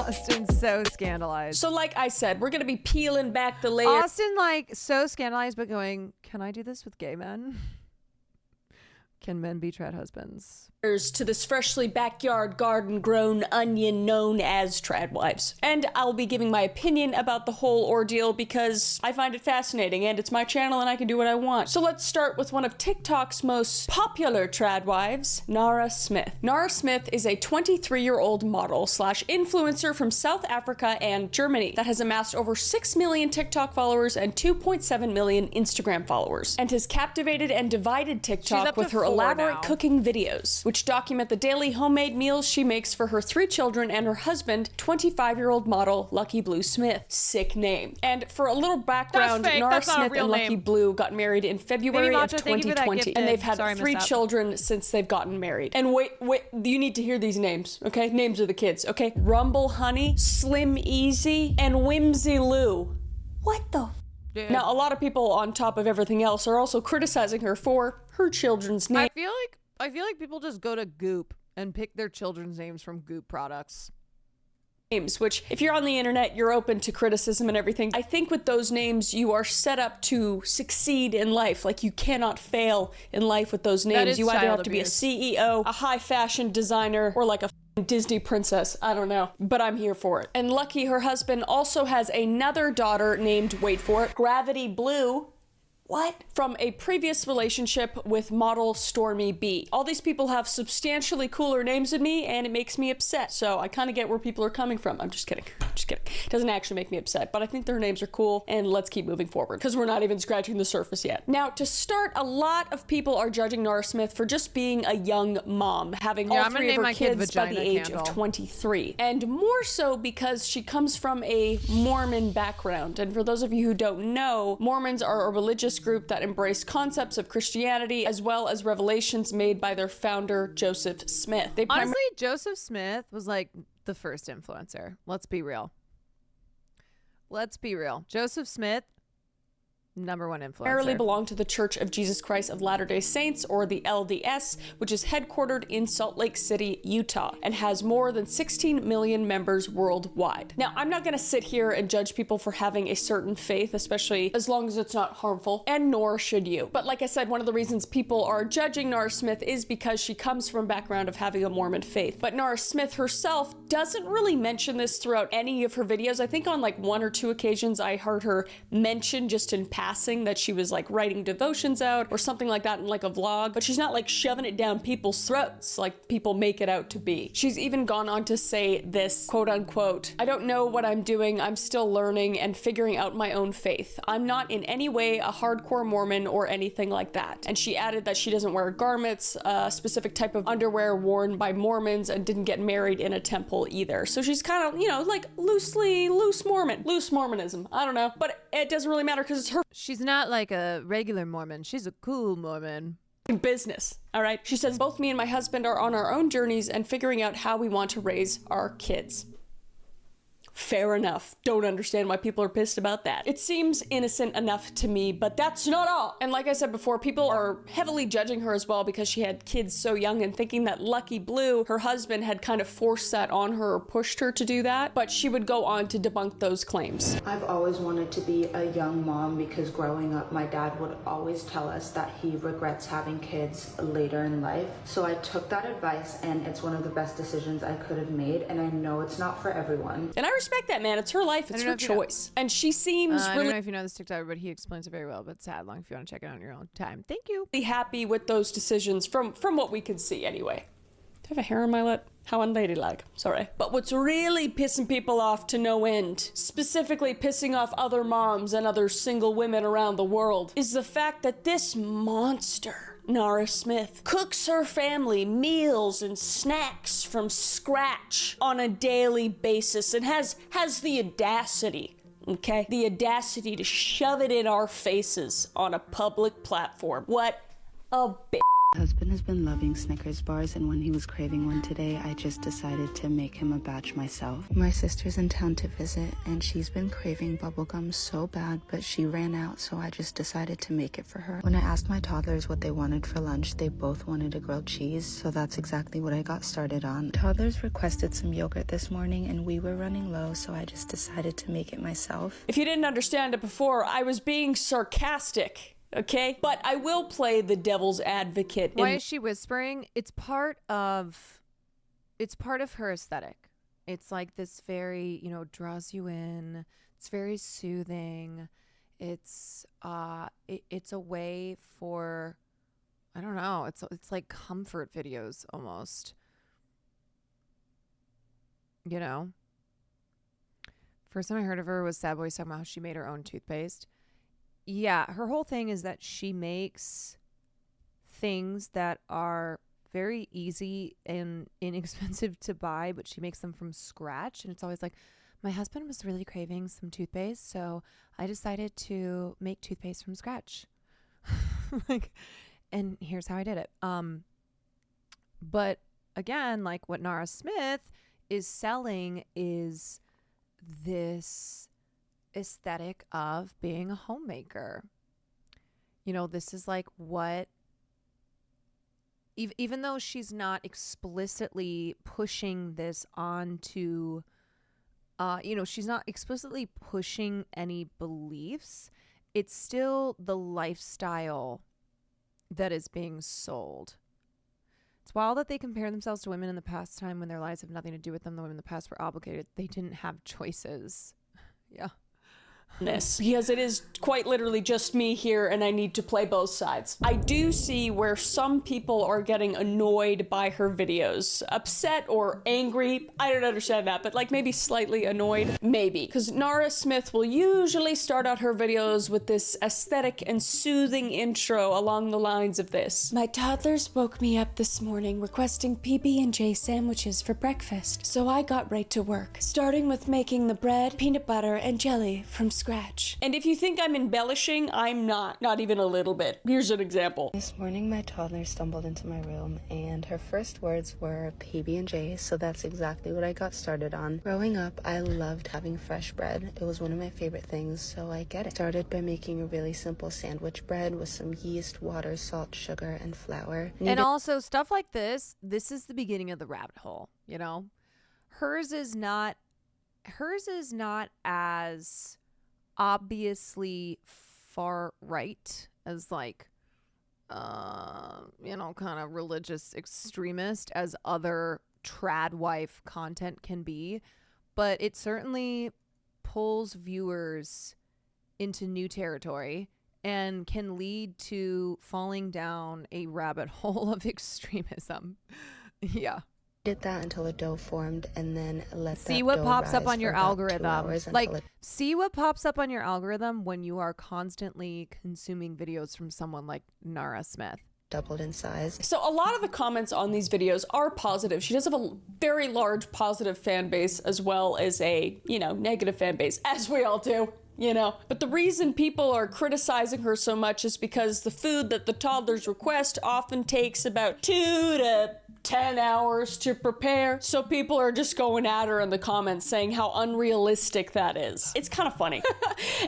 Austin's so scandalized. So like I said, we're gonna be peeling back the layers. Austin, like, so scandalized, but going, can I do this with gay men? Can men be trad husbands? To this freshly backyard garden grown onion known as tradwives. And I'll be giving my opinion about the whole ordeal because I find it fascinating and it's my channel and I can do what I want. So let's start with one of TikTok's most popular tradwives, Nara Smith. Nara Smith is a 23-year-old model slash influencer from South Africa and Germany that has amassed over 6 million TikTok followers and 2.7 million Instagram followers, and has captivated and divided TikTok with her elaborate cooking videos, which document the daily homemade meals she makes for her 3 children and her husband, 25-year-old model Lucky Blue Smith. Sick name. And for a little background, Nara Smith and Lucky Blue got married in February of 2020, and they've had 3 children since they've gotten married. And wait, you need to hear these names, okay? Names of the kids, okay? Rumble Honey, Slim Easy, and Whimsy Lou. What the? Now, a lot of people, on top of everything else, are also criticizing her for her children's name. I feel like people just go to Goop and pick their children's names from Goop products. Which, if you're on the internet, you're open to criticism and everything. I think with those names, you are set up to succeed in life. Like, you cannot fail in life with those names. You either have to be a CEO, a high fashion designer, or like a Disney princess. I don't know, but I'm here for it. And Lucky, her husband, also has another daughter named, wait for it, Gravity Blue. What? From a previous relationship with model Stormy B. All these people have substantially cooler names than me, and it makes me upset. So I kind of get where people are coming from. I'm just kidding. Just kidding. It doesn't actually make me upset, but I think their names are cool, and let's keep moving forward, because we're not even scratching the surface yet. Now, to start, a lot of people are judging Nora Smith for just being a young mom, having all three of her kids by the age of 23. And more so because she comes from a Mormon background. And for those of you who don't know, Mormons are a religious group that embrace concepts of Christianity as well as revelations made by their founder, Joseph Smith. Honestly, Joseph Smith was like the first influencer. Let's be real. Let's be real. Joseph Smith, number one influencer. Primarily belong to the Church of Jesus Christ of Latter-day Saints, or the LDS, which is headquartered in Salt Lake City, Utah, and has more than 16 million members worldwide. Now, I'm not going to sit here and judge people for having a certain faith, especially as long as it's not harmful, and nor should you. But like I said, one of the reasons people are judging Nora Smith is because she comes from a background of having a Mormon faith. But Nora Smith herself doesn't really mention this throughout any of her videos. I think on like 1 or 2 occasions I heard her mention just in passing that she was like writing devotions out or something like that in like a vlog, but she's not like shoving it down people's throats like people make it out to be. She's even gone on to say this, quote unquote, "I don't know what I'm doing. I'm still learning and figuring out my own faith. I'm not in any way a hardcore Mormon or anything like that." And she added that she doesn't wear garments, a specific type of underwear worn by Mormons, and didn't get married in a temple either. So she's kind of, you know, like loose Mormonism. I don't know, but it doesn't really matter because it's her. She's not like a regular Mormon. She's a cool Mormon. Business, all right? She says, "Both me and my husband are on our own journeys and figuring out how we want to raise our kids." Fair enough. Don't understand why people are pissed about that. It seems innocent enough to me, but that's not all. And like I said before, people are heavily judging her as well because she had kids so young and thinking that Lucky Blue, her husband, had kind of forced that on her or pushed her to do that. But she would go on to debunk those claims. I've always wanted to be a young mom because growing up, my dad would always tell us that he regrets having kids later in life. So I took that advice, and it's one of the best decisions I could have made. And I know it's not for everyone. And I respect that, man. It's her life. It's her choice. And she seems I really... don't know if you know this TikToker, but he explains it very well, but sad long if you want to check it out on your own time. Thank you. Happy with those decisions from what we could see anyway. Do I have a hair on my lip? How unladylike. Sorry. But what's really pissing people off to no end, specifically pissing off other moms and other single women around the world, is the fact that this monster, Nora Smith, cooks her family meals and snacks from scratch on a daily basis and has the audacity, okay? The audacity to shove it in our faces on a public platform. What a bitch. My husband has been loving Snickers bars, and when he was craving one today, I just decided to make him a batch myself. My sister's in town to visit, and she's been craving bubblegum so bad, but she ran out, so I just decided to make it for her. When I asked my toddlers what they wanted for lunch, they both wanted a grilled cheese, so that's exactly what I got started on. Toddlers requested some yogurt this morning, and we were running low, so I just decided to make it myself. If you didn't understand it before, I was being sarcastic. Okay, but I will play the devil's advocate. Why is she whispering? It's part of her aesthetic. It's like this very, draws you in. It's very soothing. It's it's a way for, I don't know. It's like comfort videos almost. First time I heard of her was Sad Boys talking about how she made her own toothpaste. Yeah, her whole thing is that she makes things that are very easy and inexpensive to buy, but she makes them from scratch. And it's always like, my husband was really craving some toothpaste, so I decided to make toothpaste from scratch. And here's how I did it. But again, like what Nora Smith is selling is this aesthetic of being a homemaker. This is like what, even though she's not explicitly pushing this onto, she's not explicitly pushing any beliefs, it's still the lifestyle that is being sold. It's wild that they compare themselves to women in the past time when their lives have nothing to do with them. The women in the past were obligated. They didn't have choices. Yeah. because it is quite literally just me here and I need to play both sides. I do see where some people are getting annoyed by her videos. Upset or angry, I don't understand that, but like maybe slightly annoyed, maybe. Because Nara Smith will usually start out her videos with this aesthetic and soothing intro along the lines of this. My toddlers woke me up this morning requesting PB&J sandwiches for breakfast, so I got right to work, starting with making the bread, peanut butter, and jelly from scratch. And if you think I'm embellishing, I'm not even a little bit. Here's an example. This morning my toddler stumbled into my room and her first words were PB&J, so that's exactly what I got started on. Growing up, I loved having fresh bread. It was one of my favorite things, so I get it. Started by making a really simple sandwich bread with some yeast, water, salt, sugar, and flour. And also stuff like this is the beginning of the rabbit hole, you know? Hers is not as obviously far right as like kind of religious extremist as other trad wife content can be, but it certainly pulls viewers into new territory and can lead to falling down a rabbit hole of extremism. Yeah. Did that until the dough formed and then let see that what dough pops up rise on your for about 2 algorithm. hours Like, until it see what pops up on your algorithm when you are constantly consuming videos from someone like Nara Smith. doubled in size. So a lot of the comments on these videos are positive. She does have a very large positive fan base as well as a, negative fan base, as we all do. But the reason people are criticizing her so much is because the food that the toddlers request often takes about 2 to 10 hours to prepare. So people are just going at her in the comments saying how unrealistic that is. It's kind of funny.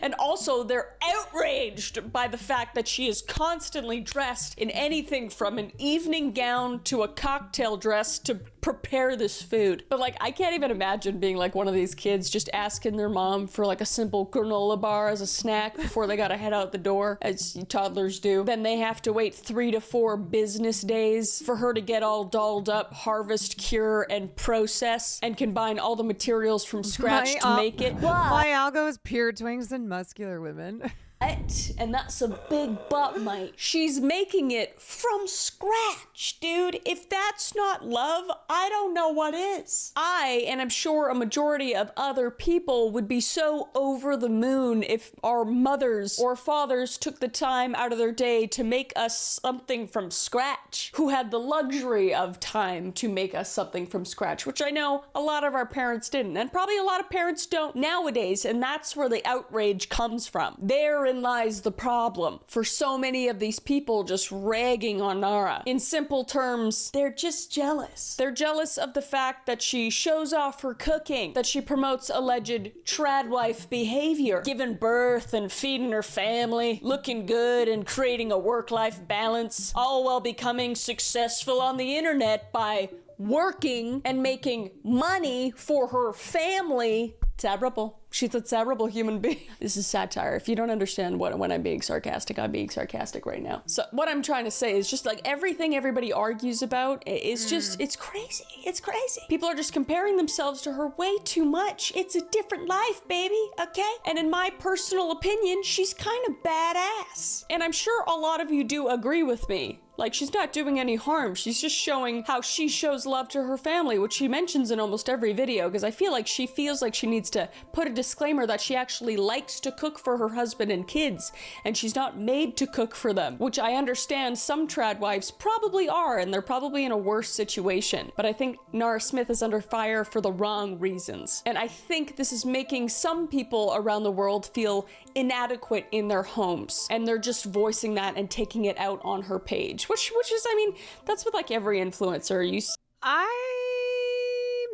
And also they're outraged by the fact that she is constantly dressed in anything from an evening gown to a cocktail dress to prepare this food. But I can't even imagine being like one of these kids just asking their mom for like a simple granola bar as a snack before they gotta head out the door, as toddlers do. Then they have to wait 3 to 4 business days for her to get all dolled up, harvest, cure, and process, and combine all the materials from scratch to make it. My algo is pure twinks and muscular women. And that's a big but, mate. She's making it from scratch, dude. If that's not love, I don't know what is. And I'm sure a majority of other people would be so over the moon if our mothers or fathers took the time out of their day to make us something from scratch, who had the luxury of time to make us something from scratch, which I know a lot of our parents didn't, and probably a lot of parents don't nowadays, and that's where the outrage comes from. Therein lies the problem for so many of these people just ragging on Nara. In simple terms, they're just jealous. They're jealous of the fact that she shows off her cooking, that she promotes alleged trad wife behavior, giving birth and feeding her family, looking good and creating a work-life balance, all while becoming successful on the internet by working and making money for her family. Terrible. She's a terrible human being. This is satire. If you don't understand when I'm being sarcastic, I'm being sarcastic right now. So what I'm trying to say is just like everything everybody argues about is just, it's crazy. It's crazy. People are just comparing themselves to her way too much. It's a different life, baby, okay? And in my personal opinion, she's kind of badass. And I'm sure a lot of you do agree with me. Like, she's not doing any harm. She's just showing how she shows love to her family, which she mentions in almost every video, because I feel like she feels like she needs to put a disclaimer that she actually likes to cook for her husband and kids, and she's not made to cook for them, which I understand some trad wives probably are, and they're probably in a worse situation. But I think Nara Smith is under fire for the wrong reasons. And I think this is making some people around the world feel inadequate in their homes, and they're just voicing that and taking it out on her page. Which is, I mean, that's with like every influencer. I'm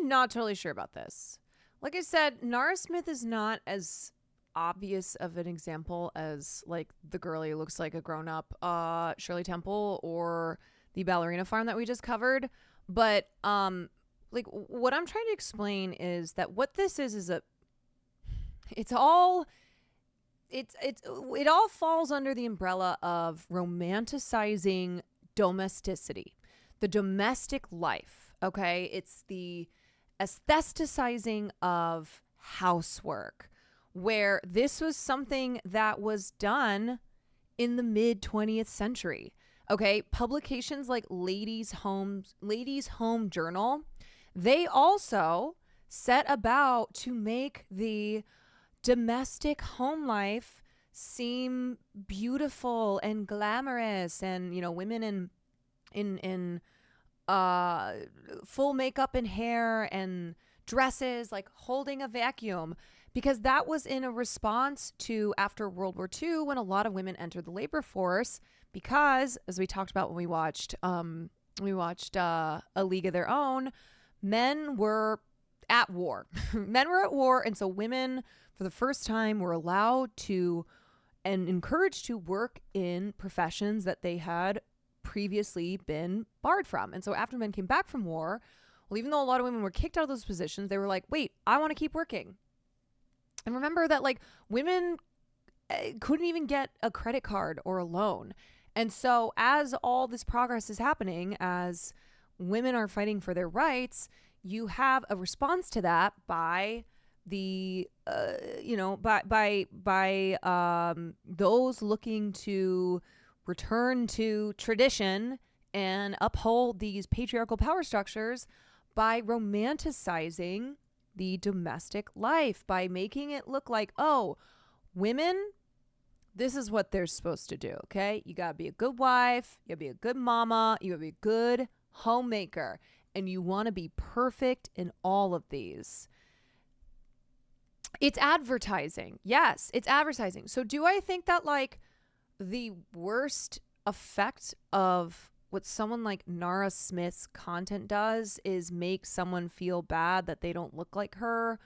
not totally sure about this. Like I said, Nara Smith is not as obvious of an example as like the girl who looks like a grown-up Shirley Temple or the ballerina farm that we just covered. But like what I'm trying to explain is that what this is it all falls under the umbrella of romanticizing domesticity, the domestic life. Okay, it's the aestheticizing of housework, where this was something that was done in the mid 20th century. Okay, publications like Ladies Home Journal, they also set about to make the domestic home life seem beautiful and glamorous, and women in full makeup and hair and dresses, like holding a vacuum, because that was in a response to after World War II, when a lot of women entered the labor force, because as we talked about when we watched A League of Their Own, men were at war. Men were at war, and so women for the first time were allowed to and encouraged to work in professions that they had previously been barred from. And so after men came back from war, well, even though a lot of women were kicked out of those positions, they were like, wait, I want to keep working. And remember that like women couldn't even get a credit card or a loan. And so as all this progress is happening, as women are fighting for their rights, you have a response to that by the those looking to return to tradition and uphold these patriarchal power structures by romanticizing the domestic life, by making it look like, oh, women, this is what they're supposed to do, okay? You gotta be a good wife, you gotta be a good mama, you gotta be a good homemaker, and you want to be perfect in all of these. It's advertising. Yes, it's advertising. So do I think that like the worst effect of what someone like Nara Smith's content does is make someone feel bad that they don't look like her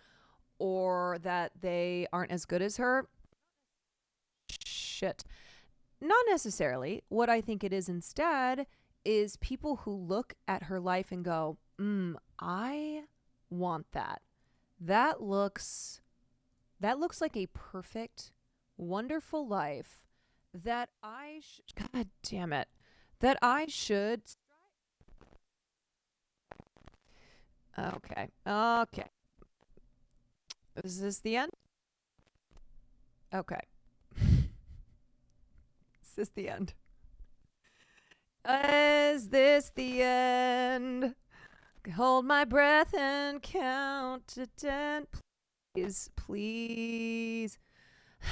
or that they aren't as good as her? Shit. Not necessarily. What I think it is instead is people who look at her life and go, I want that. That looks like a perfect, wonderful life that God damn it, that I should. Okay. Is this the end? Okay. Is this the end? Is this the end? Hold my breath and count to 10. Please.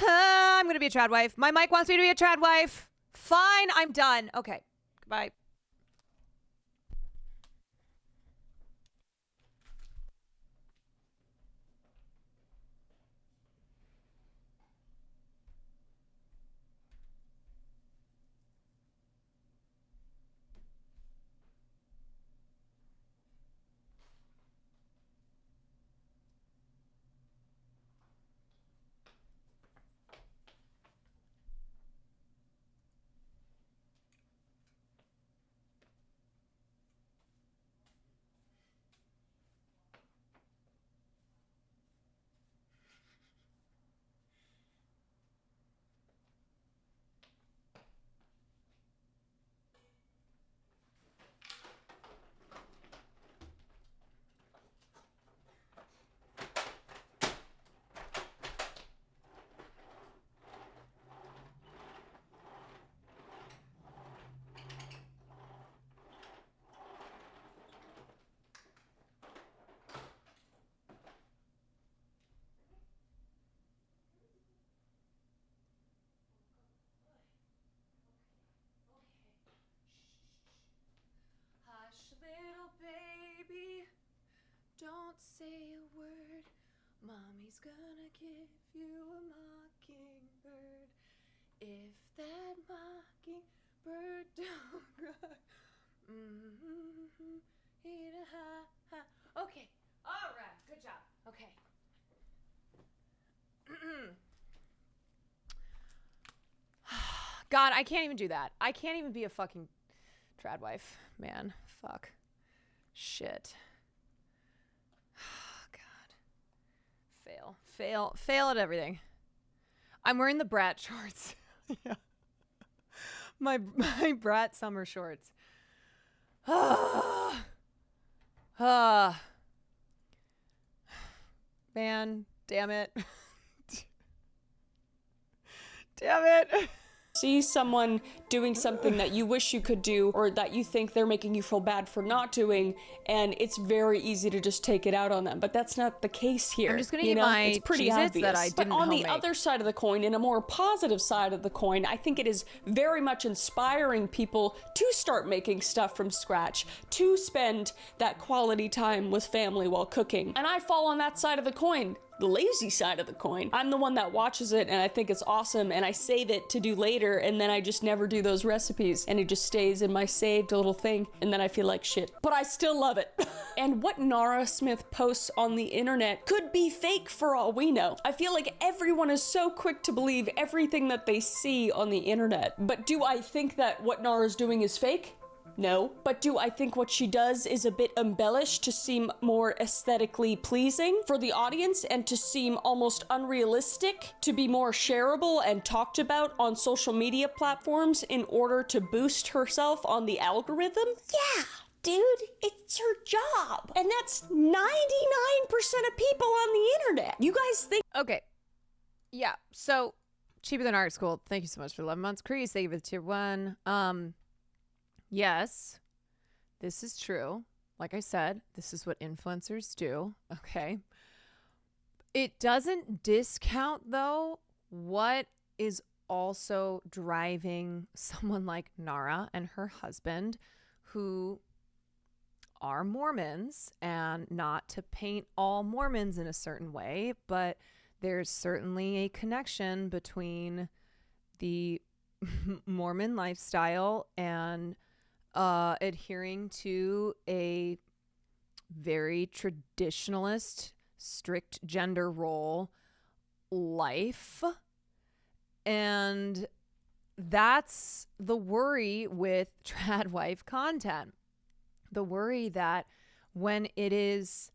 I'm going to be a trad wife. My mic wants me to be a trad wife. Fine, I'm done. Okay, goodbye. Little baby, don't say a word. Mommy's gonna give you a mockingbird. If that mockingbird don't cry, Okay, all right, good job. Okay. God, I can't even do that. I can't even be a fucking trad wife, man. Fuck. Shit. God. Fail at everything. I'm wearing the brat shorts. Yeah. My brat summer shorts. Man, damn it. Damn it. See someone doing something that you wish you could do or that you think they're making you feel bad for not doing, and it's very easy to just take it out on them. But that's not the case here. I'm just gonna eat my it's pretty Cheez-Its obvious. that I But didn't on the homemake. other side of the coin, in a more positive side of the coin, I think it is very much inspiring people to start making stuff from scratch, to spend that quality time with family while cooking. And I fall on that side of the coin. The lazy side of the coin. I'm the one that watches it and I think it's awesome and I save it to do later and then I just never do those recipes and it just stays in my saved little thing and then I feel like shit. But I still love it. And what Nara Smith posts on the internet could be fake for all we know. I feel like everyone is so quick to believe everything that they see on the internet. But do I think that what Nara's doing is fake? No. But do I think what she does is a bit embellished to seem more aesthetically pleasing for the audience and to seem almost unrealistic, to be more shareable and talked about on social media platforms in order to boost herself on the algorithm? Yeah, dude, it's her job. And that's 99% of people on the internet. You guys think... Okay. Yeah, so Cheaper Than Art School, thank you so much for 11 months. Crease, thank you for the tier 1. Yes, this is true. Like I said, this is what influencers do. Okay. It doesn't discount, though, what is also driving someone like Nara and her husband, who are Mormons, and not to paint all Mormons in a certain way, but there's certainly a connection between the Mormon lifestyle and adhering to a very traditionalist, strict gender role life. And that's the worry with trad wife content. The worry that when it is,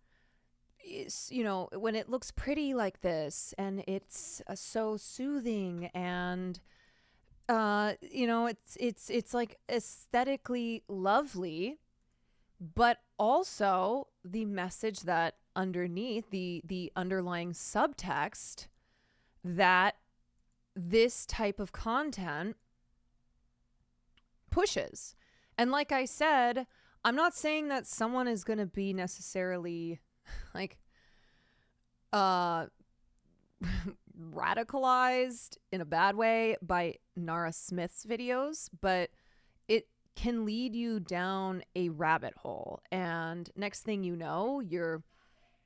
you know, when it looks pretty like this and it's so soothing and you know, it's like aesthetically lovely, but also the message that underneath, the underlying subtext that this type of content pushes. And like I said, I'm not saying that someone is going to be necessarily like radicalized in a bad way by Nara Smith's videos, but it can lead you down a rabbit hole. And next thing you know, you're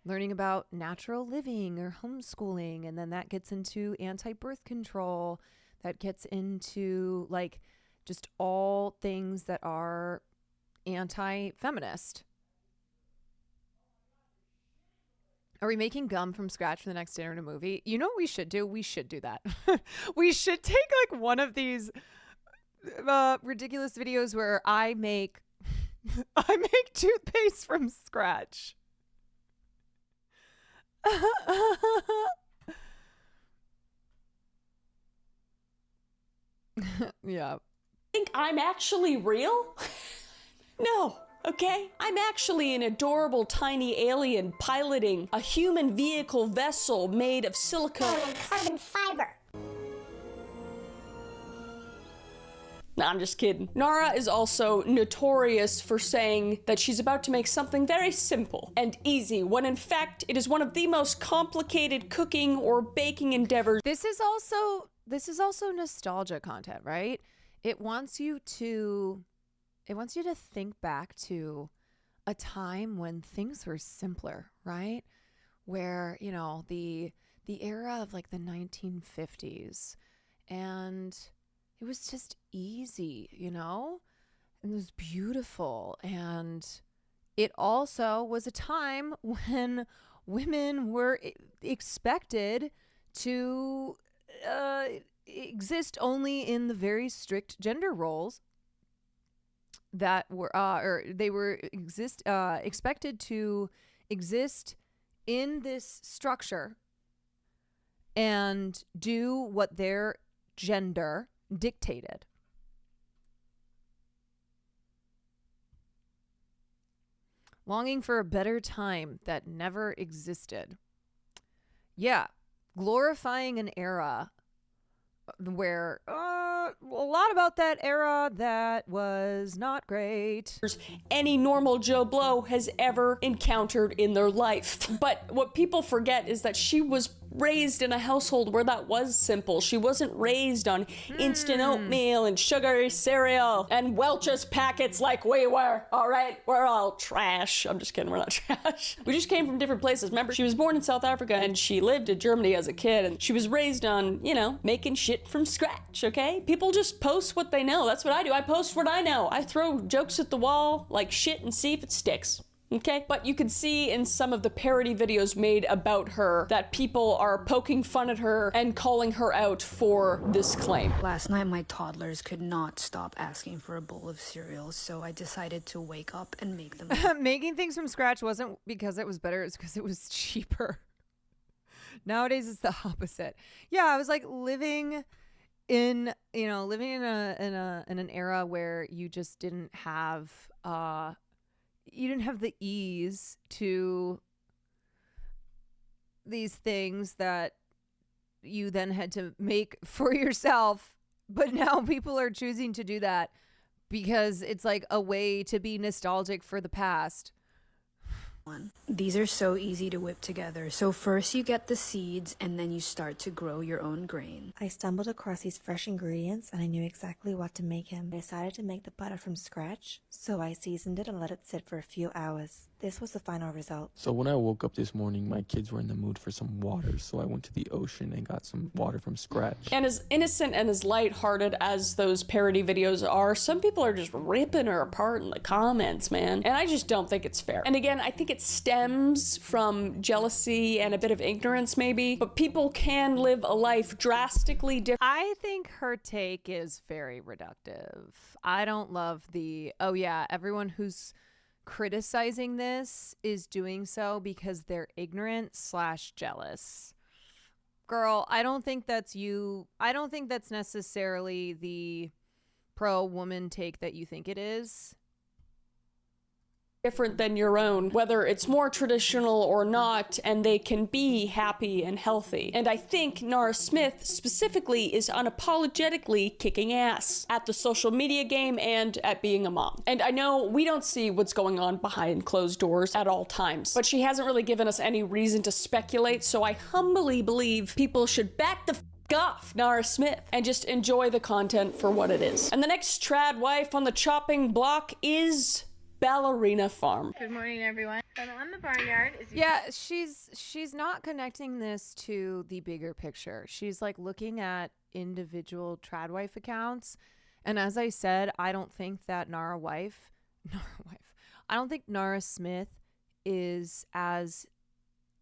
learning about natural living or homeschooling, and then that gets into anti-birth control, that gets into like just all things that are anti-feminist. Are we making gum from scratch for the next dinner in a movie? You know what we should do? We should do that. We should take like one of these ridiculous videos where I make toothpaste from scratch. Yeah. Think I'm actually real? No. Okay? I'm actually an adorable tiny alien piloting a human vehicle vessel made of silicone and carbon fiber. Nah, I'm just kidding. Nara is also notorious for saying that she's about to make something very simple and easy, when in fact it is one of the most complicated cooking or baking endeavors. This is also nostalgia content, right? It wants you to think back to a time when things were simpler, right? Where, you know, the era of like the 1950s, and it was just easy, you know? And it was beautiful. And it also was a time when women were expected to exist only in the very strict gender roles that were expected to exist in this structure and do what their gender dictated. Longing for a better time that never existed. Yeah, glorifying an era where a lot about that era that was not great. Any normal Joe Blow has ever encountered in their life. But what people forget is that she was raised in a household where that was simple. She wasn't raised on instant oatmeal and sugary cereal and Welch's packets like we were, all right? We're all trash. I'm just kidding, we're not trash. We just came from different places. Remember, she was born in South Africa and she lived in Germany as a kid, and she was raised on, you know, making shit from scratch, okay? People just post what they know. That's what I do. I post what I know. I throw jokes at the wall like shit and see if it sticks. Okay, but you can see in some of the parody videos made about her that people are poking fun at her and calling her out for this claim. Last night, my toddlers could not stop asking for a bowl of cereal, so I decided to wake up and make them. Making things from scratch wasn't because it was better, it's because it was cheaper. Nowadays, it's the opposite. Yeah, I was like living in an era where you just didn't have the ease to these things that you then had to make for yourself. But now people are choosing to do that because it's like a way to be nostalgic for the past. These are so easy to whip together. So first you get the seeds and then you start to grow your own grain. I stumbled across these fresh ingredients and I knew exactly what to make him. I decided to make the butter from scratch, so I seasoned it and let it sit for a few hours. This was the final result. So when I woke up this morning, my kids were in the mood for some water, so I went to the ocean and got some water from scratch. And as innocent and as lighthearted as those parody videos are, some people are just ripping her apart in the comments, man. And I just don't think it's fair. And again, I think it stems from jealousy and a bit of ignorance maybe, but people can live a life drastically different. I think her take is very reductive. I don't love oh yeah, everyone who's criticizing this is doing so because they're ignorant / jealous. Girl, I don't think that's you. I don't think that's necessarily the pro-woman take that you think it is. Different than your own, whether it's more traditional or not, and they can be happy and healthy. And I think Nara Smith specifically is unapologetically kicking ass at the social media game and at being a mom. And I know we don't see what's going on behind closed doors at all times, but she hasn't really given us any reason to speculate, so I humbly believe people should back the off Nara Smith and just enjoy the content for what it is. And the next trad wife on the chopping block is Ballerina Farm. Good morning, everyone. So on the barnyard is she's not connecting this to the bigger picture. She's like looking at individual tradwife accounts, and as I said, I don't think that I don't think Nara Smith is as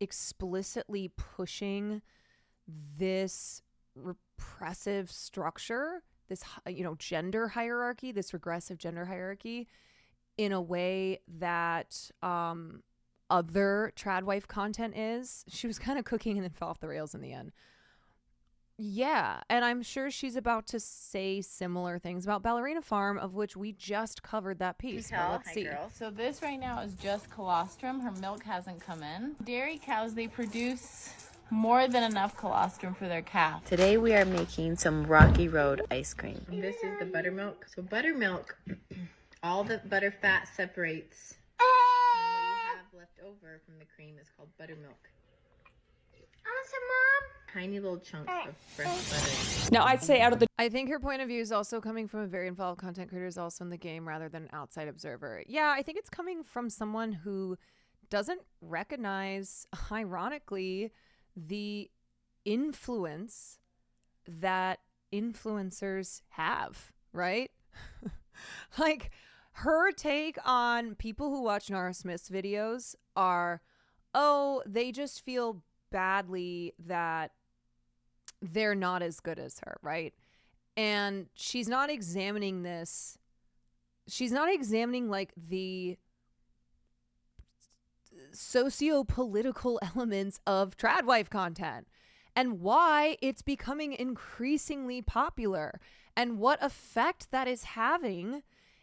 explicitly pushing this repressive structure, this gender hierarchy, this regressive gender hierarchy, in a way that other tradwife content is. She was kind of cooking and then fell off the rails in the end. Yeah, and I'm sure she's about to say similar things about Ballerina Farm, of which we just covered that piece. But let's see. Girl. So this right now is just colostrum. Her milk hasn't come in. Dairy cows, they produce more than enough colostrum for their calf. Today we are making some Rocky Road ice cream. This is the buttermilk. So buttermilk, all the butter fat separates. And what you have left over from the cream is called buttermilk. Mom. Tiny little chunks of fresh butter. Now I'd say I think her point of view is also coming from a very involved content creator who's also in the game rather than an outside observer. Yeah, I think it's coming from someone who doesn't recognize, ironically, the influence that influencers have, right? Like, her take on people who watch Nara Smith's videos are, oh, they just feel badly that they're not as good as her, right? And she's not examining this. She's not examining like the socio-political elements of tradwife content and why it's becoming increasingly popular and what effect that is having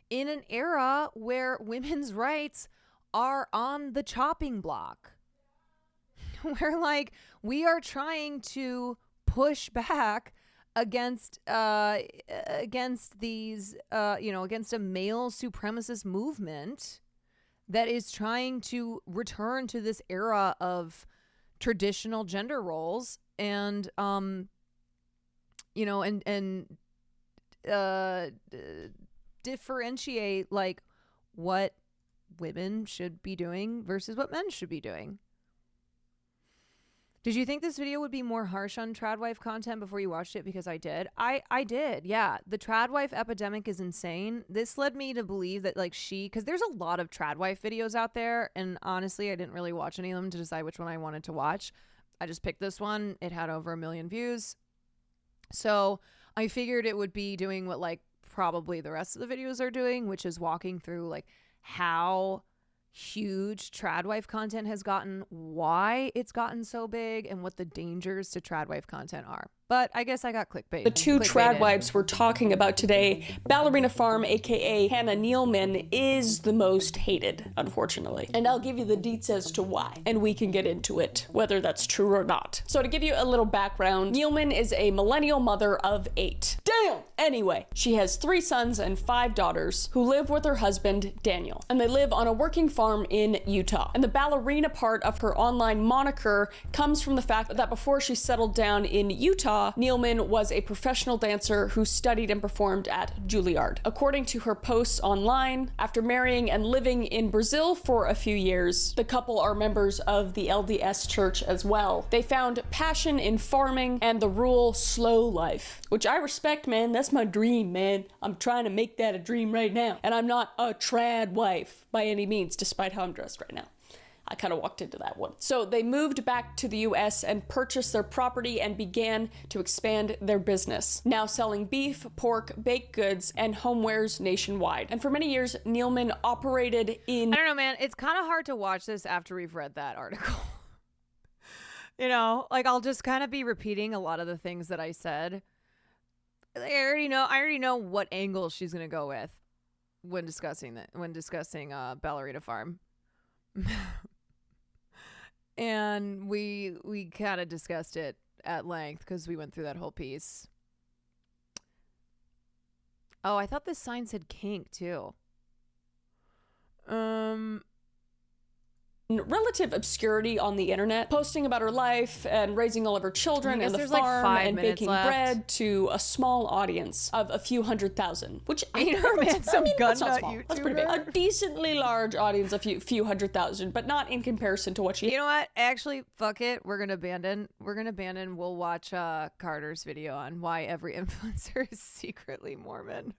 in an era where women's rights are on the chopping block. Where like we are trying to push back against these against a male supremacist movement that is trying to return to this era of traditional gender roles and differentiate like what women should be doing versus what men should be doing. Did you think this video would be more harsh on tradwife content before you watched it? Because I did. I did. Yeah. The tradwife epidemic is insane. This led me to believe that like because there's a lot of tradwife videos out there. And honestly, I didn't really watch any of them to decide which one I wanted to watch. I just picked this one. It had over 1 million views. So I figured it would be doing what like probably the rest of the videos are doing, which is walking through like how huge tradwife content has gotten, why it's gotten so big, and what the dangers to tradwife content are. But I guess I got clickbait. The two tradwives we're talking about today, Ballerina Farm, aka Hannah Nealman, is the most hated, unfortunately. And I'll give you the deets as to why, and we can get into it, whether that's true or not. So to give you a little background, Nealman is a millennial mother of 8. Damn! Anyway, she has 3 sons and 5 daughters who live with her husband, Daniel. And they live on a working farm in Utah. And the ballerina part of her online moniker comes from the fact that before she settled down in Utah, Nealman was a professional dancer who studied and performed at Juilliard. According to her posts online, after marrying and living in Brazil for a few years, the couple are members of the LDS Church as well. They found passion in farming and the rural, slow life, which I respect, man. That's my dream, man. I'm trying to make that a dream right now. And I'm not a trad wife by any means, despite how I'm dressed right now. I kind of walked into that one. So they moved back to the US and purchased their property and began to expand their business, now selling beef, pork, baked goods, and homewares nationwide. And for many years, Nealman operated in... I don't know, man. It's kind of hard to watch this after we've read that article. Like I'll just kind of be repeating a lot of the things that I said. I already know what angle she's going to go with when discussing Ballerina Farm. And we kind of discussed it at length because we went through that whole piece. Oh, I thought this sign said kink too. Relative obscurity on the internet, posting about her life and raising all of her children and the farm and baking bread to a small audience of a few 100,000, which that's not small. That's pretty big. A decently large audience of few 100,000, but not in comparison to what she. You know what? Actually, fuck it. We're gonna abandon. We'll watch Carter's video on why every influencer is secretly Mormon.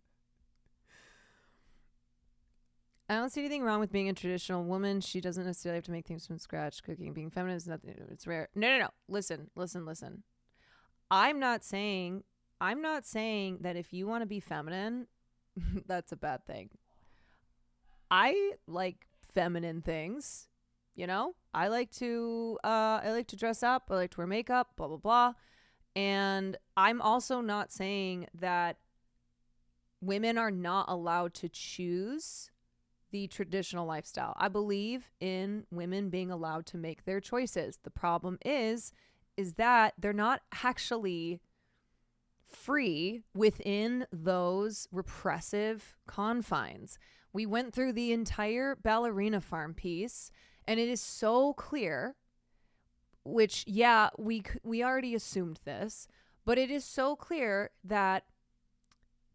I don't see anything wrong with being a traditional woman. She doesn't necessarily have to make things from scratch. Cooking, being feminine is nothing. It's rare. No. Listen. I'm not saying that if you want to be feminine, that's a bad thing. I like feminine things. I like to dress up. I like to wear makeup. Blah blah blah. And I'm also not saying that women are not allowed to choose the traditional lifestyle. I believe in women being allowed to make their choices. The problem is that they're not actually free within those repressive confines. We went through the entire Ballerina Farm piece, and it is so clear, which, yeah, we already assumed this, but it is so clear that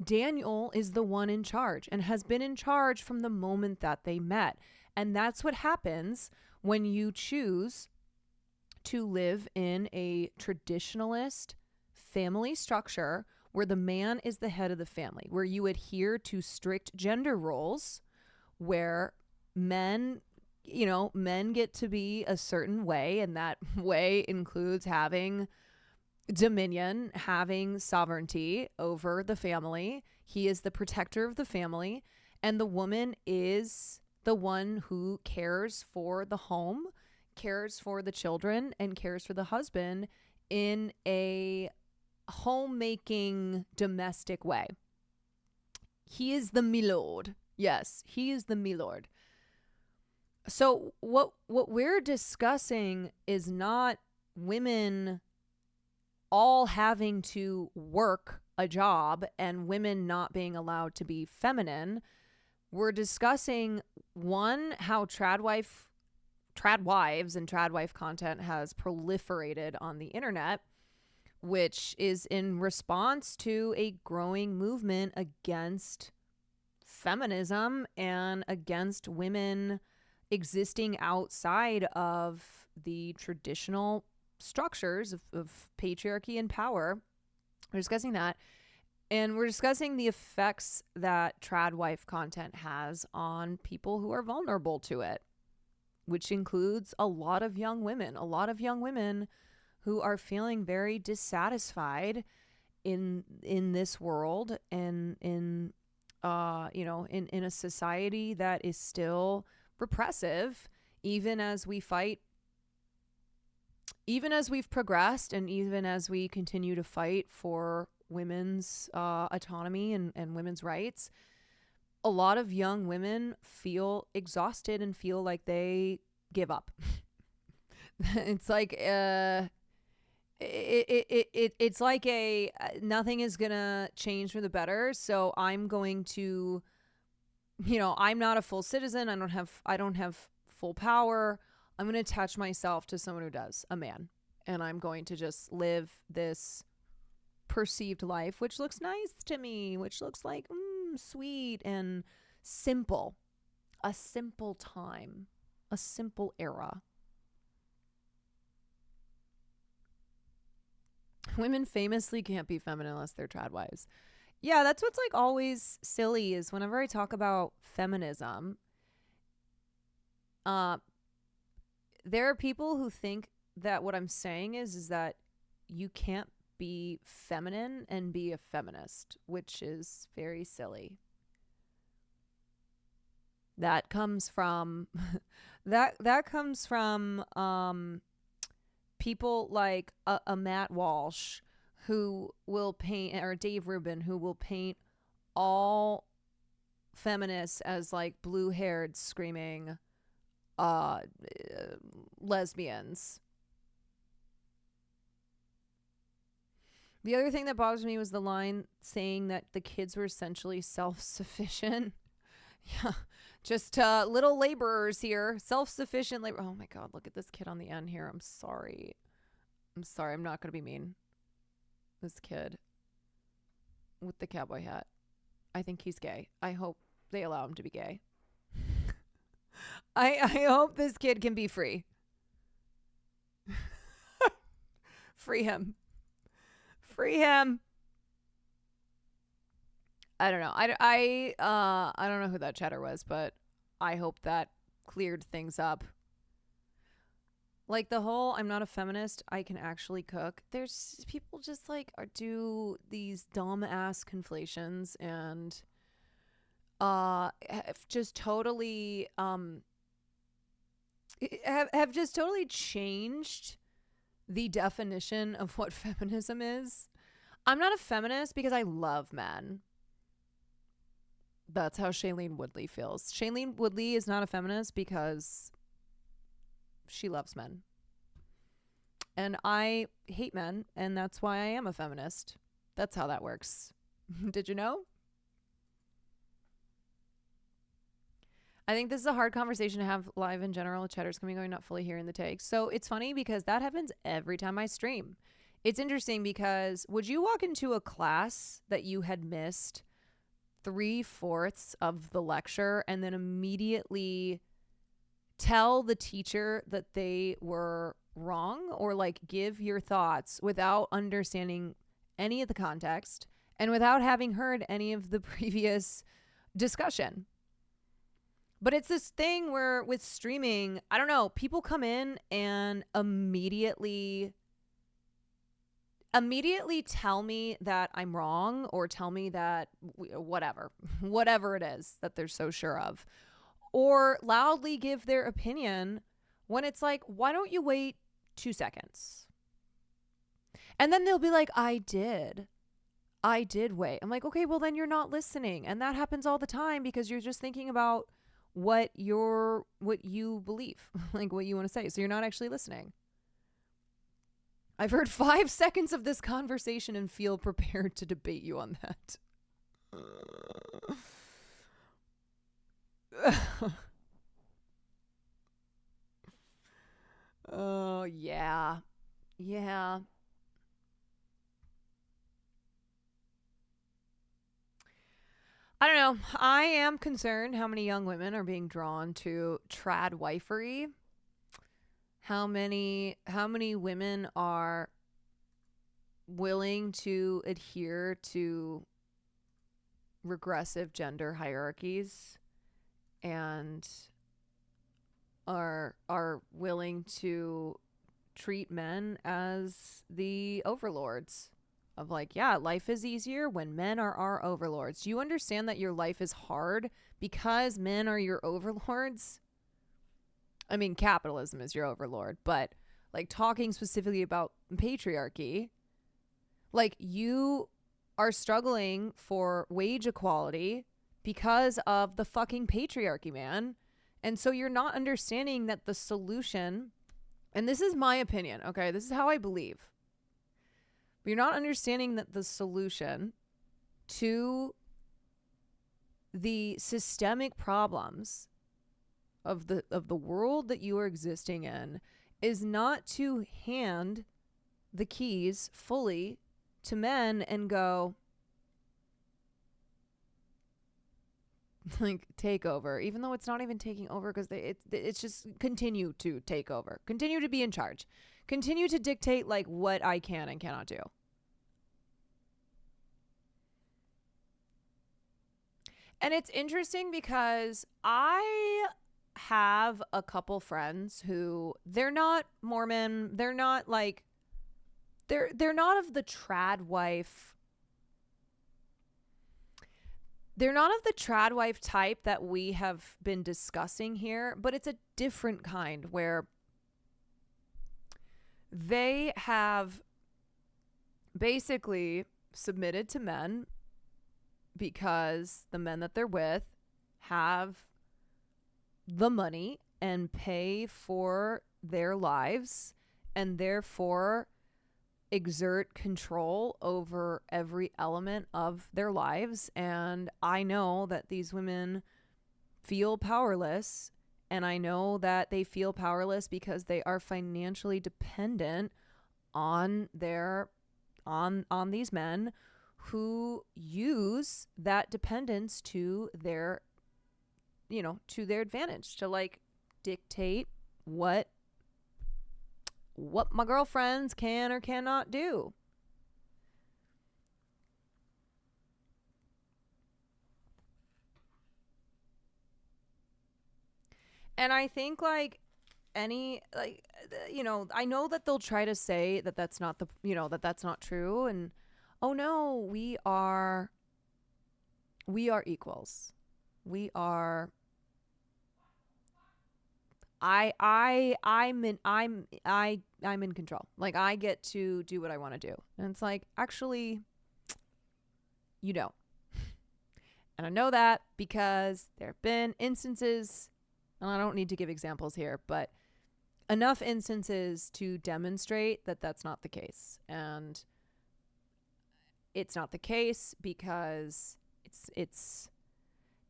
Daniel is the one in charge and has been in charge from the moment that they met. And that's what happens when you choose to live in a traditionalist family structure where the man is the head of the family, where you adhere to strict gender roles, where men get to be a certain way, and that way includes having dominion, having sovereignty over the family. He is the protector of the family, and the woman is the one who cares for the home, cares for the children, and cares for the husband in a homemaking domestic way. He is the milord. Yes, he is the milord. So what we're discussing is not women all having to work a job and women not being allowed to be feminine, we're discussing, one, how trad wives and trad wife content has proliferated on the internet, which is in response to a growing movement against feminism and against women existing outside of the traditional structures of patriarchy and power. We're discussing that. And we're discussing the effects that trad wife content has on people who are vulnerable to it, which includes a lot of young women who are feeling very dissatisfied in this world and in a society that is still repressive, even as we've progressed and even as we continue to fight for women's autonomy and women's rights. A lot of young women feel exhausted and feel like they give up. It's like it's like nothing is gonna change for the better, so I'm going to, I'm not a full citizen. I don't have full power. I'm going to attach myself to someone who does, a man, and I'm going to just live this perceived life, which looks nice to me, which looks like sweet and simple. A simple time, a simple era. Women famously can't be feminine unless they're trad wives. Yeah, that's what's like always silly is whenever I talk about feminism, there are people who think that what I'm saying is that you can't be feminine and be a feminist, which is very silly. That comes from that comes from people like a Matt Walsh who will paint, or Dave Rubin, who will paint all feminists as like blue-haired screaming lesbians. The other thing that bothers me was the line saying that the kids were essentially self-sufficient. Yeah, just little laborers here, self-sufficient labor. Oh my God, look at this kid on the end here. I'm sorry. I'm not going to be mean. This kid with the cowboy hat. I think he's gay. I hope they allow him to be gay. I hope this kid can be free. Free him. Free him. I don't know. I don't know who that chatter was, but I hope that cleared things up. Like the whole I'm not a feminist, I can actually cook. There's people just like do these dumb ass conflations and have just totally have just totally changed the definition of what feminism is. I'm not a feminist because I love men. That's how Shailene Woodley feels. Shailene Woodley is not a feminist because she loves men. And I hate men, and that's why I am a feminist. That's how that works. Did you know? I think this is a hard conversation to have live in general. Chatter's coming going, not fully hearing the takes. So it's funny because that happens every time I stream. It's interesting because would you walk into a class that you had missed 3/4 of the lecture and then immediately tell the teacher that they were wrong, or like give your thoughts without understanding any of the context and without having heard any of the previous discussion? But it's this thing where with streaming, I don't know, people come in and immediately tell me that I'm wrong, or tell me that whatever it is that they're so sure of, or loudly give their opinion when it's like, why don't you wait 2 seconds? And then they'll be like, I did wait. I'm like, okay, well then you're not listening. And that happens all the time because you're just thinking about what you believe, like what you want to say. So you're not actually listening. I've heard 5 seconds of this conversation and feel prepared to debate you on that. Oh, yeah. Yeah. I don't know. I am concerned how many young women are being drawn to trad wifery. How many women are willing to adhere to regressive gender hierarchies and are willing to treat men as the overlords of like, yeah, life is easier when men are our overlords. Do you understand that your life is hard because men are your overlords? I mean, capitalism is your overlord, but like talking specifically about patriarchy, like you are struggling for wage equality because of the fucking patriarchy, man. And so you're not understanding that the solution, and this is my opinion, okay? This is how I believe. But you're not understanding that the solution to the systemic problems of the world that you are existing in is not to hand the keys fully to men and go like take over, even though it's not even taking over, because it's just continue to take over, continue to be in charge, continue to dictate like what I can and cannot do. And it's interesting because I have a couple friends who they're not Mormon, they're not like they're not of the trad wife. They're not of the trad wife type that we have been discussing here, but it's a different kind where they have basically submitted to men because the men that they're with have the money and pay for their lives and therefore exert control over every element of their lives. And I know that these women feel powerless, and I know that they feel powerless because they are financially dependent on their on these men who use that dependence to their to their advantage, to like dictate what my girlfriends can or cannot do. And I think like any like I know that they'll try to say that that's not the that that's not true, and oh no, we are equals. We are I'm in control. Like I get to do what I want to do. And it's like, actually, you don't. And I know that because there have been instances, and I don't need to give examples here, but enough instances to demonstrate that that's not the case. And it's not the case because it's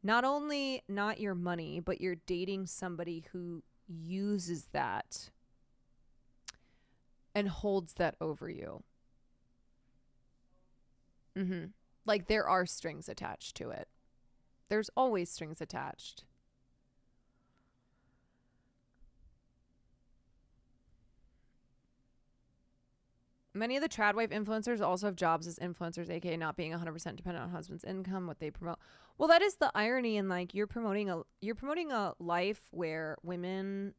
not only not your money, but you're dating somebody who uses that and holds that over you. Like there are strings attached to it. There's always strings attached. Many of the trad wife influencers also have jobs as influencers, aka not being 100% dependent on husband's income, what they promote. Well, that is the irony in like you're promoting a life where women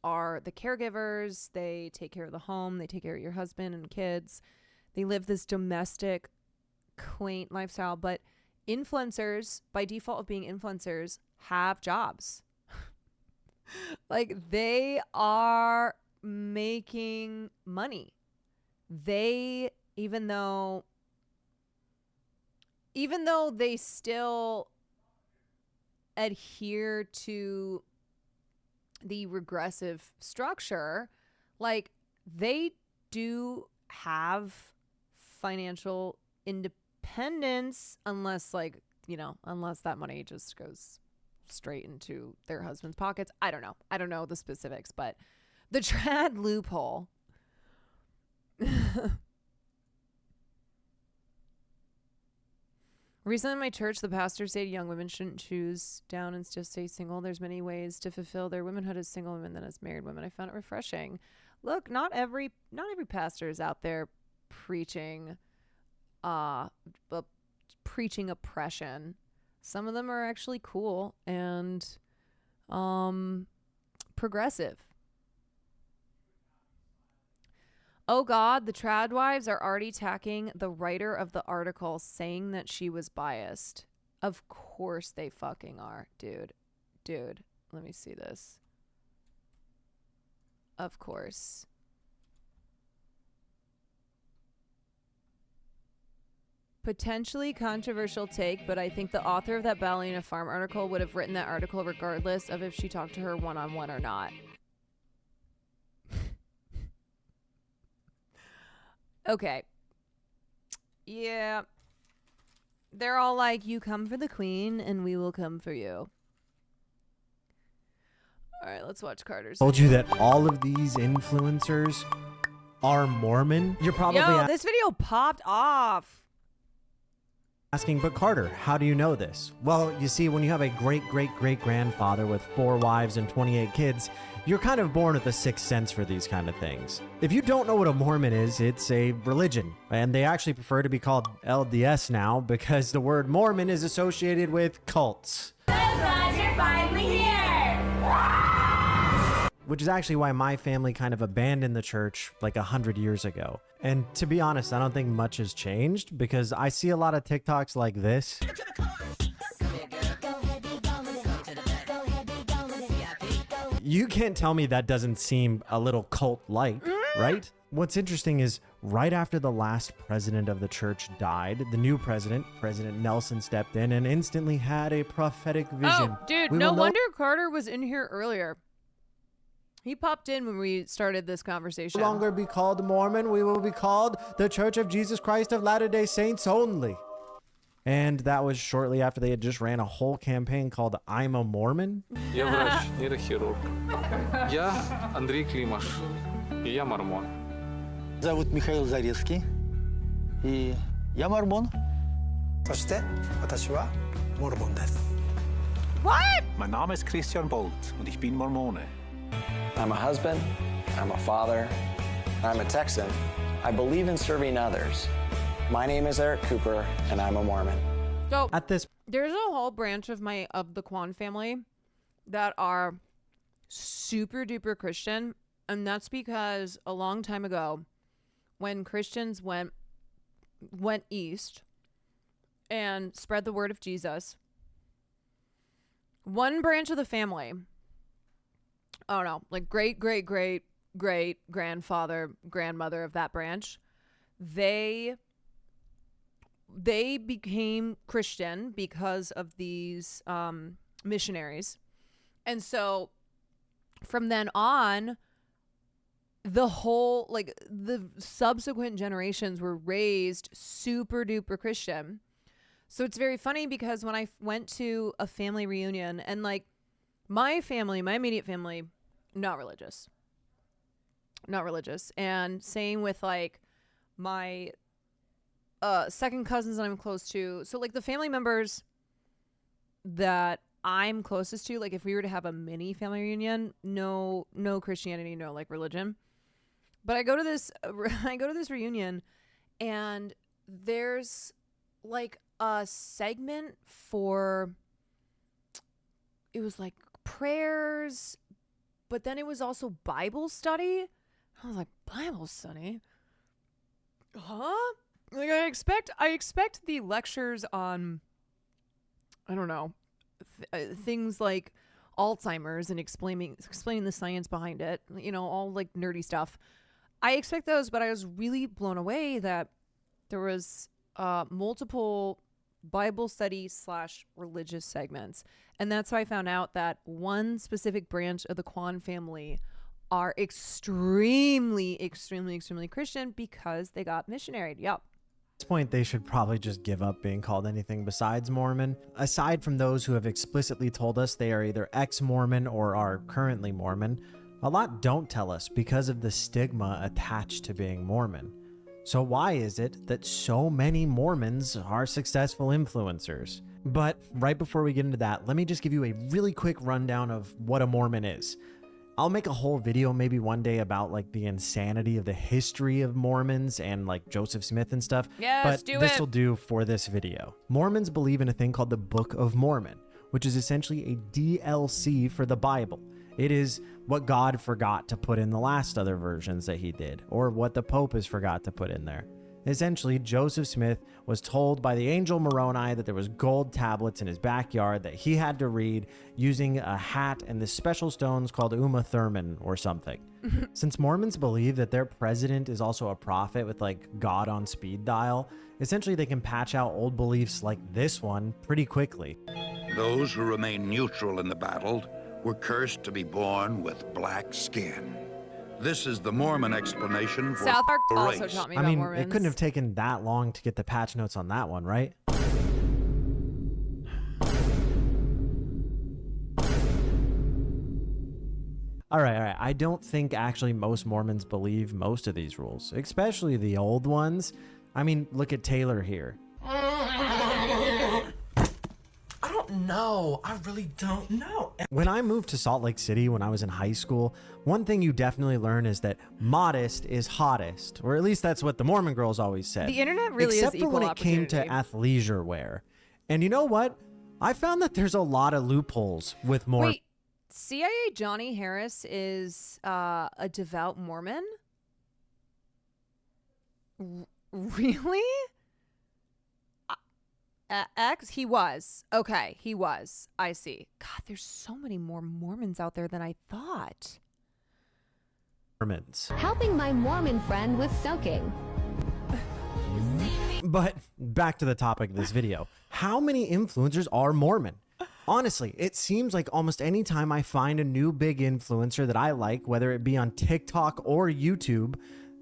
are the caregivers, they take care of the home, they take care of your husband and kids. They live this domestic, quaint lifestyle, but influencers, by default of being influencers, have jobs. Like they are making money. They, even though they still adhere to the regressive structure, like they do have financial independence unless unless that money just goes straight into their husband's pockets. I don't know the specifics, but the trad loophole. Recently in my church, the pastor said young women shouldn't choose down and just stay single. There's many ways to fulfill their womanhood as single women than as married women. I found it refreshing. Look, not every pastor is out there preaching oppression. Some of them are actually cool and progressive. Oh God, the trad wives are already attacking the writer of the article, saying that she was biased. Of course they fucking are, dude. Dude, let me see this. Of course. Potentially controversial take, but I think the author of that Ballerina Farm article would have written that article regardless of if she talked to her one-on-one or not. Okay. Yeah. They're all like, you come for the queen and we will come for you. All right, let's watch Carter's. Told you that all of these influencers are Mormon? You're probably this video popped off. asking, but Carter, how do you know this? Well, you see, when you have a great-great-great-grandfather with 4 wives and 28 kids, you're kind of born with a sixth sense for these kind of things. If you don't know what a Mormon is, it's a religion, and they actually prefer to be called LDS now because the word Mormon is associated with cults. You're finally here! Which is actually why my family kind of abandoned the church like 100 years ago. And to be honest, I don't think much has changed because I see a lot of TikToks like this. You can't tell me that doesn't seem a little cult-like, right? What's interesting is right after the last president of the church died, the new president, President Nelson, stepped in and instantly had a prophetic vision. Oh, dude, no wonder Carter was in here earlier. He popped in when we started this conversation. No longer be called Mormon, we will be called the Church of Jesus Christ of Latter-day Saints only. And that was shortly after they had just ran a whole campaign called I'm a Mormon. Я врач, нейрохирург. Я Андрей Климаш, и я мормон. Зовут Михаил Зарецкий, и я мормон. そして私はモルモンです. What? Mein Name ist Christian Bolt und ich bin Mormone. I'm a husband, I'm a father, I'm a Texan. I believe in serving others. My name is Eric Cooper, and I'm a Mormon. So at this, there's a whole branch of the Kwan family that are super duper Christian, and that's because a long time ago, when Christians went east and spread the word of Jesus, one branch of the family, I don't know, like great grandfather, grandmother of that branch, they became Christian because of these missionaries. And so from then on, the whole, like the subsequent generations were raised super duper Christian. So it's very funny because when I went to a family reunion and like my family, my immediate family, not religious. And same with like my second cousins that I'm close to. So like the family members that I'm closest to, like if we were to have a mini family reunion, no Christianity, no like religion. But I go to this reunion and there's like a segment for, it was like prayers, but then it was also Bible study. I was like, Bible study? Huh? Like I expect the lectures on, I don't know, things like Alzheimer's and explaining the science behind it, you know, all like nerdy stuff. I expect those, but I was really blown away that there was multiple Bible study / religious segments. And that's how I found out that one specific branch of the Kwan family are extremely Christian because they got missionaried. Yep. At this point, they should probably just give up being called anything besides Mormon. Aside from those who have explicitly told us they are either ex-Mormon or are currently Mormon, a lot don't tell us because of the stigma attached to being Mormon. So why is it that so many Mormons are successful influencers? But right before we get into that, let me just give you a really quick rundown of what a Mormon is. I'll make a whole video maybe one day about like the insanity of the history of Mormons and like Joseph Smith and stuff. Yes, but do this it. will do for this video. Mormons believe in a thing called the Book of Mormon, which is essentially a DLC for the Bible. It is what God forgot to put in the last other versions that he did, or what the Pope has forgot to put in there. Essentially, Joseph Smith was told by the angel Moroni that there was gold tablets in his backyard that he had to read using a hat and the special stones called Uma Thurman or something. Since Mormons believe that their president is also a prophet with like God on speed dial, essentially they can patch out old beliefs like this one pretty quickly. Those who remain neutral in the battle were cursed to be born with black skin. This is the Mormon explanation for South Park race. also taught me I about mean, Mormons. it couldn't have taken that long to get the patch notes on that one, right? All right. I don't think actually most Mormons believe most of these rules, especially the old ones. I mean, look at Taylor here. No, I really don't know. When I moved to Salt Lake City when I was in high school, one thing you definitely learn is that modest is hottest, or at least that's what the Mormon girls always said. The internet really Except is for equal when it came to athleisure wear. And you know what? I found that there's a lot of loopholes with more. Wait, CIA Johnny Harris is a devout Mormon? Really? He was. Okay, he was. I see. God, there's so many more Mormons out there than I thought. Mormons. Helping my Mormon friend with soaking. But back to the topic of this video. How many influencers are Mormon? Honestly, it seems like almost any time I find a new big influencer that I like, whether it be on TikTok or YouTube,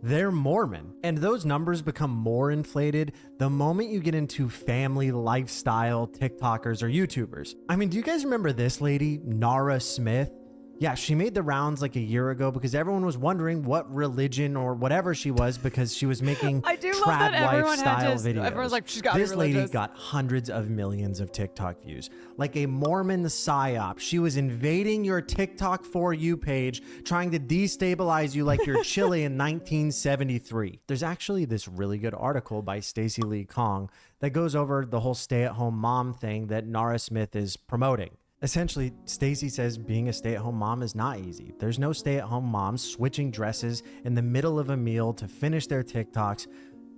they're Mormon. And those numbers become more inflated the moment you get into family lifestyle TikTokers or YouTubers. I mean, do you guys remember this lady, Nara Smith? Yeah, she made the rounds like a year ago because everyone was wondering what religion or whatever she was because she was making I do love that trad everyone wife had style to- videos. everyone's like, she's gotta be this lady religious. got hundreds of millions of TikTok views. Like a Mormon psyop. She was invading your TikTok For You page, trying to destabilize you like you're Chile in 1973. There's actually this really good article by Stacey Lee Kong that goes over the whole stay-at-home mom thing that Nara Smith is promoting. Essentially, Stacey says being a stay-at-home mom is not easy. There's no stay-at-home moms switching dresses in the middle of a meal to finish their TikToks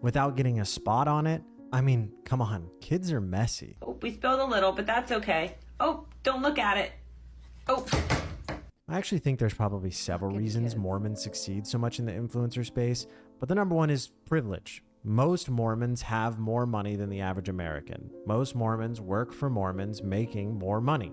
without getting a spot on it. I mean, come on, kids are messy. Oh, we spilled a little, but that's okay. Oh, don't look at it. Oh. I actually think there's probably several reasons Mormons succeed so much in the influencer space, but the number one is privilege. Most Mormons have more money than the average American. Most Mormons work for Mormons making more money.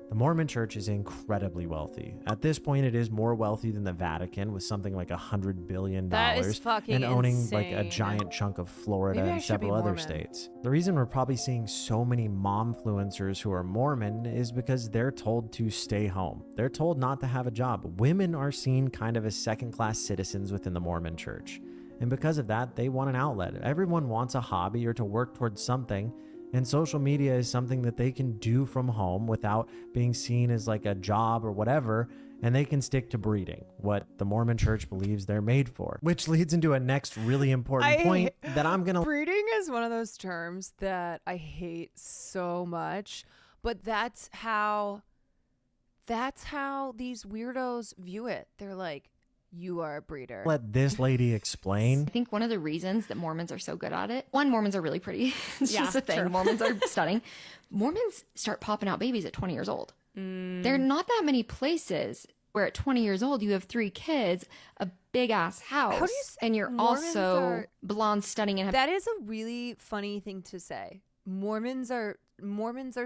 The Mormon Church is incredibly wealthy. At this point, it is more wealthy than the Vatican with something like $100 billion That is fucking and owning like a insane. giant chunk of Florida Maybe I and should be several other Mormon. states. The reason we're probably seeing so many momfluencers who are Mormon is because they're told to stay home. They're told not to have a job. Women are seen kind of as second-class citizens within the Mormon Church. And because of that, they want an outlet. Everyone wants a hobby or to work towards something. And social media is something that they can do from home without being seen as like a job or whatever. And they can stick to breeding, what the Mormon Church believes they're made for. Which leads into a next really important point that I'm going to... Breeding is one of those terms that I hate so much. But that's how these weirdos view it. They're like, you are a breeder. Let this lady explain. I think one of the reasons that Mormons are so good at it, one, Mormons are really pretty. It's Yeah, just a thing. true. Mormons are stunning. Mormons start popping out babies at 20 years old. There are not that many places where at 20 years old you have 3 kids, a big ass house, and you're Mormons also are- blonde, stunning, and have That is a really funny thing to say. Mormons are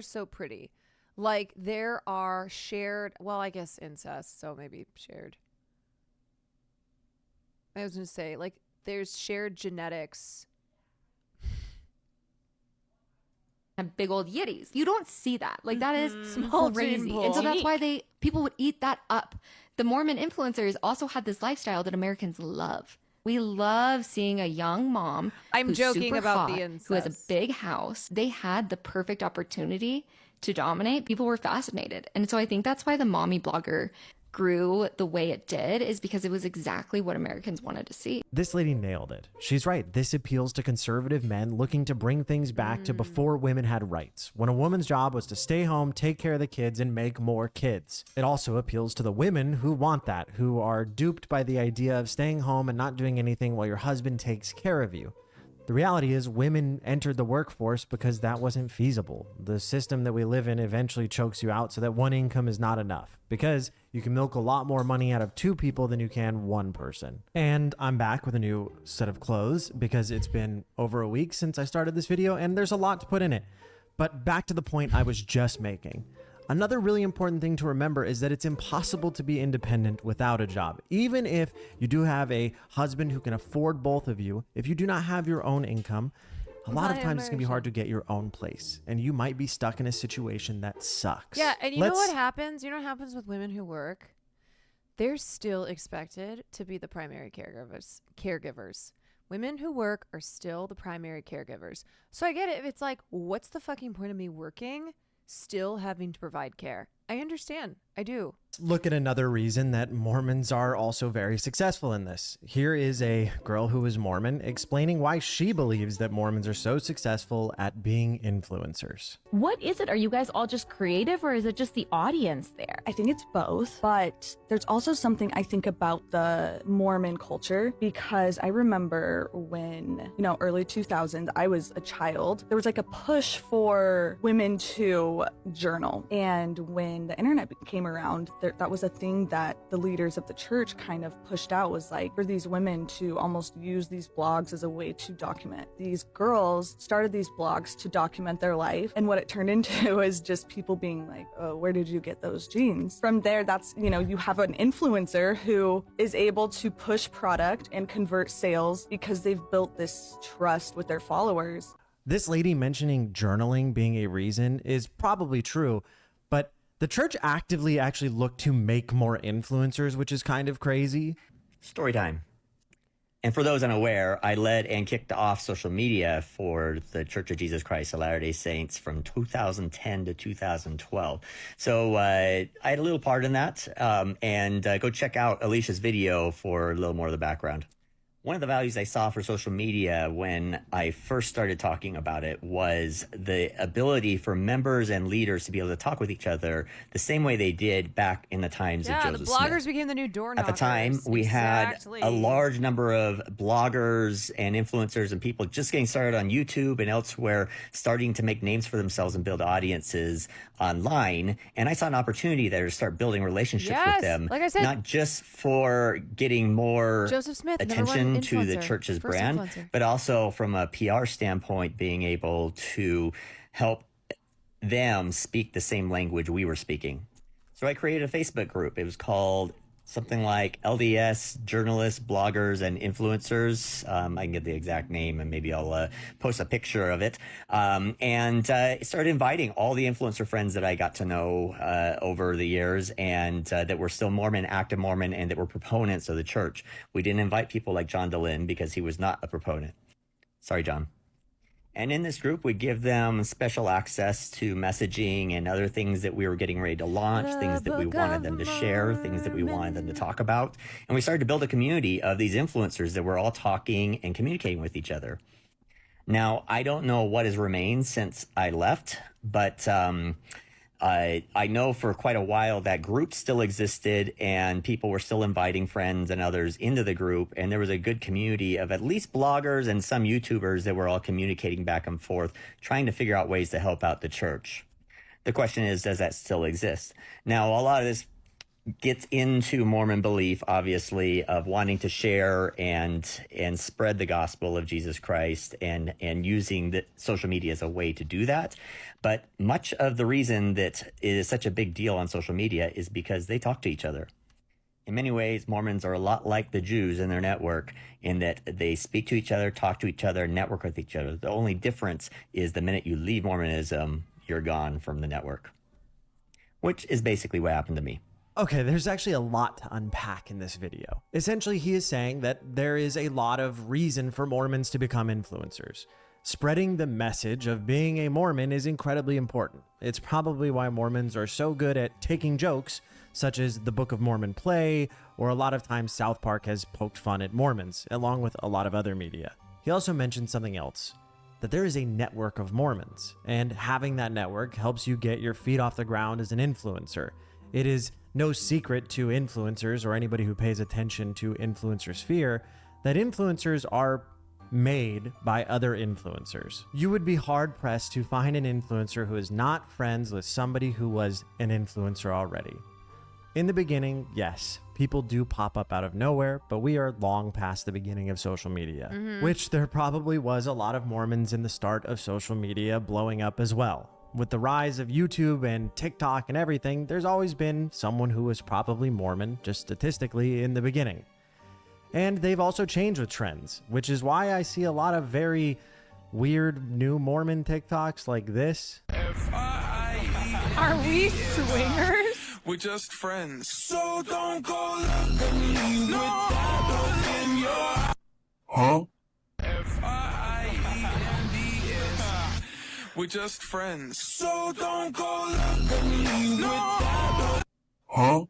so pretty. Like there are shared, well, I guess incest, so maybe shared. I was going to say, like, there's shared genetics. And big old yitties. You don't see that. Like, that is Small crazy. gene pool. And so that's why people would eat that up. The Mormon influencers also had this lifestyle that Americans love. We love seeing a young mom. I'm who's joking super about hot, the incest. who has a big house. They had the perfect opportunity to dominate. People were fascinated. And so I think that's why the mommy blogger grew the way it did, is because it was exactly what Americans wanted to see. This lady nailed it. She's right. This appeals to conservative men looking to bring things back to before women had rights, when a woman's job was to stay home, take care of the kids, and make more kids. It also appeals to the women who want that, who are duped by the idea of staying home and not doing anything while your husband takes care of you. The reality is women entered the workforce because that wasn't feasible. The system that we live in eventually chokes you out so that one income is not enough, because you can milk a lot more money out of two people than you can one person. And I'm back with a new set of clothes because it's been over a week since I started this video and there's a lot to put in it. But back to the point I was just making. Another really important thing to remember is that it's impossible to be independent without a job. Even if you do have a husband who can afford both of you, if you do not have your own income, a lot of times it's going to be hard to get your own place. And you might be stuck in a situation that sucks. Yeah, and you know what happens? You know what happens with women who work? They're still expected to be the primary caregivers. Women who work are still the primary caregivers. So I get it if it's like, what's the fucking point of me working? Still having to provide care. I understand. I do. Look at another reason that Mormons are also very successful in this. Here is a girl who is Mormon explaining why she believes that Mormons are so successful at being influencers. What is it? Are you guys all just creative, or is it just the audience there? I think it's both, but there's also something I think about the Mormon culture, because I remember when, early 2000s, I was a child, there was like a push for women to journal. And when the internet came around, that was a thing that the leaders of the church kind of pushed out, was like for these women to almost use these blogs as a way to document. These girls started these blogs to document their life, and what it turned into is just people being like, oh, where did you get those jeans? From there, that's, you have an influencer who is able to push product and convert sales because they've built this trust with their followers. This lady mentioning journaling being a reason is probably true, but the church actively actually looked to make more influencers, which is kind of crazy. Story time. And for those unaware, I led and kicked off social media for the Church of Jesus Christ of Latter-day Saints from 2010 to 2012. So I had a little part in that. And go check out Alicia's video for a little more of the background. One of the values I saw for social media when I first started talking about it was the ability for members and leaders to be able to talk with each other the same way they did back in the times of Joseph the bloggers Smith. became the new door knockers. At the time, we had a large number of bloggers and influencers and people just getting started on YouTube and elsewhere, starting to make names for themselves and build audiences online. And I saw an opportunity there to start building relationships with them. Like I said, not just for getting more Joseph Smith, attention to the church's brand, but also from a PR standpoint, being able to help them speak the same language we were speaking. So I created a Facebook group. It was called something like LDS Journalists, Bloggers, and Influencers. I can get the exact name and maybe I'll post a picture of it. And started inviting all the influencer friends that I got to know over the years, and that were still Mormon, active Mormon, and that were proponents of the church. We didn't invite people like John DeLynn because he was not a proponent. Sorry, John. And in this group, we give them special access to messaging and other things that we were getting ready to launch, things that we wanted them to share, things that we wanted them to talk about. And we started to build a community of these influencers that were all talking and communicating with each other. Now, I don't know what has remained since I left, but I know for quite a while that group still existed and people were still inviting friends and others into the group. And there was a good community of at least bloggers and some YouTubers that were all communicating back and forth, trying to figure out ways to help out the church. The question is, does that still exist? Now, a lot of this gets into Mormon belief, obviously, of wanting to share and spread the gospel of Jesus Christ and using the social media as a way to do that. But much of the reason that it is such a big deal on social media is because they talk to each other. In many ways, Mormons are a lot like the Jews in their network in that they speak to each other, talk to each other, network with each other. The only difference is the minute you leave Mormonism, you're gone from the network, which is basically what happened to me. Okay, there's actually a lot to unpack in this video. Essentially, he is saying that there is a lot of reason for Mormons to become influencers. Spreading the message of being a Mormon is incredibly important. It's probably why Mormons are so good at taking jokes, such as the Book of Mormon play, or a lot of times South Park has poked fun at Mormons, along with a lot of other media. He also mentioned something else, that there is a network of Mormons, and having that network helps you get your feet off the ground as an influencer. It is no secret to influencers or anybody who pays attention to influencer sphere that influencers are made by other influencers. You would be hard pressed to find an influencer who is not friends with somebody who was an influencer already. In the beginning, yes, people do pop up out of nowhere, but we are long past the beginning of social media, which there probably was a lot of Mormons in the start of social media blowing up as well. With the rise of YouTube and TikTok and everything, there's always been someone who was probably Mormon, just statistically, in the beginning. And they've also changed with trends, which is why I see a lot of very weird new Mormon TikToks like this. Are we swingers? We're just friends. So don't go look at me with that look in your eye. Huh? F-I-E-N-D-S. We're just friends. So don't go look at me with that look. Huh?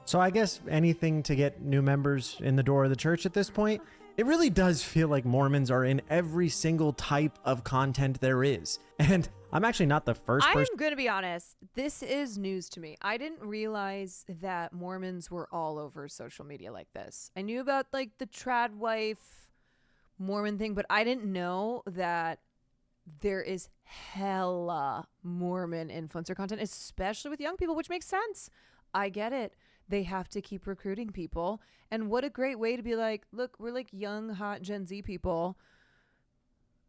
So I guess anything to get new members in the door of the church at this point. It really does feel like Mormons are in every single type of content there is. And I'm actually not the first person. I'm going to be honest. This is news to me. I didn't realize that Mormons were all over social media like this. I knew about like the trad wife Mormon thing, but I didn't know that there is hella Mormon influencer content, especially with young people, which makes sense. I get it. They have to keep recruiting people. And what a great way to be like, look, we're like young, hot Gen Z people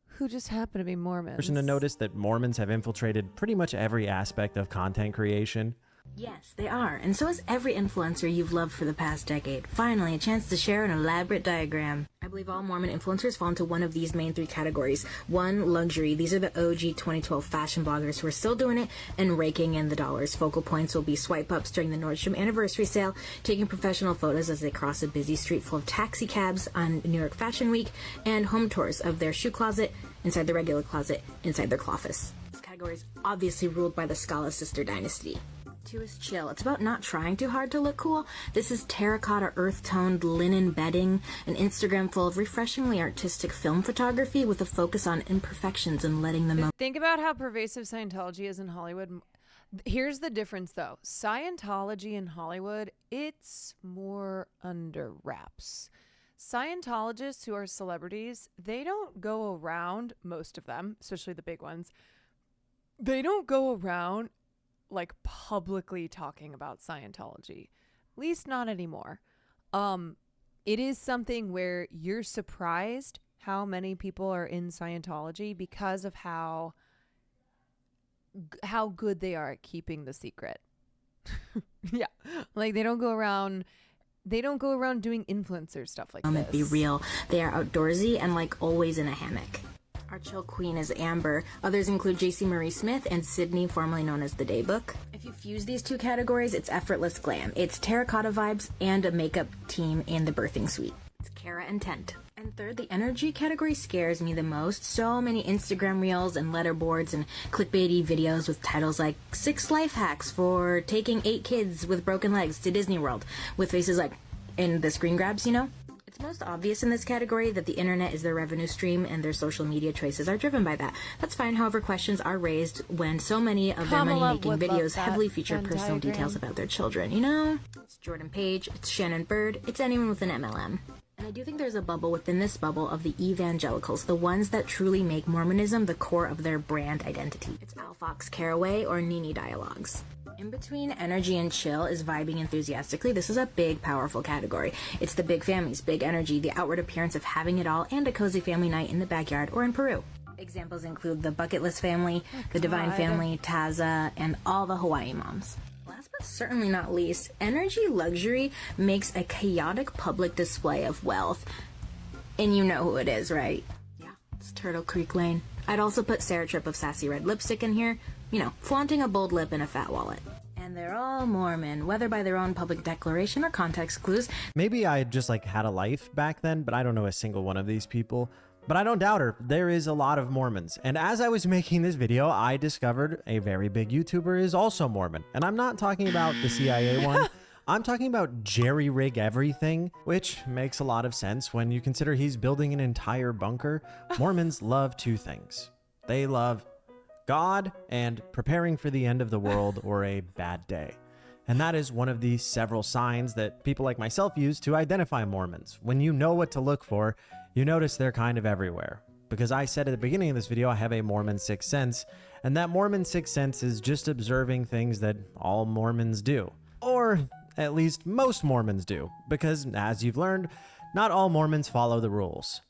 who just happen to be Mormons. Person to notice that Mormons have infiltrated pretty much every aspect of content creation. Yes, they are, and so is every influencer you've loved for the past decade. Finally, a chance to share an elaborate diagram. I believe all Mormon influencers fall into one of these main three categories. One, luxury. These are the OG 2012 fashion bloggers who are still doing it and raking in the dollars. Focal points will be swipe ups during the Nordstrom anniversary sale, taking professional photos as they cross a busy street full of taxi cabs on New York Fashion Week, and home tours of their shoe closet, inside the regular closet, inside their cloffice. This category is obviously ruled by the Scala sister dynasty. Two is chill. It's about not trying too hard to look cool. This is terracotta earth-toned linen bedding, an Instagram full of refreshingly artistic film photography with a focus on imperfections and letting them Think about how pervasive Scientology is in Hollywood. Here's the difference, though. Scientology in Hollywood, it's more under wraps. Scientologists who are celebrities, they don't go around, most of them, especially the big ones, they don't go around like publicly talking about Scientology, at least not anymore. It is something where you're surprised how many people are in Scientology because of how good they are at keeping the secret. Yeah, like they don't go around doing influencer stuff like this. Be real. They are outdoorsy and like always in a hammock. Our chill queen is Amber. Others include JC Marie Smith and Sydney, formerly known as the Daybook. If you fuse these two categories, it's effortless glam. It's terracotta vibes and a makeup team in the birthing suite. It's Kara and Tent. And third, the energy category scares me the most. So many Instagram reels and letterboards and clickbaity videos with titles like 6 life hacks for taking 8 kids with broken legs to Disney World, with faces like in the screen grabs, you know? It's most obvious in this category that the internet is their revenue stream and their social media choices are driven by that. That's fine, however, questions are raised when so many of their money-making videos heavily feature personal details about their children, you know? It's Jordan Page, it's Shannon Bird, it's anyone with an MLM. And I do think there's a bubble within this bubble of the evangelicals, the ones that truly make Mormonism the core of their brand identity. It's Al Fox Caraway or Nini dialogues. In between energy and chill is vibing enthusiastically. This is a big, powerful category. It's the big families, big energy, the outward appearance of having it all, and a cozy family night in the backyard or in Peru. Examples include the Bucket List family, the Divine family, Taza, and all the Hawaii moms. Last but certainly not least, energy luxury makes a chaotic public display of wealth. And you know who it is, right? Yeah, it's Turtle Creek Lane. I'd also put Sarah Tripp of Sassy Red Lipstick in here. You know, flaunting a bold lip and a fat wallet. And they're all Mormon, whether by their own public declaration or context clues. Maybe I just like had a life back then, but I don't know a single one of these people. But I don't doubt her. There is a lot of Mormons. And as I was making this video, I discovered a very big YouTuber is also Mormon. And I'm not talking about the CIA one. I'm talking about Jerry Rig Everything, which makes a lot of sense when you consider he's building an entire bunker. Mormons love two things. They love God and preparing for the end of the world or a bad day. And that is one of the several signs that people like myself use to identify Mormons. When you know what to look for, you notice they're kind of everywhere. Because I said at the beginning of this video, I have a Mormon sixth sense, and that Mormon sixth sense is just observing things that all Mormons do. Or at least most Mormons do. Because as you've learned, not all Mormons follow the rules.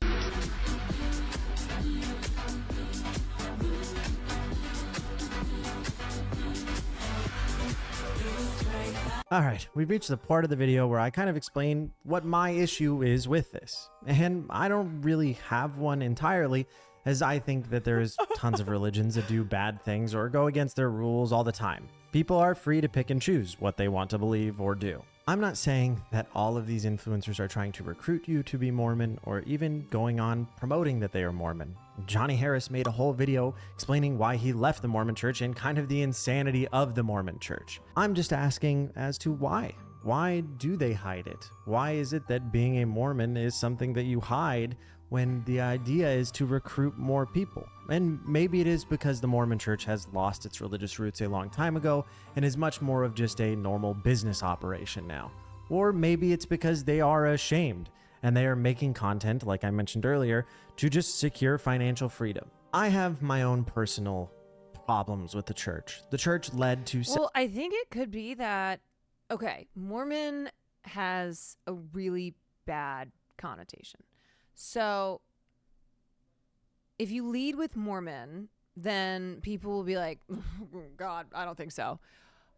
Alright, we've reached the part of the video where I kind of explain what my issue is with this. And I don't really have one entirely, as I think that there's tons of religions that do bad things or go against their rules all the time. People are free to pick and choose what they want to believe or do. I'm not saying that all of these influencers are trying to recruit you to be Mormon or even going on promoting that they are Mormon. Johnny Harris made a whole video explaining why he left the Mormon church and kind of the insanity of the Mormon church. I'm just asking as to why. Why do they hide it? Why is it that being a Mormon is something that you hide when the idea is to recruit more people? And maybe it is because the Mormon church has lost its religious roots a long time ago and is much more of just a normal business operation now. Or maybe it's because they are ashamed and they are making content, like I mentioned earlier, to just secure financial freedom. I have my own personal problems with the church. The church led to... Well, I think it could be that, okay, Mormon has a really bad connotation. So if you lead with Mormon, then people will be like, God, I don't think so.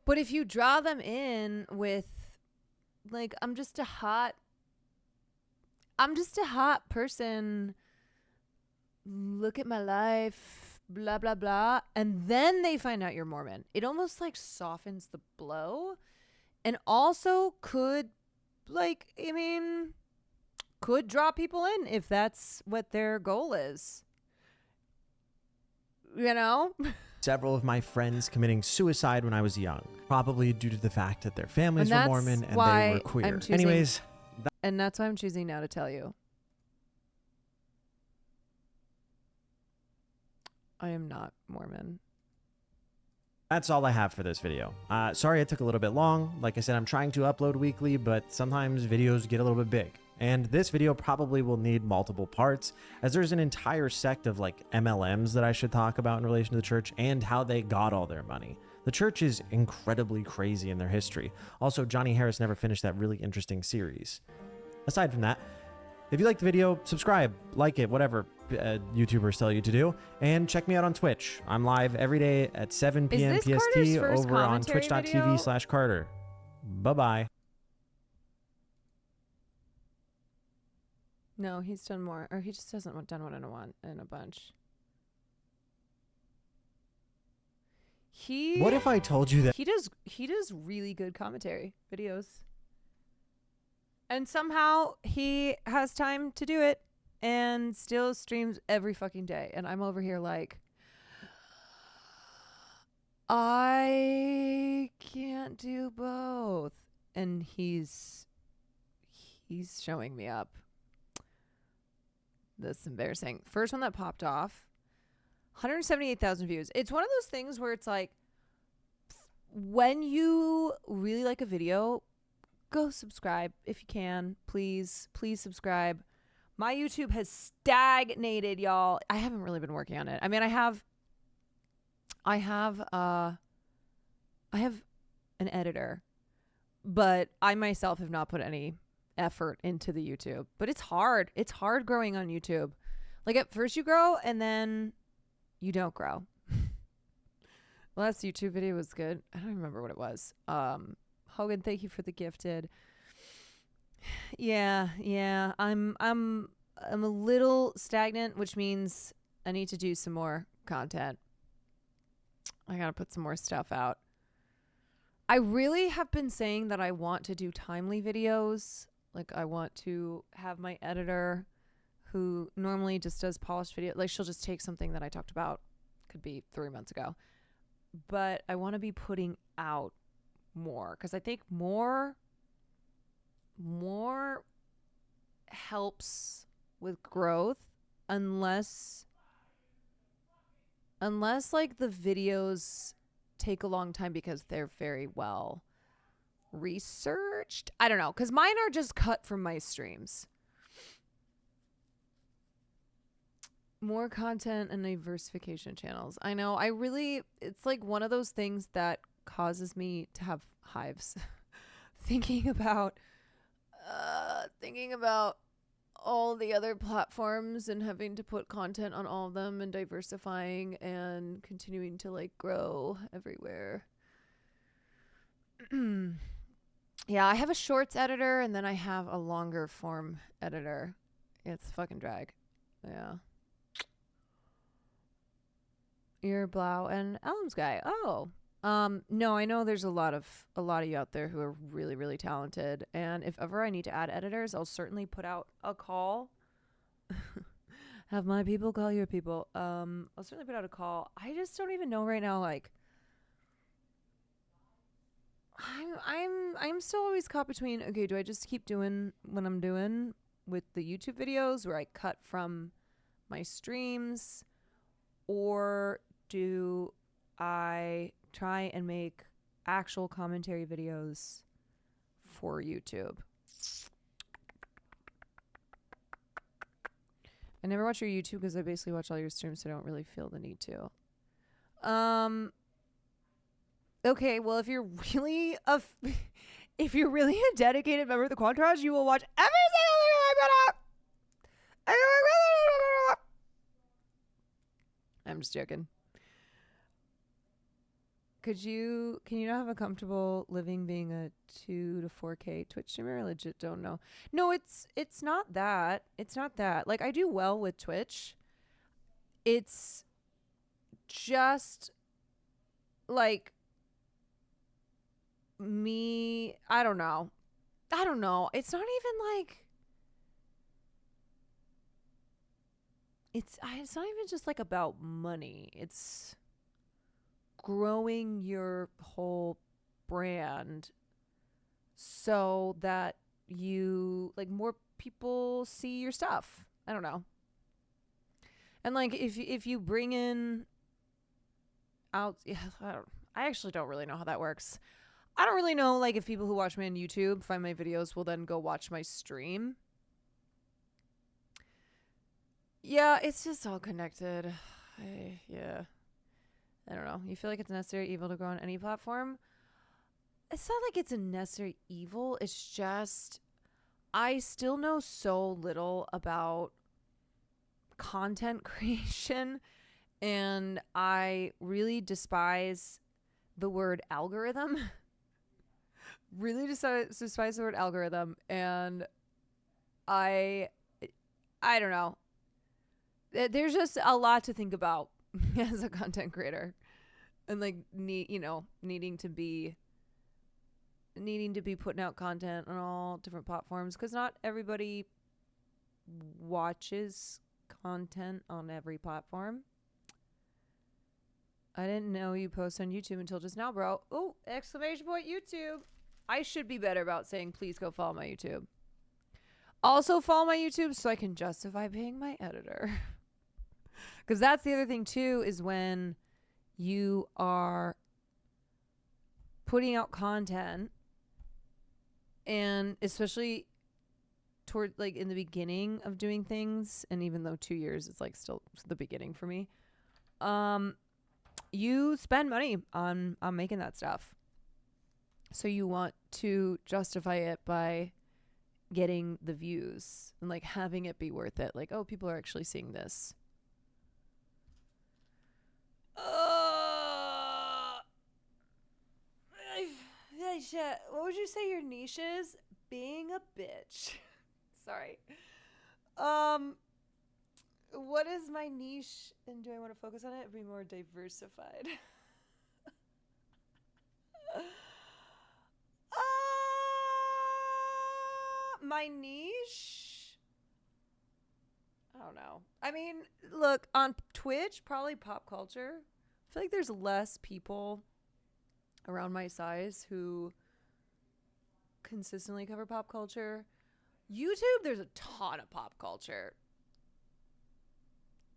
But if you draw them in with, like, I'm just a hot person, look at my life, blah, blah, blah, and then they find out you're Mormon, it almost like softens the blow and also could, like, I mean, could draw people in if that's what their goal is. You know? Several of my friends committing suicide when I was young, probably due to the fact that their families were Mormon and they were queer. Anyways. And that's why I'm choosing now to tell you. I am not Mormon. That's all I have for this video. Sorry it took a little bit long. Like I said, I'm trying to upload weekly, but sometimes videos get a little bit big. And this video probably will need multiple parts, as there's an entire sect of like MLMs that I should talk about in relation to the church and how they got all their money. The church is incredibly crazy in their history. Also, Johnny Harris never finished that really interesting series. Aside from that, if you liked the video, subscribe, like it, whatever YouTubers tell you to do, and check me out on Twitch. I'm live every day at 7 p.m. PST over on twitch.tv/Carter. Bye-bye. No, he's done more, or he just hasn't done one in a bunch. What if I told you that he does really good commentary videos, and somehow he has time to do it and still streams every fucking day, and I'm over here like, I can't do both, and he's showing me up. That's embarrassing. First one that popped off, 178,000 views. It's one of those things where it's like, when you really like a video, go subscribe if you can. Please subscribe. My YouTube has stagnated, y'all. I haven't really been working on it. I mean, I have an editor, but I myself have not put any effort into the YouTube. But it's hard. It's hard growing on YouTube. Like at first you grow and then you don't grow. Last YouTube video was good. I don't remember what it was. Hogan, thank you for the gifted. Yeah. I'm a little stagnant, which means I need to do some more content. I gotta put some more stuff out. I really have been saying that I want to do timely videos. Like I want to have my editor who normally just does polished video. Like she'll just take something that I talked about, could be 3 months ago. But I want to be putting out more because I think more helps with growth unless like the videos take a long time because they're very well researched. I don't know, because mine are just cut from my streams. More content and diversification channels. I know. It's like one of those things that causes me to have hives. thinking about all the other platforms and having to put content on all of them and diversifying and continuing to like grow everywhere. Yeah, I have a shorts editor and then I have a longer form editor. It's fucking drag. Yeah. You're Blau and Elms guy. Oh. No, I know there's a lot of you out there who are really, really talented. And if ever I need to add editors, I'll certainly put out a call. Have my people call your people. I'll certainly put out a call. I just don't even know right now, like I'm still always caught between, okay, do I just keep doing what I'm doing with the YouTube videos where I cut from my streams, or do I try and make actual commentary videos for YouTube? I never watch your YouTube because I basically watch all your streams, so I don't really feel the need to. Okay, well, if you're really a dedicated member of the Quantarage, you will watch every single thing I put out. I'm just joking. Can you not have a comfortable living being a 2 to 4K Twitch streamer? I legit don't know. No, it's not that. It's not that. Like, I do well with Twitch. It's just like me. I don't know. It's not even like it's not even just like about money. It's growing your whole brand so that you like more people see your stuff. I don't know. And like if you bring in out, yeah, I actually don't really know how that works. I don't really know like if people who watch me on YouTube find my videos will then go watch my stream. Yeah, it's just all connected. Yeah. I don't know. You feel like it's a necessary evil to grow on any platform? It's not like it's a necessary evil. It's just I still know so little about content creation, and I really despise the word algorithm. Really despise the word algorithm, and I don't know. There's just a lot to think about as a content creator, and like needing to be putting out content on all different platforms, because not everybody watches content on every platform. I didn't know you post on YouTube until just now, bro. Oh, exclamation point YouTube. I should be better about saying please go follow my YouTube. Also follow my YouTube so I can justify paying my editor. Because that's the other thing too, is when you are putting out content And especially toward like in the beginning of doing things, and even though 2 years is like still the beginning for me, you spend money on making that stuff. So you want to justify it by getting the views and like having it be worth it. Like, oh, people are actually seeing this. What would you say your niche is? Being a bitch. Sorry. What is my niche, and do I want to focus on it? Be more diversified. My niche? I don't know. I mean, look, on Twitch, probably pop culture. I feel like there's less people around my size who consistently cover pop culture. YouTube, there's a ton of pop culture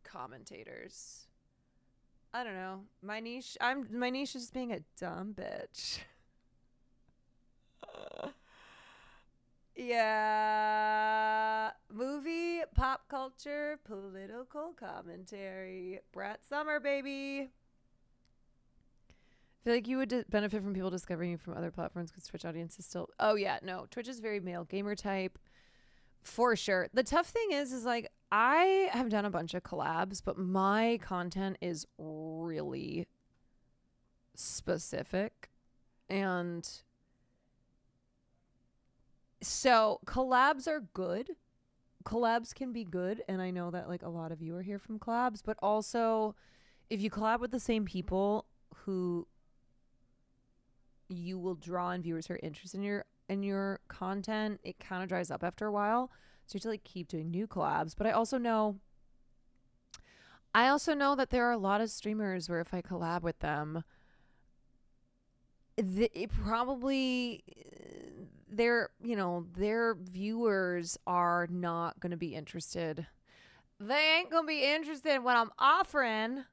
commentators. I don't know. My niche is just being a dumb bitch. Yeah. Movie, pop culture, political commentary. Brett Summer, baby. I feel like you would benefit from people discovering you from other platforms because Twitch audience is still... Oh, yeah. No. Twitch is very male gamer type. For sure. The tough thing is like, I have done a bunch of collabs, but my content is really specific. And so collabs are good. Collabs can be good. And I know that like a lot of you are here from collabs, but also if you collab with the same people who you will draw in viewers who are interested in your content, it kind of dries up after a while. So you have to like keep doing new collabs. But I also know that there are a lot of streamers where if I collab with them, it probably their viewers are not going to be interested. They ain't going to be interested in what I'm offering.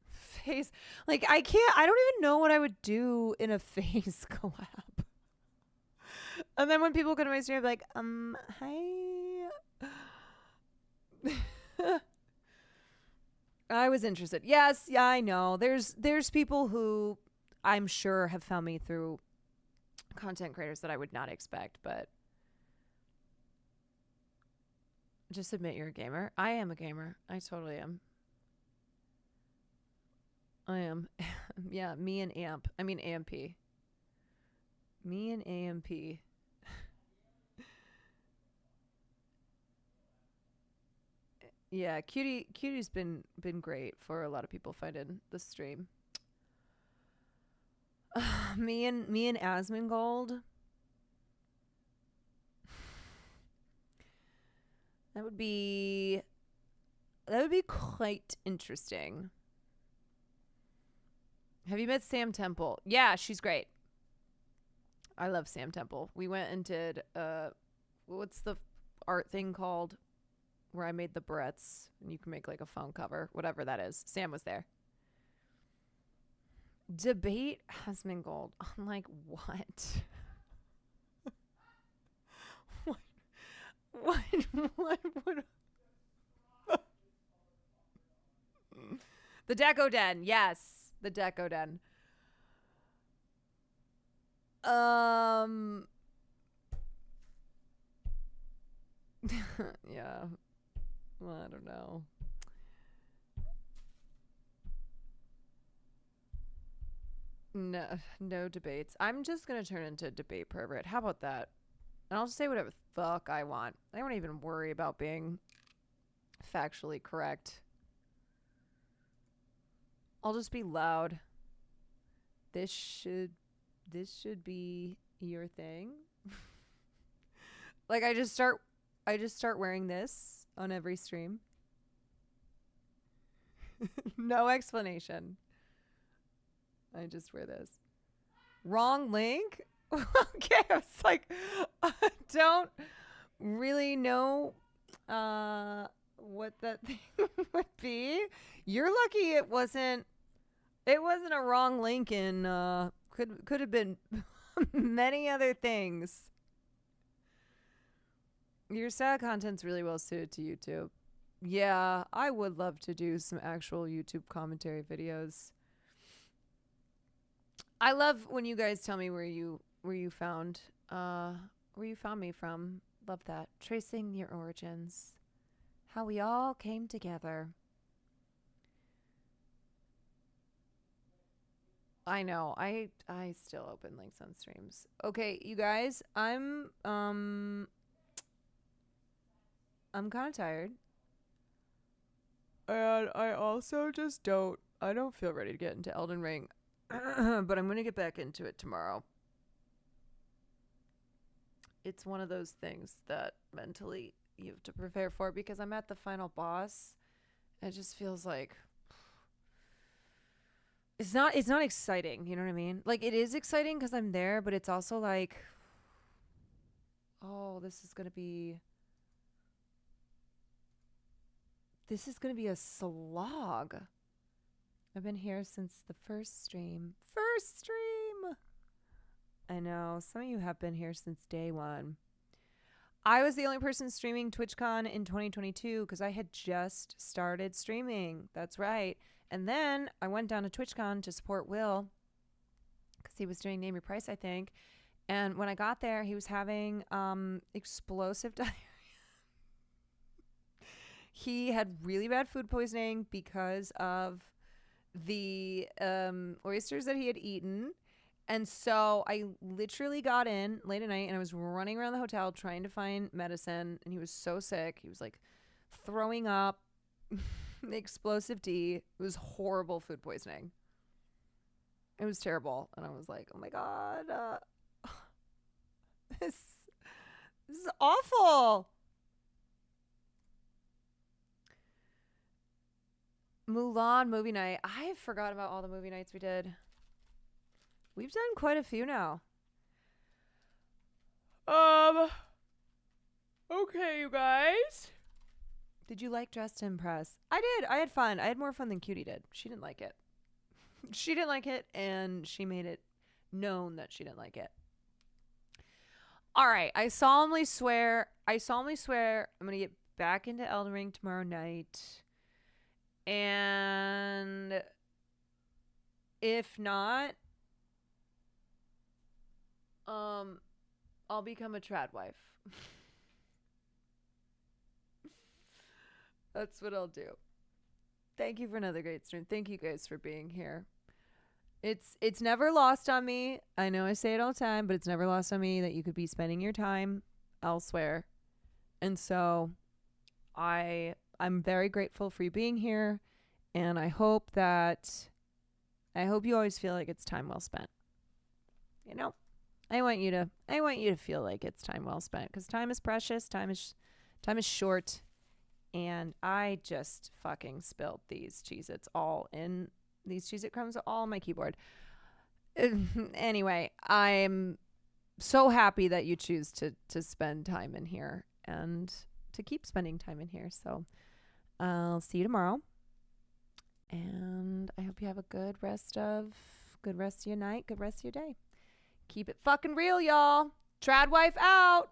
Face, like I don't even know what I would do in a face collab. And then when people come to my stream, I'm like, hi. I was interested. Yes, yeah, I know. There's people who I'm sure have found me through content creators that I would not expect, but just admit you're a gamer. I am a gamer. I totally am. I am. Yeah, me and AMP. I mean AMP. Me and AMP. Yeah, Cutie's been great for a lot of people finding the stream. Me and Asmongold. That would be quite interesting. Have you met Sam Temple? Yeah, she's great. I love Sam Temple. We went and did what's the art thing called where I made the barrettes and you can make like a phone cover, whatever that is. Sam was there. Debate Asmongold. I'm like, what? What? The Deco Den. Yes. The Deco Den. Yeah. Well, I don't know. No debates. I'm just gonna turn into a debate pervert. How about that? And I'll just say whatever the fuck I want. I don't even worry about being factually correct. I'll just be loud. This should be your thing. Like I just start wearing this on every stream. No explanation. I just wear this. Wrong link? Okay, I was like, I don't really know what that thing would be. You're lucky it wasn't a wrong link in could have been many other things. Your style content's really well suited to YouTube. Yeah, I would love to do some actual YouTube commentary videos. I love when you guys tell me where you found me from. Love that. Tracing your origins. How we all came together. I know. I still open links on streams. Okay, you guys, I'm kind of tired. And I also just don't feel ready to get into Elden Ring. But I'm going to get back into it tomorrow. It's one of those things that mentally you have to prepare for because I'm at the final boss. It just feels like it's not exciting, you know what I mean? Like, it is exciting because I'm there, but it's also like, oh, this is going to be a slog. I've been here since the first stream. I know. Some of you have been here since day one. I was the only person streaming TwitchCon in 2022 because I had just started streaming. That's right. And then I went down to TwitchCon to support Will because he was doing Name Your Price, I think. And when I got there, he was having explosive diarrhea. He had really bad food poisoning because of the oysters that he had eaten. And so I literally got in late at night and I was running around the hotel trying to find medicine. And he was so sick. He was like throwing up, explosive D. It was horrible food poisoning. It was terrible. And I was like, oh my God, this is awful. Mulan movie night. I forgot about all the movie nights we did. We've done quite a few now. Okay, you guys. Did you like Dress to Impress? I did. I had fun. I had more fun than Cutie did. She didn't like it. She didn't like it, and she made it known that she didn't like it. All right. I solemnly swear I'm going to get back into Elden Ring tomorrow night. And if not, I'll become a trad wife. That's what I'll do. Thank you for another great stream. Thank you guys for being here. It's never lost on me. I know I say it all the time, but it's never lost on me that you could be spending your time elsewhere. And so I'm very grateful for you being here. And I hope you always feel like it's time well spent. You know, I want you to feel like it's time well spent because time is precious. Time is short. And I just fucking spilled these Cheez-Its these Cheez-It crumbs all on my keyboard. Anyway, I'm so happy that you choose to spend time in here and to keep spending time in here. So I'll see you tomorrow. And I hope you have a good rest of your night, good rest of your day. Keep it fucking real, y'all. Trad wife out.